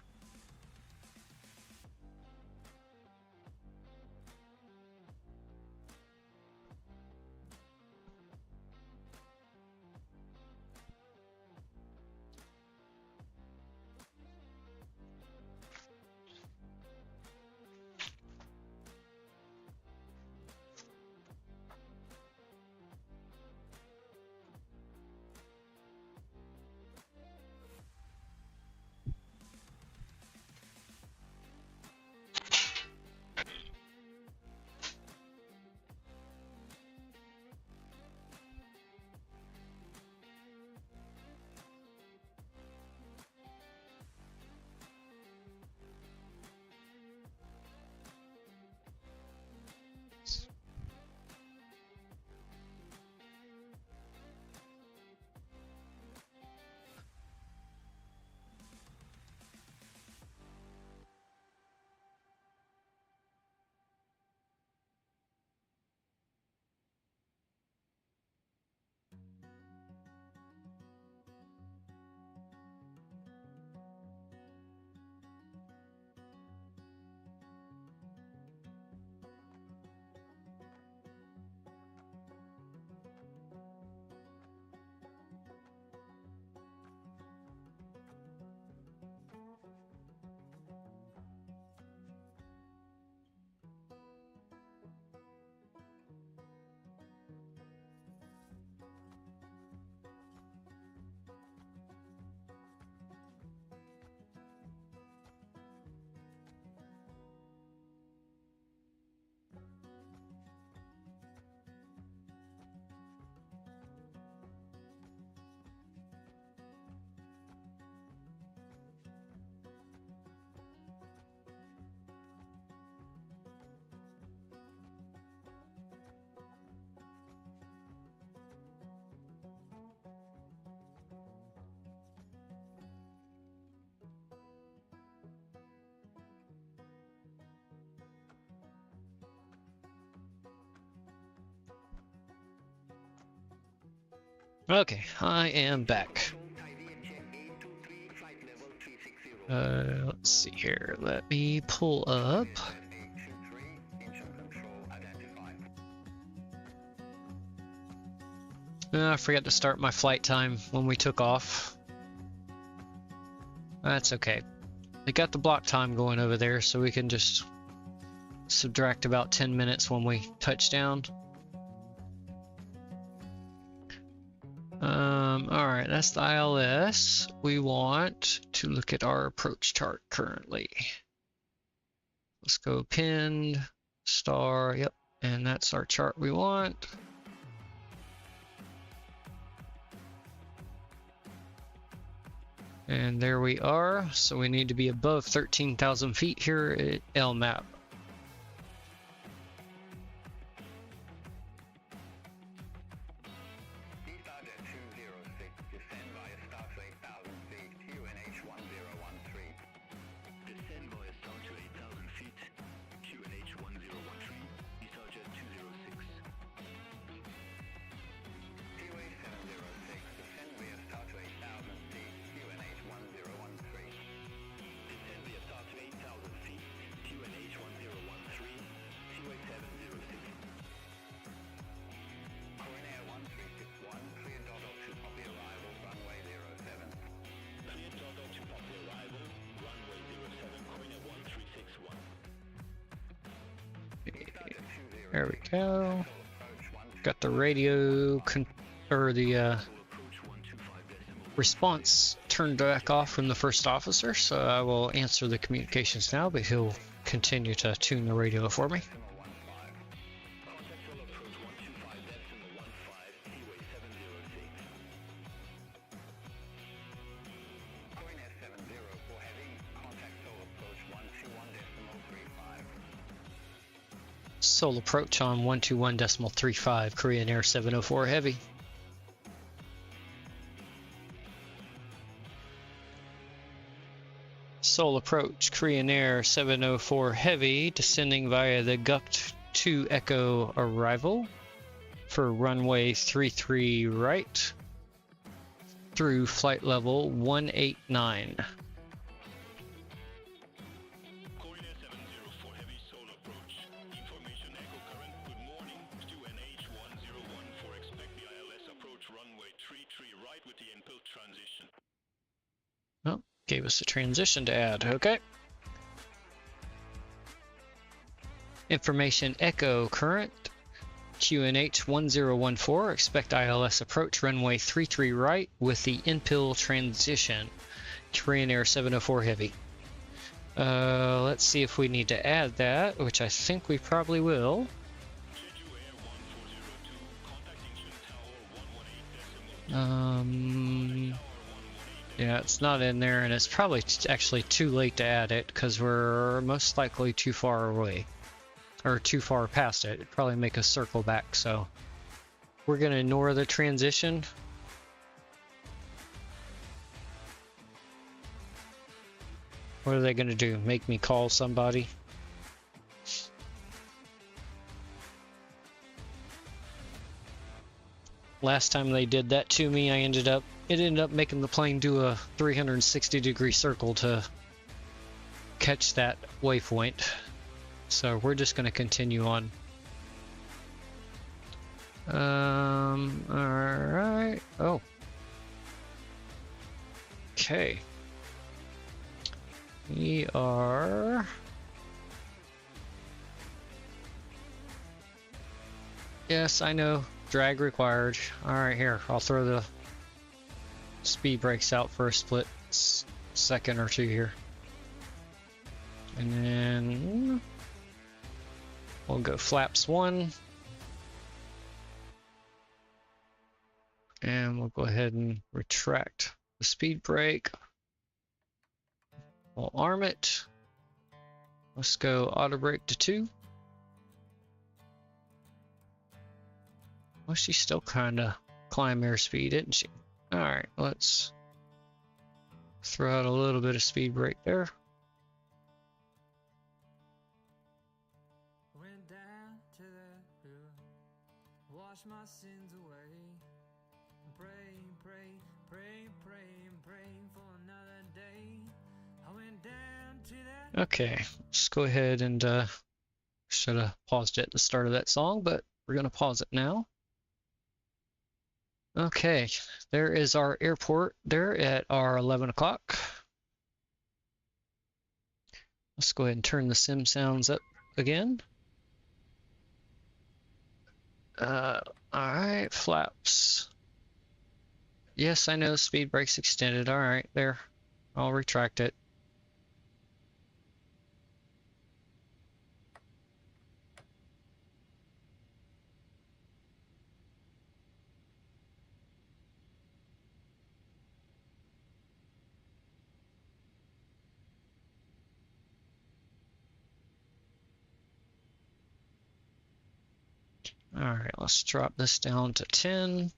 Okay, I am back. Let's see here. Let me pull up. I forgot to start my flight time when we took off. That's okay. They got the block time going over there, so we can just subtract about 10 minutes when we touch down. Alright, that's the ILS. We want to look at our approach chart currently. Let's go pinned, star, yep, and that's our chart we want. And there we are. So we need to be above 13,000 feet here at LMAP. There we go. Got the radio or the response turned back off from the first officer, so I will answer the communications now, but he'll continue to tune the radio for me. Seoul approach on 121.35, Korean Air 704 Heavy. Seoul approach, Korean Air 704 Heavy, descending via the Gupt 2 Echo arrival for runway 33 right through flight level 189. Oh, gave us a transition to add. Okay. Information Echo current QNH 1014. Expect ILS approach runway 33 right with the infill transition. Korean Air 704 Heavy. Let's see if we need to add that, which I think we probably will. Yeah, it's not in there, and it's probably actually too late to add it because we're most likely too far away or too far past it. It'd probably make us circle back, so we're gonna ignore the transition. What are they gonna do? Make me call somebody? Last time they did that to me, it ended up making the plane do a 360-degree circle to catch that waypoint. So we're just going to continue on. Alright. Oh. Okay. We are... Yes, I know. Drag required. Alright, here. I'll throw the speed brakes out for a split second or two here. And then we'll go flaps 1. And we'll go ahead and retract the speed brake. We'll arm it. Let's go auto brake to 2. Well, she's still kind of climb airspeed, isn't she? Alright, let's throw out a little bit of speed brake there. Went down to the river, washed my sins away, and pray, pray, pray, pray, and pray for another day. I went down to that. Okay, let's go ahead and should have paused it at the start of that song, but we're gonna pause it now. Okay, there is our airport there at our 11 o'clock. Let's go ahead and turn the sim sounds up again. Alright, flaps. Yes, I know speed brake's extended. Alright, there. I'll retract it. Alright, let's drop this down to 10.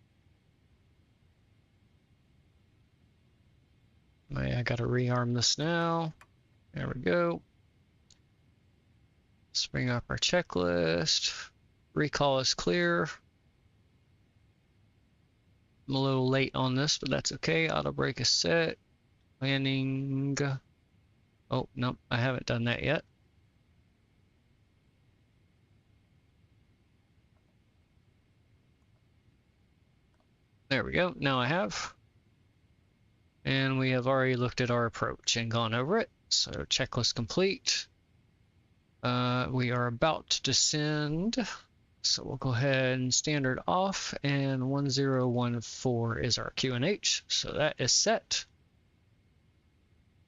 I gotta rearm this now. There we go. Let's bring up our checklist. Recall is clear. I'm a little late on this, but that's okay. Auto brake is set. Landing. Oh, nope, I haven't done that yet. There we go. Now I have. And we have already looked at our approach and gone over it. So checklist complete. We are about to descend. So we'll go ahead and standard off, and 1014 is our QNH. So that is set.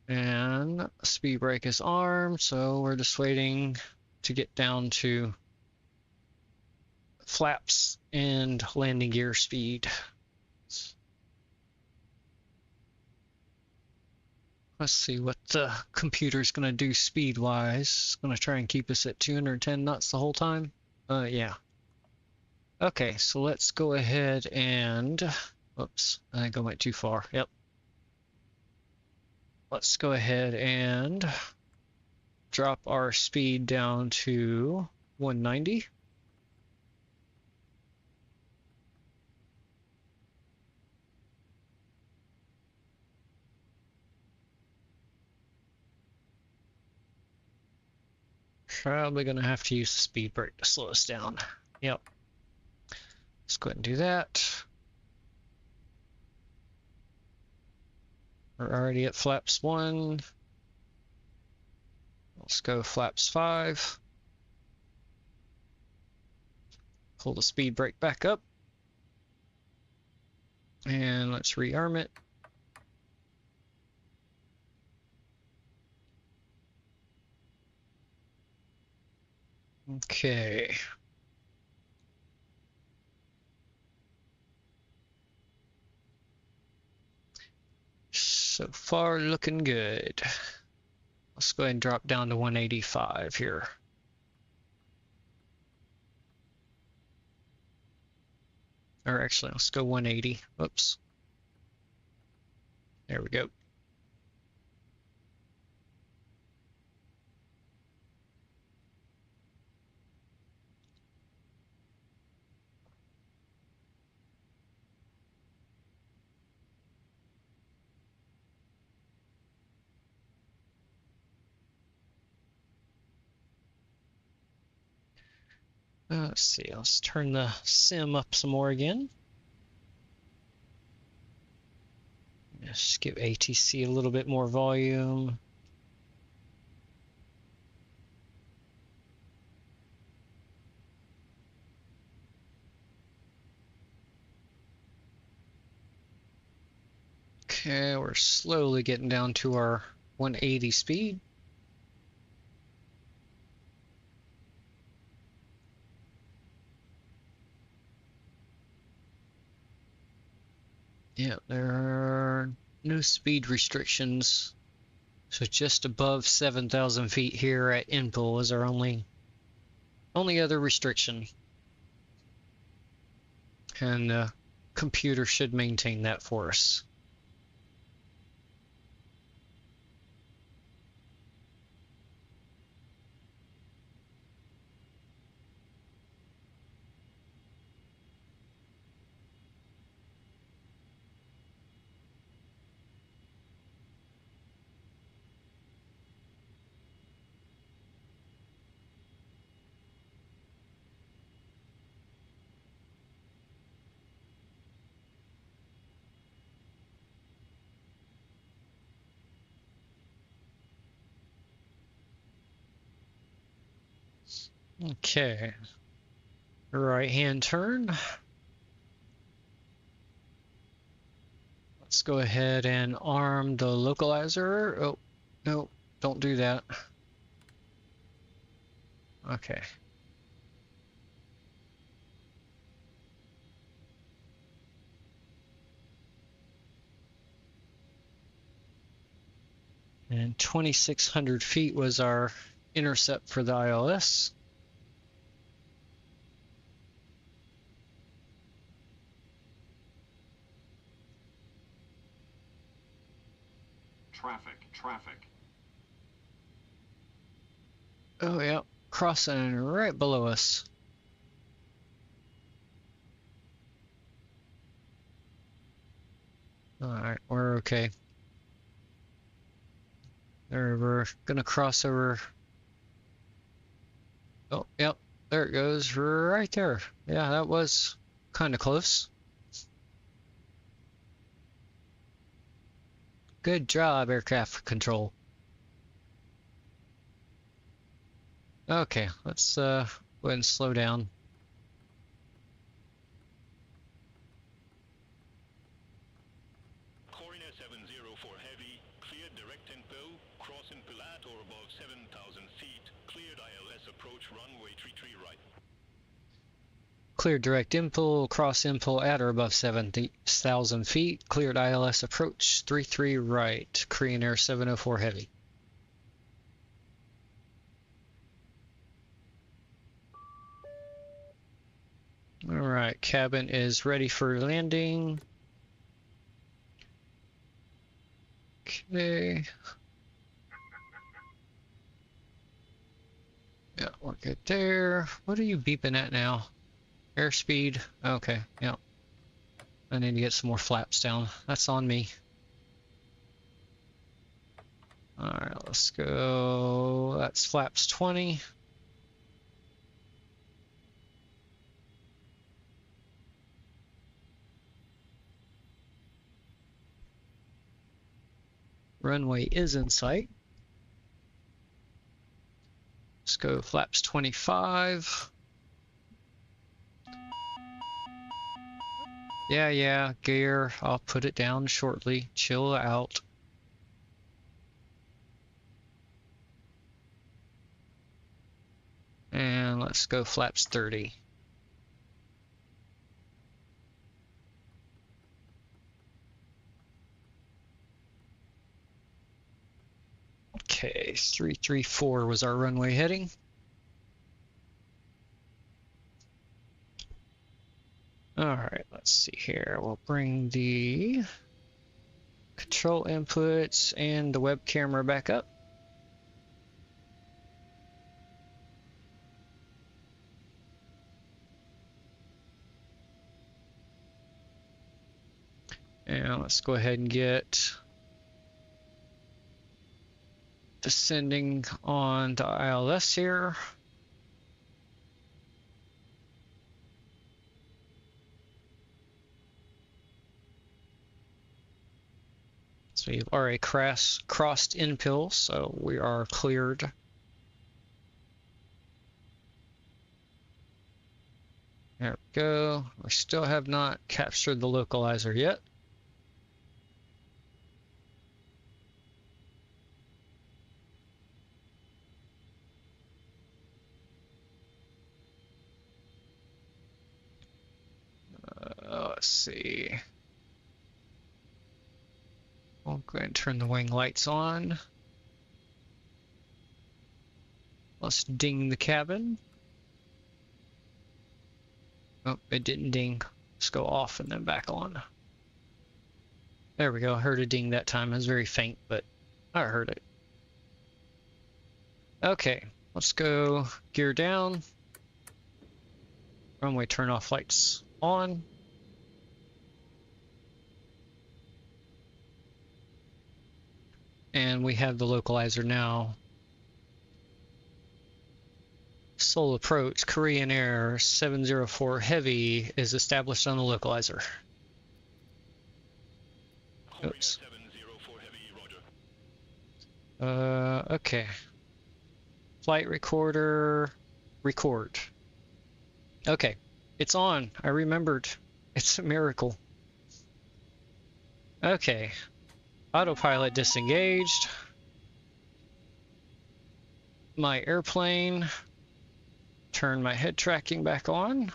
And speed brake is armed, so we're just waiting to get down to flaps and landing gear speed. Let's see what the computer's going to do speed-wise. It's going to try and keep us at 210 knots the whole time. Yeah. Okay, so let's go ahead and... Whoops, I think I went too far. Yep. Let's go ahead and drop our speed down to 190. Probably going to have to use the speed brake to slow us down. Yep. Let's go ahead and do that. We're already at flaps 1. Let's go flaps 5. Pull the speed brake back up. And let's rearm it. Okay. So far, looking good. Let's go ahead and drop down to 185 here. Or actually, let's go 180. Whoops. There we go. Let's see, let's turn the sim up some more again. Just give ATC a little bit more volume. Okay, we're slowly getting down to our 180 speed. Yeah, there are no speed restrictions. So just above 7,000 feet here at Inpul is our only other restriction. And the computer should maintain that for us. Okay. Right hand turn. Let's go ahead and arm the localizer. Oh, no, don't do that. Okay. And 2,600 feet was our intercept for the ILS. Traffic. Oh, yeah, crossing right below us. All right, we're okay. There, we're gonna cross over. Oh, yep, there it goes, right there. Yeah, that was kind of close. Good job, aircraft control. Okay, let's go ahead and slow down. Corner 70 for heavy, cleared direct infill, cross infill at or above 7,000 feet, cleared ILS approach runway 33 right. Cleared direct infill, cross infill at or above 7,000 feet, cleared ILS approach 33 right, Korean Air 704 heavy. All right, cabin is ready for landing. Okay. Yeah, we're good there. What are you beeping at now? Airspeed. Okay, yeah. I need to get some more flaps down. That's on me. All right, let's go. That's flaps 20. Runway is in sight. Let's go flaps 25. Yeah, gear. I'll put it down shortly. Chill out. And let's go flaps 30. Okay, 334 was our runway heading. All right, let's see here. We'll bring the control inputs and the web camera back up. And let's go ahead and get descending on the ILS here. So we've already crossed infill, so we are cleared. There we go. We still have not captured the localizer yet. Let's see. We'll go ahead and turn the wing lights on. Let's ding the cabin. Oh, it didn't ding. Let's go off and then back on. There we go. I heard a ding that time. It was very faint, but I heard it. Okay, let's go gear down. Runway turn off lights on. And we have the localizer now. Seoul approach, Korean Air 704 heavy is established on the localizer. Oops. Okay. Flight recorder. record. Okay, it's on. I remembered. It's a miracle. Okay, autopilot disengaged. My airplane. Turn my head tracking back on.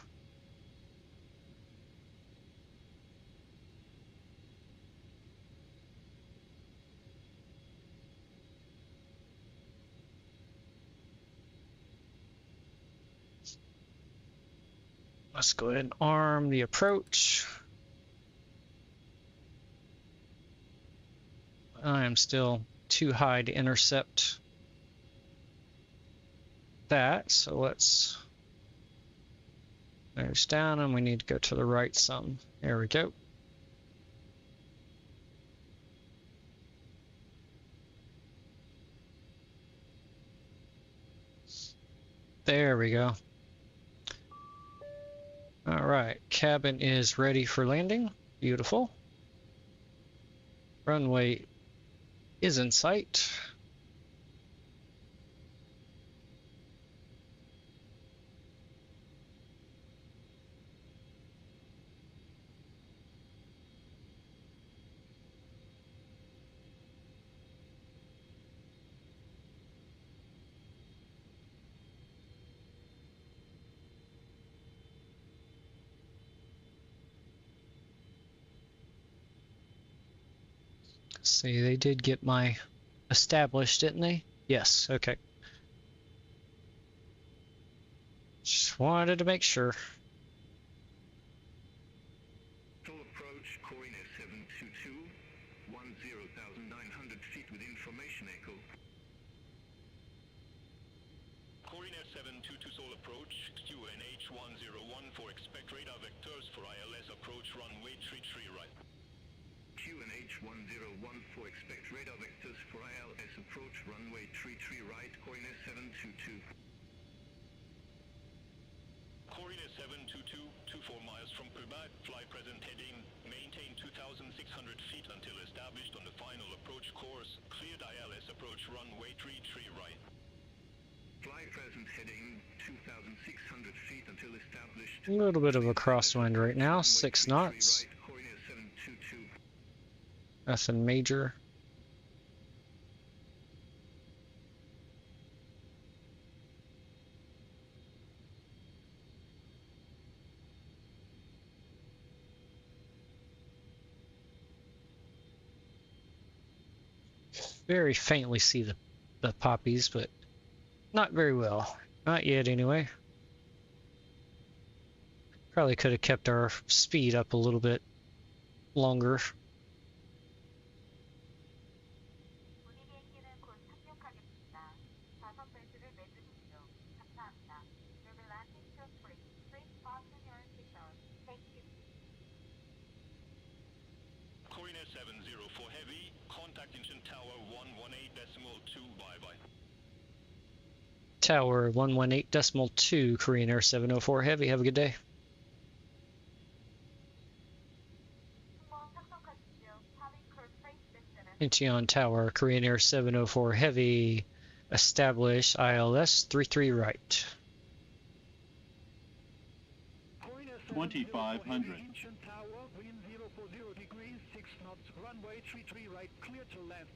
Let's go ahead and arm the approach. I am still too high to intercept that, so let's nose down, and we need to go to the right some. There we go. There we go. All right, cabin is ready for landing. Beautiful. Runway is in sight. See, they did get my established, didn't they? Yes, okay. Just wanted to make sure. Full approach, coordinate 722, 10,900 feet with information echo. Coordinate 722 Seoul approach, QNH1014, expect radar vectors for ILS approach runway 33 right. QNH1014, expect radar vectors for ILS approach runway 33 right, coordinate 722. Coordinate 722, 24 miles from Quebec, fly present heading, maintain 2,600 feet until established on the final approach course, cleared ILS approach runway 33 right. Fly present heading, 2,600 feet until established. A little bit of a crosswind right now, 6 knots. Right, coordinate 722. Nothing major. Very faintly see the poppies, but not very well. Not yet, anyway. Probably could have kept our speed up a little bit longer. Coordinate 704 heavy, contact engine tower 118.2, bye-bye. Tower 118.2, Korean Air 704 Heavy. Have a good day. Incheon Tower, Korean Air 704 Heavy. Establish ILS 33 right. 2,500. Incheon Tower, wind 040 degrees, 6 knots, runway 33 right, clear to land.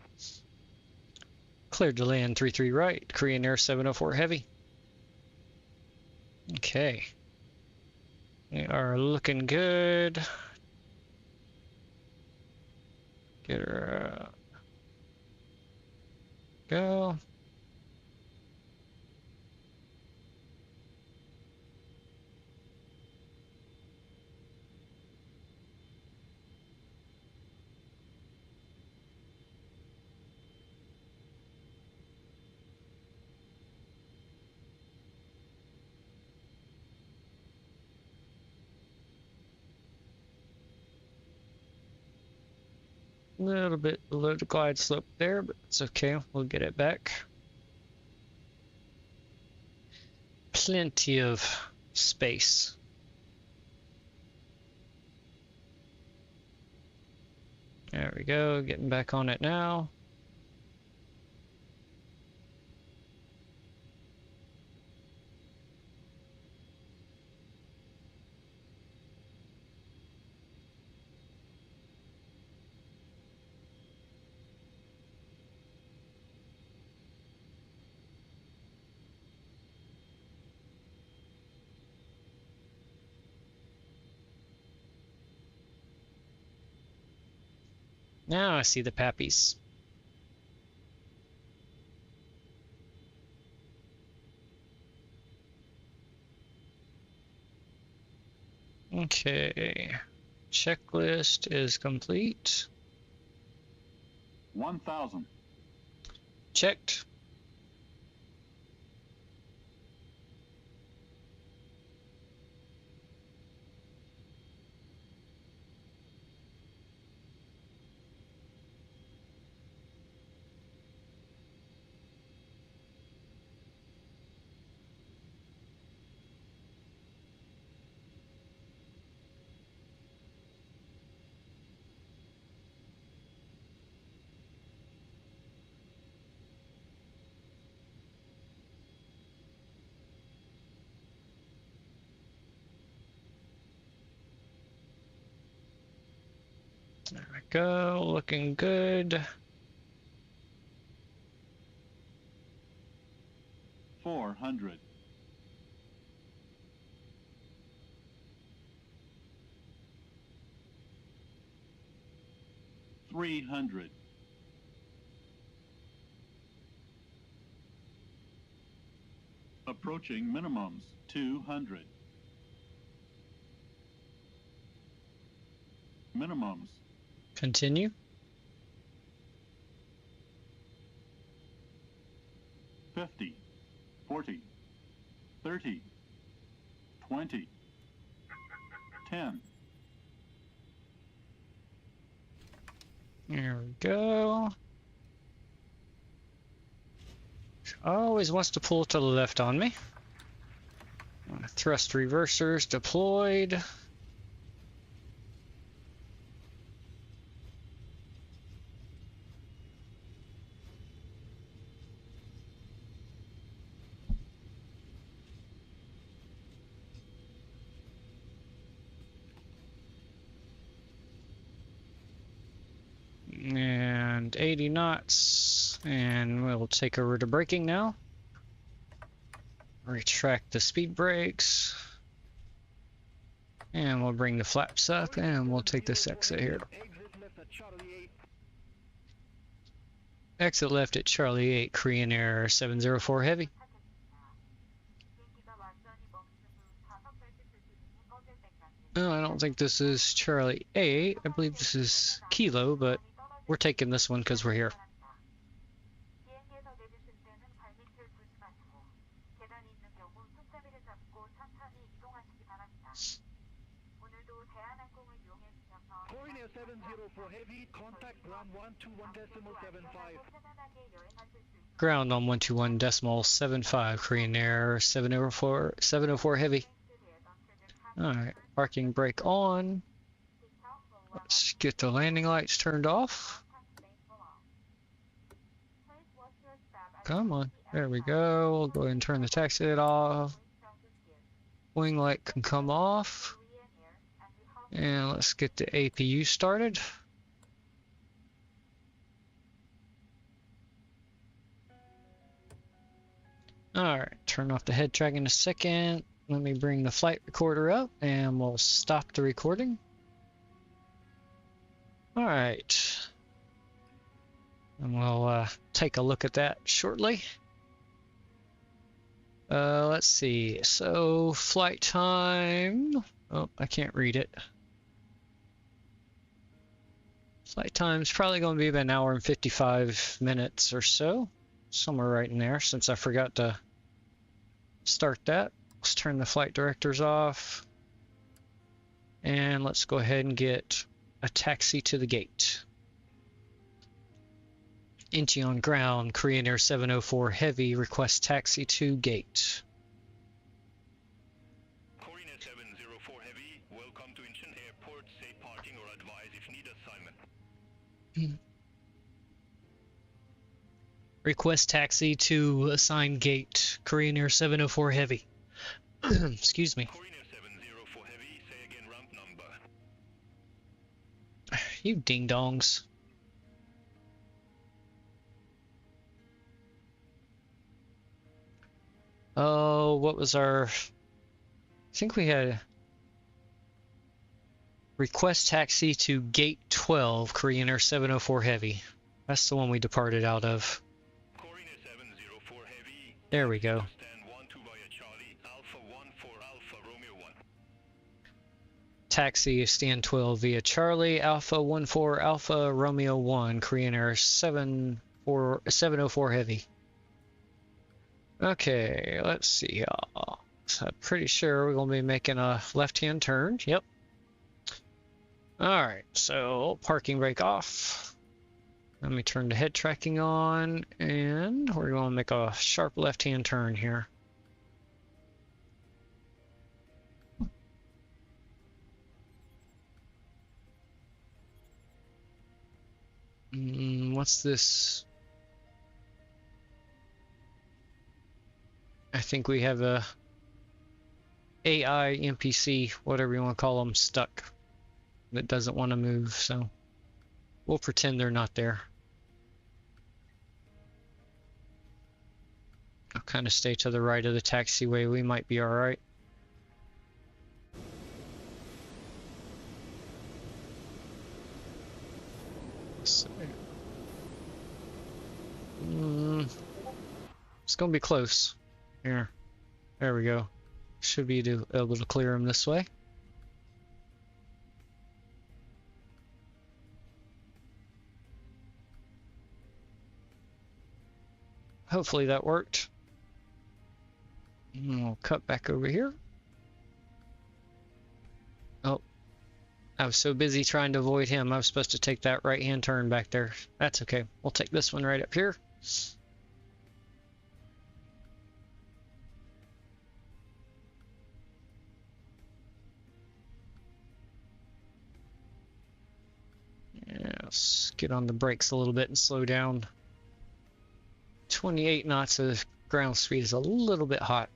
Cleared to land 33 right, Korean Air 704 Heavy. Okay. We are looking good. Get her go. A little bit below the glide slope there, but it's okay. We'll get it back. Plenty of space. There we go. Getting back on it now. Now I see the pappies. Okay. Checklist is complete. 1,000. Checked. There we go, looking good. 400. 300. 'Minimums, 200. Minimums. Continue. 50, 40, 30, 20, 10. There we go. Always wants to pull to the left on me. Thrust reversers deployed. And 80 knots, and we'll take over to braking now. Retract the speed brakes, and we'll bring the flaps up, and we'll take this exit here. Exit left at Charlie 8, Korean Air 704 Heavy. No, I don't think this is Charlie 8. I believe this is Kilo, but we're taking this one because we're here. Korean Air 704 Heavy, contact ground 121.75. Ground on 121.75, Korean Air 704 Heavy. Alright, parking brake on. Let's get the landing lights turned off. Come on, there we go. We'll go ahead and turn the taxi light off. Wing light can come off. And let's get the APU started. Alright, turn off the head track in a second. Let me bring the flight recorder up and we'll stop the recording. Alright. And we'll take a look at that shortly. Let's see. So, flight time. Oh, I can't read it. Flight time's probably going to be about an hour and 55 minutes or so. Somewhere right in there, since I forgot to start that. Let's turn the flight directors off. And let's go ahead and get a taxi to the gate. Incheon ground, Korean Air 704 Heavy, request taxi to gate. Korean Air 704 Heavy, welcome to Incheon Airport. Safe parking or advise if need assignment. Request taxi to assigned gate, Korean Air 704 Heavy. Excuse me. Korean Air 704 Heavy, say again ramp number. You ding-dongs. Oh, what was our... I think we had... Request taxi to Gate 12, Korean Air 704 Heavy. That's the one we departed out of. There we go. Taxi stand 12 via Charlie, Alpha 14 Alpha Romeo 1, Korean Air 704 Heavy. Okay, let's see. So I'm pretty sure we're going to be making a left-hand turn. Yep. Alright, so parking brake off. Let me turn the head tracking on, and we're going to make a sharp left-hand turn here. What's this? I think we have a AI NPC, whatever you want to call them, stuck. That doesn't want to move, so we'll pretend they're not there. I'll kind of stay to the right of the taxiway. We might be alright. It's gonna be close. Here. There we go. Should be able to clear him this way. Hopefully that worked. And we'll cut back over here. Oh, I was so busy trying to avoid him. I was supposed to take that right-hand turn back there. That's okay. We'll take this one right up here. Yeah, let's get on the brakes a little bit and slow down. 28 knots of ground speed is a little bit hot.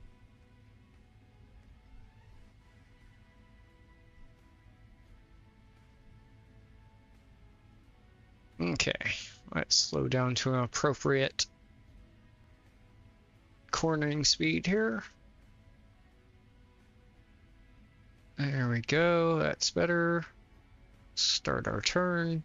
Okay, let's slow down to an appropriate cornering speed here. There we go, that's better. Start our turn.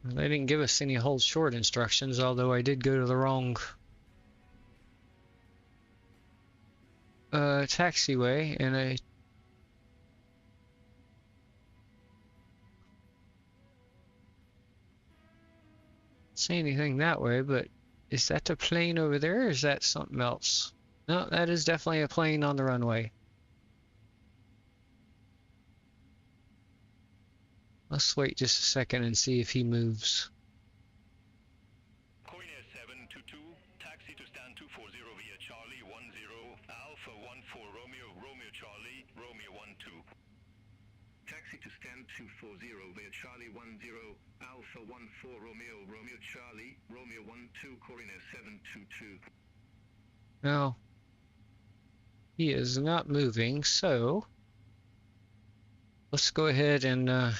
They didn't give us any hold short instructions, although I did go to the wrong taxiway, and I see anything that way, but is that the plane over there, or is that something else? No, that is definitely a plane on the runway. Let's wait just a second and see if he moves. Korean Air 722, taxi to stand 240 via Charlie 10, Alpha 14 Romeo, Romeo Charlie, Romeo 12. Taxi to stand 240 via Charlie 10, Alpha 14 Romeo, Romeo Charlie, Romeo 12, Korean Air 722. No, he is not moving, so let's go ahead and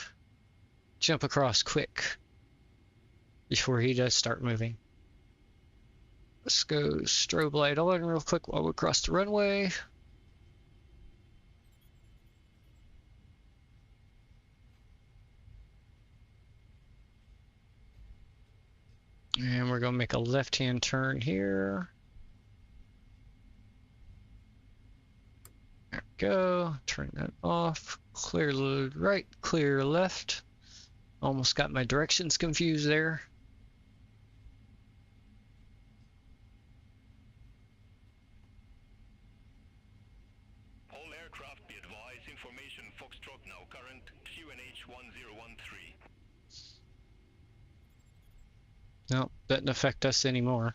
jump across quick before he does start moving. Let's go strobe light on real quick while we cross the runway. And we're going to make a left-hand turn here. There we go. Turn that off. Clear right, clear left. Almost got my directions confused there. All aircraft be advised, information Foxtrot now current QNH 1013. No, doesn't affect us anymore.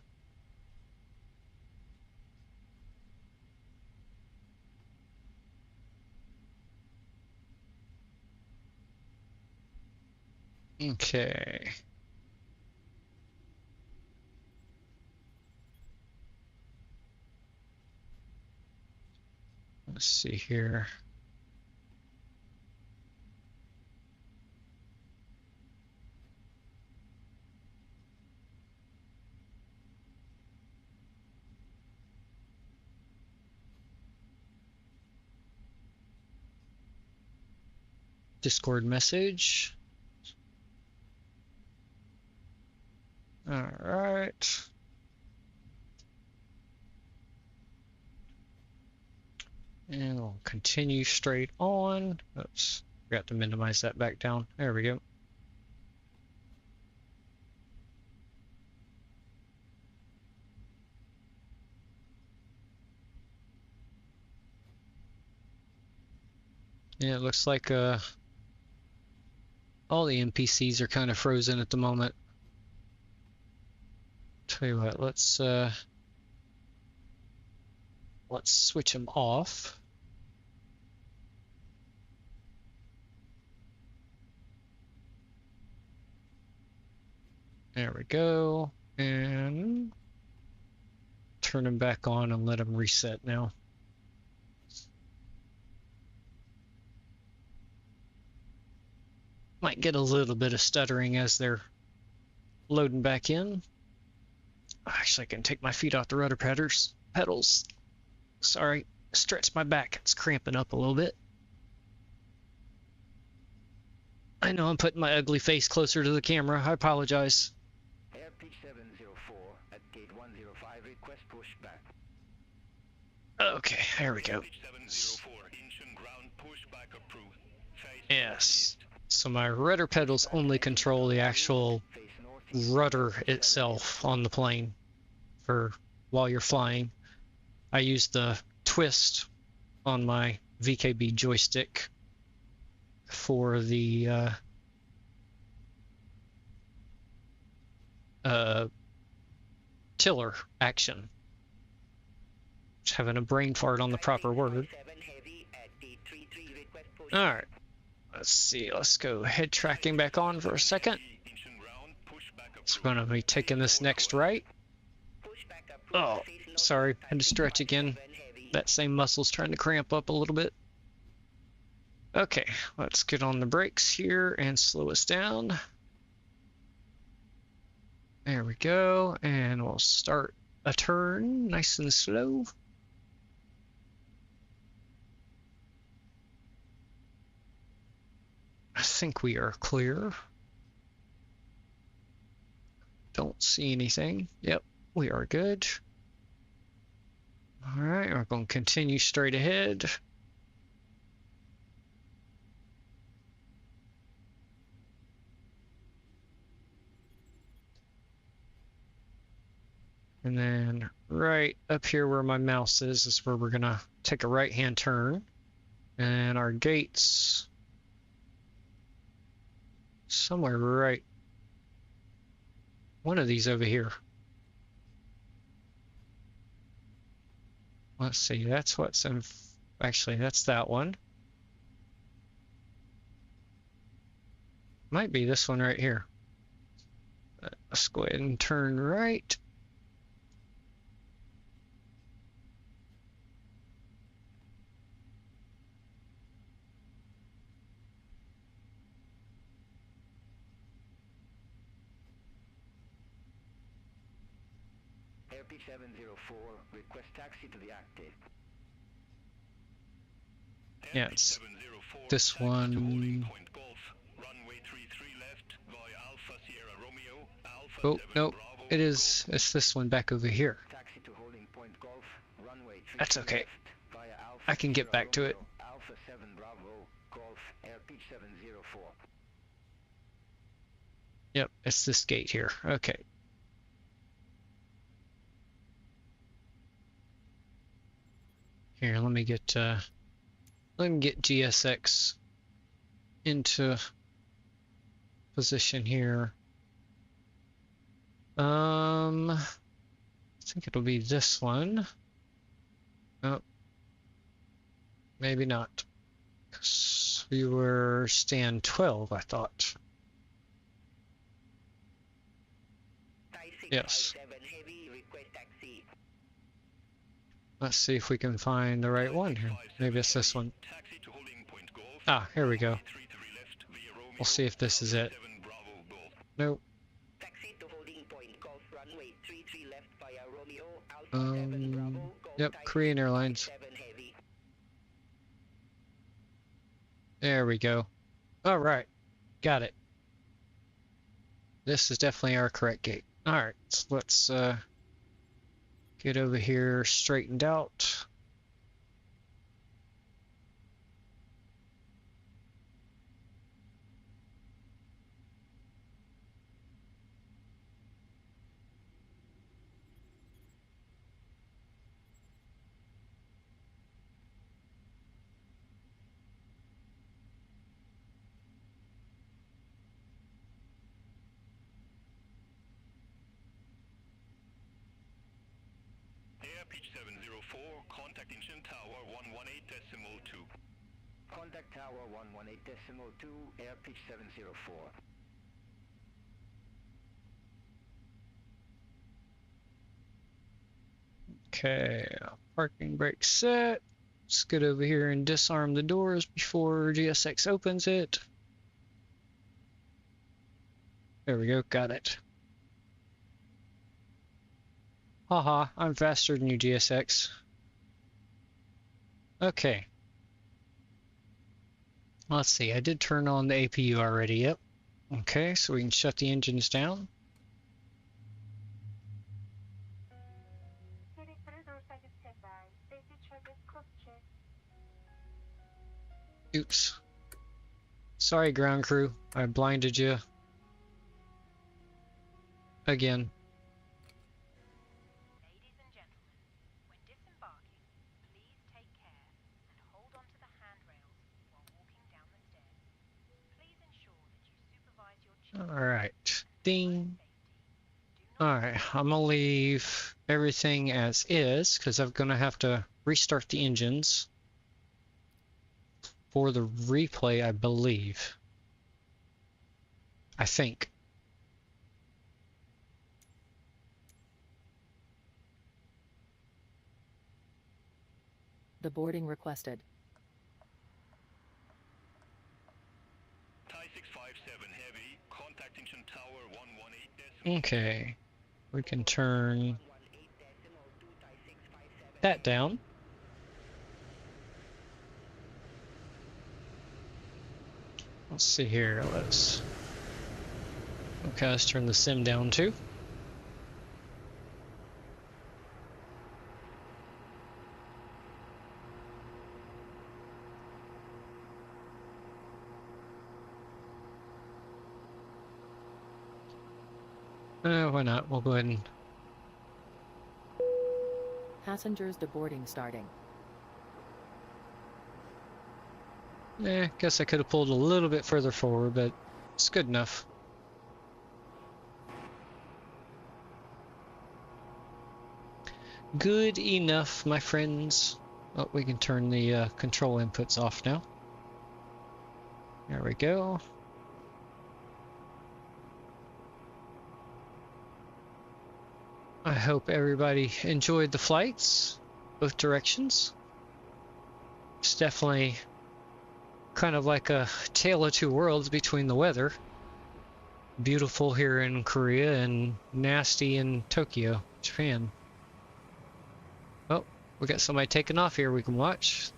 Okay. Let's see here. Discord message. Alright. And we'll continue straight on. Oops, forgot to minimize that back down. There we go. Yeah, it looks like all the NPCs are kind of frozen at the moment. Tell you what, let's switch them off. There we go, and turn them back on and let them reset now. Might get a little bit of stuttering as they're loading back in. Actually, I can take my feet off the rudder pedals. Sorry, stretch my back. It's cramping up a little bit. I know I'm putting my ugly face closer to the camera. I apologize. Air pitch 704 at gate 105, request pushback. Okay, there we go. Yes. So my rudder pedals only control the actual rudder itself on the plane for while you're flying. I use the twist on my VKB joystick for the tiller action. Just having a brain fart on the proper word. Alright. Let's see, let's go head tracking back on for a second. So we're going to be taking this next right. Oh, sorry, had to stretch again. That same muscle's trying to cramp up a little bit. Okay, let's get on the brakes here and slow us down. There we go, and we'll start a turn nice and slow. I think we are clear. Don't see anything. Yep, we are good. All right, we're going to continue straight ahead. And then right up here where my mouse is where we're going to take a right-hand turn. And our gates somewhere right. One of these over here. Let's see, that's what's in... Actually, that's that one. Might be this one right here. Let's go ahead and turn right. Airpeak 704, request taxi to the active. Yeah, it's this one. Oh, no, it is. It's this one back over here. That's okay. I can get back to it. Alpha 7 Bravo, Golf, Airpeak 704. Yep, it's this gate here. Okay. Here, let me get GSX into position here. I think it'll be this one. Oh, maybe not. 'Cause we were stand 12, I thought. Yes. Let's see if we can find the right one here. Maybe it's this one. Ah, here we go. We'll see if this is it. Nope. Yep, Korean Airlines. There we go. All right, got it. This is definitely our correct gate. All right, so let's get over here straightened out. Air pitch 704, contact engine tower 118.2. Contact tower 118.2, air pitch 704. Okay, parking brake set. Let's get over here and disarm the doors before GSX opens it. There we go, got it. Haha, I'm faster than you, GSX. Okay. Let's see, I did turn on the APU already, yep. Okay, so we can shut the engines down. Oops. Sorry, ground crew. I blinded you. Again. Ladies and gentlemen, when disembarking, please take care and hold onto the handrails while walking down the stairs. Please ensure that you supervise your children. Alright. Ding. Alright, I'm gonna leave everything as is, because I'm gonna have to restart the engines for the replay, I believe. I think. The boarding requested. Thai 657 heavy, contact engine tower 118. Okay. We can turn that down. Let's see here. Let's turn the sim down too. Why not? We'll go ahead and... Passengers deboarding starting. Guess I could have pulled a little bit further forward, but it's good enough. Good enough, my friends. Oh, we can turn the control inputs off now. There we go. I hope everybody enjoyed the flights, both directions. It's definitely kind of like a tale of two worlds between the weather. Beautiful here in Korea and nasty in Tokyo, Japan. Oh, we got somebody taking off here we can watch.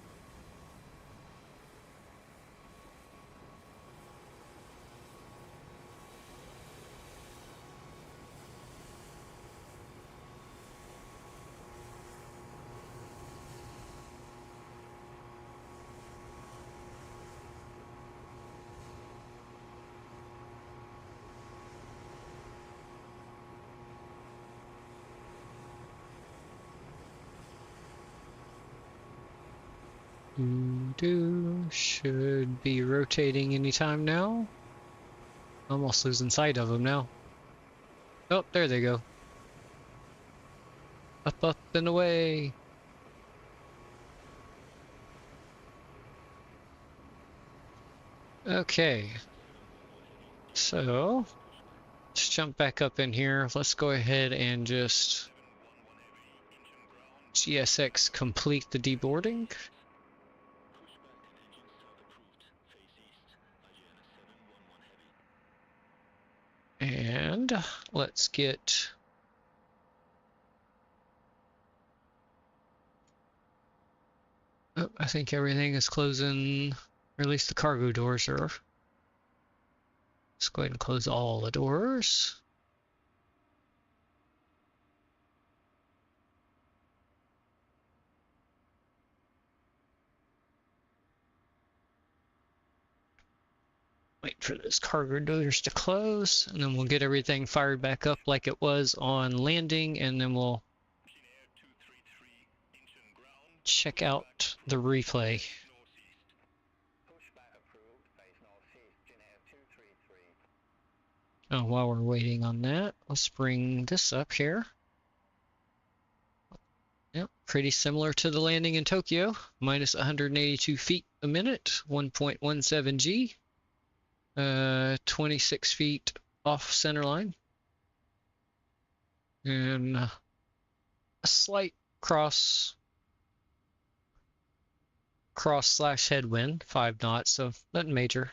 Should be rotating anytime now. Almost losing sight of them now. Oh, there they go. Up, up, and away. Okay. So, let's jump back up in here. Let's go ahead and just GSX complete the deboarding. And let's get I think everything is closing, or at least the cargo doors are Let's go ahead and close all the doors. Wait for those cargo doors to close, and then we'll get everything fired back up like it was on landing, and then we'll check out the replay. Oh, while we're waiting on that, let's bring this up here. Yep, pretty similar to the landing in Tokyo, minus 182 feet a minute, 1.17 G. 26 feet off center line, and a slight cross slash headwind, 5 knots, so nothing major.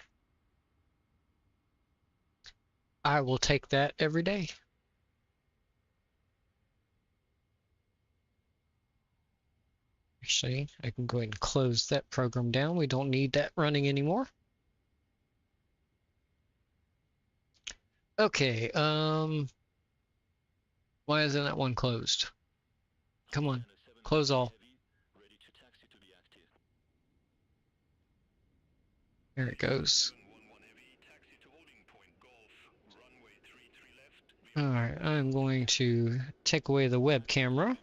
I will take that every day. Actually, I can go ahead and close that program down. We don't need that running anymore. Okay, why isn't that one closed? Come on, close all. There it goes. Alright, I'm going to take away the web camera.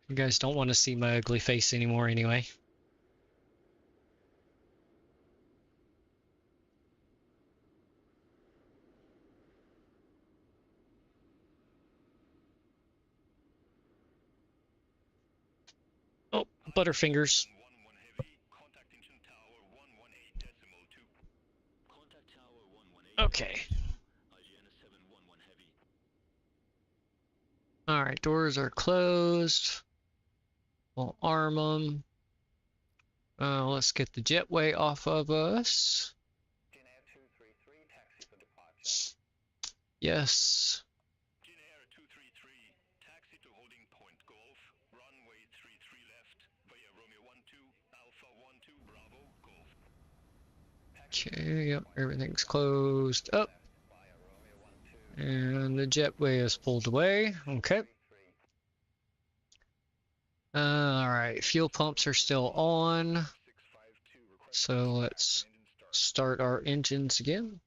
You guys don't want to see my ugly face anymore anyway. Oh, Butterfingers. Okay. Alright, doors are closed. We'll arm them. Let's get the jetway off of us. Yes. Okay, yep, everything's closed up. And the jetway is pulled away. Okay. Alright, fuel pumps are still on. So let's start our engines again.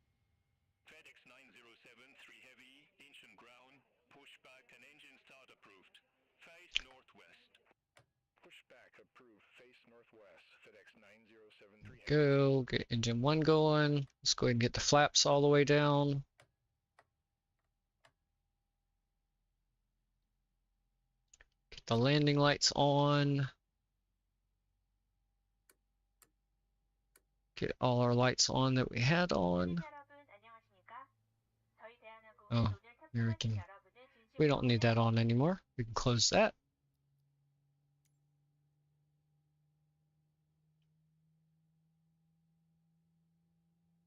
Go, get engine 1 going. Let's go ahead and get the flaps all the way down. Get the landing lights on. Get all our lights on that we had on. Oh, here we don't need that on anymore. We can close that.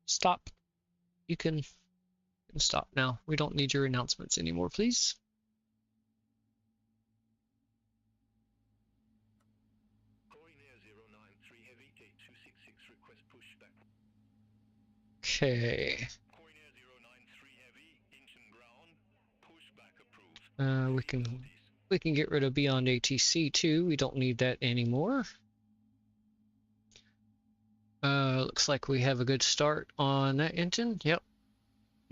Stop. You can stop now. We don't need your announcements anymore, please. Okay. We can get rid of Beyond ATC too. We don't need that anymore. Looks like we have a good start on that engine. Yep.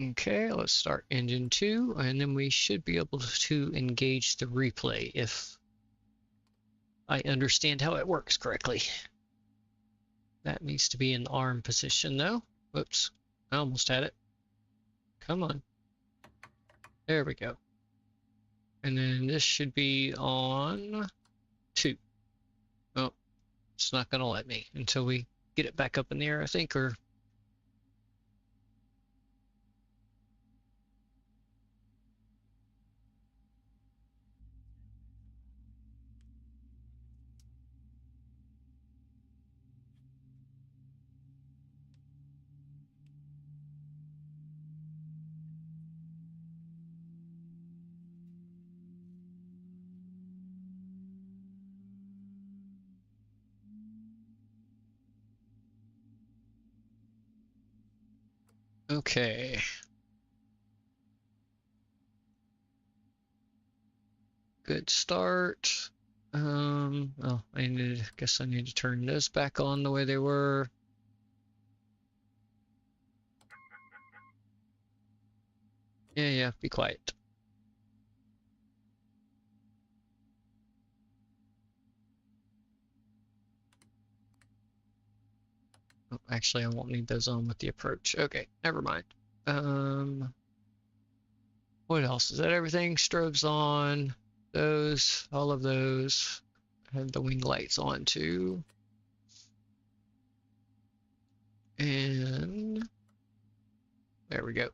Okay, let's start engine 2, and then we should be able to engage the replay if I understand how it works correctly. That needs to be in arm position though. Whoops, I almost had it. Come on. There we go. And then this should be on 2. Oh, it's not gonna let me until we get it back up in the air, I think, or... Okay. Good start. Oh, guess I need to turn those back on the way they were. Yeah, be quiet. Oh, actually, I won't need those on with the approach. Okay, never mind. What else? Is that everything? Strobes on. Those, all of those. Have the wing lights on too. And there we go.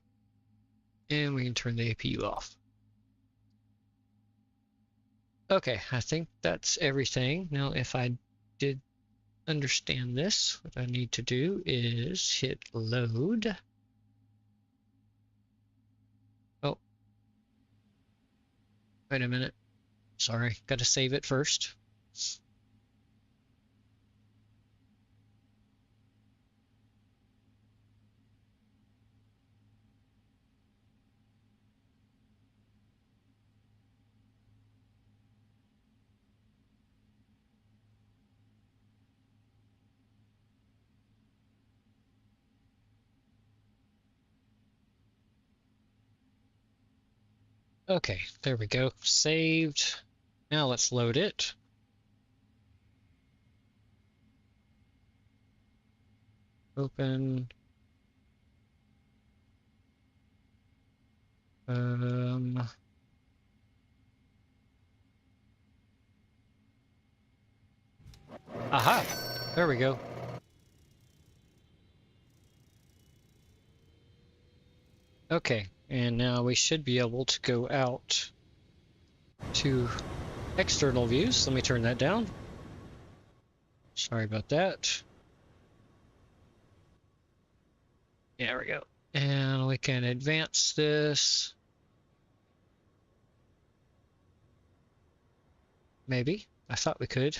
And we can turn the APU off. Okay, I think that's everything. Now, if I did understand this, what I need to do is hit load. Oh, wait a minute. Sorry, gotta save it first. Okay, there we go. Saved. Now let's load it. Open. Aha! There we go. Okay, and now we should be able to go out to external views. Let me turn that down. Sorry about that. There we go. And we can advance this. Maybe. I thought we could.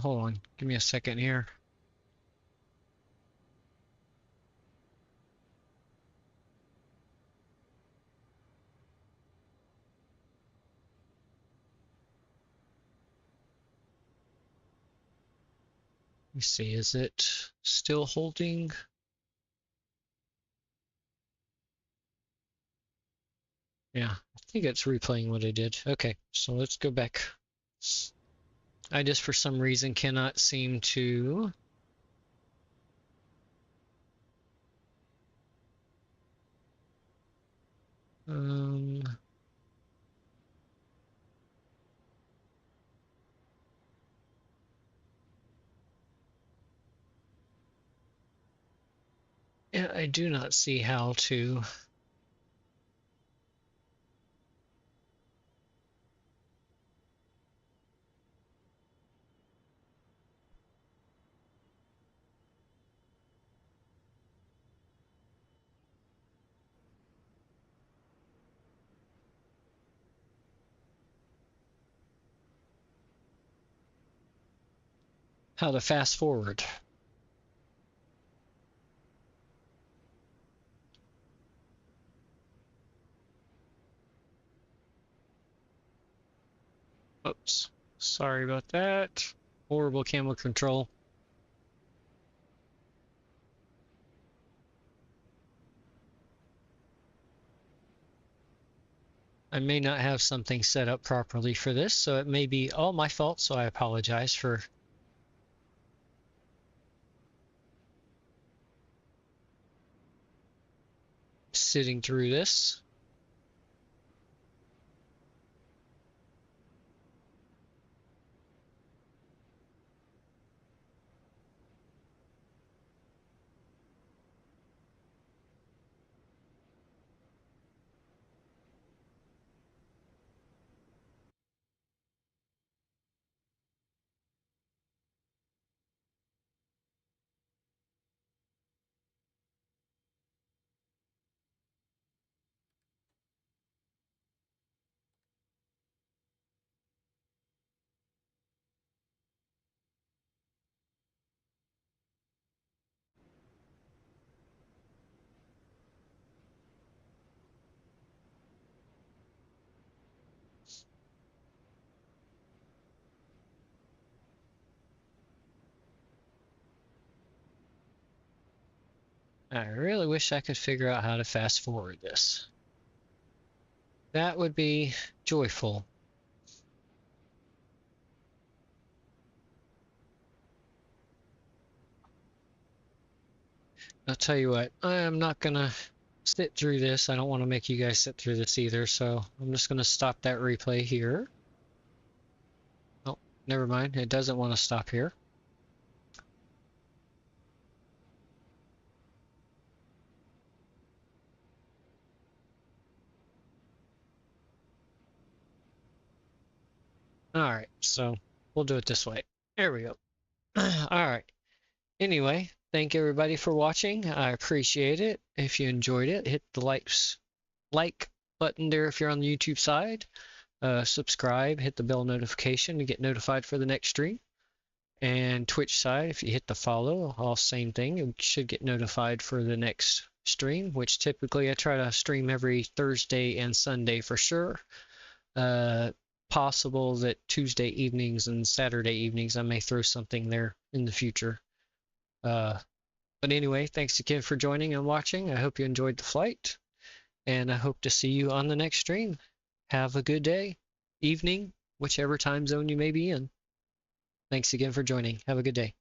Hold on. Give me a second here. Let me see, is it still holding? Yeah, I think it's replaying what I did. Okay, so let's go back. I just, for some reason, cannot seem to... Yeah, I do not see how to... how to fast forward. Oops, sorry about that. Horrible camera control. I may not have something set up properly for this, so it may be all my fault, so I apologize for sitting through this. I really wish I could figure out how to fast forward this. That would be joyful. I'll tell you what, I am not gonna sit through this. I don't want to make you guys sit through this either, so I'm just gonna stop that replay here. Oh, never mind. It doesn't want to stop here. Alright, so we'll do it this way. There we go. Alright. Anyway, thank everybody for watching. I appreciate it. If you enjoyed it, hit the like button there if you're on the YouTube side. Subscribe, hit the bell notification to get notified for the next stream. And Twitch side, if you hit the follow, all same thing. You should get notified for the next stream, which typically I try to stream every Thursday and Sunday for sure. Possible that Tuesday evenings and Saturday evenings I may throw something there in the future. But anyway, thanks again for joining and watching. I hope you enjoyed the flight, and I hope to see you on the next stream. Have a good day, evening, whichever time zone you may be in. Thanks again for joining. Have a good day.